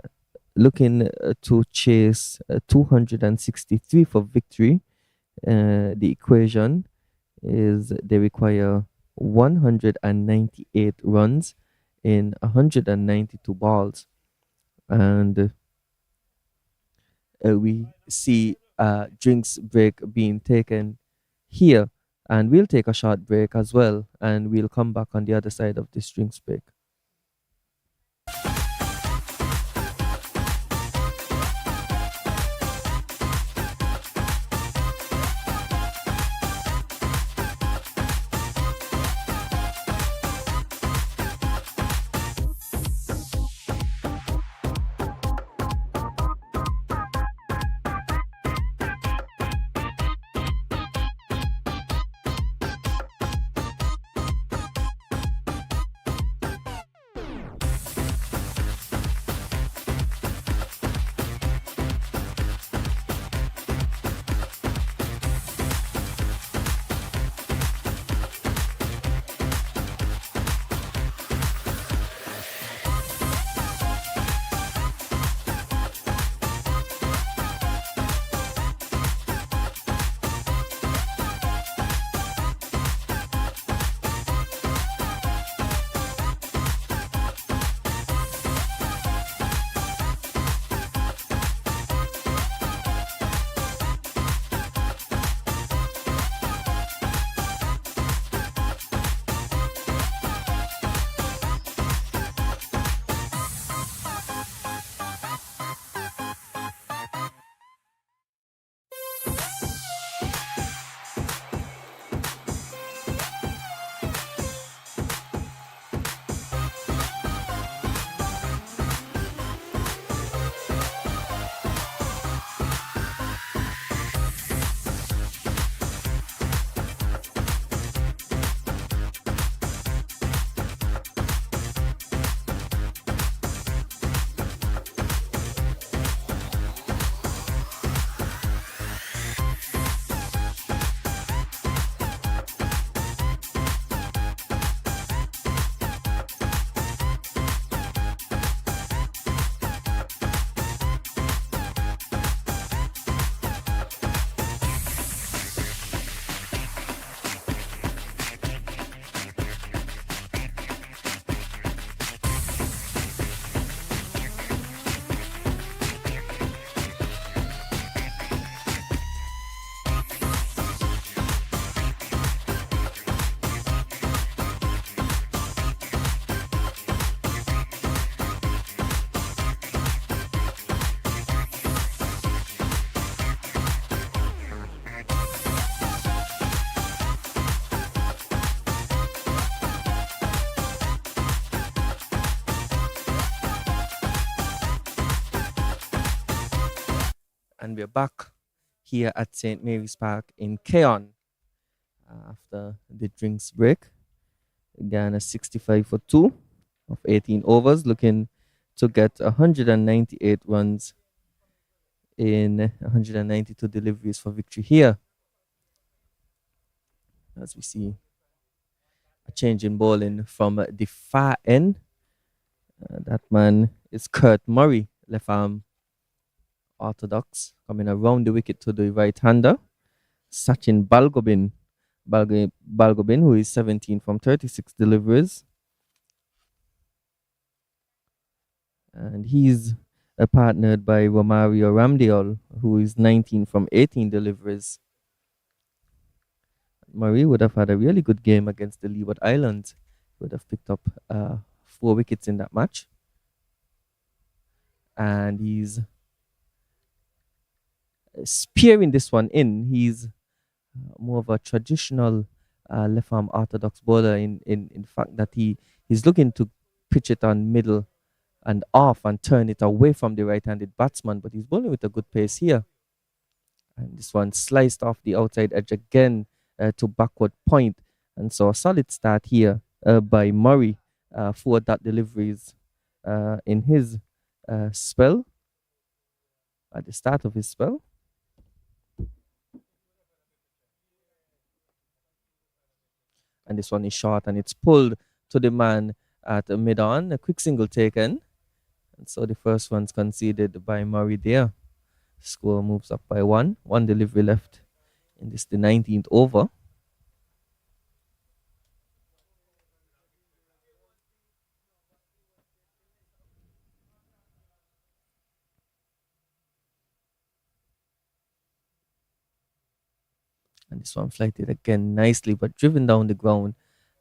looking to chase 263 for victory. The equation is they require 198 runs in 192 balls. And we see drinks break being taken here. And we'll take a short break as well. And we'll come back on the other side of this drinks break. And we're back here at St. Mary's Park in Keon after the drinks break. Guyana 65 for 2 of 18 overs, looking to get 198 runs in 192 deliveries for victory here. As we see a change in bowling from the far end. That man is Kurt Murray, left arm orthodox, coming around the wicket to the right hander. Sachin Balgobin, who is 17 from 36 deliveries. And he's partnered by Romario Ramdiol, who is 19 from 18 deliveries. Murray would have had a really good game against the Leeward Islands. Would have picked up 4 wickets in that match. And he's spearing this one in. He's more of a traditional left arm orthodox bowler in fact that he's looking to pitch it on middle and off and turn it away from the right-handed batsman, but he's bowling with a good pace here. And this one sliced off the outside edge again to backward point. And so a solid start here by Murray for that deliveries in his spell, at the start of his spell. And this one is short and it's pulled to the man at mid-on. A quick single taken. And so the first one's conceded by Murray there. Score moves up by 1. 1 delivery left in this, the 19th over. And this one flighted again nicely, but driven down the ground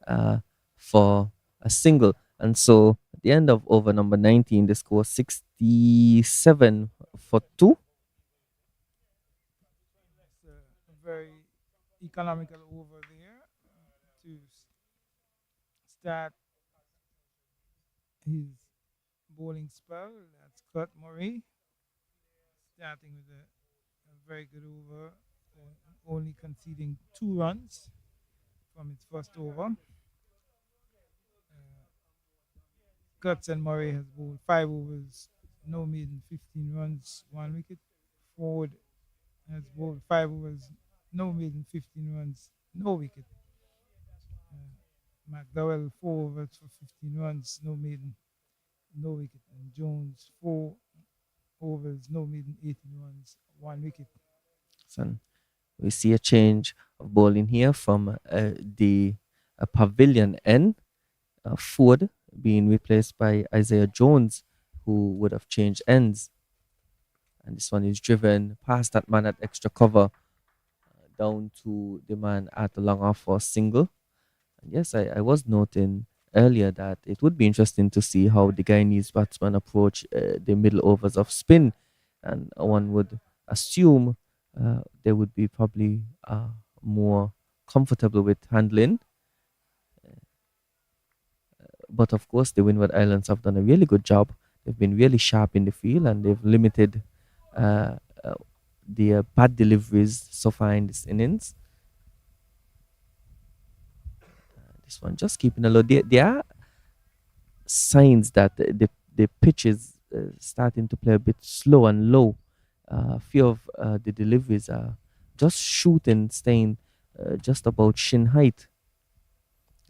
uh, for a single. And so at the end of over number 19, the score 67 for 2. It's a very economical over there to start his bowling spell. That's Kurt Murray, starting with a very good over, only conceding 2 runs from its first over. Guts and Murray has bowled 5 overs, no maiden, 15 runs, 1 wicket. Ford has bowled 5 overs, no maiden, 15 runs, no wicket. McDowell 4 overs for 15 runs, no maiden, no wicket. And Jones 4 overs, no maiden, 18 runs, 1 wicket. And we see a change of bowling here from the pavilion end. Ford being replaced by Isaiah Jones, who would have changed ends. And this one is driven past that man at extra cover down to the man at the long off for a single. And yes, I was noting earlier that it would be interesting to see how the Guyanese batsman approach the middle overs of spin. And one would assume they would be probably more comfortable with handling. But of course, the Windward Islands have done a really good job. They've been really sharp in the field and they've limited uh, uh, the bad deliveries so far in this innings. This one just keeping a low. There are signs that the pitch is starting to play a bit slow and low. A few of the deliveries are just shooting, staying just about shin height.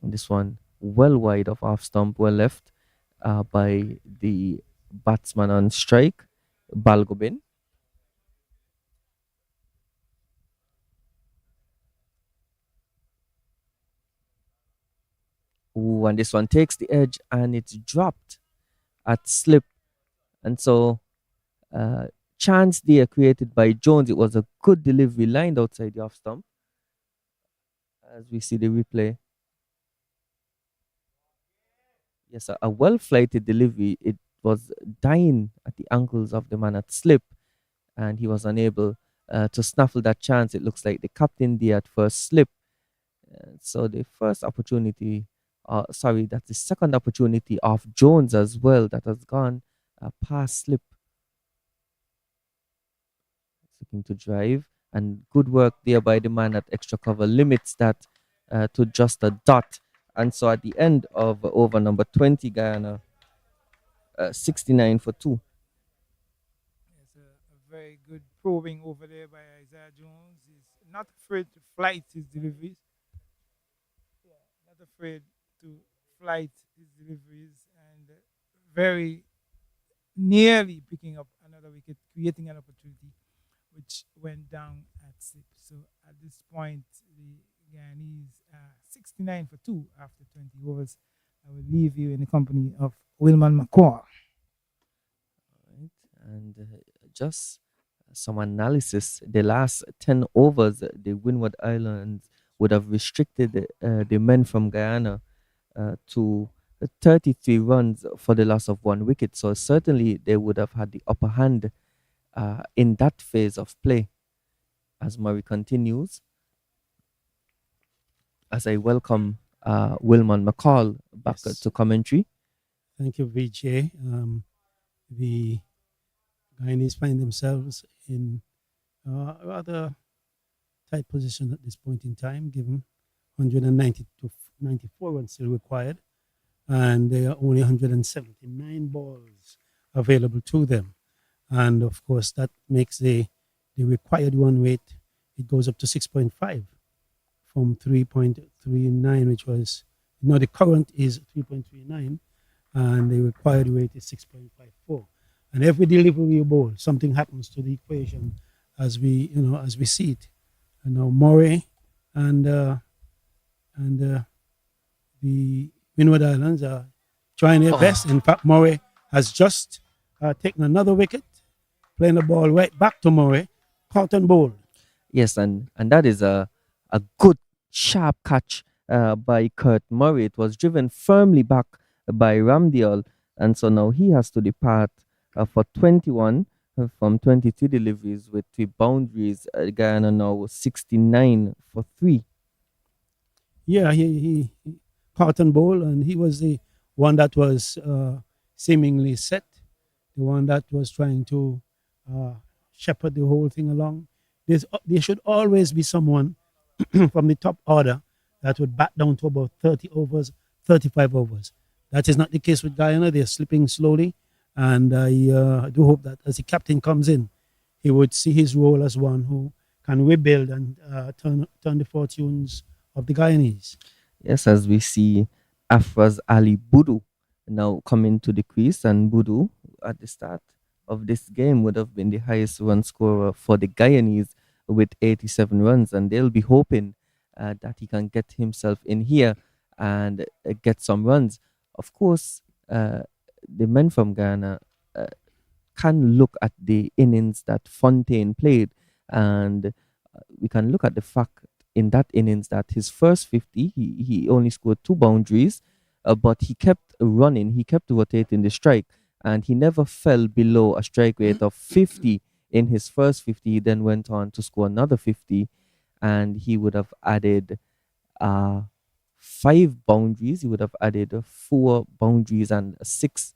And this one well wide of off stump, well left by the batsman on strike, Balgobin. Ooh, and this one takes the edge and it's dropped at slip. And so, uh, chance there created by Jones. It was a good delivery lined outside the off stump. As we see the replay, yes, a well flighted delivery. It was dying at the ankles of the man at slip, and he was unable to snaffle that chance. It looks like the captain there at first slip. So the first opportunity, sorry, that's the second opportunity of Jones as well that has gone past slip. Looking to drive, and good work there by the man at extra cover limits that to just a dot. And so at the end of over number 20, Guyana 69 for 2. It's a very good probing over there by Isaiah Jones. He's not afraid to flight his deliveries. Yeah, not afraid to flight his deliveries and very nearly picking up another wicket, creating an opportunity which went down at six. So at this point, the Guyanese are 69 for 2 after 20 overs. I will leave you in the company of Wilman McCaw. Right. And just some analysis. The last 10 overs, the Windward Islands would have restricted the men from Guyana to 33 runs for the loss of 1 wicket. So certainly they would have had the upper hand in that phase of play. As Murray continues, as I welcome Wilman McCall back Yes. to commentary. Thank you, VJ. The Guyanese find themselves in a rather tight position at this point in time, given 190 to 94 runs still required, and there are only 179 balls available to them. And of course, that makes the required run rate, it goes up to 6.5 from 3.39, which was, the current is 3.39, and the required rate is 6.54. And every delivery you bowl, something happens to the equation as we see it. And now Murray and the Windward Islands are trying their best. In fact, Murray has just taken another wicket, playing the ball right back to Murray, caught and bowled. Yes, and that is a a good sharp catch by Kurt Murray. It was driven firmly back by Ramdial, and so now he has to depart for 21 from 22 deliveries with 3 boundaries. Guyana now 69 for 3. Yeah, he caught on ball, and he was the one that was seemingly set, the one that was trying to uh, shepherd the whole thing along. There should always be someone from the top order that would bat down to about 30 overs, 35 overs. That is not the case with Guyana. They're slipping slowly. And I do hope that as the captain comes in, he would see his role as one who can rebuild and turn the fortunes of the Guyanese. Yes, as we see Afra's Ali Budu now coming to the crease, and Budu at the start of this game would have been the highest run scorer for the Guyanese with 87 runs, and they'll be hoping that he can get himself in here and get some runs. Of course, the men from Ghana uh, can look at the innings that Fontaine played, and we can look at the fact in that innings that his first 50, he only scored 2 boundaries, but he kept running, he kept rotating the strike, and he never fell below a strike rate of 50 in his first 50. He then went on to score another 50, and he would have added 5 boundaries. He would have added 4 boundaries and 6.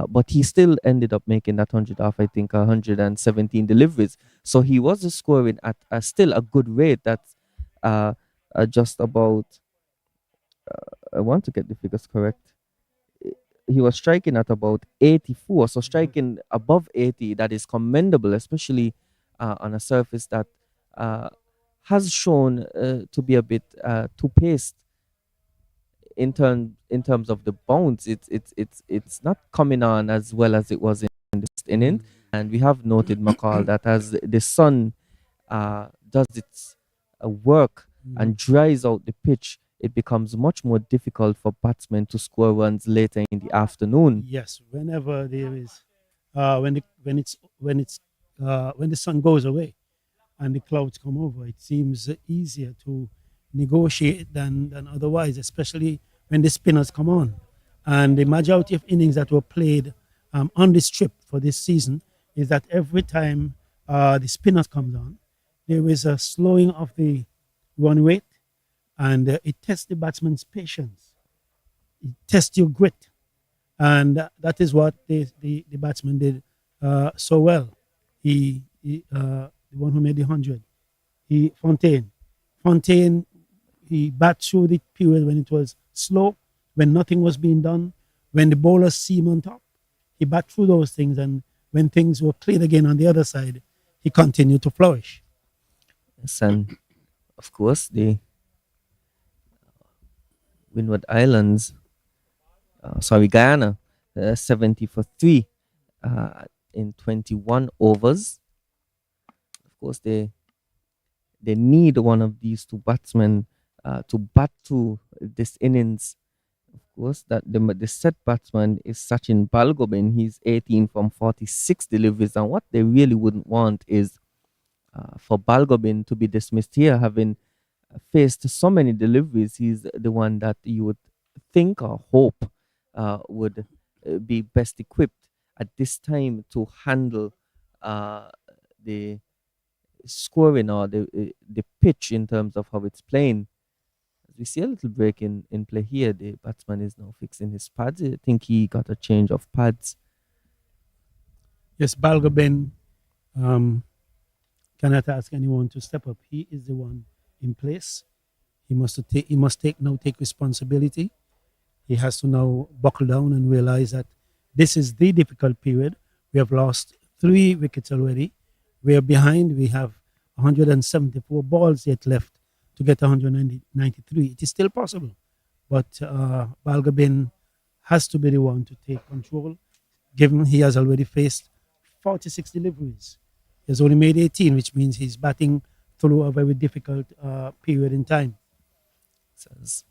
But he still ended up making that 100 off, I think, 117 deliveries. So he was scoring at still a good rate. That's just about, I want to get the figures correct. He was striking at about 84. So striking above 80, that is commendable, especially on a surface that uh, has shown to be a bit too paced in terms of the bounce. It's not coming on as well as it was in the first inning. And we have noted, McCall, that as the sun does its work and dries out the pitch, it becomes much more difficult for batsmen to score runs later in the afternoon. Yes, whenever there is, when the sun goes away and the clouds come over, it seems easier to negotiate than otherwise, especially when the spinners come on. And the majority of innings that were played on this trip for this season is that every time the spinners comes on, there is a slowing of the run rate, and it tests the batsman's patience. It tests your grit, and that is what the batsman did so well. The one who made the 100, Fontaine, he bat through the period when it was slow, when nothing was being done, when the bowlers see him on top. He bat through those things, and when things were cleared again on the other side, he continued to flourish. Yes, and of course, the Windward Islands, Guyana, 70 for 3 in 21 overs. Of course, they need one of these two batsmen to bat through this innings. Of course, that the set batsman is Sachin Balgobin. He's 18 from 46 deliveries, and what they really wouldn't want is for Balgobin to be dismissed here, having faced so many deliveries. He's the one that you would think or hope would be best equipped at this time to handle the scoring or the pitch in terms of how it's playing. As we see a little break in play here, the batsman is now fixing his pads. I think he got a change of pads. Yes, Balgobin cannot ask anyone to step up. He is the one in place. He must take responsibility. He has to now buckle down and realize that this is the difficult period. We have lost 3 wickets already. We are behind. We have 174 balls yet left to get 193. It is still possible, but Balgobin has to be the one to take control, given he has already faced 46 deliveries. He has only made 18, which means he's batting through a very difficult period in time. Says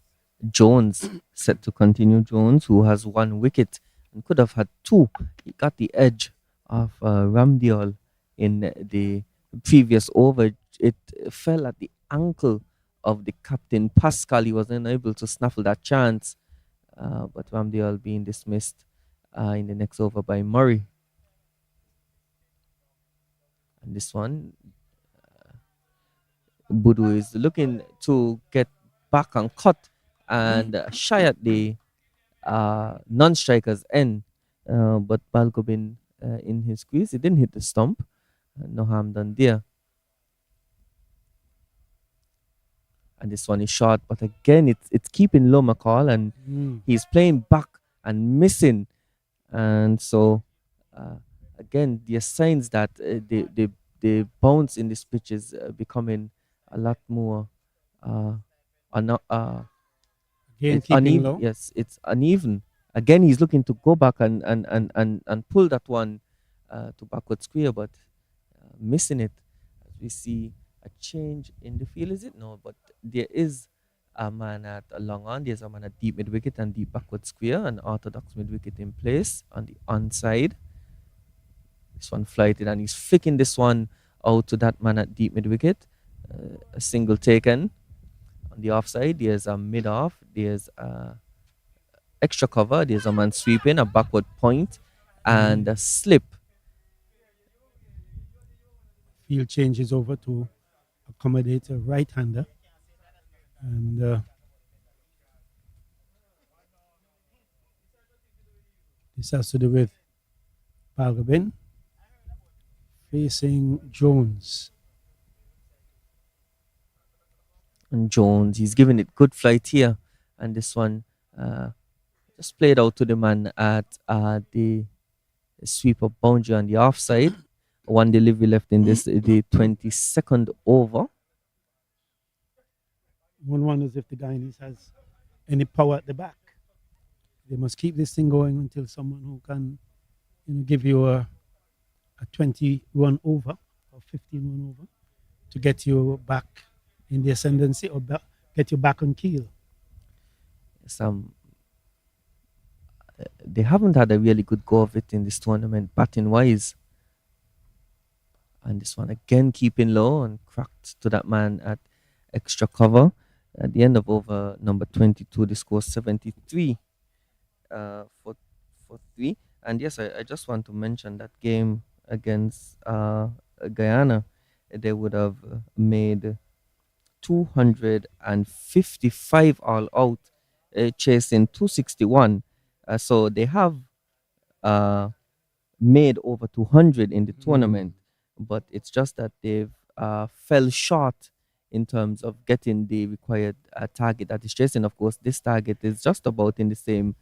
Jones set to continue. Jones, who has 1 wicket and could have had 2. He got the edge of Ramdial in the previous over. It fell at the ankle of the captain Pascal. He was unable to snaffle that chance, but Ramdale being dismissed in the next over by Murray. And this one, Budu is looking to get back and cut and shy at the non-striker's end, but Balgobin in his squeeze, he didn't hit the stump. No harm done there. And this one is short, but again, it's keeping low McCall, and he's playing back and missing. And so, again, there are signs that the bounce in this pitch is becoming a lot more Again, it's keeping uneven. low. Yes, it's uneven. Again, he's looking to go back and pull that one to backward square, but missing it. As we see a change in the field, is it? No, but there is a man at a long on. There's a man at deep mid wicket and deep backward square, an orthodox mid wicket in place on the onside. This one flighted, and he's flicking this one out to that man at deep mid wicket. A single taken. On the offside, there's a mid off, there's a extra cover, there's a man sweeping, a backward point, and a slip. Field changes over to accommodate a right-hander, and this has to do with Balgobin facing Jones. And Jones, he's giving it good flight here, and this one just played out to the man at the sweeper boundary on the offside. One delivery left in this the 22nd over. One wonders if the Guyanese has any power at the back. They must keep this thing going until someone who can, give you a 20-run over or 15-run over to get you back in the ascendancy or get you back on keel. They haven't had a really good go of it in this tournament, batting wise. And this one again keeping low and cracked to that man at extra cover. At the end of over number 22, the score 73 for 3. And yes, I just want to mention that game against Guyana. They would have made 255 all out, chasing 261. So they have made over 200 in the tournament, but it's just that they've fell short in terms of getting the required target that is chasing. Of course, this target is just about in the same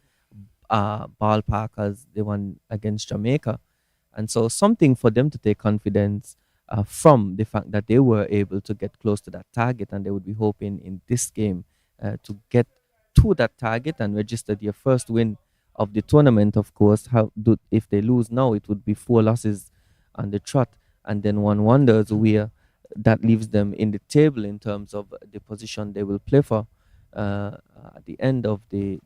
ballpark as the one against Jamaica. And so something for them to take confidence from the fact that they were able to get close to that target, and they would be hoping in this game to get to that target and register their first win of the tournament. Of course, if they lose now, it would be 4 losses on the trot, and then one wonders where that leaves them in the table in terms of the position they will play for at the end of the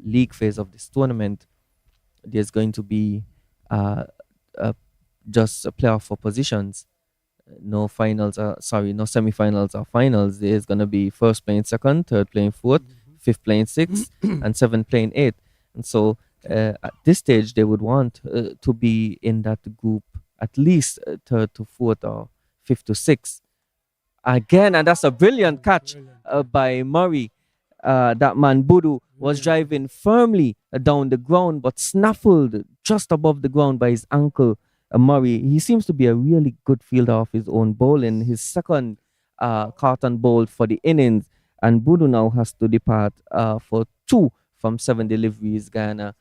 league phase of this tournament. There's going to be just a playoff for positions. No semi-finals or finals. There's going to be first playing second, third playing fourth, fifth playing sixth, and seventh playing eighth. And so at this stage, they would want to be in that group at least third to fourth or fifth to sixth. Again, and that's a brilliant catch by Murray. That man Budu was driving firmly down the ground, but snaffled just above the ground by his ankle. Murray, he seems to be a really good fielder of his own bowling. His second carton bowl for the innings, and Budu now has to depart for 2 from 7 deliveries. Guyana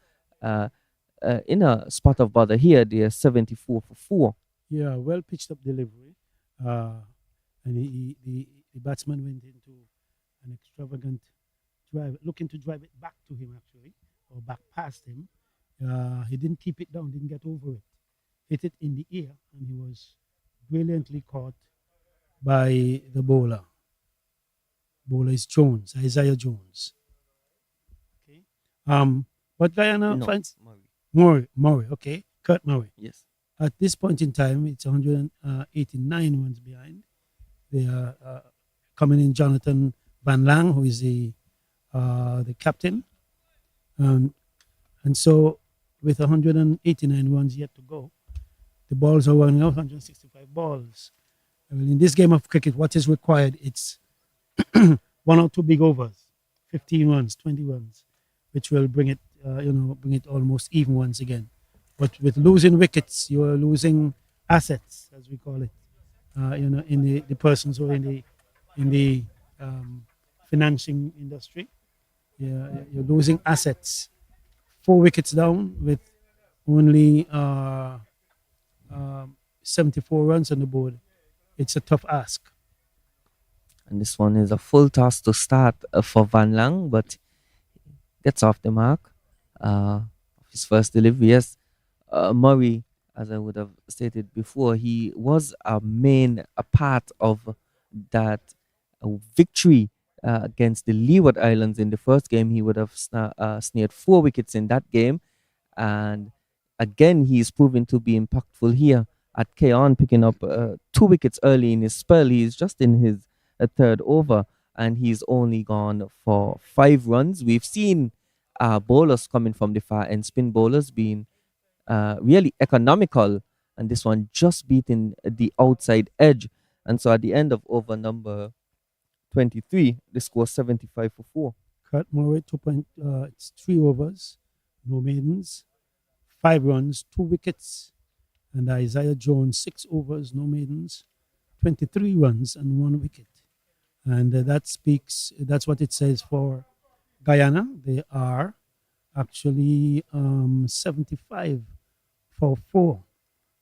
in a spot of bother here. They're 74 for 4. Yeah, well pitched up delivery, and the batsman went into an extravagant drive, looking to drive it back to him actually, or back past him. He didn't keep it down, didn't get over it. Hit it in the air, and he was brilliantly caught by the bowler. Bowler is Jones, Isaiah Jones. Okay. But Guyana finds Murray. Okay, Kurt Murray. Yes. At this point in time, it's 189 runs behind. They are coming in Jonathan Van Lang, who is the captain. Um, and so, with 189 runs yet to go, the balls are running out, 165 balls. Well, in this game of cricket, what is required? It's one or two big overs, 15 runs, 20 runs, which will bring it, bring it almost even once again. But with losing wickets, you are losing assets, as we call it. In the persons who are in the um, financing industry. Yeah, you're losing assets. 4 wickets down with only 74 runs on the board. It's a tough ask. And this one is a full toss to start for Van Lang, but gets off the mark. His first delivery, yes. Murray, as I would have stated before, he was a part of that victory against the Leeward Islands in the first game. He would have snared 4 wickets in that game, and again he is proving to be impactful here at Keon, picking up 2 wickets early in his spell. He's just in his third over, and he's only gone for 5 runs. We've seen bowlers coming from the far end, spin bowlers being really economical, and this one just beating the outside edge. And so at the end of over number 23, the score 75 for 4. Kurt Murray, it's 3 overs, no maidens, 5 runs, 2 wickets. And Isaiah Jones, 6 overs, no maidens, 23 runs and 1 wicket. And that's what it says for Guyana. They are actually 75 for 4.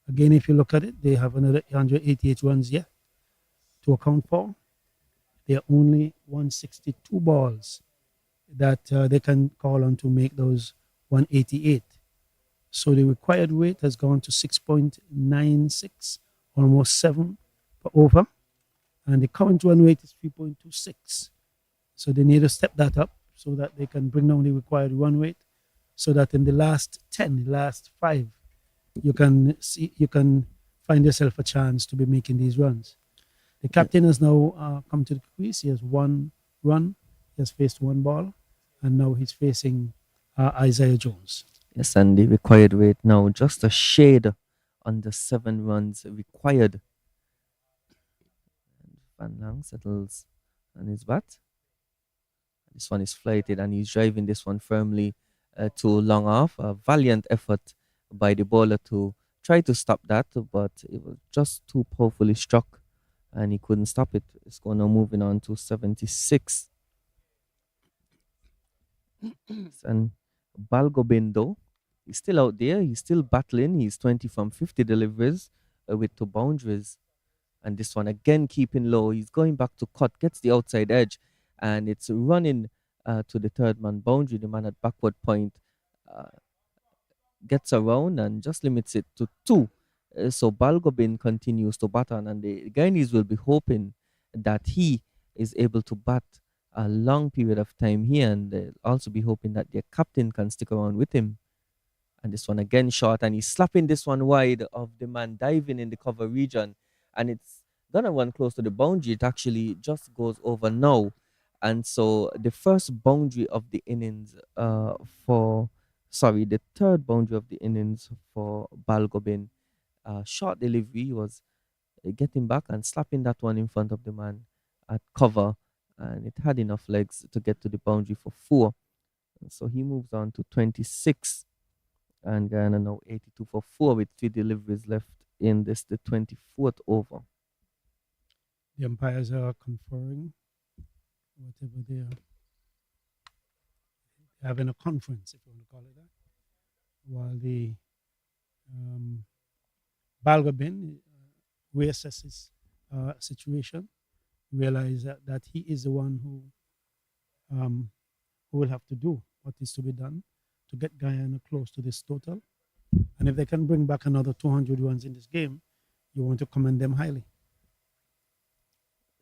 Again, if you look at it, they have another 188 runs yet to account for. They are only 162 balls that they can call on to make those 188. So the required weight has gone to 6.96, almost 7 per over. And the current run rate is 3.26. So they need to step that up so that they can bring down the required run rate, so that in the last 10, the last 5, you can find yourself a chance to be making these runs. The captain has now come to the crease. He has 1 run. He has faced 1 ball, and now he's facing Isaiah Jones. Yes, and the required weight now just a shade under 7 runs required. And Van Lang settles on his bat. This one is flighted, and he's driving this one firmly to long off. A valiant effort by the bowler to try to stop that, but it was just too powerfully struck, and he couldn't stop it. It's going now moving on to 76. And Balgobindo, he's still out there. He's still battling. He's 20 from 50 deliveries with 2 boundaries. And this one again keeping low. He's going back to cut, gets the outside edge, and it's running to the third man boundary. The man at backward point uh, gets around and just limits it to 2. So Balgobin continues to bat on, and the Guyanese will be hoping that he is able to bat a long period of time here, and they'll also be hoping that their captain can stick around with him. And this one again short, and he's slapping this one wide of the man diving in the cover region, and it's gonna run close to the boundary. It actually just goes over now, and so the first boundary of the innings the third boundary of the innings for Balgobin. Short delivery was getting back and slapping that one in front of the man at cover, and it had enough legs to get to the boundary for 4. And so he moves on to 26, and Guyana now 82 for 4 with 3 deliveries left in this, the 24th over. The umpires are conferring whatever they are having a conference, if you want to call it that, while the Balgobin reassesses situation, realize that he is the one who will have to do what is to be done to get Guyana close to this total. And if they can bring back another 200 runs in this game, you want to commend them highly.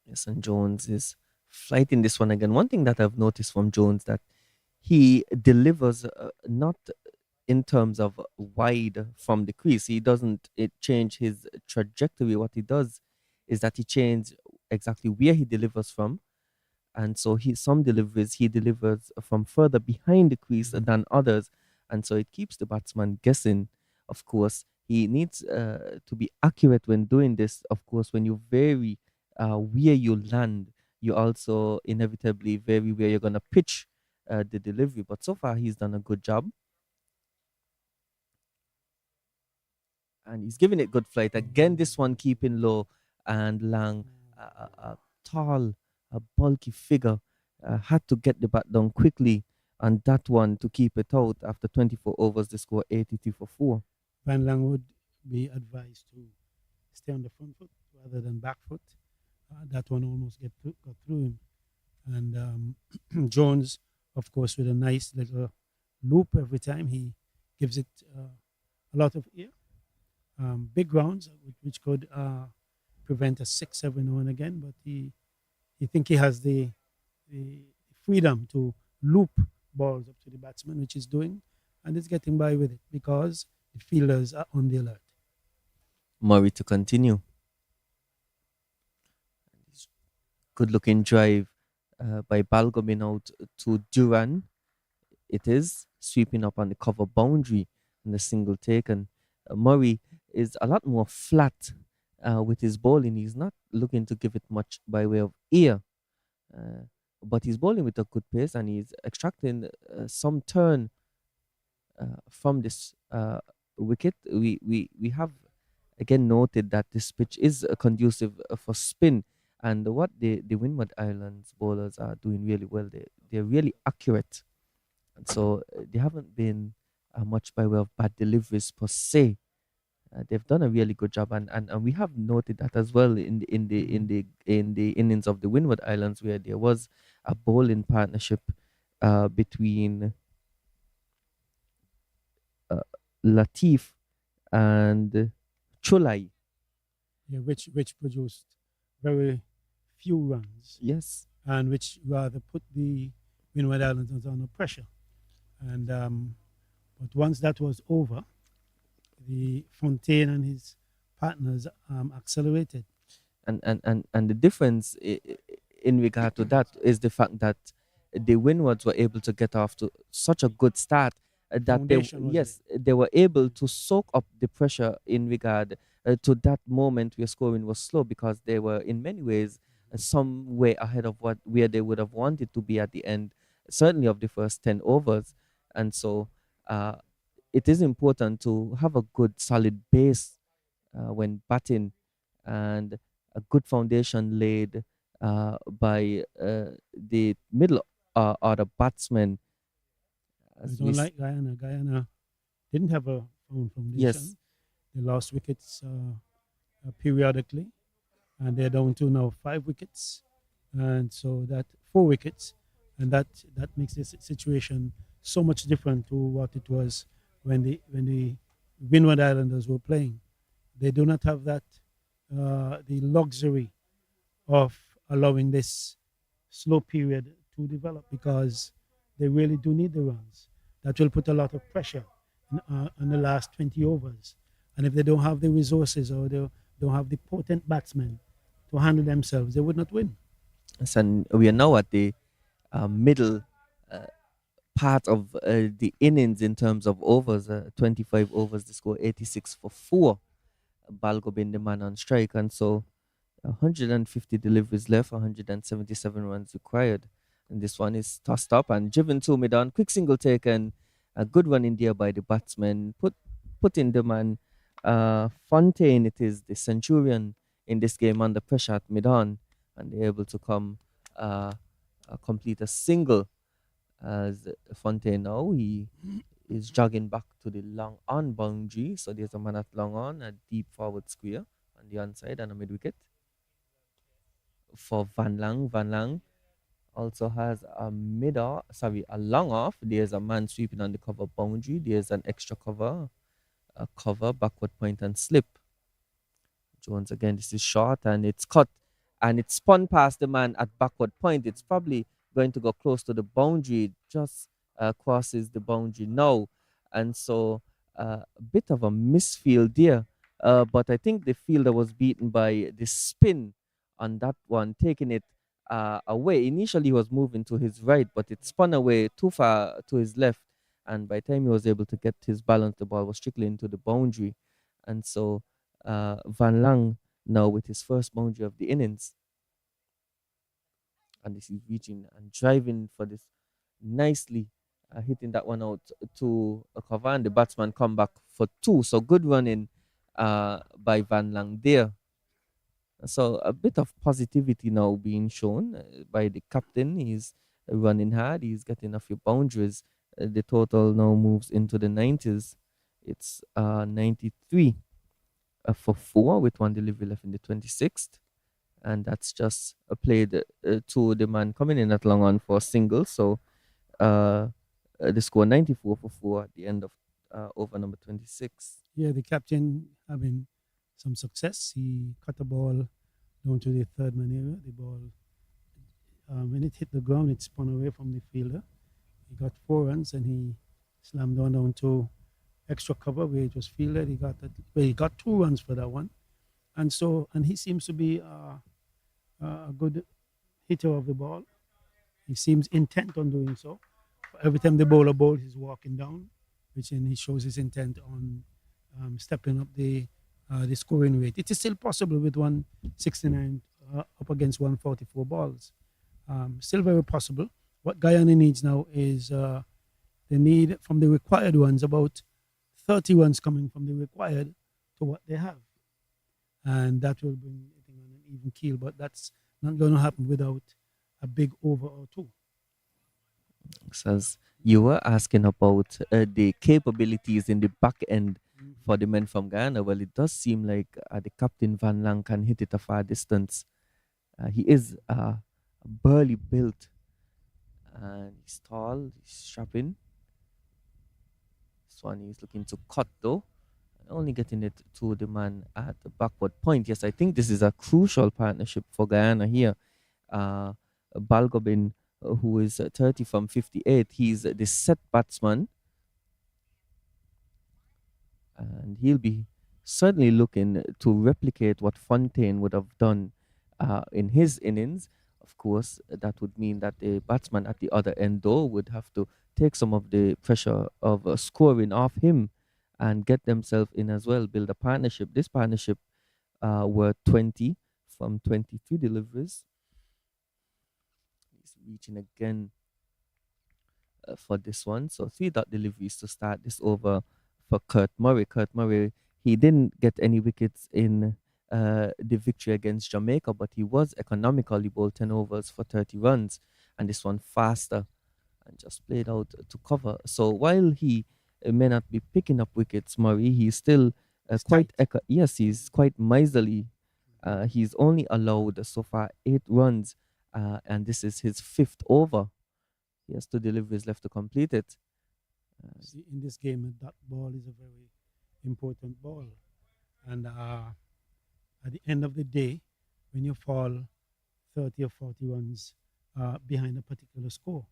Yes, and Jones is flighting this one again. One thing that I've noticed from Jones that he delivers not in terms of wide from the crease. He doesn't change his trajectory. What he does is that he exactly where he delivers from, and so he some deliveries he delivers from further behind the crease than others, and so it keeps the batsman guessing. Of course, he needs to be accurate when doing this. Of course, when you vary where you land, you also inevitably vary where you're gonna pitch the delivery. But so far, he's done a good job, and he's giving it good flight. Again, this one keeping low and Lang, a tall, a bulky figure, had to get the bat down quickly, and that one to keep it out after 24 overs, they score 82 for 4. Van Lang would be advised to stay on the front foot rather than back foot. That one almost got through him. And Jones, of course, with a nice little loop every time, he gives it a lot of air. Big rounds, which could prevent a 6-7 now and again, but he think he has the freedom to loop balls up to the batsman, which he's doing, and he's getting by with it because the fielders are on the alert. Murray to continue. Good looking drive by Balgomin out to Duran. It is sweeping up on the cover boundary and the single taken. Murray is a lot more flat with his bowling. He's not looking to give it much by way of air, but he's bowling with a good pace and he's extracting some turn from this wicket. We have again noted that this pitch is conducive for spin, and what the Windward Islands bowlers are doing really well. They're really accurate, and so they haven't been much by way of bad deliveries per se. They've done a really good job, and we have noted that as well in the innings of the Windward Islands, where there was a bowling partnership between uh, Latif and Chulai. Yeah, which produced very few runs Yes, and which rather put the Windward Islanders under pressure. And but once that was over, the Fontaine and his partners accelerated. and the difference in regard to that is the fact that the Windwards were able to get off to such a good start that they Foundation was yes they were able to soak up the pressure in regard to that moment where scoring was slow, because they were in many ways some way ahead of what where they would have wanted to be at the end, certainly of the first 10 overs. And so uh, it is important to have a good solid base when batting, and a good foundation laid by the middle order batsmen. I As we don't like Guyana. Guyana didn't have a firm yes, foundation. They lost wickets periodically, and they're down to now 5 wickets, and so that 4 wickets, and that makes this situation so much different to what it was when the Windward Islanders were playing. They do not have that the luxury of allowing this slow period to develop because they really do need the runs. That will put a lot of pressure in the last 20 overs. And if they don't have the resources or they don't have the potent batsmen to handle themselves, they would not win. and we are now at the middle uh, part of the innings in terms of overs. 25 overs, they score 86 for 4. Balgo being the man on strike, and so 150 deliveries left, 177 runs required. And this one is tossed up and driven to mid on. Quick single taken. A good run in there by the batsman. Putting the man Fontaine, it is the Centurion in this game, under pressure at mid on. And they're able to come complete a single as Fontaine now. He is jogging back to the long on boundary. So there's a man at long on, a deep forward square on the onside and a mid wicket for Van Lang. Van Lang also has a a long off. There's a man sweeping on the cover boundary. There's an extra cover, a cover, backward point and slip. Jones again, this is short and it's cut and it's spun past the man at backward point. It's probably going to go close to the boundary, just crosses the boundary now. And so a bit of a misfield there. But I think the fielder was beaten by the spin on that one, taking it away. Initially, he was moving to his right, but it spun away too far to his left. And by the time he was able to get his balance, the ball was trickling into the boundary. And so Van Lang now with his first boundary of the innings. And this is reaching and driving for this nicely, hitting that one out to a cover, and the batsman come back for two. So good running by Van Lang there. So a bit of positivity now being shown by the captain. He's running hard. He's getting a few boundaries. The total now moves into the 90s. It's 93 for four with one delivery left in the 26th. And that's just a play to the man coming in at long on for a single. So the score 94 for four at the end of over number 26. Yeah, the captain having some success. He cut the ball down to the third man area. The ball, when it hit the ground, it spun away from the fielder. He got 4 runs and he slammed on down to extra cover where it was fielded. He got 2 runs for that one, and he seems to be a good hitter of the ball. He seems intent on doing so. Every time the bowler bowls, he's walking down, which then he shows his intent on stepping up the scoring rate. It is still possible with 169 up against 144 balls. Still very possible. What Guyana needs now is they need from the required ones about 30 runs coming from the required to what they have. And that will bring it on an even keel, but that's not going to happen without a big over or two. Says you were asking about the capabilities in the back end for the men from Guyana. Well, it does seem like the captain Van Lang can hit it a far distance. He is burly built and he's tall, he's strapping. This one he's looking to cut though, only getting it to the man at the backward point. Yes, I think this is a crucial partnership for Guyana here. Balgobin, who is 30 from 58, he's the set batsman, and he'll be certainly looking to replicate what Fontaine would have done in his innings. Of course, that would mean that the batsman at the other end, though, would have to take some of the pressure of scoring off him and get themselves in as well, build a partnership. This partnership were 20 from 23 deliveries. He's reaching again for this one. So 3 dot deliveries to start this over for Kurt Murray. Kurt Murray, he didn't get any wickets in the victory against Jamaica, but he was economically bowled 10 overs for 30 runs. And this one faster and just played out to cover. So while he may not be picking up wickets, Murray, he's still quite, yes, he's quite miserly. He's only allowed so far 8 runs, and this is his 5th over. He has 2 deliveries left to complete it. See, in this game, that ball is a very important ball. And at the end of the day, when you fall 30 or 40 runs behind a particular score,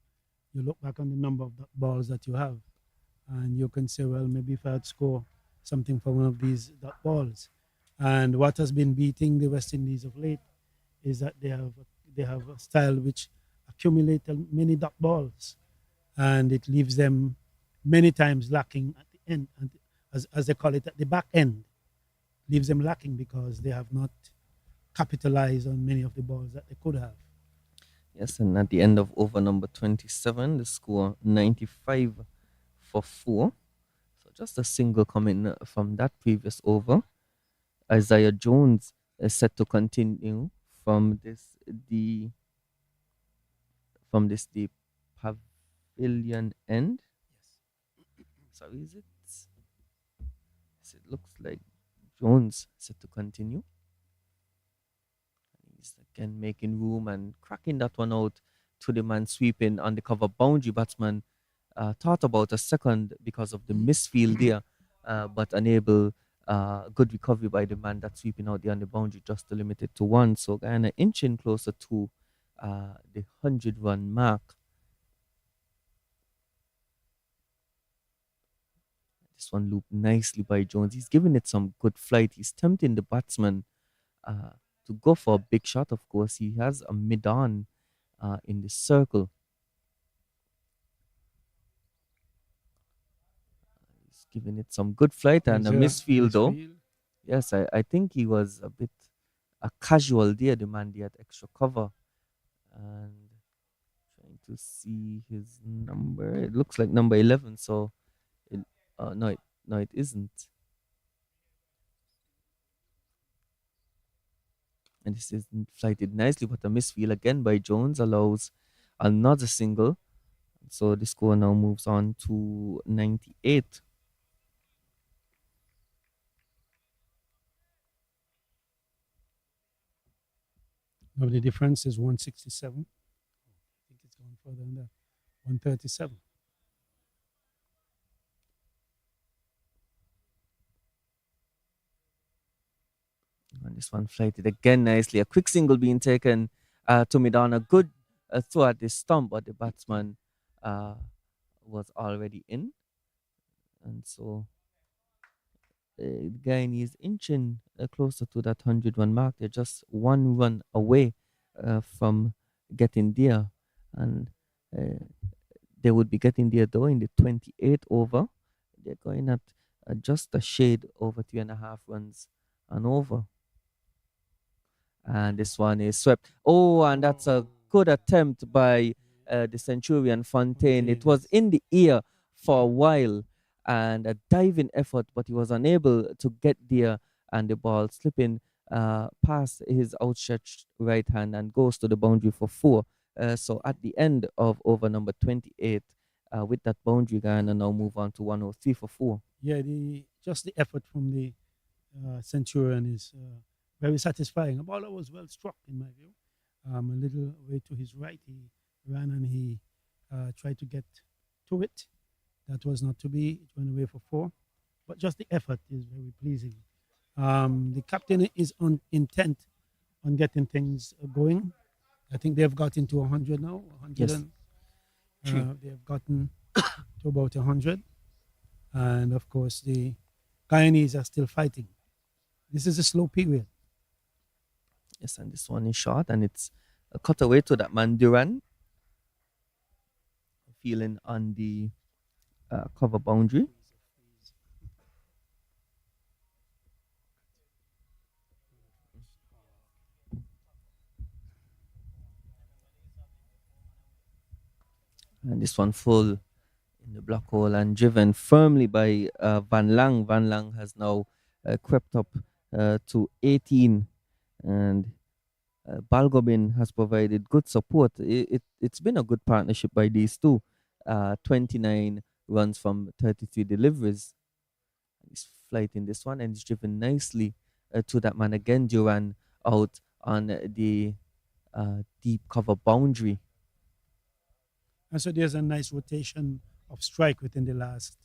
you look back on the number of balls that you have, and you can say, well, maybe if I had scored something for one of these dot balls. And what has been beating the West Indies of late is that they have a style which accumulates many dot balls, and it leaves them many times lacking at the end, and as they call it, at the back end, leaves them lacking because they have not capitalized on many of the balls that they could have. Yes, and at the end of over number 27, the score 95 for 4. So just a single coming from that previous over. Isaiah Jones is set to continue from the pavilion end. Yes. Sorry, it looks like Jones set to continue. He's again making room and cracking that one out to the man sweeping on the cover boundary. Batsman thought about a second because of the misfield there, but unable. Good recovery by the man that's sweeping out there on the boundary just to limit it to 1. So Guyana inching closer to the 100-run mark. This one looped nicely by Jones. He's giving it some good flight. He's tempting the batsman to go for a big shot. Of course, he has a mid-on in the circle. He's giving it some good flight and There's a a misfield though. misfield. Yes, I think he was a bit a casual there, the man. He had extra cover and trying to see his number. It looks like number 11, so it, no, no, it isn't. And this isn't flighted nicely, but a misfield again by Jones allows another single. So the score now moves on to 98. Now the difference is 167. I think it's going further than that. 137. And this one flighted again nicely. A quick single being taken to mid-on. A good throw at the stump, but the batsman was already in. And so the Guyana is inching closer to that 100 run mark. They're just one run away from getting there. And they would be getting there though in the 28th over. They're going at just a shade over 3.5 runs and over. And this one is swept. Oh, and that's a good attempt by the Centurion Fontaine. It was in the air for a while and a diving effort, but he was unable to get there, and the ball slipping past his outstretched right hand and goes to the boundary for 4. So at the end of over number 28, with that boundary, Guyana now move on to 103 for 4. Yeah, just the effort from the Centurion is very satisfying. The ball was well struck, in my view. A little way to his right, he ran and he tried to get to it. That was not to be. It went away for 4. But just the effort is very pleasing. The captain is on intent on getting things going. I think they've gotten to 100 now. 100 Yes. and they've gotten to about 100. And of course, the Guyanese are still fighting. This is a slow period. Yes, and this one is short, and it's a cutaway to that man Duran, feeling on the cover boundary. And this one full in the block hole and driven firmly by Van Lang. Van Lang has now crept up to 18, and Balgobin has provided good support. It's been a good partnership by these two. 29 runs from 33 deliveries. He's flighting this one and he's driven nicely to that man again, Duran, out on the deep cover boundary. And so there's a nice rotation of strike within the last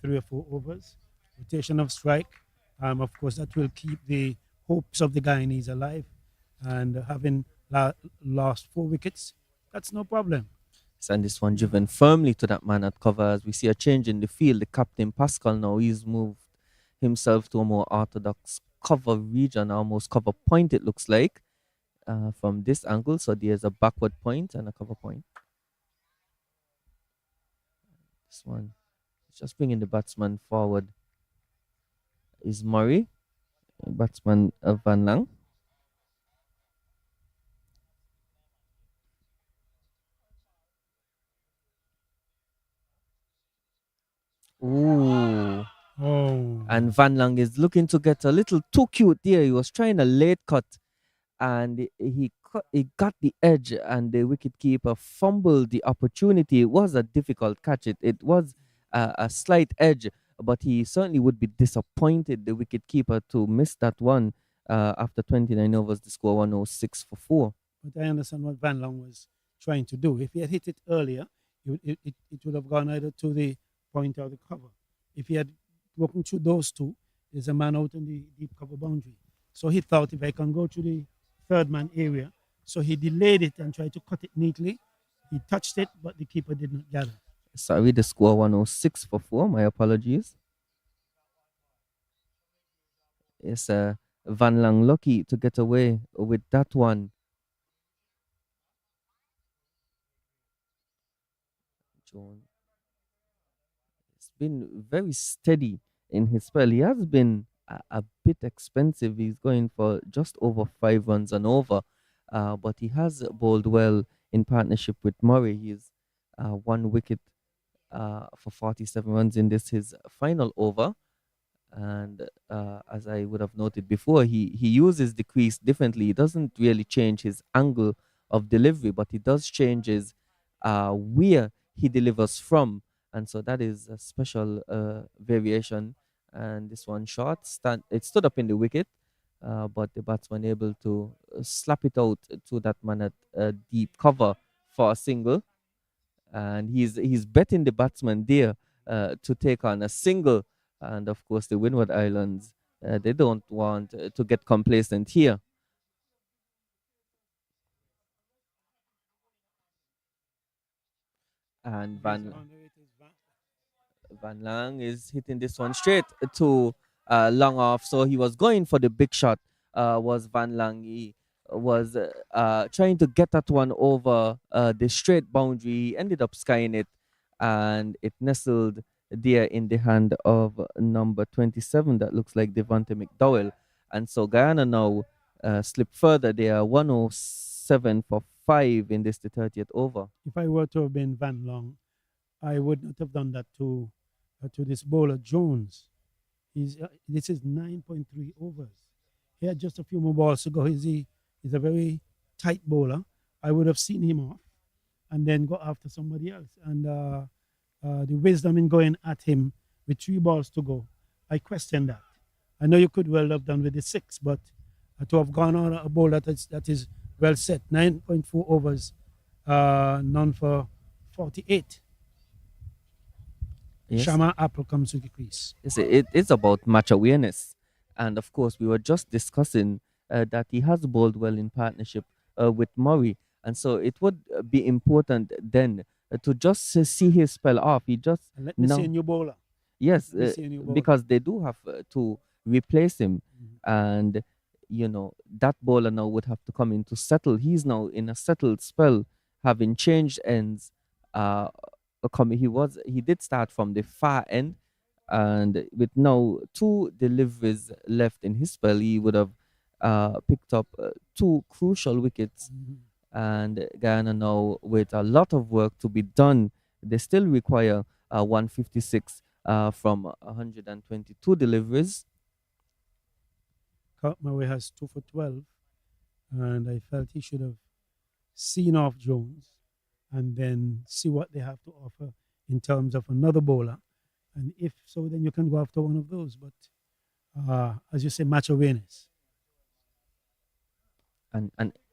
3 or 4 overs. Rotation of strike. Of course, that will keep the hopes of the Guyanese alive. And having lost 4 wickets, that's no problem. And this one driven firmly to that man at cover. As we see a change in the field, the captain Pascal now he's moved himself to a more orthodox cover region, almost cover point it looks like from this angle. So there's a backward point and a cover point. This one is just bringing the batsman forward is Murray, batsman Van Lang. Ooh. Oh. And Van Lang is looking to get a little too cute there. He was trying a late cut and he got the edge, and the wicketkeeper fumbled the opportunity. It was a difficult catch. It was a slight edge, but he certainly would be disappointed, the wicketkeeper, to miss that one after 29 overs, the score 106 for 4. But I understand what Van Long was trying to do. If he had hit it earlier, it would have gone either to the point or the cover. If he had broken through those two, there's a man out in the deep cover boundary. So he thought, if I can go to the third man area, so he delayed it and tried to cut it neatly. He touched it, but the keeper did not gather. Sorry, the score 106 for 4. My apologies. Yes, Van Lang lucky to get away with that one. Jones has been very steady in his spell. He has been a bit expensive. He's going for just over 5 runs and over, but he has bowled well in partnership with Murray. He's 1 wicket for 47 runs in this his final over. And as I would have noted before, he uses the crease differently. He doesn't really change his angle of delivery, but he does change his where he delivers from, and so that is a special variation. And this one shot it stood up in the wicket, but the batsman able to slap it out to that man at deep cover for a single, and he's betting the batsman there to take on a single. And of course, the Windward Islands, they don't want to get complacent here. And Yes, under it is Van Lang is hitting this one straight to long off. So he was going for the big shot. Was Van Lang? He was trying to get that one over the straight boundary. He ended up skying it, and it nestled there in the hand of number 27. That looks like Devonte McDowell. And so Guyana now slip further. They are 107 for 5 in this the 30th over. If I were to have been Van Long, I would not have done that to this bowler Jones. This is 9.3 overs. He had just a few more balls to go. He's a very tight bowler. I would have seen him off and then go after somebody else. And the wisdom in going at him with 3 balls to go, I question that. I know you could well have done with the 6, but to have gone on a ball that is well set, 9.4 overs, none for 48. Yes. Shama Apple comes to the crease. It is about match awareness. And of course, we were just discussing that he has bowled well in partnership with Murray. And so it would be important then to just see his spell off. He just And let me see a now, new bowler. yes, Let me see a new bowler. because they do have to replace him. Mhm. And, that bowler now would have to come in to settle. He's now in a settled spell, having changed ends. He did start from the far end, and with now 2 deliveries left in his spell, he would have picked up 2 crucial wickets. Mhm. And Guyana now, with a lot of work to be done, they still require 156 from 122 deliveries. Kurt Murray has 2 for 12, and I felt he should have seen off Jones and then see what they have to offer in terms of another bowler. And if so, then you can go after one of those. But as you say, match awareness.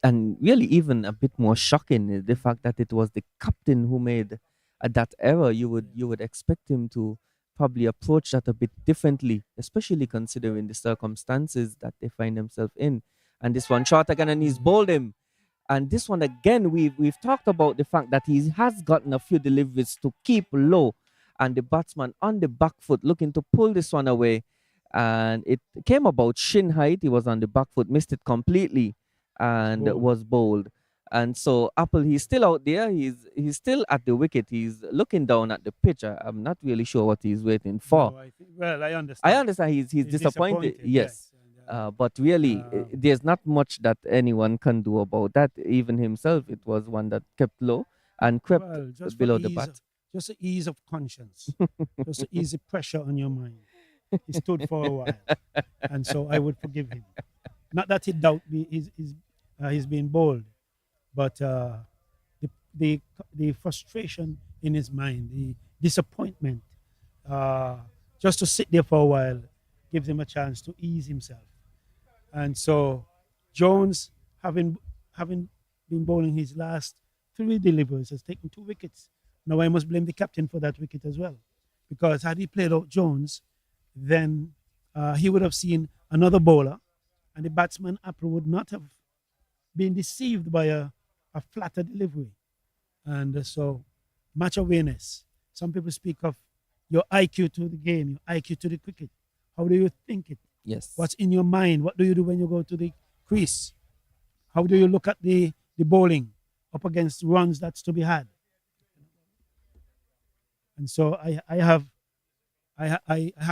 And really even a bit more shocking is the fact that it was the captain who made that error. You would expect him to probably approach that a bit differently, especially considering the circumstances that they find themselves in. And this one shot again, and he's bowled him. And this one again, we've talked about the fact that he has gotten a few deliveries to keep low, and the batsman on the back foot looking to pull this one away, and it came about shin height. He was on the back foot, missed it completely, and Bowled. was bowled. And so Apple, he's still out there. He's still at the wicket. He's looking down at the pitch. I'm not really sure what he's waiting for. No, well, I I understand. understand he's disappointed. Yes. Yes. And, But really, um, there's not much that anyone can do about that. Even himself, it was one that kept low and crept well, just for below the ease, bat. just the ease of conscience, just to ease the pressure on your mind. He stood for a while, and so I would forgive him. Not that he doubt me, he's being bold, but the, the the frustration in his mind, the disappointment, uh, just to sit there for a while, gives him a chance to ease himself. And so Jones, having been bowling his last 3 deliveries, has taken 2 wickets. Now I must blame the captain for that wicket as well, because had he played out Jones, then he would have seen another bowler, and the batsman Apple would not have been deceived by a flatter delivery. And so, match awareness. Some people speak of your IQ to the game, your IQ to the cricket. How do you think it? Yes. What's in your mind? What do you do when you go to the crease? How do you look at the bowling up against runs that's to be had? And so I have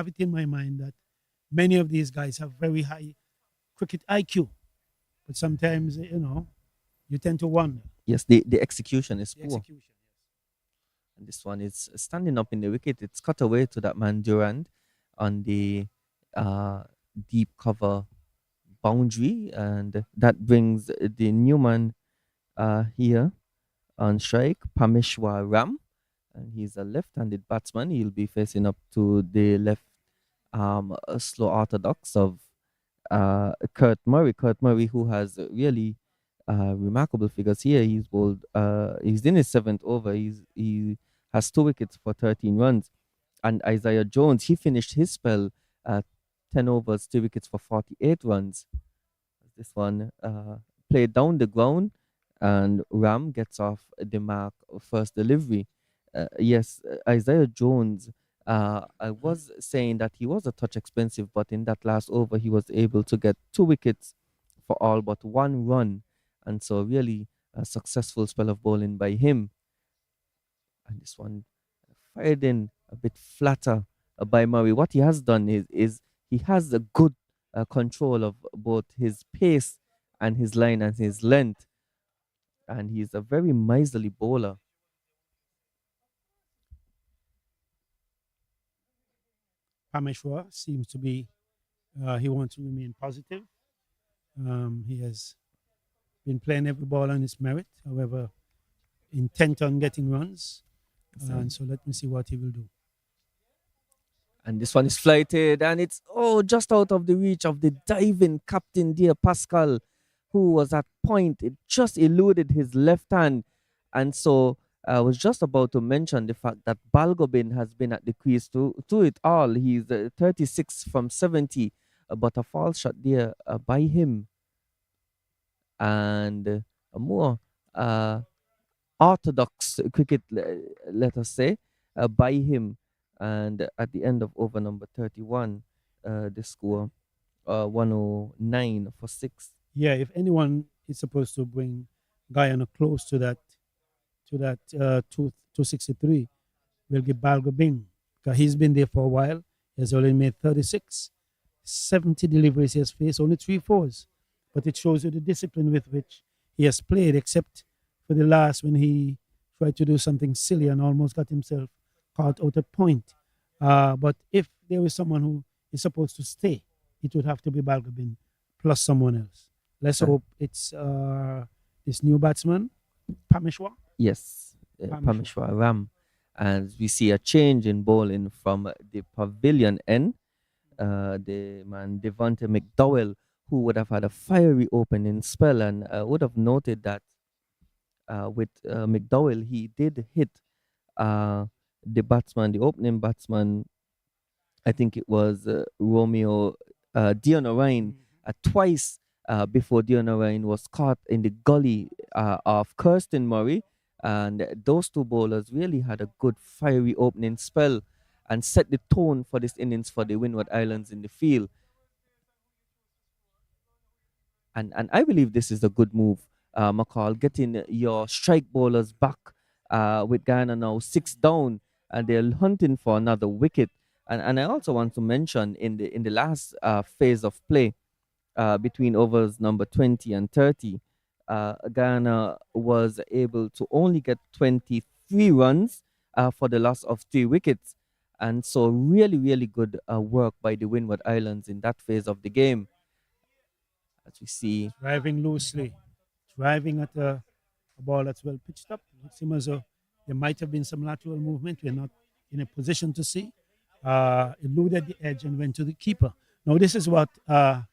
it in my mind that many of these guys have very high cricket IQ, but sometimes you tend to wonder Yes, the execution is the poor. execution. And this one is standing up in the wicket. It's cut away to that man Durand on the uh, deep cover boundary, and that brings the new man here on strike, Pameshwar Ram, and he's a left-handed batsman. He'll be facing up to the left slow orthodox of Kurt Murray. Kurt Murray, who has really remarkable figures here. He's bowled. He's in his seventh over. He has 2 wickets for 13 runs. And Isaiah Jones, he finished his spell at 10 overs, 2 wickets for 48 runs. This one played down the ground, and Ram gets off the mark first delivery. Yes, Isaiah Jones. I was saying that he was a touch expensive, but in that last over, he was able to get 2 wickets for all but 1 run, and so really a successful spell of bowling by him. And this one fired in a bit flatter by Murray. What he has done is he has a good control of both his pace and his line and his length, and he's a very miserly bowler. Pameshwar seems to be he wants to remain positive. He has been playing every ball on his merit, however, intent on getting runs. And so let me see what he will do. And this one is flighted, and it's just out of the reach of the diving captain, dear Pascal, who was at point. It just eluded his left hand, and so I was just about to mention the fact that Balgobin has been at the crease to it all. He's 36 from 70, but a false shot there by him, and a more uh, orthodox cricket, let us say, by him. And at the end of over number 31, the score 109 for 6. Yeah, if anyone is supposed to bring Guyana close to that 263, we'll give Balgo Bing because he's been there for a while. He has only made 36, 70 deliveries he has faced, only 3 fours. But it shows you the discipline with which he has played, except for the last when he tried to do something silly and almost got himself caught out at point. But if there is someone who is supposed to stay, it would have to be Balgobin plus someone else. Let's Uh, hope it's this new batsman, Pameshwar. yes, Pameshwar. Pameshwar Ram. And we see a change in bowling from the pavilion end. The man Devonte McDowell, who would have had a fiery opening spell, and would have noted that with McDowell, he did hit uh, the opening batsman. I think it was Romeo Dion Orion twice before Dion Orion was caught in the gully of Kirsten Murray. And those two bowlers really had a good fiery opening spell and set the tone for this innings for the Windward Islands in the field. And I believe this is a good move, McCall, getting your strike bowlers back with Guyana now 6 down, and they're hunting for another wicket. And I also want to mention in the last phase of play between overs number 20 and 30, Guyana was able to only get 23 runs for the loss of 3 wickets. And so really, really good work by the Windward Islands in that phase of the game. As we see, Driving loosely, driving at a ball that's well pitched up. It seems as though there might have been some lateral movement. We're not in a position to see. Eluded the edge and went to the keeper. Now, this is what Val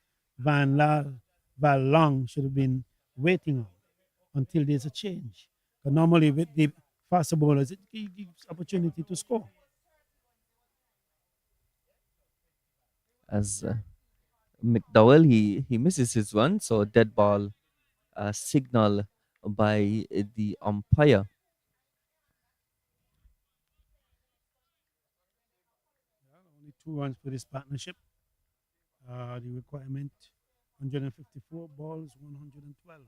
Long should have been waiting on until there's a change. But normally, with the faster bowlers, it gives opportunity to score. as McDowell, he misses his run, so dead ball signal by the umpire. Only 2 runs for this partnership. The requirement 154 balls, 112.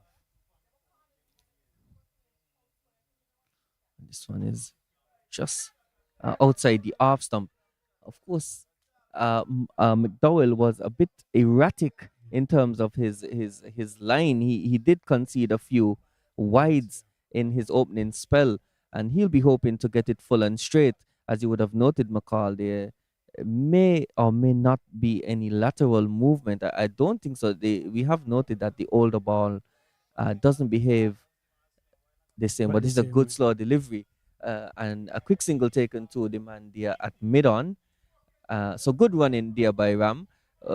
This one is just outside the off stump. Of course, McDowell was a bit erratic in terms of his line. He did concede a few Wickets, wides in his opening spell, and he'll be hoping to get it full and straight. As you would have noted, McCall, there may or may not be any lateral movement. I don't think so. We have noted that the older ball doesn't behave the same, quite but the this is a same good way. slow delivery. And a quick single taken to the man there at mid on. So good run in there by Ram.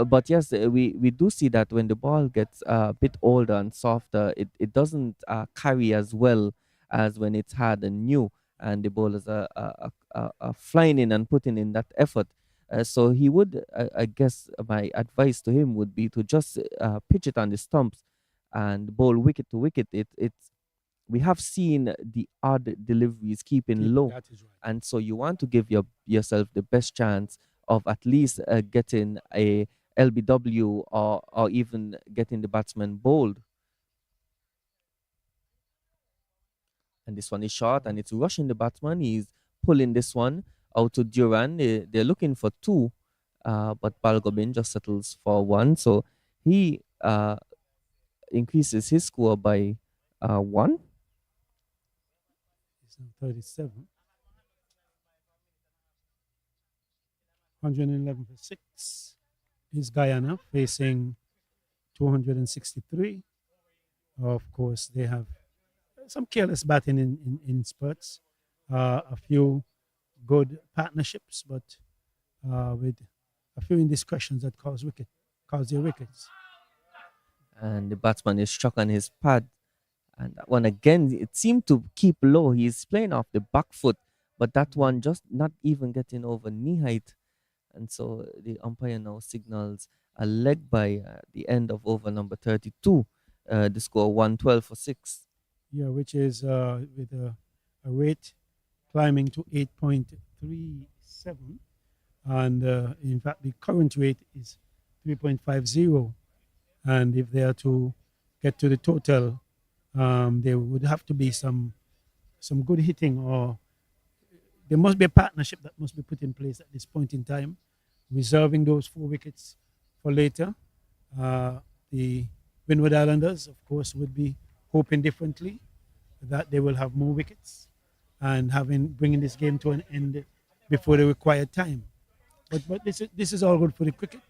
But yes, we do see that when the ball gets a bit older and softer, it doesn't carry as well as when it's hard and new, and the bowlers are flying in and putting in that effort. So he would, I guess, my advice to him would be to just pitch it on the stumps and bowl wicket to wicket. It's we have seen the odd deliveries keeping low, That is right. and so you want to give yourself the best chance of at least getting a LBW, or even getting the batsman bowled. And this one is short, and Short. it's rushing the batsman. He's pulling this one out to Duran. They're looking for two, but Balgobin just settles for one. So he increases his score by one. It's now 37. 111 for 6 is Guyana facing 263. Of course, they have some careless batting in spurts, a few good partnerships, but with a few indiscretions that cause their wickets. And the batsman is struck on his pad. And that one again, it seemed to keep low. He's playing off the back foot, but that one just not even getting over knee height. And so the umpire now signals a leg by the end of over number 32. The score 112 for 6. Yeah, which is with a rate climbing to 8.37. And in fact, the current rate is 3.50. And if they are to get to the total, there would have to be some good hitting, or there must be a partnership that must be put in place at this point in time, reserving those 4 wickets for later. The Windward Islanders, of course, would be hoping differently that they will have more wickets and bringing this game to an end before the required time. But this is all good for the cricket.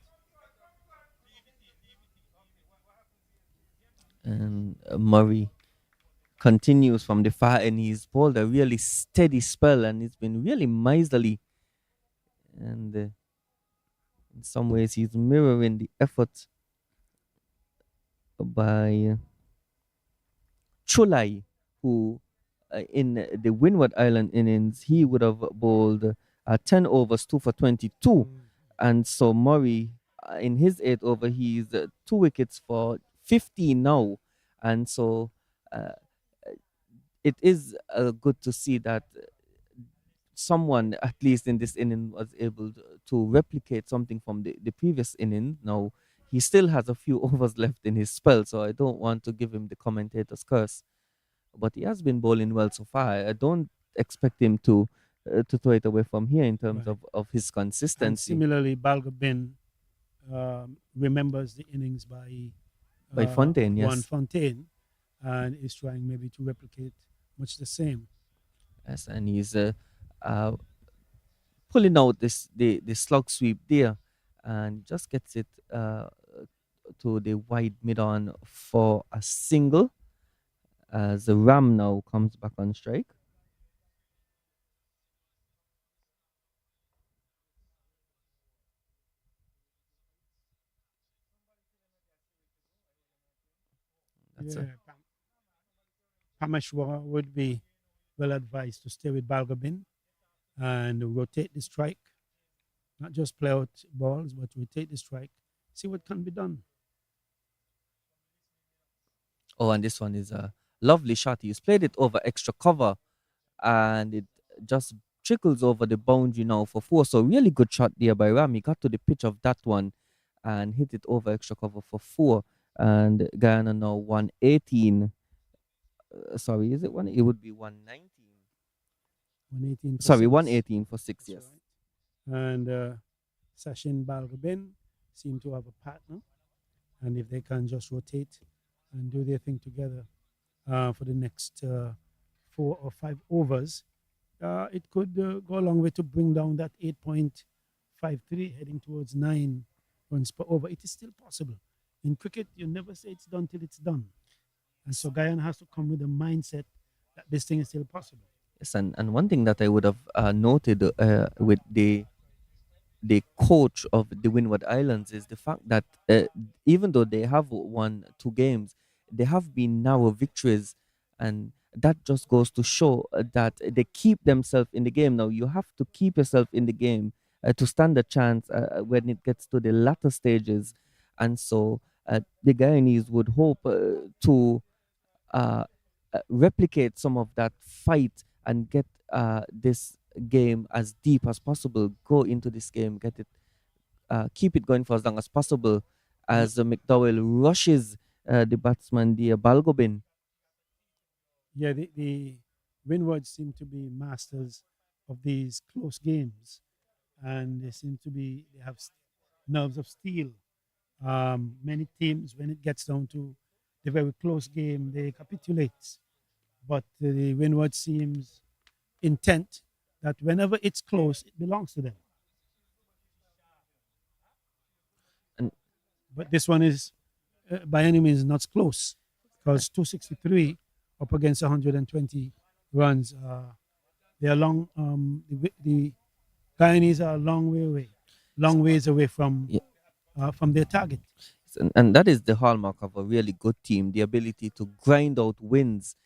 And Murray continues from the far end. He's bowled a really steady spell, and he's been really miserly. And in some ways, he's mirroring the effort by Chulai, who in the Windward Island innings, he would have bowled 10 overs, 2 for 22. And so Murray, in his 8 over, he's 2 wickets for 15 now. And so uh, it is good to see that someone, at least in this inning, was able to replicate something from the previous inning. Now, he still has a few overs left in his spell, so I don't want to give him the commentator's curse. But he has been bowling well so far. I don't expect him to throw it away from here in terms Right. of his And consistency. similarly, Balgobin remembers the innings By Fontaine, Juan yes. Fontaine, and is trying maybe to replicate much the same. Yes, and he's uh, pulling out the slug sweep there, and just gets it to the wide mid on for a single, as the Ram now comes back on strike. That's a Yeah, Pameshwar would be well advised to stay with Balgobin and rotate the strike, not just play out balls, but rotate the strike, see what can be done. Oh, and this one is a lovely shot. He's played it over extra cover, and it just trickles over the boundary now for 4. So really good shot there by Ram. He got to the pitch of that one, and hit it over extra cover for four. And Guyana now 118. Sorry, is it one? It would be 119. 118 for Sorry, six. 118 for six, That's yes. right. And Sachin Balgobin seem to have a partner. And if they can just rotate and do their thing together for the next 4 or 5 overs, it could go a long way to bring down that 8.53 heading towards 9 runs per over. It is still possible. In cricket, you never say it's done till it's done. And so Guyana has to come with a mindset that this thing is still possible. Yes, and one thing that I would have noted with the coach of the Windward Islands is the fact that even though they have won two games, they have been narrow victories, and that just goes to show that they keep themselves in the game. Now you have to keep yourself in the game to stand a chance when it gets to the latter stages, and so the Guyanese would hope to uh, replicate some of that fight and get this game as deep as possible. Go into this game, get it, keep it going for as long as possible. Yeah, As McDowell rushes the batsman, the Balgobin. yeah, the Windward seem to be masters of these close games, and they have nerves of steel. Many teams, when it gets down to the very close game, they capitulate. But the Windward seems intent that whenever it's close, it belongs to them. And But this one is by any means not close because 263 up against 120 runs. They are long. The Guyanese are a long way away, long ways away from their target. and that is the hallmark of a really good team, the ability to grind out wins,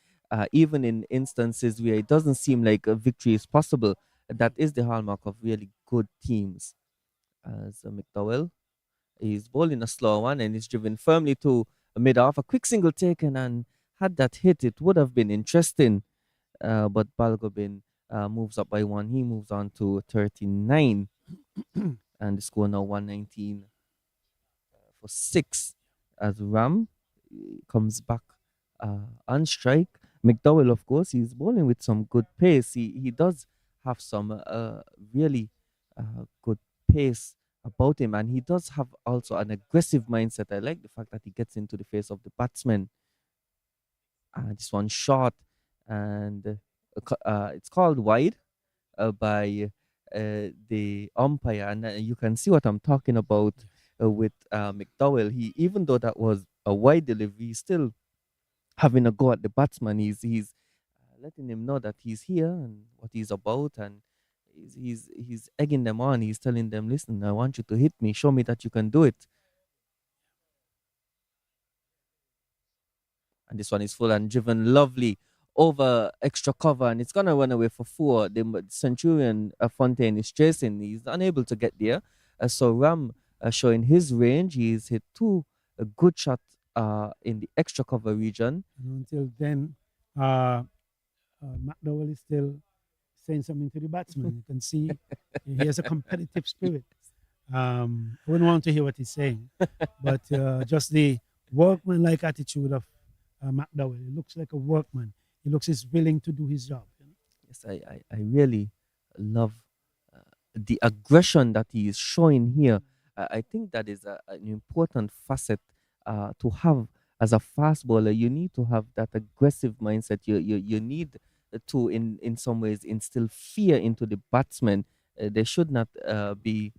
even in instances where it doesn't seem like a victory is possible. That is the hallmark of really good teams. As McDowell, he's bowling a slow one and he's driven firmly to mid off. A quick single taken, and had that hit, it would have been interesting. But Balgobin moves up by one. He moves on to 39, and the score now 119 for six. As Ram comes back on strike. McDowell, of course, he's bowling with some good pace. He does have some really good pace about him, and he does have also an aggressive mindset. I like the fact that he gets into the face of the batsman. This one short, and it's called wide by the umpire, and you can see what I'm talking about with McDowell. He, even though that was a wide delivery, he's still having a go at the batsman. He's letting him know that he's here and what he's about, and he's egging them on. He's telling them, "Listen, I want you to hit me. Show me that you can do it." And this one is full and driven lovely over extra cover, and it's gonna run away for four. The Centurion Fontaine is chasing. He's unable to get there. So Ram showing his range. He's hit two good shots in the extra cover region. And until then, uh, McDowell is still saying something to the batsman. You can see he has a competitive spirit. I wouldn't want to hear what he's saying, but just the workman-like attitude of McDowell. He looks like a workman. He looks is willing to do his job. Yes, I really love the aggression that he is showing here. I think that is an important facet to have as a fast bowler. You need to have that aggressive mindset. You need to, in some ways, instill fear into the batsmen. They should not be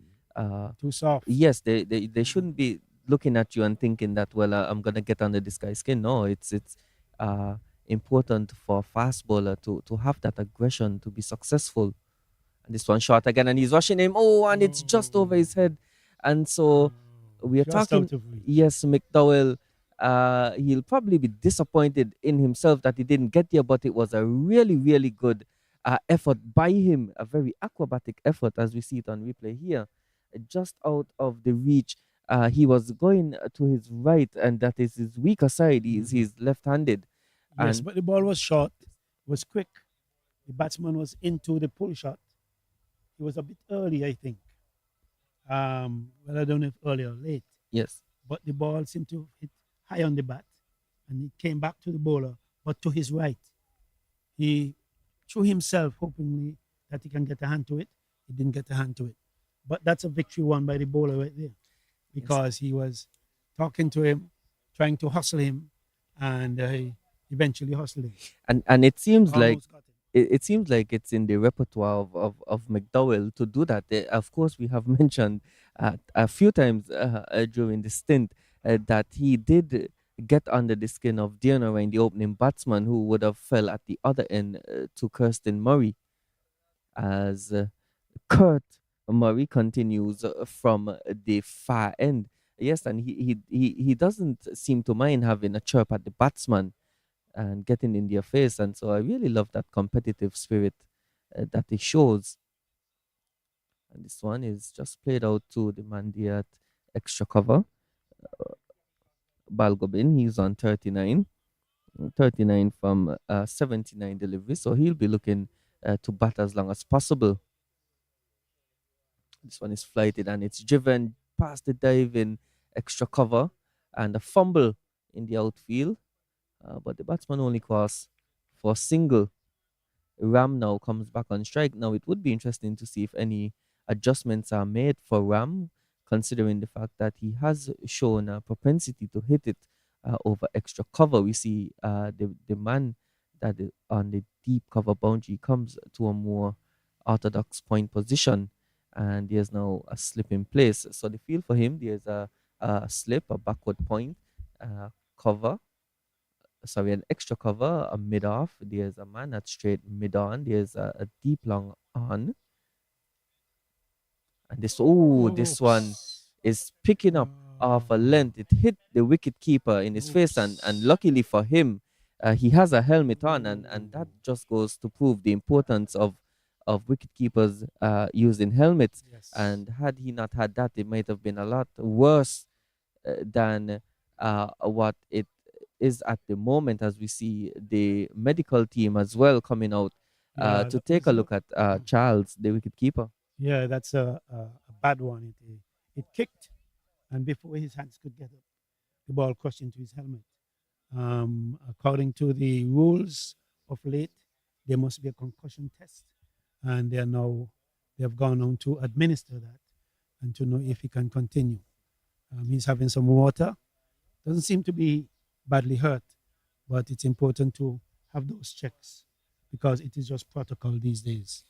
Too soft. yes, they shouldn't be looking at you and thinking that, well, I'm gonna get under this guy's skin. No, it's uh, important for a fast bowler to have that aggression to be successful. And this one shot again, and he's rushing him. Oh, and it's just over his head. And so we are Just talking. out of reach. Yes, McDowell. He'll probably be disappointed in himself that he didn't get there, but it was a really, really good effort by him. A very acrobatic effort, as we see it on replay here, just out of the reach. He was going to his right, and that is his weaker side. He's left-handed, Yes, and but the ball was short, was quick. The batsman was into the pull shot. He was a bit early, I think. Well, I don't know if early or late, Yes. but the ball seemed to hit high on the bat, and it came back to the bowler, but to his right. He threw himself, hopingly that he can get a hand to it. He didn't get a hand to it, but that's a victory won by the bowler right there, Yes. because he was talking to him, trying to hustle him, and he eventually hustled him. And it seems like Almost got him. it seems like it's in the repertoire of McDowell to do that. Of course, we have mentioned a few times during the stint that he did get under the skin of Deonaray, the opening batsman, who would have fell at the other end to Kirsten Murray, as Kurt Murray continues from the far end. Yes, and he doesn't seem to mind having a chirp at the batsman and getting in their face. And so I really love that competitive spirit that he shows. And this one is just played out to the man there at extra cover. Balgobin, he's on 39. 39 from 79 delivery. So he'll be looking to bat as long as possible. This one is flighted and it's driven past the dive in extra cover and a fumble in the outfield. But the batsman only crossed for a single. Ram now comes back on strike. Now it would be interesting to see if any adjustments are made for Ram, considering the fact that he has shown a propensity to hit it over extra cover. We see the man that is on the deep cover boundary comes to a more orthodox point position, and there's now a slip in place. So the field for him, there's a slip, a backward point, cover, sorry, an extra cover, a mid off. There's a man at straight mid on. There's a deep long on. And this one Oops. is picking up off a length. It hit the wicket keeper in his face, and Oops. luckily for him, he has a helmet on, and that Ooh. just goes to prove the importance of wicket keepers using helmets. Yes. And had he not had that, it might have been a lot worse than what it is at the moment, as we see the medical team as well coming out Yeah, to that take was a look at Charles, the wicketkeeper. yeah, that's a bad one. It kicked, and before his hands could get up, the ball crushed into his helmet. According to the rules of late, there must be a concussion test, and they have gone on to administer that and to know if he can continue. He's having some water. Doesn't seem to be badly hurt, but it's important to have those checks because it is just protocol these days.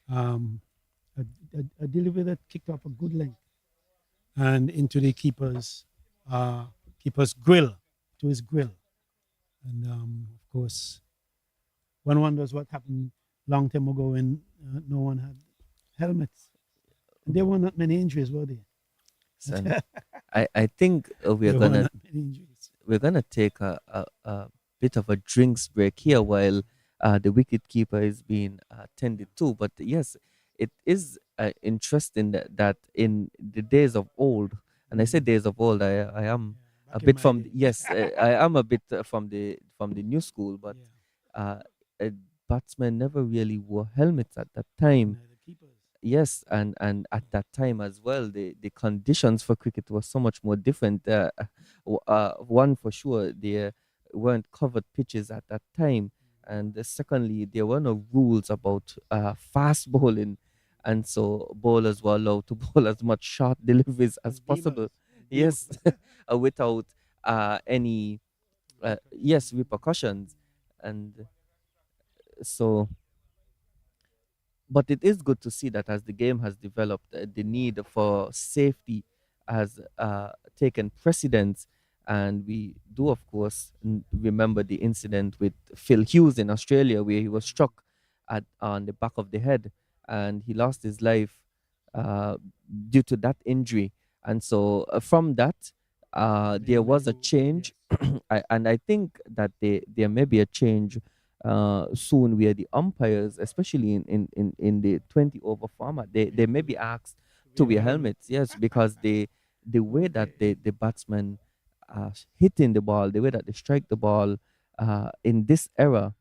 Um, a delivery that kicked off a good length and into the uh, keeper's grill, to his grill, and of course, one wonders what happened long time ago when no one had helmets, and there were not many injuries, were there? And I think There were not many injuries. we're gonna take a bit of a drinks break here while the wicket keeper is being tended to. But yes, it is interesting that in the days of old, and I say Mm. days of old, I am Yeah, a back in bit my from days. yes, I am a bit from the new school, but Yeah, uh, batsmen never really wore helmets at that time. neither keepers. Yes, and at that time as well, the conditions for cricket was so much more different. One for sure, there weren't covered pitches at that time, and secondly, there were no rules about fast bowling, and so bowlers were allowed to bowl as much short deliveries as And demons, possible. and demons. Yes, without any yes Mm. repercussions, and so but it is good to see that as the game has developed, the need for safety has taken precedence. And we do, of course, remember the incident with Phil Hughes in Australia, where he was struck on the back of the head and he lost his life uh, due to that injury. And so, from that, there Many was a rules. Yes. change. And I think that there may be a change soon where the umpires, especially in the 20 over format, We they have may be to asked to wear a wear helmet. helmets. Yes, because the way that Okay. the batsmen are hitting the ball, the way that they strike the ball in this era,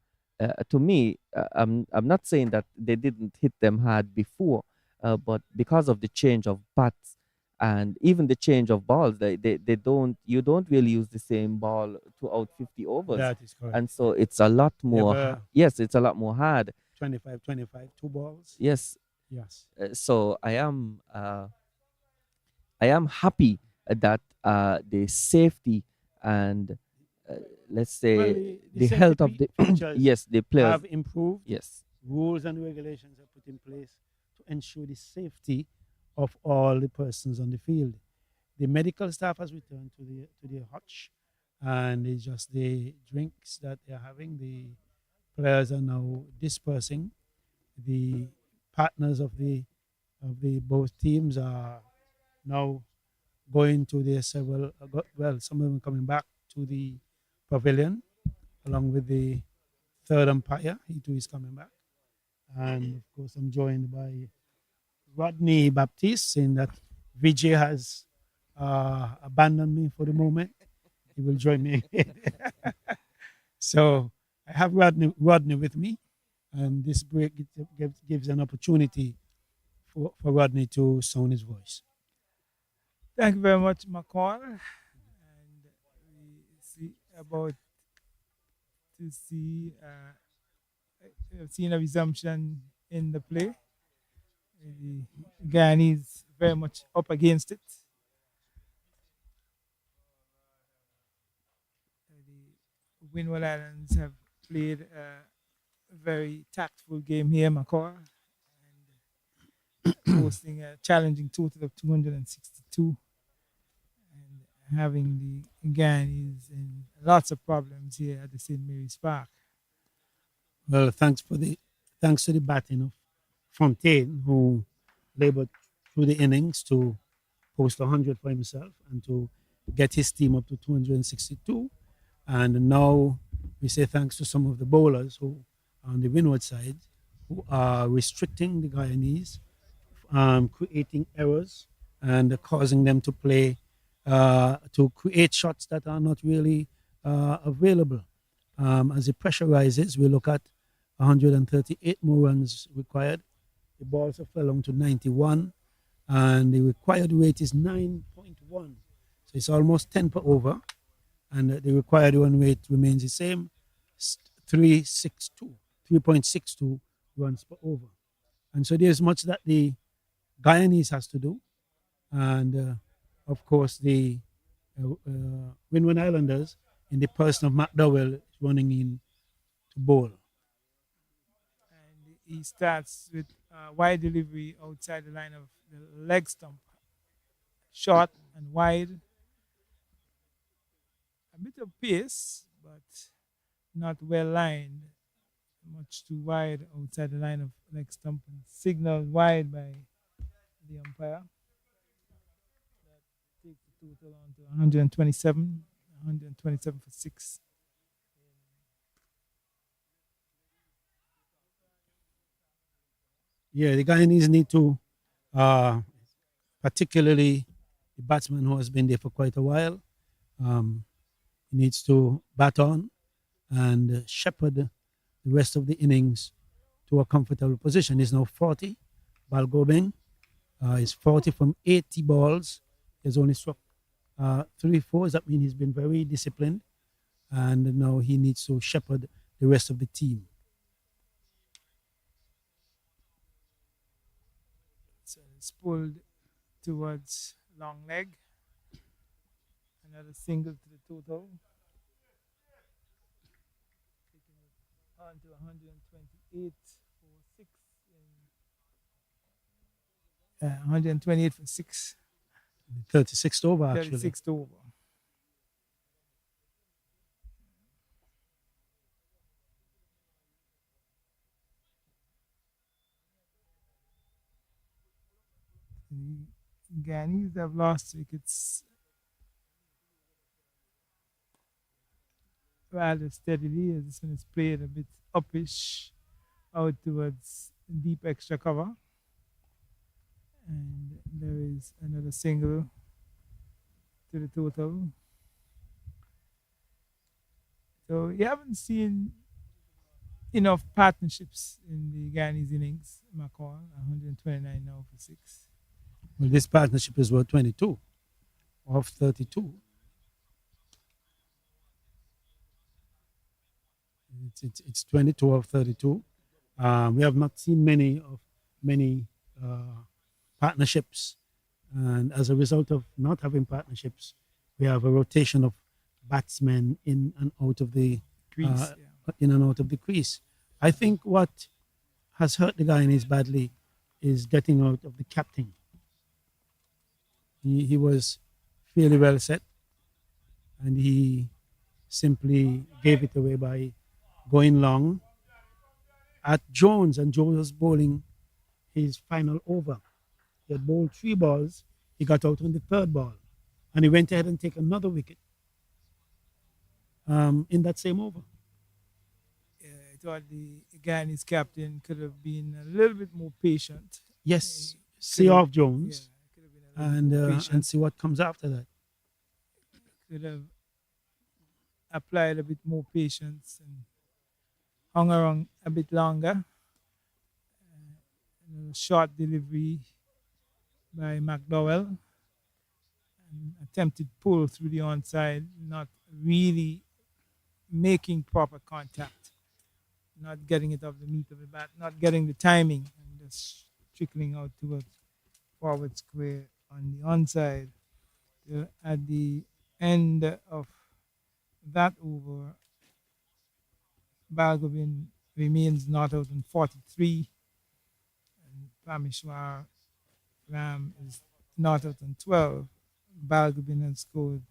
to me, I'm not saying that they didn't hit them hard before, but because of the change of bats. And even the change of balls, they don't you don't really use the same ball throughout 50 overs, That is correct. and so it's a lot They have more a yes, it's a lot more hard. 25, 25, two balls. Yes. Yes. So I am happy that the safety and uh, let's Well, say the the safety health of the features yes, the players. have improved. Yes. Rules and regulations are put in place to ensure the safety of all the persons on the field. The medical staff has returned to the hutch, and it's just the drinks that they're having. The players are now dispersing. The partners of the both teams are now going to their several. Well, some of them coming back to the pavilion along with the third umpire. He too is coming back, and of course, I'm joined by Rodney Baptiste, saying that Vijay has abandoned me for the moment. He will join me. So I have Rodney with me, and this break gives an opportunity for Rodney to sound his voice. Thank you very much, McCall. And we see about to see we've seen a resumption in the play. The Guyanese very much up against it. The Windward Islands have played a very tactful game here, McCall, and posting a challenging total of 262 and having the Guyanese in lots of problems here at the St. Mary's Park. Well, thanks to the batting of Fontaine, who labored through the innings to post 100 for himself and to get his team up to 262. And now we say thanks to some of the bowlers who are on the windward side who are restricting the Guyanese, creating errors and causing them to play to create shots that are not really available. As the pressure rises, we look at 138 more runs required. The balls have fell on to 91, and the required rate is 9.1. So it's almost 10 per over, and the required run rate remains the same, 362, 3.62 runs per over. And so there's much that the Guyanese has to do, and of course the Windward Islanders, in the person of McDowell, is running in to bowl. And he starts with wide delivery outside the line of the leg stump. Short and wide. A bit of pace, but not well lined. Much too wide outside the line of leg stump and signaled wide by the umpire. That takes the total on to 127, 127 for six. Yeah, the Guyanese need to, uh, particularly the batsman who has been there for quite a while, um, he needs to bat on and shepherd the rest of the innings to a comfortable position. He's now 40. Balgobin is 40 from 80 balls. He's only struck three fours. That means he's been very disciplined, and now he needs to shepherd the rest of the team. So it's pulled towards long leg. Another single to the total. Taking it on to 128 for six. 128 for six. 36th over, actually. 36th over. The Guyanese have lost wickets rather steadily as this one is played a bit uppish out towards deep extra cover. And there is another single to the total. So you haven't seen enough partnerships in the Guyanese innings. McCall, 129 now for six. Well, this partnership is worth 22 of 32. It's 22 of 32. We have not seen many uh, partnerships, and as a result of not having partnerships, we have a rotation of batsmen Greece. uh, Yeah. in and out of the crease. I think what has hurt the Guyanese badly is getting out of the captain. He was fairly well set, and he simply gave it away by going long at Jones, and Jones was bowling his final over. He had bowled 3 balls. He got out on the third ball, and he went ahead and take another wicket in that same over. I thought the Guyana's captain could have been a little bit more patient. Yes, He could see have, off yeah, Jones could have been a little bit more and patient. see what comes after that. Could have applied a bit more patience and hung around a bit longer. Short delivery by McDowell, and attempted pull through the onside, not really making proper contact, not getting it off the meat of the bat, not getting the timing, and just trickling out towards forward square on the onside. At the end of that over, Balgovin remains not out on 43, and Pameshwar Ram is not out on 12. Balgovin has scored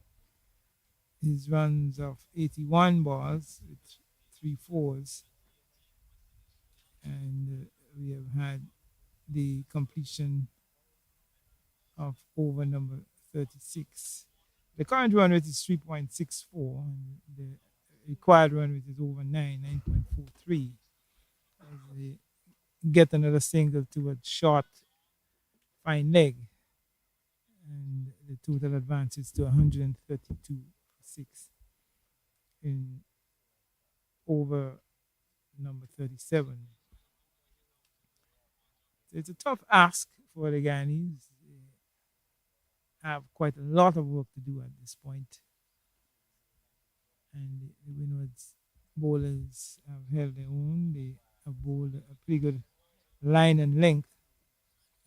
his runs of 81 balls with 3 fours, and we have had the completion of over number 36. The current run rate is 3.64, and the required run rate is over 9.43. As they get another single to a short, fine leg, and the total advances to 132 for 6 in over number 37. So it's a tough ask for the Guyanese. They have quite a lot of work to do at this point, and the Windward's bowlers have held their own. They have bowled a pretty good line and length,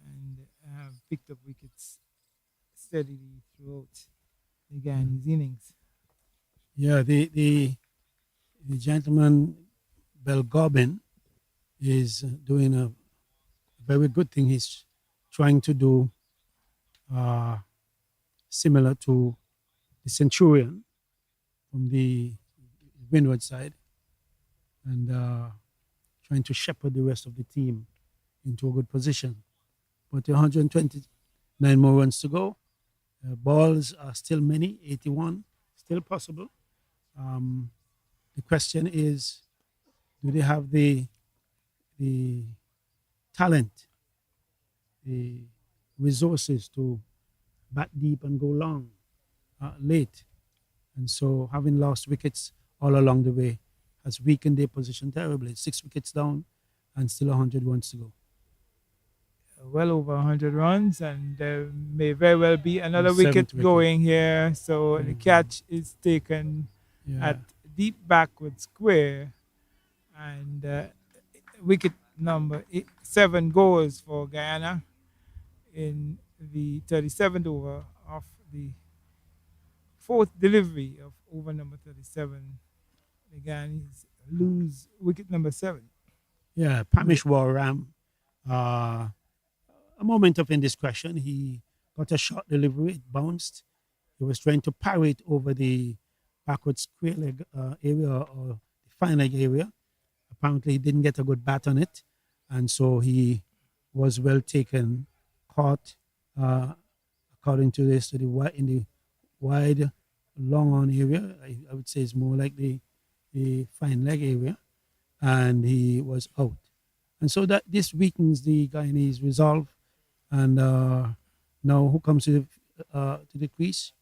and have picked up wickets steadily throughout the Guyanese innings. Yeah, the gentleman Belgobin is doing a very good thing. He's trying to do uh, similar to the Centurion from the Windward side, and trying to shepherd the rest of the team into a good position. But 129 more runs to go. Balls are still many, 81, still possible. Um, the question is, do they have the talent, the resources to bat deep and go long late? And so, having lost wickets all along the way has weakened their position terribly. 6 wickets down, and still 100 runs to go. Well over 100 runs, and there may very well be another Seventh wicket wicket. going here. So the catch is taken Yeah. at deep backward square, and wicket number 7 goes for Guyana in the 37th over of the fourth delivery of over number 37. The Guyanese lose wicket number 7. Yeah, Pameshwar Ram. A moment of indiscretion. He got a short delivery. It bounced. He was trying to parry it over the backward square leg area or the fine leg area. Apparently, he didn't get a good bat on it, and so he was well taken, caught. According to this, to the in the wide, long on area. I would say it's more like the fine leg area, and he was out. And so that this weakens the Guyanese resolve. And now who comes to the crease?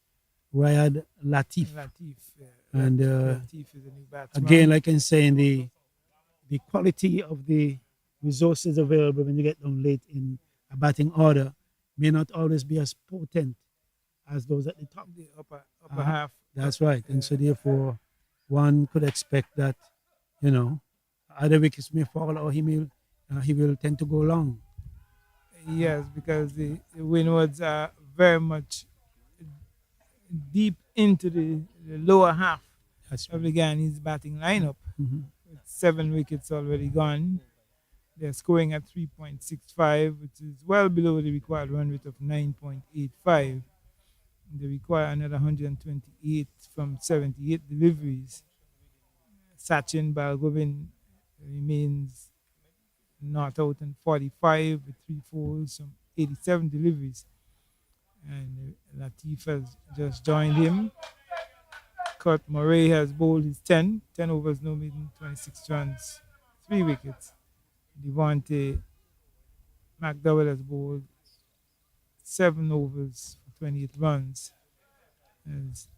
Riyad Latif. Latif, And Latif is a new batsman. again, like I'm saying, the quality of the resources available when you get down late in a batting order may not always be as potent as those at the top. The upper Uh, half. that's right. And Yeah. so therefore, one could expect that, you know, either wickets may fall or he will tend to go long. Yes, because the Windwards are very much deep into the lower half That's of right. the Guyanese batting lineup. Mm-hmm. With 7 wickets already gone. They're scoring at 3.65, which is well below the required run rate of 9.85. They require another 128 from 78 deliveries. Sachin Balgovin remains not out in 45 with three fours from 87 deliveries. And Latif has just joined him. Kurt Murray has bowled his 10 overs, no maiden, 26 runs, 3 wickets. Devontae McDowell has bowled 7 overs for 28 runs. As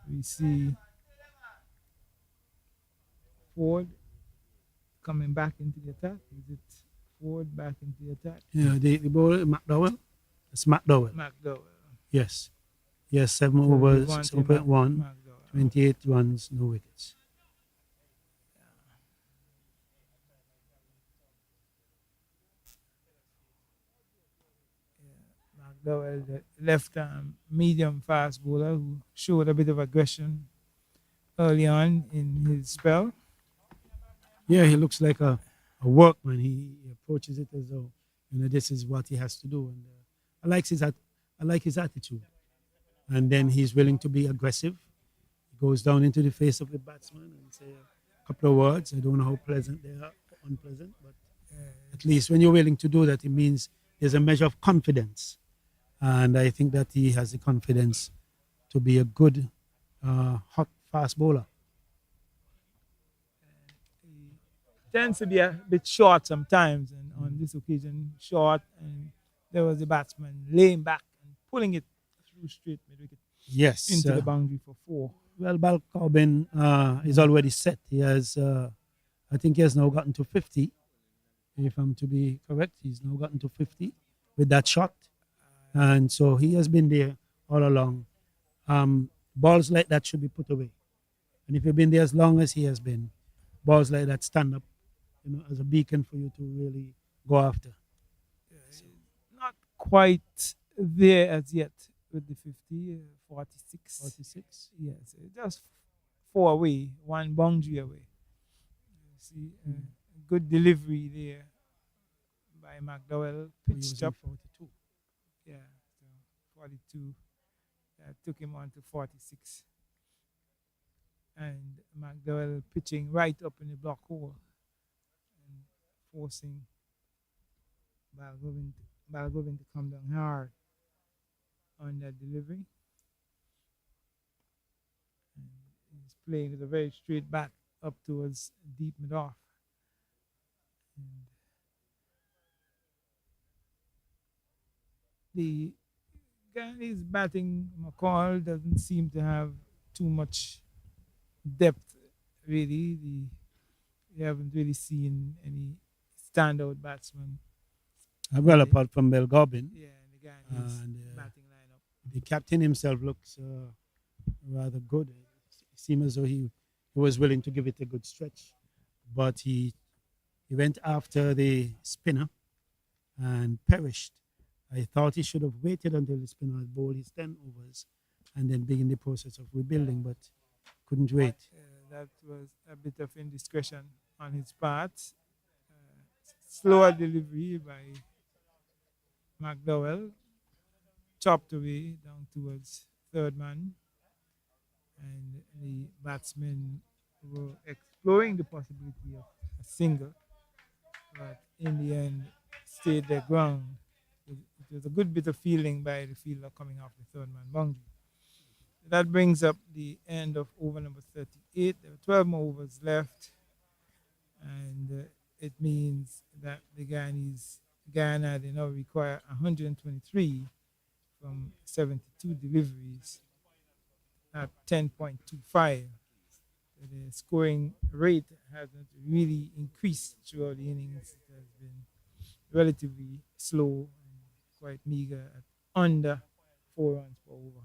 we see Ford coming back into the attack. Is it Ford back into the attack? Yeah, the bowler McDowell. It's McDowell. McDowell. Yes. Yes, 7 overs, Devontae 7.1, McDowell. 28 runs, no wickets. McDowell, the left arm medium fast bowler who showed a bit of aggression early on in his spell. Yeah, he looks like a workman. He approaches it as though, this is what he has to do. And I like his attitude. And then he's willing to be aggressive. He goes down into the face of the batsman and say a couple of words. I don't know how pleasant they are, or unpleasant, but at least when you're willing to do that, it means there's a measure of confidence. And I think that he has the confidence to be a good, hot, fast bowler. He tends to be a bit short sometimes, and on this occasion, short, and there was the batsman laying back and pulling it through straight mid wicket Yes. into the boundary for four. Well, Bal Corbin is already set. He has, I think he has now gotten to 50. If I'm to be correct, he's now gotten to 50 with that shot. And so he has been there all along. Balls like that should be put away. And if you've been there as long as he has been, balls like that stand up, as a beacon for you to really go after. Not quite there as yet with the 50, 46. 46. Yes, just four away, one boundary away. You see, good delivery there by McDowell, He was pitched in up. 42. Yeah, so 42. Took him on to 46. And McDowell pitching right up in the block hole and forcing Balgovin to come down hard on that delivery. And he's playing with a very straight bat up towards deep mid off. And the Guyanese batting McCall doesn't seem to have too much depth, really. We haven't really seen any standout batsmen. Well, apart from Mel Gobbin, Yeah, in the Guyanese and batting lineup. the captain himself looks rather good. It seemed as though he was willing to give it a good stretch, but he went after the spinner and perished. I thought he should have waited until the spinner had bowled his 10 overs and then begin the process of rebuilding, but couldn't wait. That was a bit of indiscretion on his part. Slower delivery by McDowell, chopped away down towards third man, and the batsmen were exploring the possibility of a single, but in the end stayed their ground. It was a good bit of fielding by the fielder coming off the third man boundary. That brings up the end of over number 38. There are 12 more overs left, and it means that the Guyana, they now require 123 from 72 deliveries at 10.25. The scoring rate hasn't really increased throughout the innings. It has been relatively slow and quite meager at under 4 runs per over.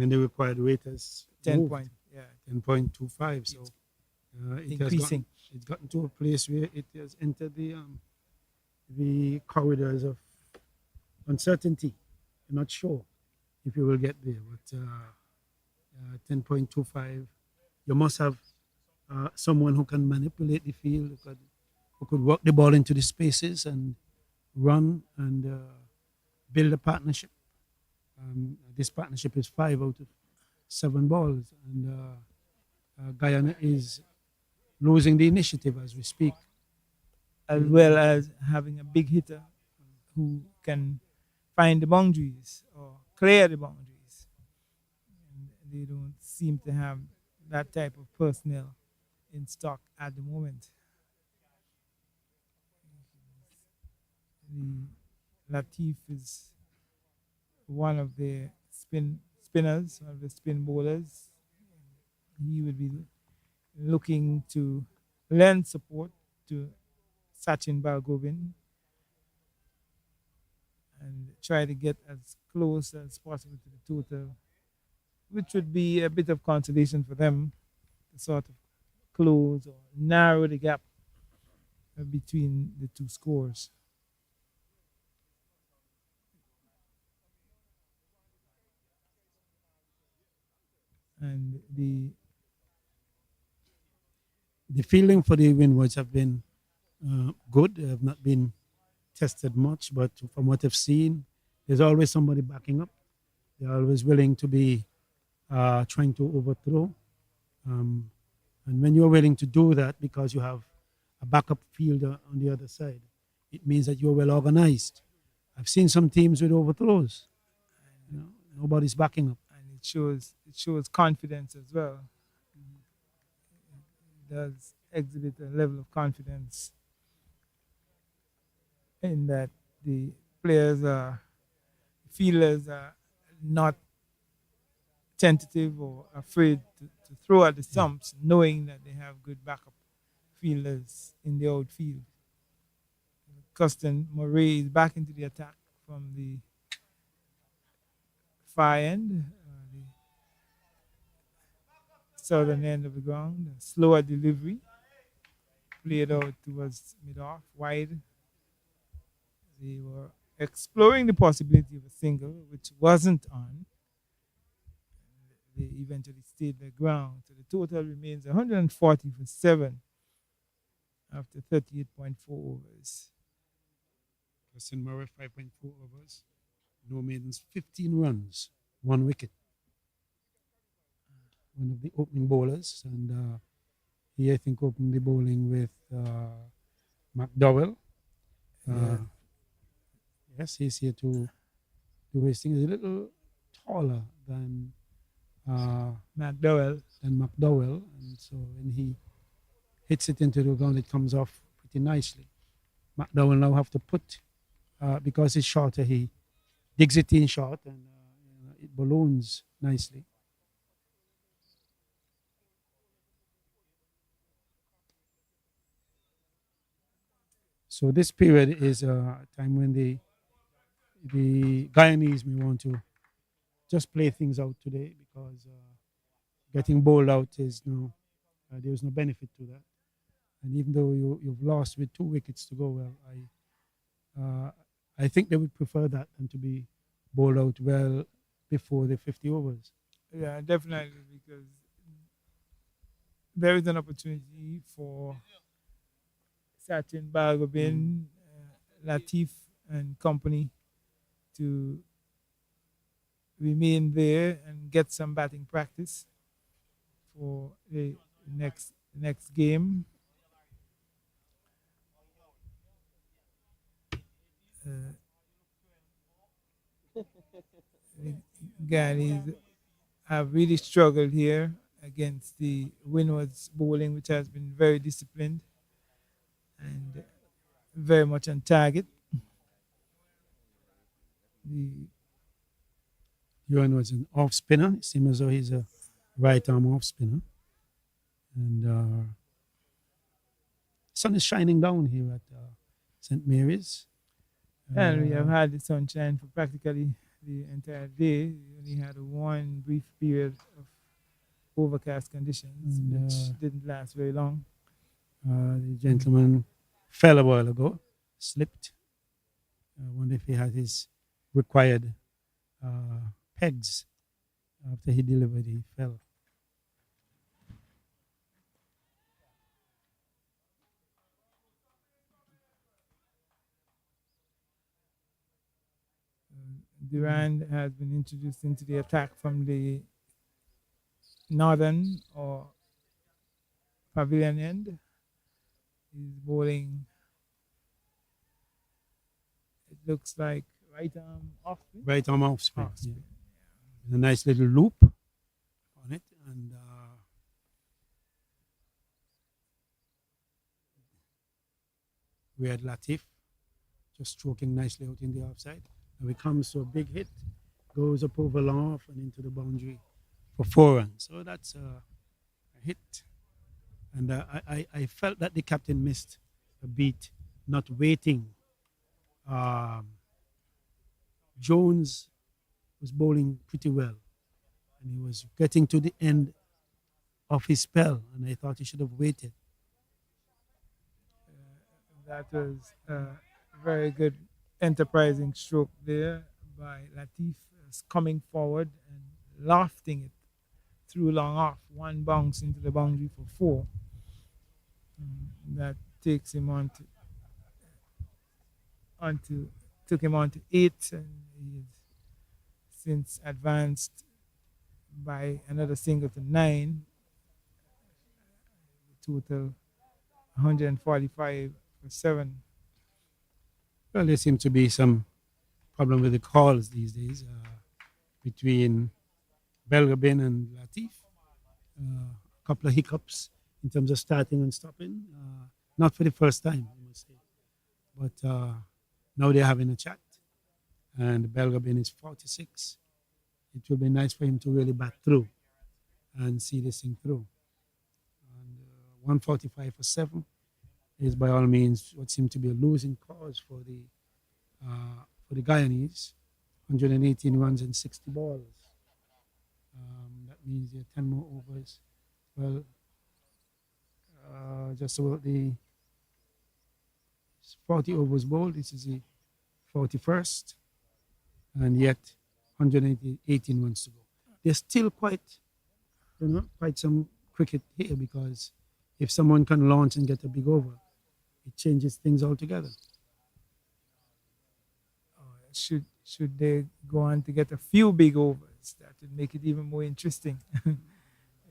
And the required rate has 10 moved point, yeah, 10.25. So it's it has increasing. gotten to a place where it has entered the corridors of uncertainty. You're not sure if you will get there, but 10.25, you must have someone who can manipulate the field, who could work the ball into the spaces and run and build a partnership. This partnership is 5 out of 7 balls, and Guyana is losing the initiative as we speak. As well as having a big hitter who can find the boundaries or clear the boundaries. And they don't seem to have that type of personnel in stock at the moment. The Latif is one of the spinners, one of the spin bowlers. He will be looking to lend support to Sachin Balgovin and try to get as close as possible to the total, which would be a bit of consolation for them to sort of close or narrow the gap between the two scores. And The fielding for the Windwards have been good. They have not been tested much, but from what I've seen, there's always somebody backing up. They're always willing to be trying to overthrow. Um, and when you're willing to do that because you have a backup fielder on the other side, it means that you're well organized. I've seen some teams with overthrows. You know, nobody's backing up. and it shows confidence as well. It does exhibit a level of confidence in that the players are fielders are not tentative or afraid to throw at the stumps, knowing that they have good backup fielders in the outfield. Custon Murray is back into the attack from the far end, the southern end of the ground. A slower delivery, played out towards mid-off, wide. They were exploring the possibility of a single, which wasn't on. They eventually stayed their ground. So the total remains 140 for 7 after 38.4 overs. Justin Murray, 5.4 overs. No maidens, 15 runs, 1 wicket. One of the opening bowlers. And he, I think, opened the bowling with McDowell. Yeah. Yes, he's here to do his thing. He's a little taller McDowell. than McDowell. And so when he hits it into the ground, it comes off pretty nicely. McDowell now have to put, because he's shorter, he digs it in short and it balloons nicely. So this period is a time when the Guyanese may want to just play things out today because getting bowled out is there's no benefit to that. And even though you've lost with 2 wickets to go, well, I think they would prefer that than to be bowled out well before the 50 overs. Yeah, definitely, because there is an opportunity for Sachin Balgobin, Latif, and company to remain there and get some batting practice for the next game. Uh, the Guyanese have really struggled here against the Windward's bowling, which has been very disciplined and very much on target. The Ewan was an off spinner. It seems as though he's a right arm off spinner. And sun is shining down here at St. Mary's. And we have Uh, had the sunshine for practically the entire day. We only had one brief period of overcast conditions, and which didn't last very long. the gentleman fell a while ago, slipped. I wonder if he had his required pegs after he delivered. He fell. Durand has been introduced into the attack from the northern or pavilion end. He's bowling, it looks like right arm off spin. Right arm off spin. Off spin. There's a nice little loop on it, and we had Latif just stroking nicely out in the offside. Now it comes to a big hit, goes up over long off and into the boundary for 4 runs. So that's a hit. And I felt that the captain missed a beat, not waiting. Um, Jones was bowling pretty well, and he was getting to the end of his spell, and I thought he should have waited. That was a very good enterprising stroke there by Latif, coming forward and lofting it through long off. One bounce into the boundary for four. That takes him onto took him on to eight, and he's since advanced by another single to nine. Total 145 for seven. Well, there seems to be some problem with the calls these days between Belgabin and Latif. A couple of hiccups in terms of starting and stopping. Not for the first time, I must say. But now they're having a chat. And Belgabin is 46. It will be nice for him to really bat through and see this thing through. And 145 for 7 is by all means what seemed to be a losing cause for the Guyanese. 118 runs and 60 balls. That means there are 10 more overs. Well, just about the 40 overs bowled. This is the 41st, and yet 118 runs to go. There's still quite some cricket here, because if someone can launch and get a big over, it changes things altogether. Should they go on to get a few big overs, that would make it even more interesting.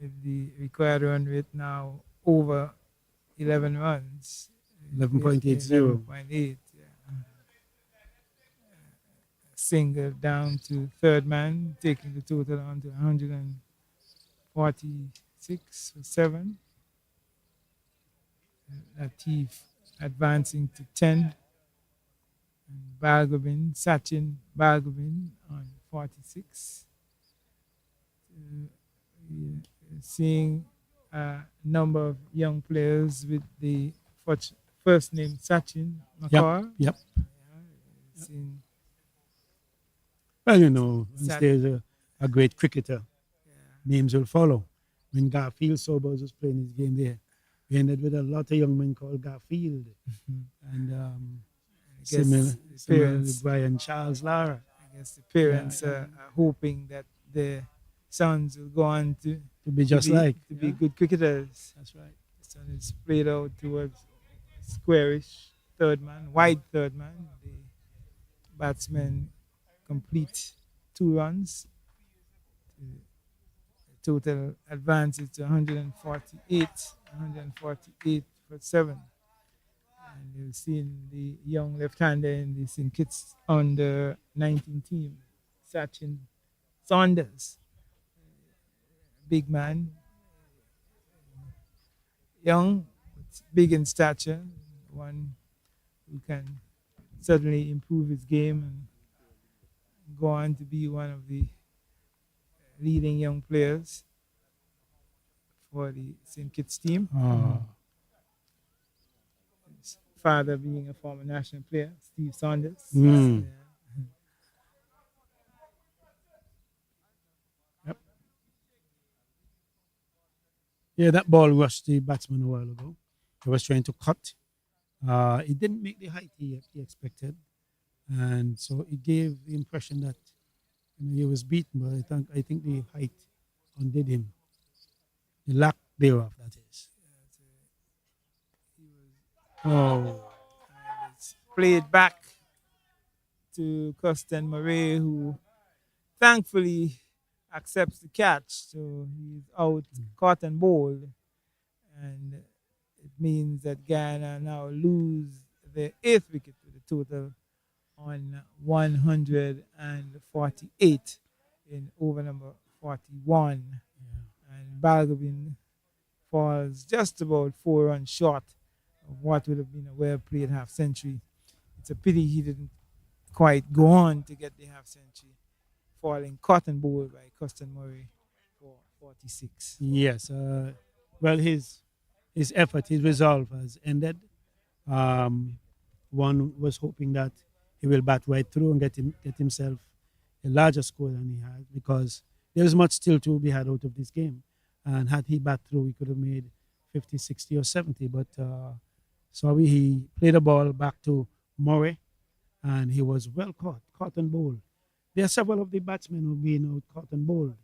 If the required run rate now over 11 runs, 11.80. 11.8, yeah. Single down to third man, taking the total on to 146 for 7. Latif advancing to 10. And Sachin Balgobin on 46. Seeing a number of young players with the first name Sachin Makar. Yep. Seeing Well, once there's a great cricketer, names will follow. When Garfield Sobers was playing his game there, we ended with a lot of young men called Garfield. And similar with Brian Charles Lara. I guess the parents are hoping that their sons will go on to be just like be good cricketers. That's right. The son is played out towards squarish third man, wide third man. The batsman complete 2 runs. The total advances to 148 for 7. And you've seen the young left-hander in the St. Kitts under 19 team, Sachin Saunders. Big man, young, but big in stature, one who can certainly improve his game and go on to be one of the leading young players for the St. Kitts team. father being a former national player, Steve Saunders. Mm. Yeah. Yep. Yeah, that ball rushed the batsman a while ago. He was trying to cut. It didn't make the height he expected, and so it gave the impression that he was beaten. But I think the height undid him. The lack thereof, that is. Oh, It's played back to Custon Murray, who thankfully accepts the catch. So he's out, caught and bowled. And it means that Guyana now lose their eighth wicket with a total on 148 in over number 41. And Balgobin falls just about 4 runs short of what would have been a well played half century. It's a pity he didn't quite go on to get the half century, falling cotton ball by Custon Murray for 46. yes. Well, his effort, his resolve has ended. Um, One was hoping that he will bat right through and get himself a larger score than he had, because there is much still to be had out of this game. And had he bat through, he could have made 50, 60, or 70. But sorry, he played the ball back to Murray, and he was well caught and bowled. There are several of the batsmen who've been out caught and bowled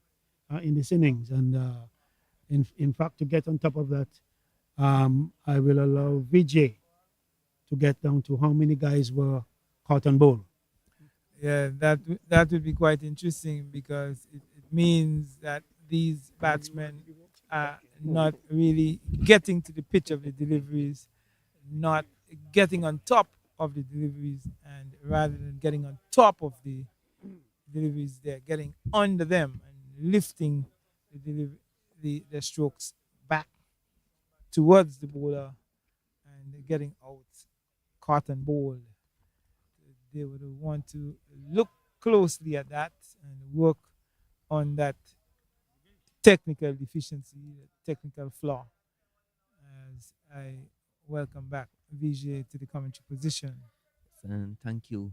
in this innings. And in fact, to get on top of that, I will allow VJ to get down to how many guys were caught and bowled. Yeah, that would be quite interesting because it means that these batsmen are not really getting to the pitch of the deliveries, not getting on top of the deliveries, and rather than getting on top of the deliveries, they're getting under them and lifting the strokes back towards the bowler and getting out caught and bowled. They would want to look closely at that and work on that technical deficiency, technical flaw. As I welcome back Vijay to the commentary position. And thank you,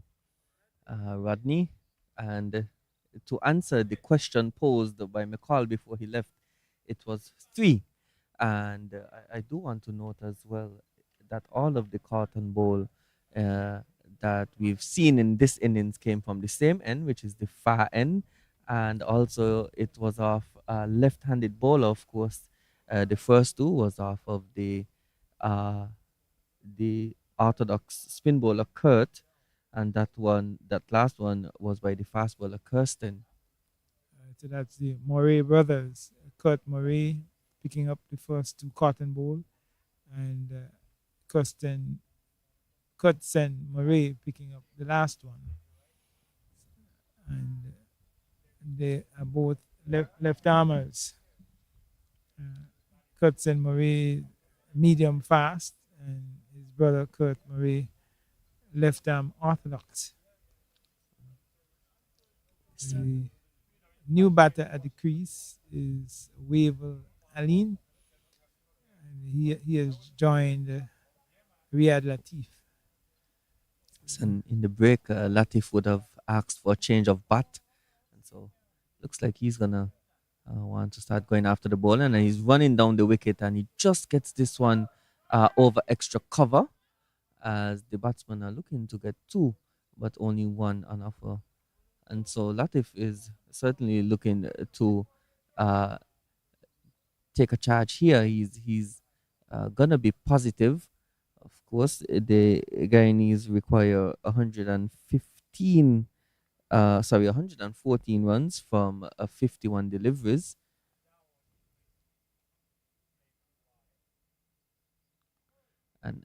Rodney. And to answer the question posed by McCall before he left, it was three. And I do want to note as well that all of the cotton bowl uh, that we've seen in this innings came from the same end, which is the far end. And also, it was off a left handed bowler, of course. The first two was off of uh, the orthodox spin bowler Kurt, and that last one was by the fast bowler Kirsten. So that's the Murray brothers, Kurt Murray picking up the first two cotton bowl, and Kirsten Kurtzen Murray picking up the last one. And they are both left armers. Kurtzen Murray medium fast, and his brother Kurt Murray left arm orthodox. The new batter at the crease is Wavel Aline, and he has joined Riyad Latif. And in the break, Latif would have asked for a change of bat, and so looks like he's gonna want to start going after the ball, and he's running down the wicket, and he just gets this one over extra cover, as the batsmen are looking to get two, but only one on offer. And so Latif is certainly looking to uh, take a charge here. He's gonna be positive. Of course, the Guyanese require 115, 114 runs from 51 deliveries.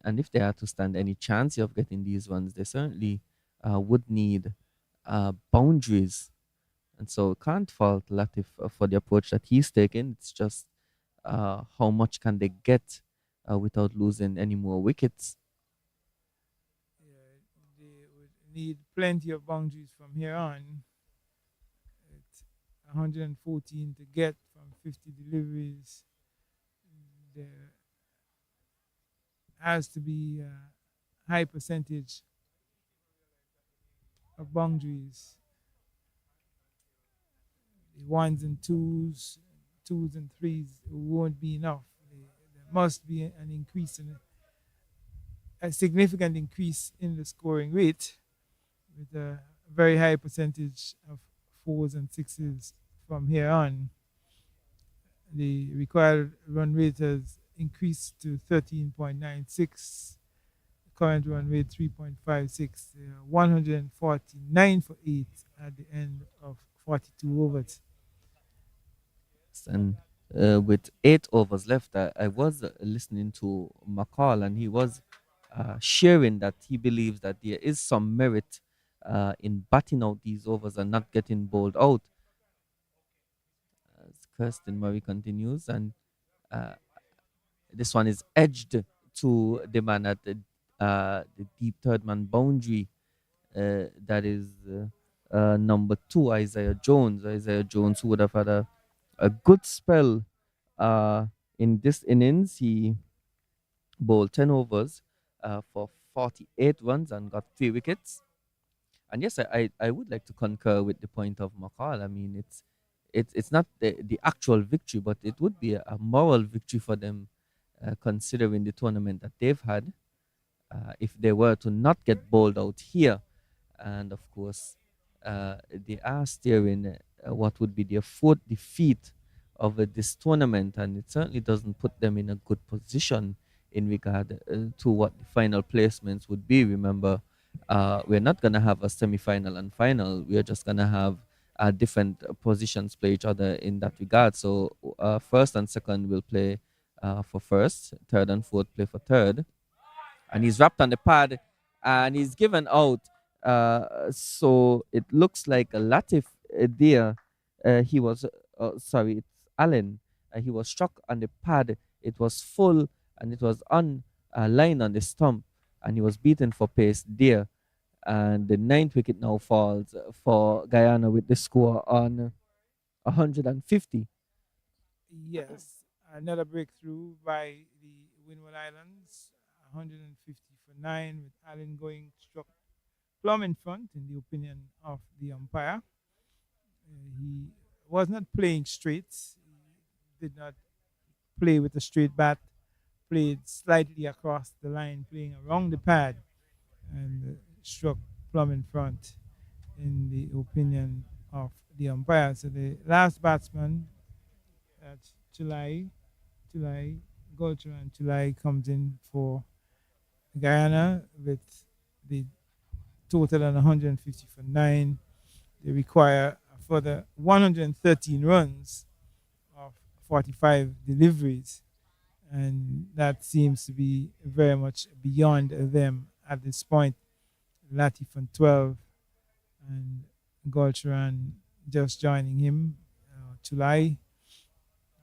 And if they are to stand any chance of getting these runs, they certainly would need boundaries. And so can't fault Latif for the approach that he's taken. It's just how much can they get without losing any more wickets. Yeah, they would need plenty of boundaries from here on. It's 114 to get from 50 deliveries. There has to be high percentage of boundaries, the ones and twos and threes won't be enough. There must be an increase in a significant increase in the scoring rate with a very high percentage of fours and sixes from here on. The required run rate has increased to 13.96, current run rate 3.56, 149 for 8 at the end of 42 overs. And with 8 overs left, I was listening to McCall, and he was sharing that he believes that there is some merit in batting out these overs and not getting bowled out. As Kirsten Murray continues, and uh, this one is edged to the man at the deep third man boundary. That is number 2, Isaiah Jones. Isaiah Jones, who would have had a good spell in this innings. He bowled 10 overs for 48 runs and got 3 wickets. And yes, I would like to concur with the point of McCall. I mean, it's not the actual victory, but it would be a moral victory for them, considering the tournament that they've had. If they were to not get bowled out here, and of course, they are steering what would be their fourth defeat of this tournament, and it certainly doesn't put them in a good position in regard to what the final placements would be. Remember, we're not going to have a semi-final and final. We are just going to have different positions play each other in that regard. So first and second will play for first, third and fourth play for third, and he's wrapped on the pad and he's given out. So it looks like a Latif there. He was, sorry, it's Allen. He was struck on the pad. It was full and it was on line on the stump, and he was beaten for pace there. And the ninth wicket now falls for Guyana with the score on 150. Yes, another breakthrough by the Windward Islands, 150 for 9, with Allen going struck plumb in front, in the opinion of the umpire. He was not playing straight. He did not play with a straight bat, played slightly across the line, playing around the pad, and struck plumb in front, in the opinion of the umpire. So the last batsman, that's July, Gulcher and July comes in for Guyana with the total on 150 for 9. They require a further 113 runs of 45 deliveries, and that seems to be very much beyond them at this point. Latif on 12 and Gulcheran just joining him. July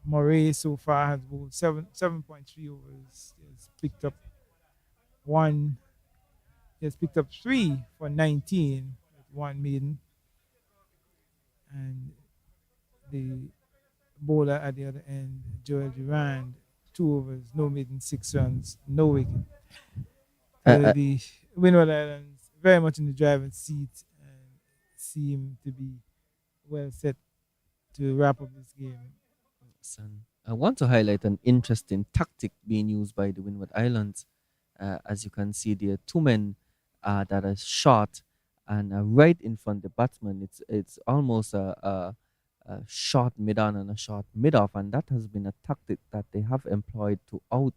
Murray so far has bowled 7.3 overs. He has picked up one. He has picked up 3 for 19 with one maiden, and the bowler at the other end, Joel Durand, 2 overs, no maiden, 6 runs, no wicket. So Uh, the Windward Islands very much in the driver's seat and seem to be well set to wrap up this game. Son, I want to highlight an interesting tactic being used by the Windward Islands. As you can see, there are two men that are short and right in front of the batsman. It's almost a short mid on and a short mid off, and that has been a tactic that they have employed throughout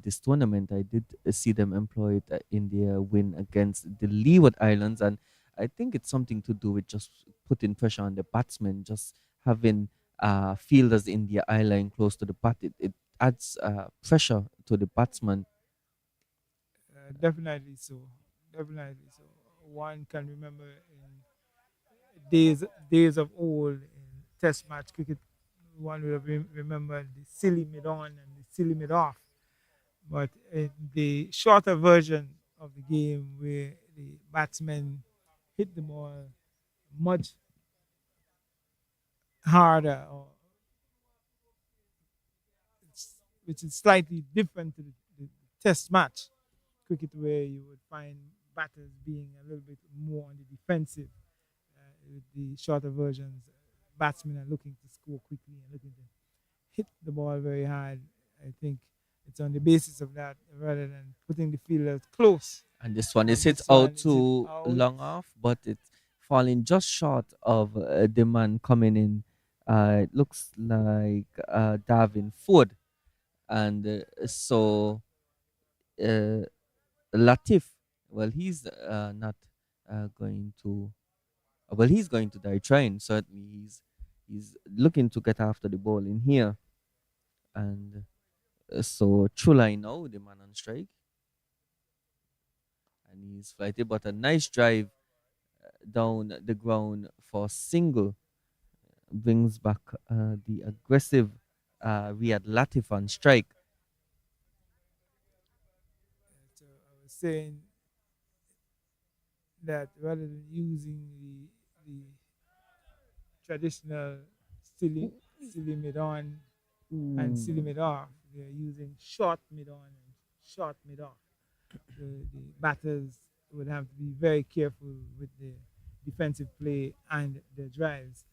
this tournament. I did see them employ it in their win against the Leeward Islands, and I think it's something to do with just putting pressure on the batsmen, just having fielders in the eye line close to the bat. It adds pressure to the batsman. Definitely so. Definitely so. One can remember in days of old in Test match cricket, one would have remembered the silly mid on and the silly mid off. But in the shorter version of the game, where the batsmen hit the ball much harder, or which is slightly different to the Test match, cricket where you would find batters being a little bit more on the defensive. With the shorter versions, batsmen are looking to score quickly and looking to hit the ball very hard. I think it's on the basis of that rather than putting the fielders close. And this one is And hit this out one is hit too out. long off, but it's falling just short of the man coming in. It looks like Davin Ford. And uh, Latif, well, he's not going to. Well, he's going to die trying. Certainly, he's looking to get after the ball in here, and so Chulai now the man on strike, and he's flighted, but a nice drive down the ground for single brings back the aggressive Riyad Latif on strike. So I was saying that rather than using the traditional silly mid on and silly Ooh. mid off, they're using short mid on and short mid off. The batters would have to be very careful with the defensive play and the drives,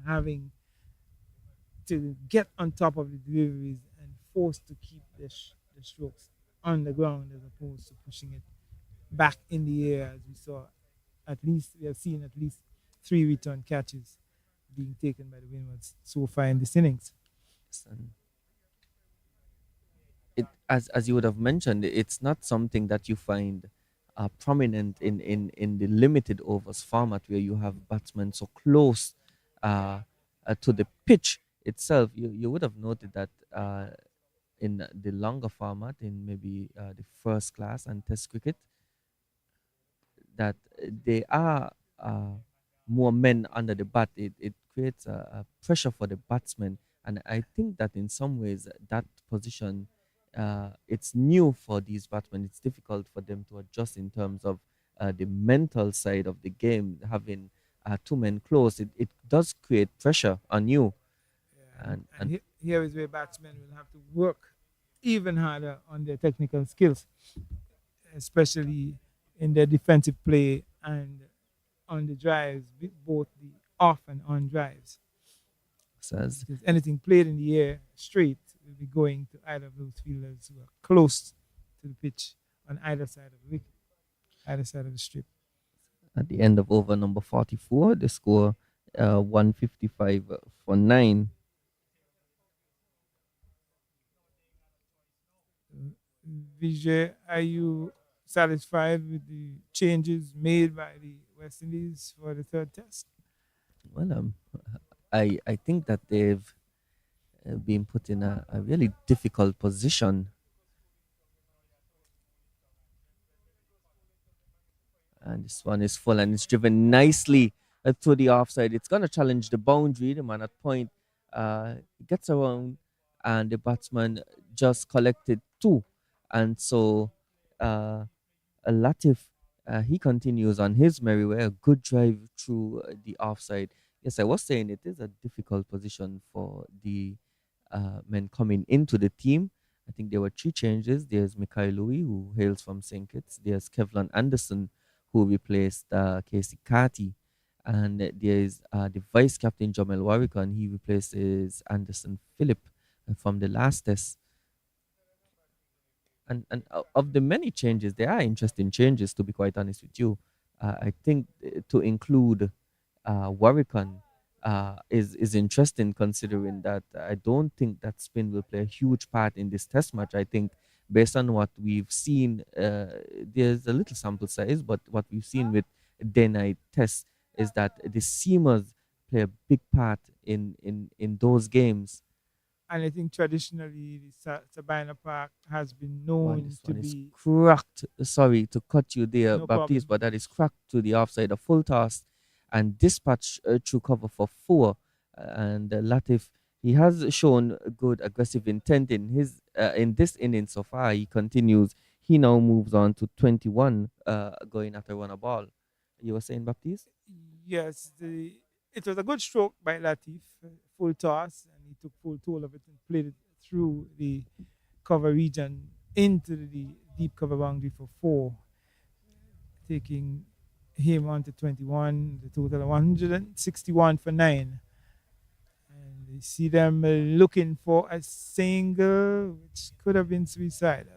having to get on top of the deliveries and forced to keep the strokes on the ground as opposed to pushing it back in the air, as we saw. At least we have seen at least three return catches being taken by the Windwards so far in this innings. And it, as you would have mentioned, it's not something that you find prominent in the limited overs format where you have batsmen so close uh, to the pitch itself. You would have noted that in the longer format, in maybe the first class and Test cricket, that they are more men under the bat. It creates a pressure for the batsmen, and I think that in some ways that position it's new for these batsmen. It's difficult for them to adjust in terms of the mental side of the game. Having two men close, it does create pressure on you, Yeah, and and here is where batsmen will have to work even harder on their technical skills, especially in their defensive play and on the drives, both the off and on drives. says Because anything played in the air straight will be going to either of those fielders who are close to the pitch on either side of the wicket, either side of the strip. at the end of over number 44, the score 155 for 9. Vijay, are you satisfied with the changes made by the West Indies for the third test? Well, I think that they've been put in a really difficult position, and this one is full and it's driven nicely to the offside. It's gonna challenge the boundary. The man at point gets around, and the batsman just collected two, and so uh, Latif, he continues on his merry way. A good drive through the offside. Yes, I was saying it is a difficult position for the men coming into the team. I think there were three changes. There's Mikhail Louis, who hails from St. Kitts. There's Kevlon Anderson, who replaced Casey Carty. And there's the vice captain, Jamel Warwick, and he replaces Anderson Phillip from the last test. And of the many changes, there are interesting changes. To be quite honest with you, I think to include Warwickon is interesting, considering that I don't think that spin will play a huge part in this test match. I think based on what we've seen, there's a little sample size, but what we've seen with day night tests is that the seamers play a big part in those games. And I think traditionally the Sabina Park has been One, known this to one is be cracked. Sorry to cut you there, no Baptiste, problem. but that is cracked to the offside. A full toss and dispatch through cover for four. And Latif, he has shown good aggressive intent in this inning so far. He continues. He now moves on to 21, going at a run a ball. You were saying, Baptiste? Yes, it was a good stroke by Latif, full toss, and he took full toll of it and played it through the cover region into the deep cover boundary for four, taking him on to 21, the total of 161 for nine. And you see them looking for a single, which could have been suicidal.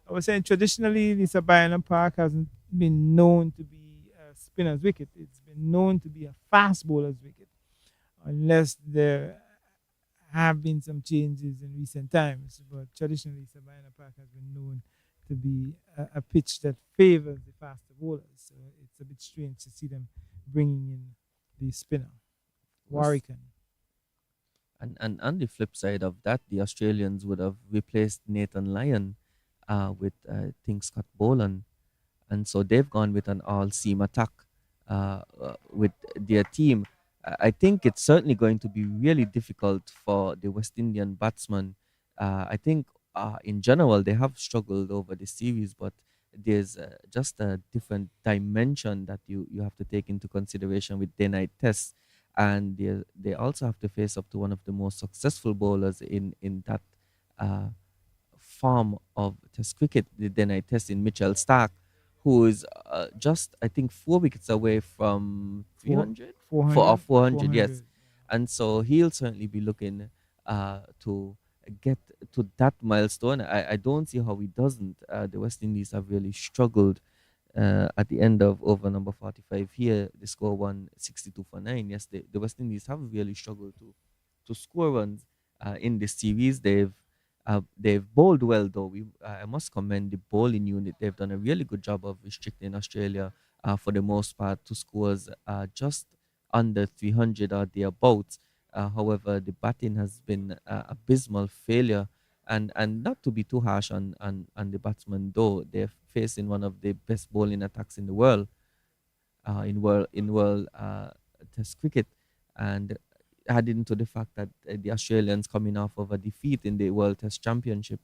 I was saying traditionally, Lisa Bynum Park hasn't been known to be a spinner's wicket. It's been known to be a fast bowler's wicket, unless there have been some changes in recent times. But traditionally, Sabina Park has been known to be a pitch that favors the faster bowlers. So it's a bit strange to see them bringing in the spinner, Was Warwican. and on the flip side of that, the Australians would have replaced Nathan Lyon with I think Scott Boland, and so they've gone with an all-seam attack with their team. I think it's certainly going to be really difficult for the West Indian batsmen. I think in general they have struggled over the series, but there's just a different dimension that you have to take into consideration with day-night tests, and they also have to face up to one of the most successful bowlers in that uh, form of Test cricket, the day-night test in Mitchell Stark, who is just I think 4 wickets away from Four, 300 for 400, 400, yes, 400. and so he'll certainly be looking to get to that milestone. I don't see how he doesn't. The West Indies have really struggled at the end of over number 45 here. The score 162 for 9. Yes, the West Indies have really struggled to score runs in this series. They've bowled well though. I must commend the bowling unit. They've done a really good job of restricting Australia for the most part to scores just under 300 or thereabouts. However, the batting has been abysmal failure, and not to be too harsh on the batsmen though. They're facing one of the best bowling attacks in the world, in world Test cricket, and adding to the fact that the Australians coming off of a defeat in the World Test Championship,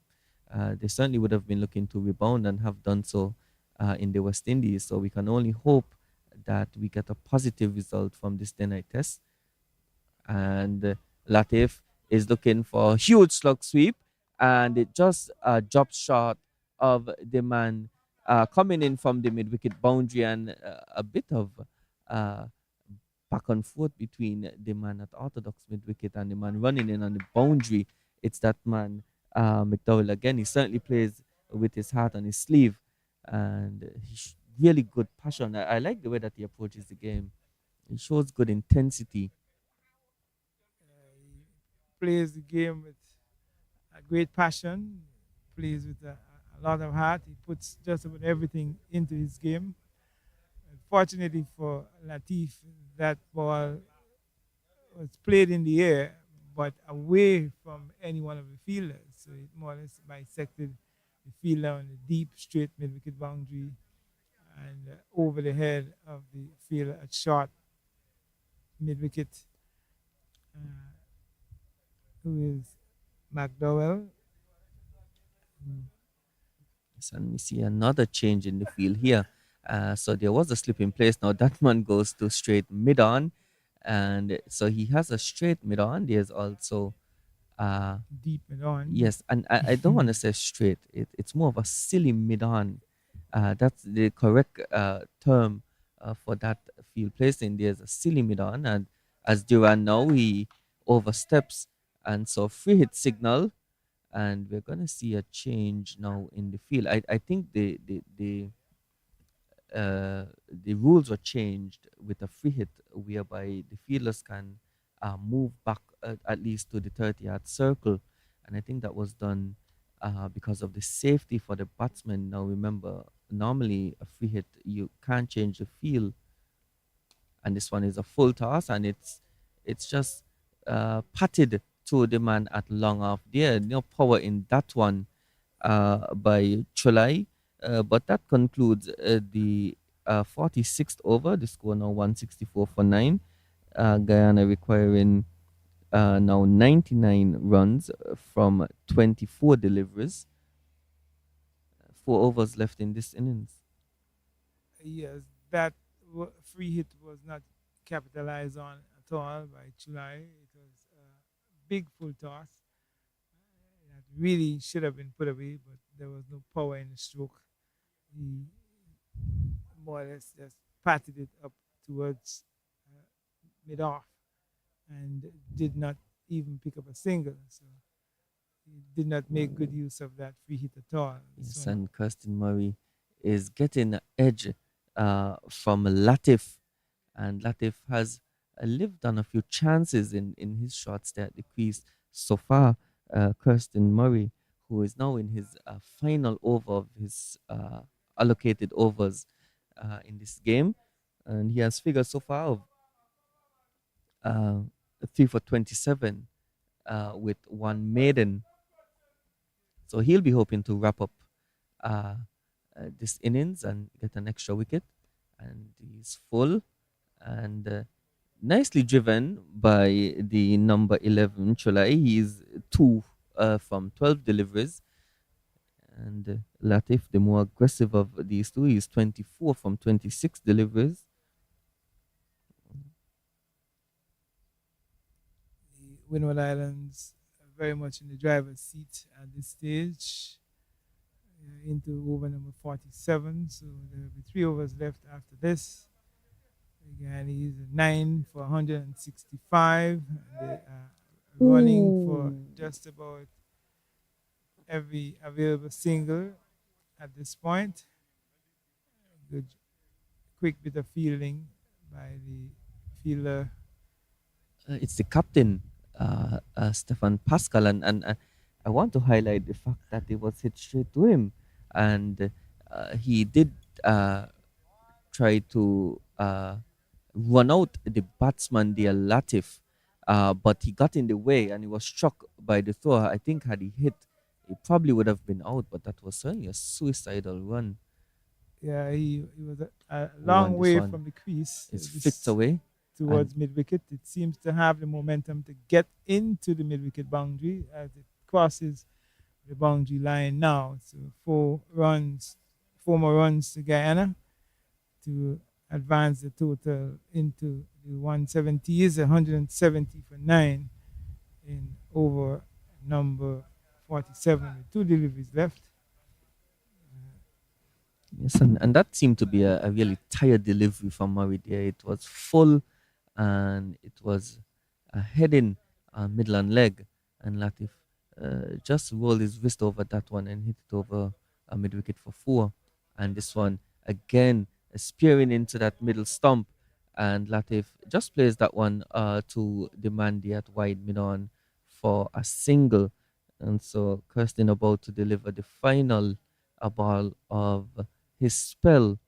they certainly would have been looking to rebound and have done so in the West Indies. So we can only hope that we get a positive result from this day night test. And Latif is looking for a huge slug sweep, and it just drops short of the man coming in from the mid wicket boundary, and a bit of uh, back and forth between the man at orthodox mid wicket and the man running in on the boundary. It's that man, McDowell again. He certainly plays with his heart on his sleeve, and he's really good passion. I like the way that he approaches the game. He shows good intensity. He plays the game with a great passion, plays with a lot of heart. He puts just about everything into his game. Fortunately for Latif, that ball was played in the air, but away from any one of the fielders. So it more or less bisected the fielder on the deep, straight mid wicket boundary and over the head of the fielder at short mid wicket, uh, who is McDowell. Yes, and we see another change in the field here. So there was a slip in place. Now that man goes to straight mid on, and so he has a straight mid on. There's also Deep mid on. yes, and I don't want to say straight. It's more of a silly mid on. That's the correct term for that field placing. There's a silly mid on, and as Duran now he oversteps, and so free hit signal, and we're gonna see a change now in the field. I think the rules were changed with a free hit, whereby the fielders can move back at least to the 30-yard circle, and I think that was done because of the safety for the batsman. Now remember, normally a free hit you can't change the field, and this one is a full toss, and it's just patted to the man at long off. There, no power in that one by Chulai. But that concludes the 46th over. The score now 164 for 9. Guyana requiring now 99 runs from 24 deliveries. 4 overs left in this innings. Yes, that free hit was not capitalized on at all by Chulai. It was a big full toss that really should have been put away, but there was no power in the stroke. He more or less just patted it up towards uh, mid off and did not even pick up a single. So he did not make good use of that free hit at all. This Yes, one, and Kirsten Murray is getting an edge from Latif, and Latif has lived on a few chances in his shots there at the crease so far. Kirsten Murray, who is now in his final over of his allocated overs in this game, and he has figures so far of uh, 3 for 27 with one maiden. So he'll be hoping to wrap up uh, this innings and get an extra wicket. And he's full and nicely driven by the number 11 Chulai. He's two from 12 deliveries. And Latif, the more aggressive of these two, is 24 from 26 deliveries. the Windward Islands are very much in the driver's seat at this stage. Into over number 47, so there will be 3 overs left after this. Again, he's 9 for 165. They are running for Ooh. just about every available single at this point. Good, quick bit of fielding by the fielder. It's the captain, Stefan Pascal, and I want to highlight the fact that it was hit straight to him, and he did try to run out the batsman, the Latif, but he got in the way and he was struck by the thrower. I think had he hit, he probably would have been out, but that was certainly a suicidal run. Yeah, he was a Oh, long and this way one from the crease. is flicked This away, and towards mid wicket. It seems to have the momentum to get into the mid wicket boundary as it crosses the boundary line now. So 4 runs, 4 more runs to Guyana to advance the total into the 170 is 170 for 9 in over number 47 with 2 deliveries left. yes, and that seemed to be a really tired delivery from Murray there. It was full and it was a heading Midland leg, and Latif just rolled his wrist over that one and hit it over a mid wicket for four. And this one again spearing into that middle stump, and Latif just plays that one to the Mandy at wide mid on for a single. And so Kirsten about to deliver the final ball of his spell,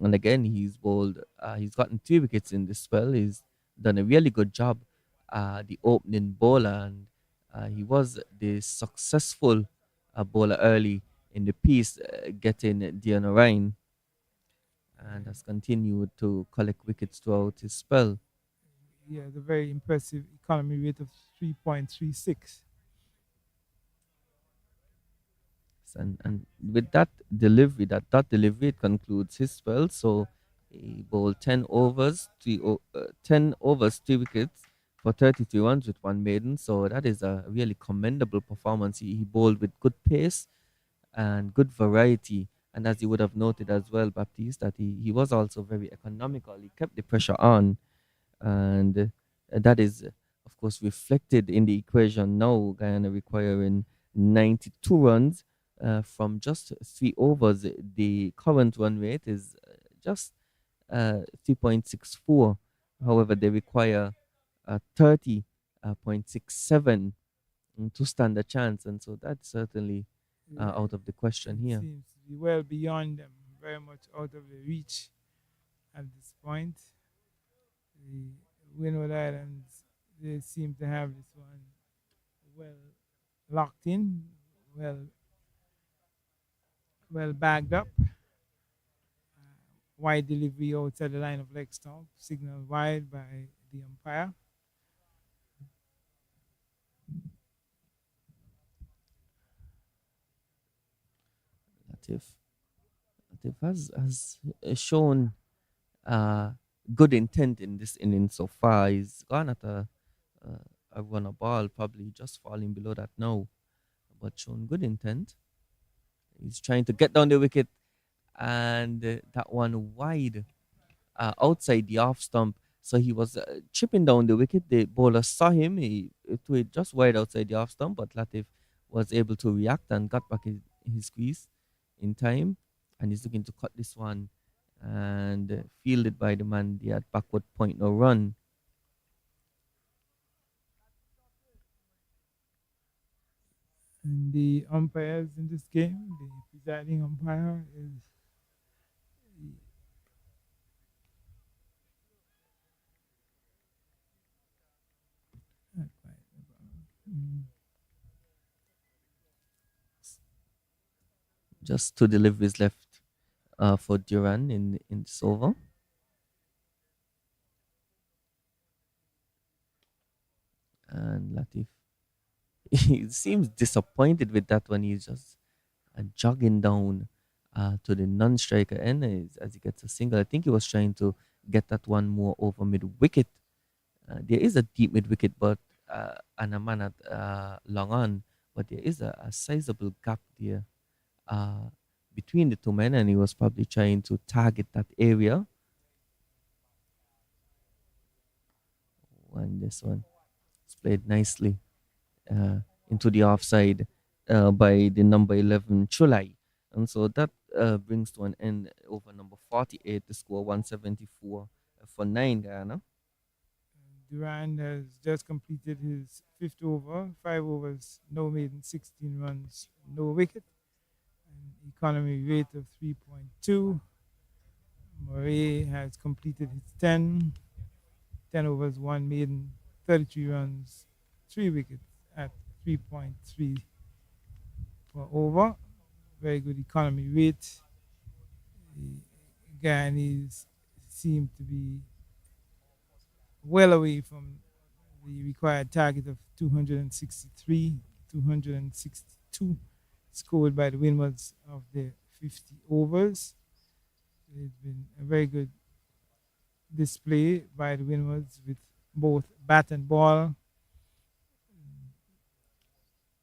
and again, he's bowled. He's gotten 3 wickets in this spell. He's done a really good job. The opening bowler, and he was the successful bowler early in the piece, getting Dion Ryan, and has continued to collect wickets throughout his spell. He has a very impressive economy rate of 3.36. And with that delivery, that delivery, it concludes his spell. So he bowled 10 overs, 3 wickets for 33 runs with one maiden. So that is a really commendable performance. He bowled with good pace and good variety. And as you would have noted as well, Baptiste, that he was also very economical. He kept the pressure on, and that is, of course, reflected in the equation now. Guyana requiring 92 runs from just 3 overs. The current run rate is just 3.64. However, they require 30.67 to stand a chance, and so that's certainly Yeah, out of the question it here. seems to be well beyond them, very much out of the reach at this point. The Windward Islands, they seem to have this one well locked in, well bagged up. Wide delivery outside the line of leg stump, signal wide by the umpire. Latif, Latif has shown uh, good intent in this inning so far. He's gone at a runner ball, probably just falling below that now, but shown good intent. He's trying to get down the wicket, and that one wide outside the off stump. So he was chipping down the wicket. The bowler saw him. He threw it just wide outside the off stump, but Latif was able to react and got back his crease in time. And he's looking to cut this one and fielded by the man there at backward point no run. And the umpires in this game, the presiding umpire is not quite. Mm, Just two deliveries left for Duran in this over. And Latif, he seems disappointed with that one. He's just jogging down to the non-striker end as he gets a single. I think he was trying to get that one more over mid-wicket. There is a deep mid-wicket, but and a man at long on, but there is a sizable gap there uh, between the two men, and he was probably trying to target that area. And this one is played nicely into the offside by the number 11 Chulai. And so that brings to an end over number 48, the score 174 for 9 Guyana. Durand has just completed his fifth over, 5 overs, no maiden, 16 runs, no wicket, an economy rate of 3.2. Murray has completed his 10 overs, one maiden, 33 runs, 3 wickets at 3.3 per over. Very good economy rate. The Guyanese seem to be well away from the required target of 263, 262 scored by the Windwards of the 50 overs. It's been a very good display by the Windwards with both bat and ball.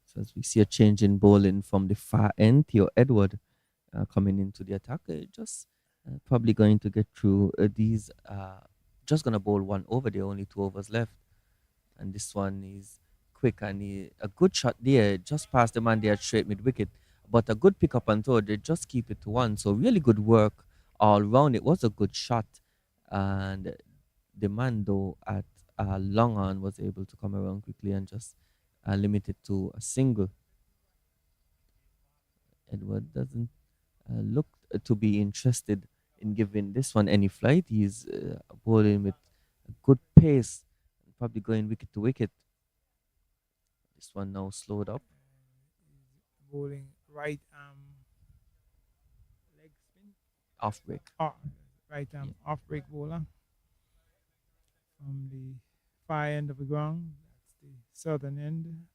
So as we see a change in bowling from the far end, Theo Edward coming into the attack, just probably going to get through these. Just gonna bowl one over. There are only 2 overs left, and this one is quick and a good shot there, just past the man there straight mid wicket. But a good pick up and throw. They just keep it to one. So really good work all round. It was a good shot, and the man though at long on was able to come around quickly and just limit it to a single. Edward doesn't look to be interested in giving this one any flight. He's bowling with a good pace, probably going wicket to wicket. This one now slowed up. Bowling right arm leg spin. Off break. Right arm off break bowler from the far end of the ground. That's the southern end.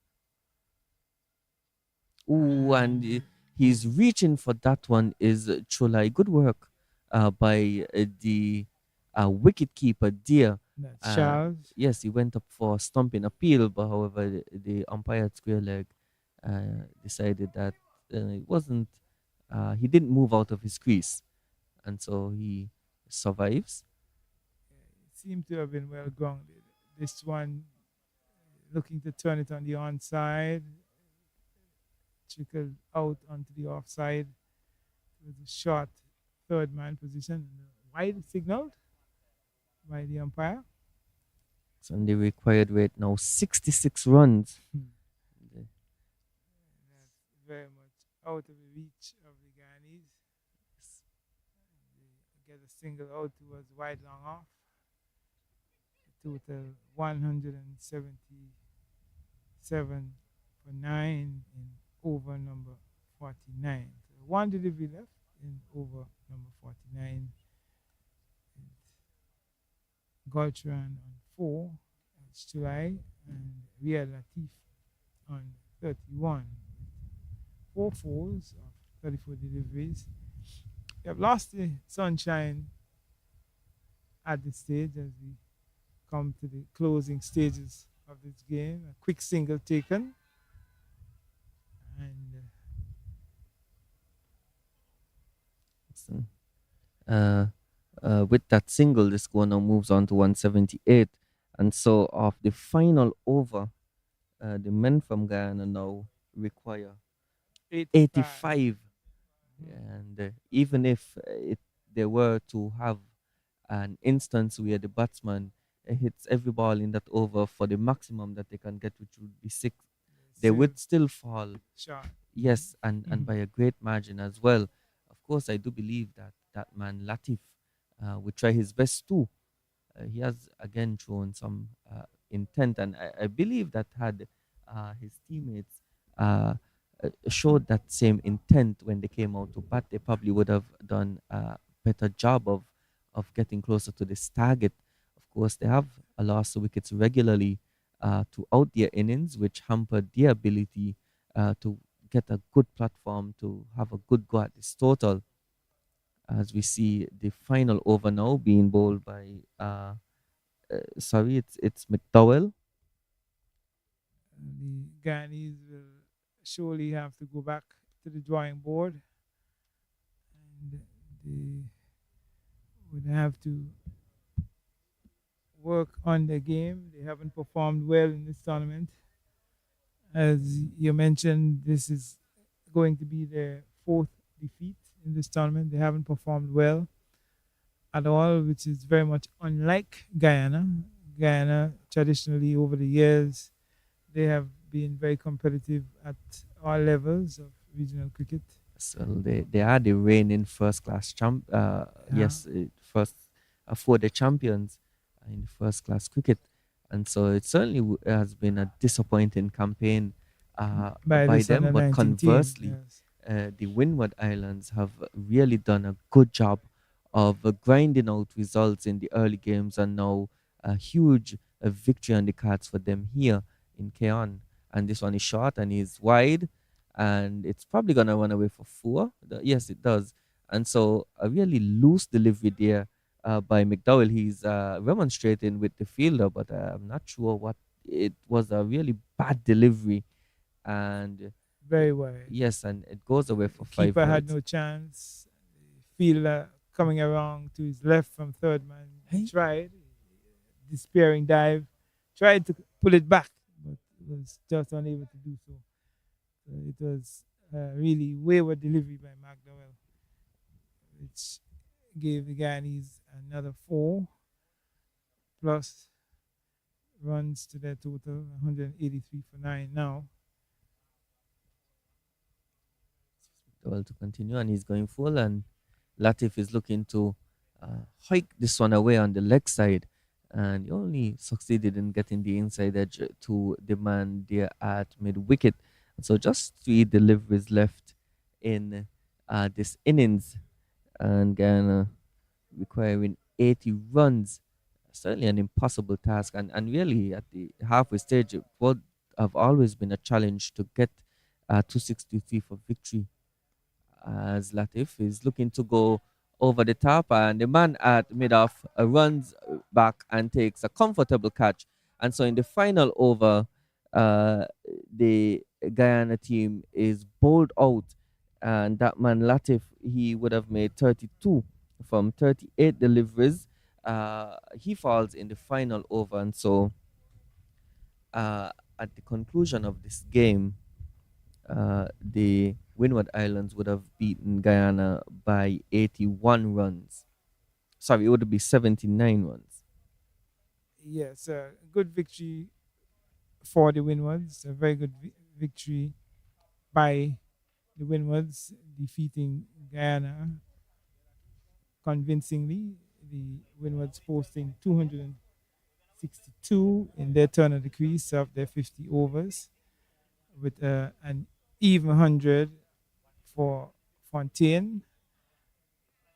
Ooh, and he's reaching for that one is Cholai. Good work by the wicket keeper, Dear. That's Charles. Yes, he went up for stumping appeal, but however, the umpire at square leg decided that it wasn't, he didn't move out of his crease, and so he survives. It seemed to have been well grounded. This one looking to turn it on the onside, trickled out onto the offside. It was a short third man position. Wide signaled by the umpire. So on the required rate now 66 runs. That's very much out of the reach of the Guyanese. They get a single out towards wide long off. Total 177 for 9 in over number 49. So one delivery left in over number 49. Gultran on 4, that's Chulai, and Ria Latif on 31. 4 fours of 34 deliveries. We have lost the sunshine at this stage as we come to the closing stages of this game. A quick single taken. And And, uh, with that single, the score now moves on to 178. And so, of the final over, the men from Guyana now require 85. 85. Mhm. And even if they were to have an instance where the batsman hits every ball in that over for the maximum that they can get, which would be six, they Still would still fall. shot. Yes, and Mhm. by a great margin as well. Of course, I do believe that that man Latif would try his best too. He has again shown some intent, and I believe that had his teammates uh, showed that same intent when they came out to bat, they probably would have done a better job of getting closer to this target. Of course, they have a loss of wickets regularly throughout their innings, which hampered their ability to get a good platform to have a good go at this total. As we see the final over now being bowled by sorry, it's McDowell. The Guyanese will surely have to go back to the drawing board, and they would have to work on their game. They haven't performed well in this tournament. As you mentioned, this is going to be their fourth defeat in this tournament. They haven't performed well at all, which is very much unlike Guyana. Guyana, traditionally over the years, they have been very competitive at all levels of regional cricket. So they are the reigning first class champ. Yeah, Yes, first for the champions in the first class cricket, and so it certainly has been a disappointing campaign by by this them. under But 19 team. conversely, Yes, the Windward Islands have really done a good job of grinding out results in the early games, and now a huge victory on the cards for them here in Keon. And this one is short and is wide, and it's probably gonna run away for four. Yes, it does. And so a really loose delivery there by McDowell. He's remonstrating with the fielder, but I'm not sure what it was. A really bad delivery, and very wide. yes, and it goes away for five Keeper had wides. no chance. Fielder coming around to his left from third man Hey, tried despairing dive, tried to pull it back, but was just unable to do so. So it was really wayward delivery by McDowell, which gave the Guyanese another four plus runs to their total 183 for nine now. well, to continue, and he's going full, and Latif is looking to hike this one away on the leg side, and he only succeeded in getting the inside edge to the man there at mid wicket. So just three deliveries left in this innings, and Ghana requiring 80 runs. Certainly an impossible task, and really at the halfway stage, it would have always been a challenge to get 263 for victory, as Latif is looking to go over the top, and the man at mid-off runs back and takes a comfortable catch. And so in the final over, uh, the Guyana team is bowled out, and that man Latif, he would have made 32 from 38 deliveries. He falls in the final over, and so at the conclusion of this game, the Windward Islands would have beaten Guyana by 81 runs. Sorry, it would be 79 runs. Yes, a good victory for the Windwards. A very good victory by the Windwards, defeating Guyana convincingly. The Windwards posting 262 in their turn of the crease of their 50 overs, with an even 100 for Fontaine,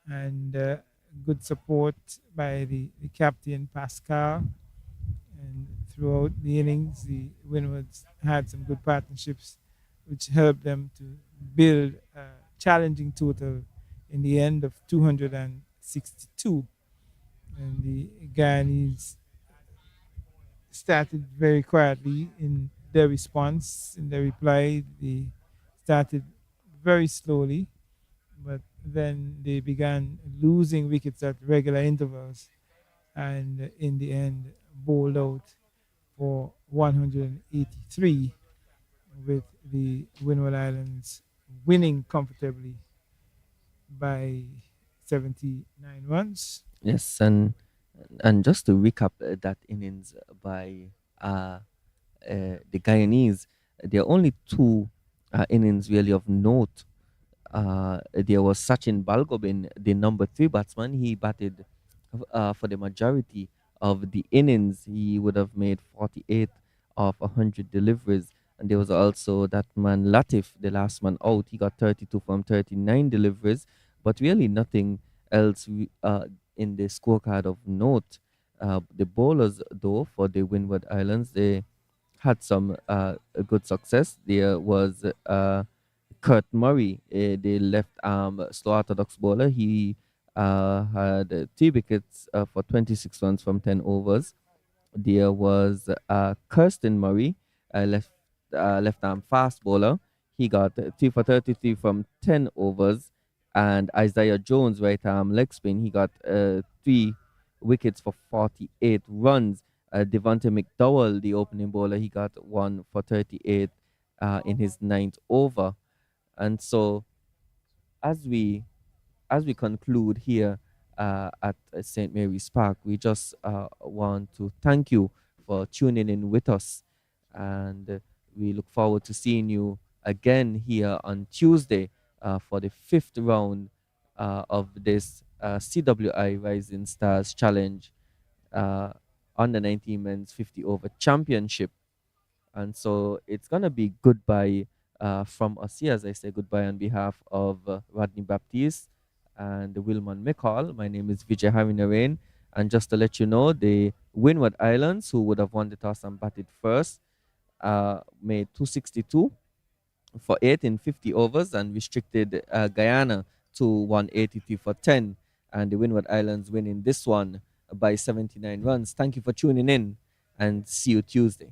and good support by the captain Pascal. And throughout the innings, the Windwards had some good partnerships, which helped them to build a challenging total in the end of 262. And the Guyanese started very quietly in their response, in their reply. They started very slowly, but then they began losing wickets at regular intervals, and in the end, bowled out for 183, with the Windward Islands winning comfortably by 79 runs. Yes, and just to recap that innings by uh, the Guyanese, there are only two innings really of note. There was Sachin Balgobin, the number three batsman. He batted for the majority of the innings. He would have made 48 of 100 deliveries. And there was also that man Latif, the last man out. He got 32 from 39 deliveries, but really nothing else in the scorecard of note. The bowlers, though, for the Windward Islands, they had some good success. There was Kurt Murray, the left arm slow orthodox bowler. He had 3 wickets for 26 runs from 10 overs. There was Kirsten Murray, left arm fast bowler. He got 3 for 33 from 10 overs. And Isaiah Jones, right arm leg spin, he got 3 wickets for 48 runs. Devontae McDowell, the opening bowler, he got 1 for 38 in his ninth over. And so as we conclude here at St. Mary's Park, we just want to thank you for tuning in with us, and we look forward to seeing you again here on Tuesday for the fifth round of this CWI Rising Stars Challenge under 19 men's 50 over championship. And so it's going to be goodbye from us here, as I say goodbye on behalf of Rodney Baptiste and Wilman McCall. My name is Vijay Harinarain. And just to let you know, the Windward Islands, who would have won the toss and batted first, made 262 for 8 in 50 overs and restricted Guyana to 183 for 10. And the Windward Islands winning this one by 79 runs. Thank you for tuning in, and see you Tuesday.